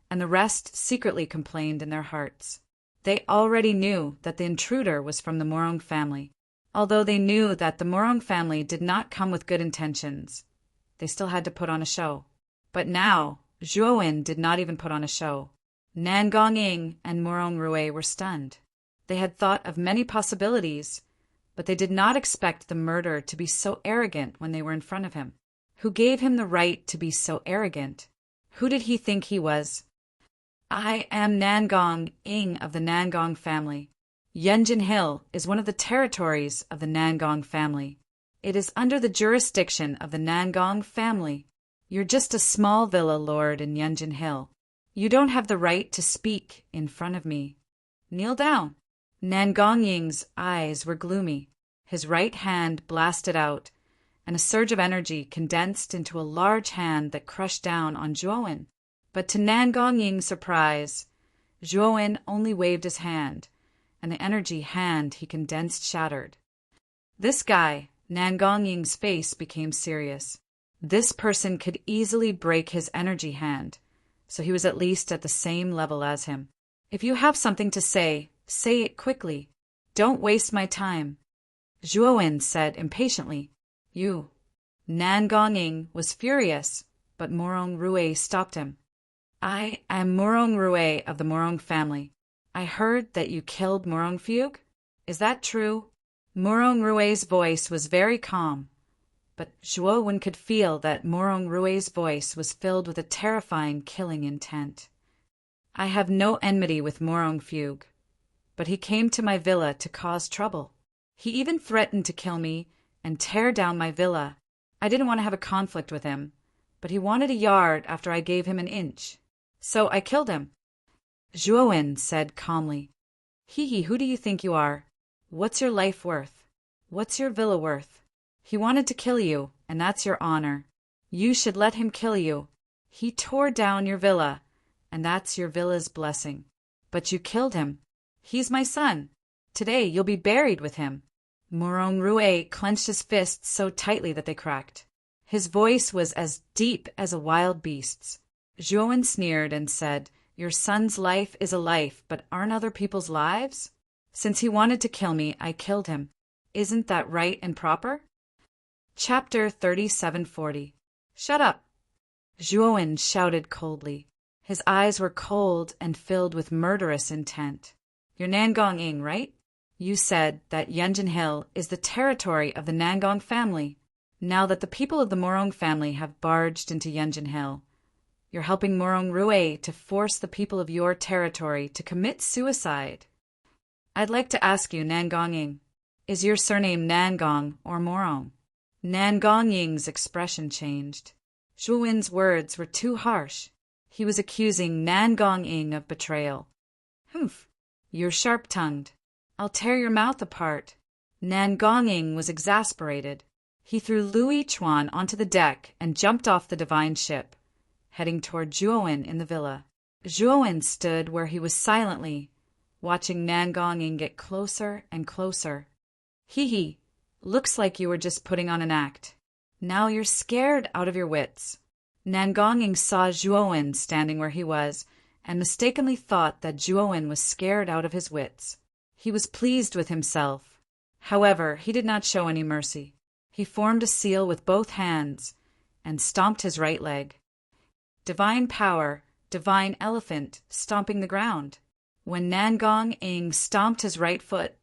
Speaker 1: and the rest secretly complained in their hearts. They already knew that the intruder was from the Morong family. Although they knew that the Morong family did not come with good intentions, they still had to put on a show. But now, Zhuowen did not even put on a show. Nan Gonging and Morong Rue were stunned. They had thought of many possibilities, but they did not expect the murderer to be so arrogant when they were in front of him. Who gave him the right to be so arrogant? Who did he think he was? "I am Nan Gonging of the Nan Gong family. Yunjin Hill is one of the territories of the Nan Gong family. It is under the jurisdiction of the Nan Gong family. You're just a small villa lord in Yunjin Hill. You don't have the right to speak in front of me. Kneel down." Nan Gongying's eyes were gloomy. His right hand blasted out, and a surge of energy condensed into a large hand that crushed down on Zhuowen. But to Nan Gongying's surprise, Zhuowen only waved his hand, and the energy hand he condensed shattered. This guy, Nan Gongying's face became serious. This person could easily break his energy hand, so he was at least at the same level as him. "If you have something to say it quickly. Don't waste my time," Zhuowen said impatiently. "You." Nan Gonging was furious, but Morong Rue stopped him. "I am Morong Rue of the Morong family. I heard that you killed Morong Fugue. Is that true?" Morong Rue's voice was very calm, but Zhuowen could feel that Morong Rue's voice was filled with a terrifying killing intent. "I have no enmity with Morong Fugue, but he came to my villa to cause trouble. He even threatened to kill me and tear down my villa. I didn't want to have a conflict with him, but he wanted a yard after I gave him an inch. So I killed him." Zhuowen said calmly, "Hee, who do you think you are? What's your life worth? What's your villa worth? He wanted to kill you, and that's your honor. You should let him kill you. He tore down your villa, and that's your villa's blessing. But you killed him. He's my son. Today you'll be buried with him." Morong Rue clenched his fists so tightly that they cracked. His voice was as deep as a wild beast's. Zhuowen sneered and said, "Your son's life is a life, but aren't other people's lives? Since he wanted to kill me, I killed him. Isn't that right and proper?" Chapter 3740. "Shut up!" Zhuowen shouted coldly. His eyes were cold and filled with murderous intent. "You're Nan Gonging, right? You said that Yunjin Hill is the territory of the Nan Gong family. Now that the people of the Morong family have barged into Yunjin Hill, you're helping Morong Rue to force the people of your territory to commit suicide." I'd like to ask you, Nangong, is your surname Nangong or Morong? Nangong expression changed. Zhuowen's words were too harsh. He was accusing Nangong of betrayal. Humph, you're sharp-tongued. I'll tear your mouth apart. Nangong was exasperated. He threw Louis Chuan onto the deck and jumped off the divine ship, heading toward Zhuowen in the villa. Zhuowen stood where he was silently, watching Nangong get closer and closer. Hee, looks like you were just putting on an act. Now you're scared out of your wits. Nangong saw Zhuowen standing where he was, and mistakenly thought that Zhuowen was scared out of his wits. He was pleased with himself. However, he did not show any mercy. He formed a seal with both hands and stomped his right leg. Divine power, divine elephant, stomping the ground. When Nangong stomped his right foot,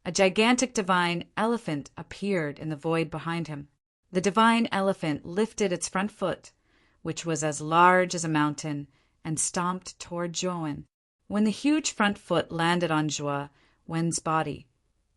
Speaker 1: a gigantic divine elephant appeared in the void behind him. The divine elephant lifted its front foot, which was as large as a mountain, and stomped toward Zhuowen. When the huge front foot landed on Zhuowen's body,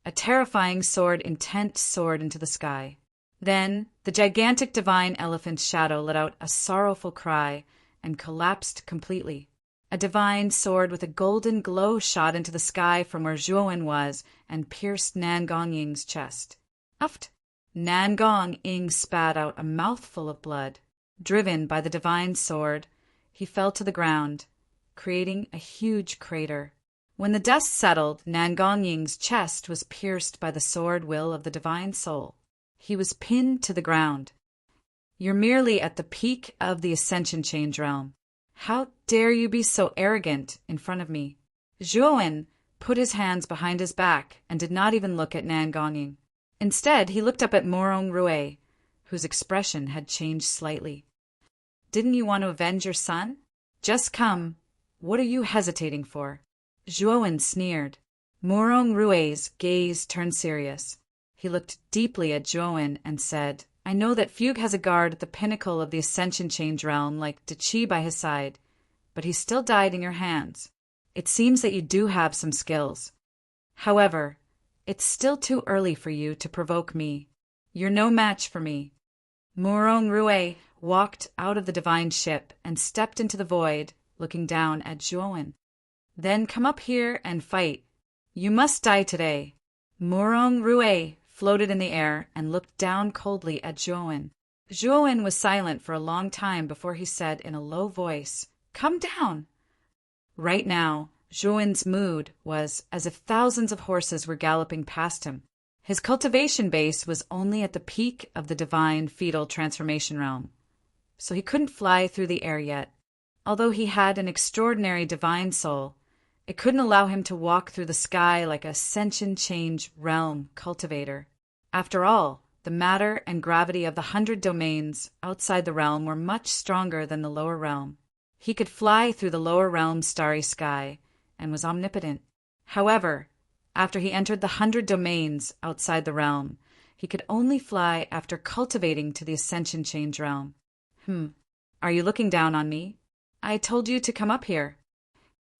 Speaker 1: a terrifying sword intent soared into the sky. Then the gigantic divine elephant's shadow let out a sorrowful cry and collapsed completely. A divine sword with a golden glow shot into the sky from where Zhuowen was and pierced Nangong's chest. Uft! Nangong spat out a mouthful of blood. Driven by the divine sword, he fell to the ground, creating a huge crater. When the dust settled, Nangong's chest was pierced by the sword will of the divine soul. He was pinned to the ground. You're merely at the peak of the ascension change realm. How dare you be so arrogant in front of me? Zhuowen put his hands behind his back and did not even look at Nangong. Instead, he looked up at Morong Rue, whose expression had changed slightly. Didn't you want to avenge your son? Just come. What are you hesitating for? Zhuowen sneered. Morong Rue's gaze turned serious. He looked deeply at Zhuowen and said, I know that Fugue has a guard at the pinnacle of the Ascension Change realm like Deqi by his side, but he still died in your hands. It seems that you do have some skills. However, it's still too early for you to provoke me. You're no match for me. Morong Rue walked out of the divine ship and stepped into the void, looking down at Zhuowen. Then come up here and fight. You must die today. Morong Rue floated in the air and looked down coldly at Zhuowen. Zhuowen was silent for a long time before he said in a low voice, Come down! Right now, Zhuowen's mood was as if thousands of horses were galloping past him. His cultivation base was only at the peak of the divine fetal transformation realm, so he couldn't fly through the air yet. Although he had an extraordinary divine soul, it couldn't allow him to walk through the sky like a ascension change realm cultivator. After all, the matter and gravity of the 100 domains outside the realm were much stronger than the lower realm. He could fly through the lower realm's starry sky and was omnipotent. However, after he entered the 100 domains outside the realm, he could only fly after cultivating to the ascension change realm. Are you looking down on me? I told you to come up here.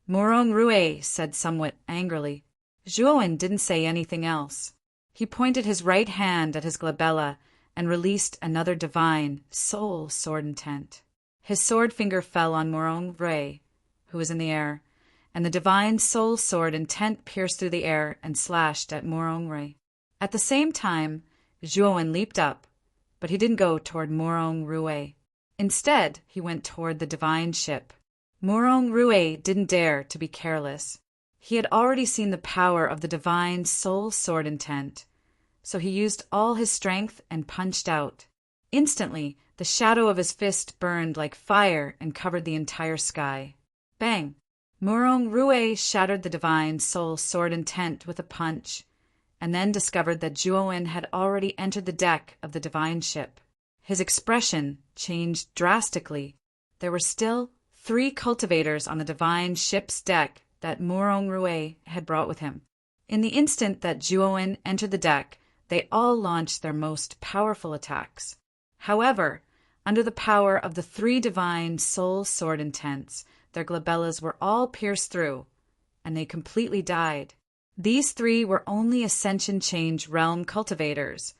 Speaker 1: Morong Rue said somewhat angrily. Zhuowen didn't say anything else. He pointed his right hand at his glabella and released another divine soul sword intent. His sword finger fell on Morong Rue, who was in the air, and the divine soul sword intent pierced through the air and slashed at Morong Rue. At the same time, Zhuowen leaped up, but he didn't go toward Morong Rue. Instead, he went toward the divine ship. Morong Rue didn't dare to be careless. He had already seen the power of the divine soul sword intent, so he used all his strength and punched out. Instantly, the shadow of his fist burned like fire and covered the entire sky. Bang! Morong Rue shattered the divine soul sword intent with a punch, and then discovered that Zhuowen had already entered the deck of the divine ship. His expression changed drastically. There were still 3 cultivators on the divine ship's deck that Morong Rue had brought with him. In the instant that Zhuowen entered the deck, they all launched their most powerful attacks. However, under the power of the 3 divine soul sword intents, their glabellas were all pierced through, and they completely died. These three were only Ascension Change realm cultivators,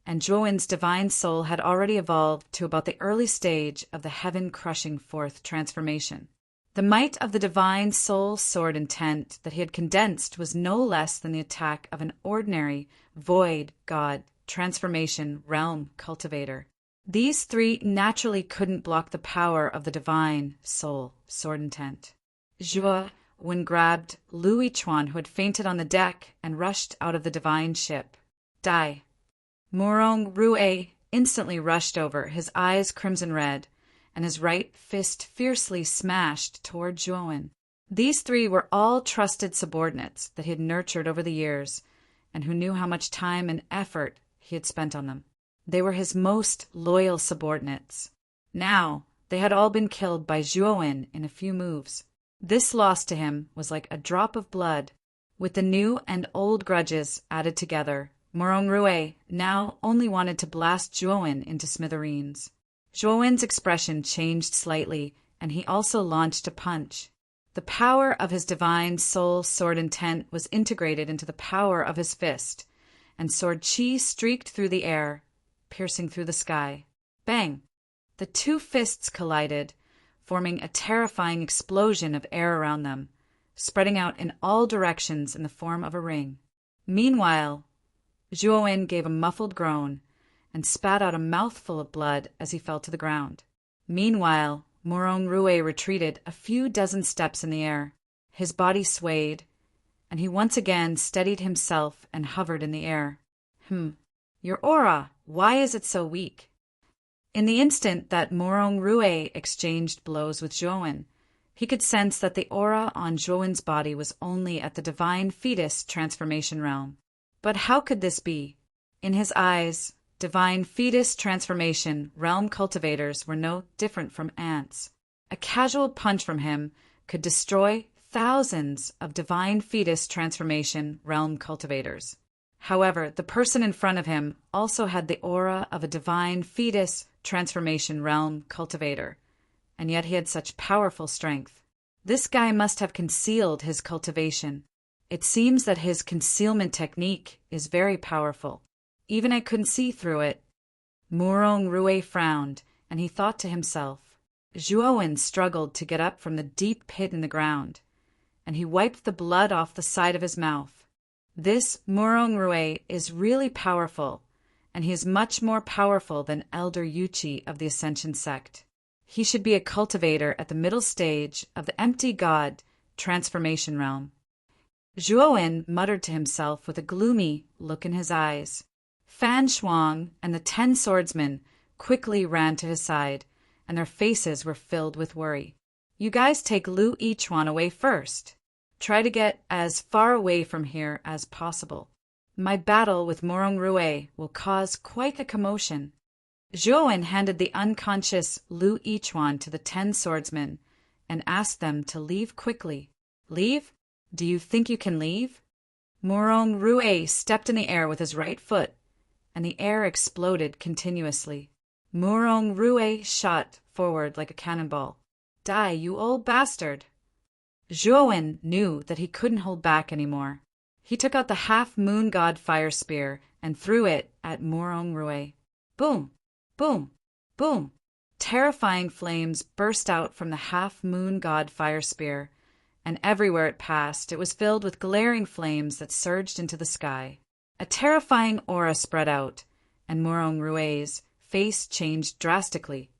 Speaker 1: and Zhuowen's divine soul had already evolved to about the early stage of the heaven-crushing fourth transformation. The might of the divine soul sword intent that he had condensed was no less than the attack of an ordinary, void god transformation realm cultivator. These three naturally couldn't block the power of the divine soul sword intent. Zhuowen grabbed Lu Yichuan, who had fainted on the deck, and rushed out of the divine ship. Die. Morong Rue instantly rushed over, his eyes crimson red, and his right fist fiercely smashed toward Zhuowen. These three were all trusted subordinates that he had nurtured over the years, and who knew how much time and effort he had spent on them. They were his most loyal subordinates. Now, they had all been killed by Zhuowen in a few moves. This loss to him was like a drop of blood. With the new and old grudges added together, Morong Rue now only wanted to blast Zhuowen into smithereens. Zhuowen's expression changed slightly, and he also launched a punch. The power of his divine soul sword intent was integrated into the power of his fist, and sword chi streaked through the air, piercing through the sky. Bang! The two fists collided, forming a terrifying explosion of air around them, spreading out in all directions in the form of a ring. Meanwhile, Zhuowen gave a muffled groan and spat out a mouthful of blood as he fell to the ground. Meanwhile, Morong Rue retreated a few dozen steps in the air. His body swayed, and he once again steadied himself and hovered in the air. Your aura, why is it so weak? In the instant that Morong Rue exchanged blows with Zhuowen, he could sense that the aura on Zhuowen's body was only at the divine fetus transformation realm. But how could this be? In his eyes, divine fetus transformation realm cultivators were no different from ants. A casual punch from him could destroy thousands of divine fetus transformation realm cultivators. However, the person in front of him also had the aura of a divine fetus transformation realm cultivator, and yet he had such powerful strength. This guy must have concealed his cultivation. It seems that his concealment technique is very powerful. Even I couldn't see through it. Morong Rue frowned, and he thought to himself. Zhuowen struggled to get up from the deep pit in the ground, and he wiped the blood off the side of his mouth. This Morong Rue is really powerful, and he is much more powerful than Elder Yuchi of the Ascension sect. He should be a cultivator at the middle stage of the empty god transformation realm. Zhuowen muttered to himself with a gloomy look in his eyes. Fan Shuang and the 10 swordsmen quickly ran to his side, and their faces were filled with worry. You guys take Lu Yichuan away first. Try to get as far away from here as possible. My battle with Morong Rue will cause quite a commotion. Zhuowen handed the unconscious Lu Yichuan to the 10 swordsmen and asked them to leave quickly. Leave? Do you think you can leave? Morong Rue stepped in the air with his right foot, and the air exploded continuously. Morong Rue shot forward like a cannonball. Die, you old bastard! Zhuowen knew that he couldn't hold back anymore. He took out the half-moon god fire spear and threw it at Morong Rue. Boom! Boom! Boom! Terrifying flames burst out from the half-moon god fire spear, and everywhere it passed, it was filled with glaring flames that surged into the sky. A terrifying aura spread out, and Morong Rue's face changed drastically.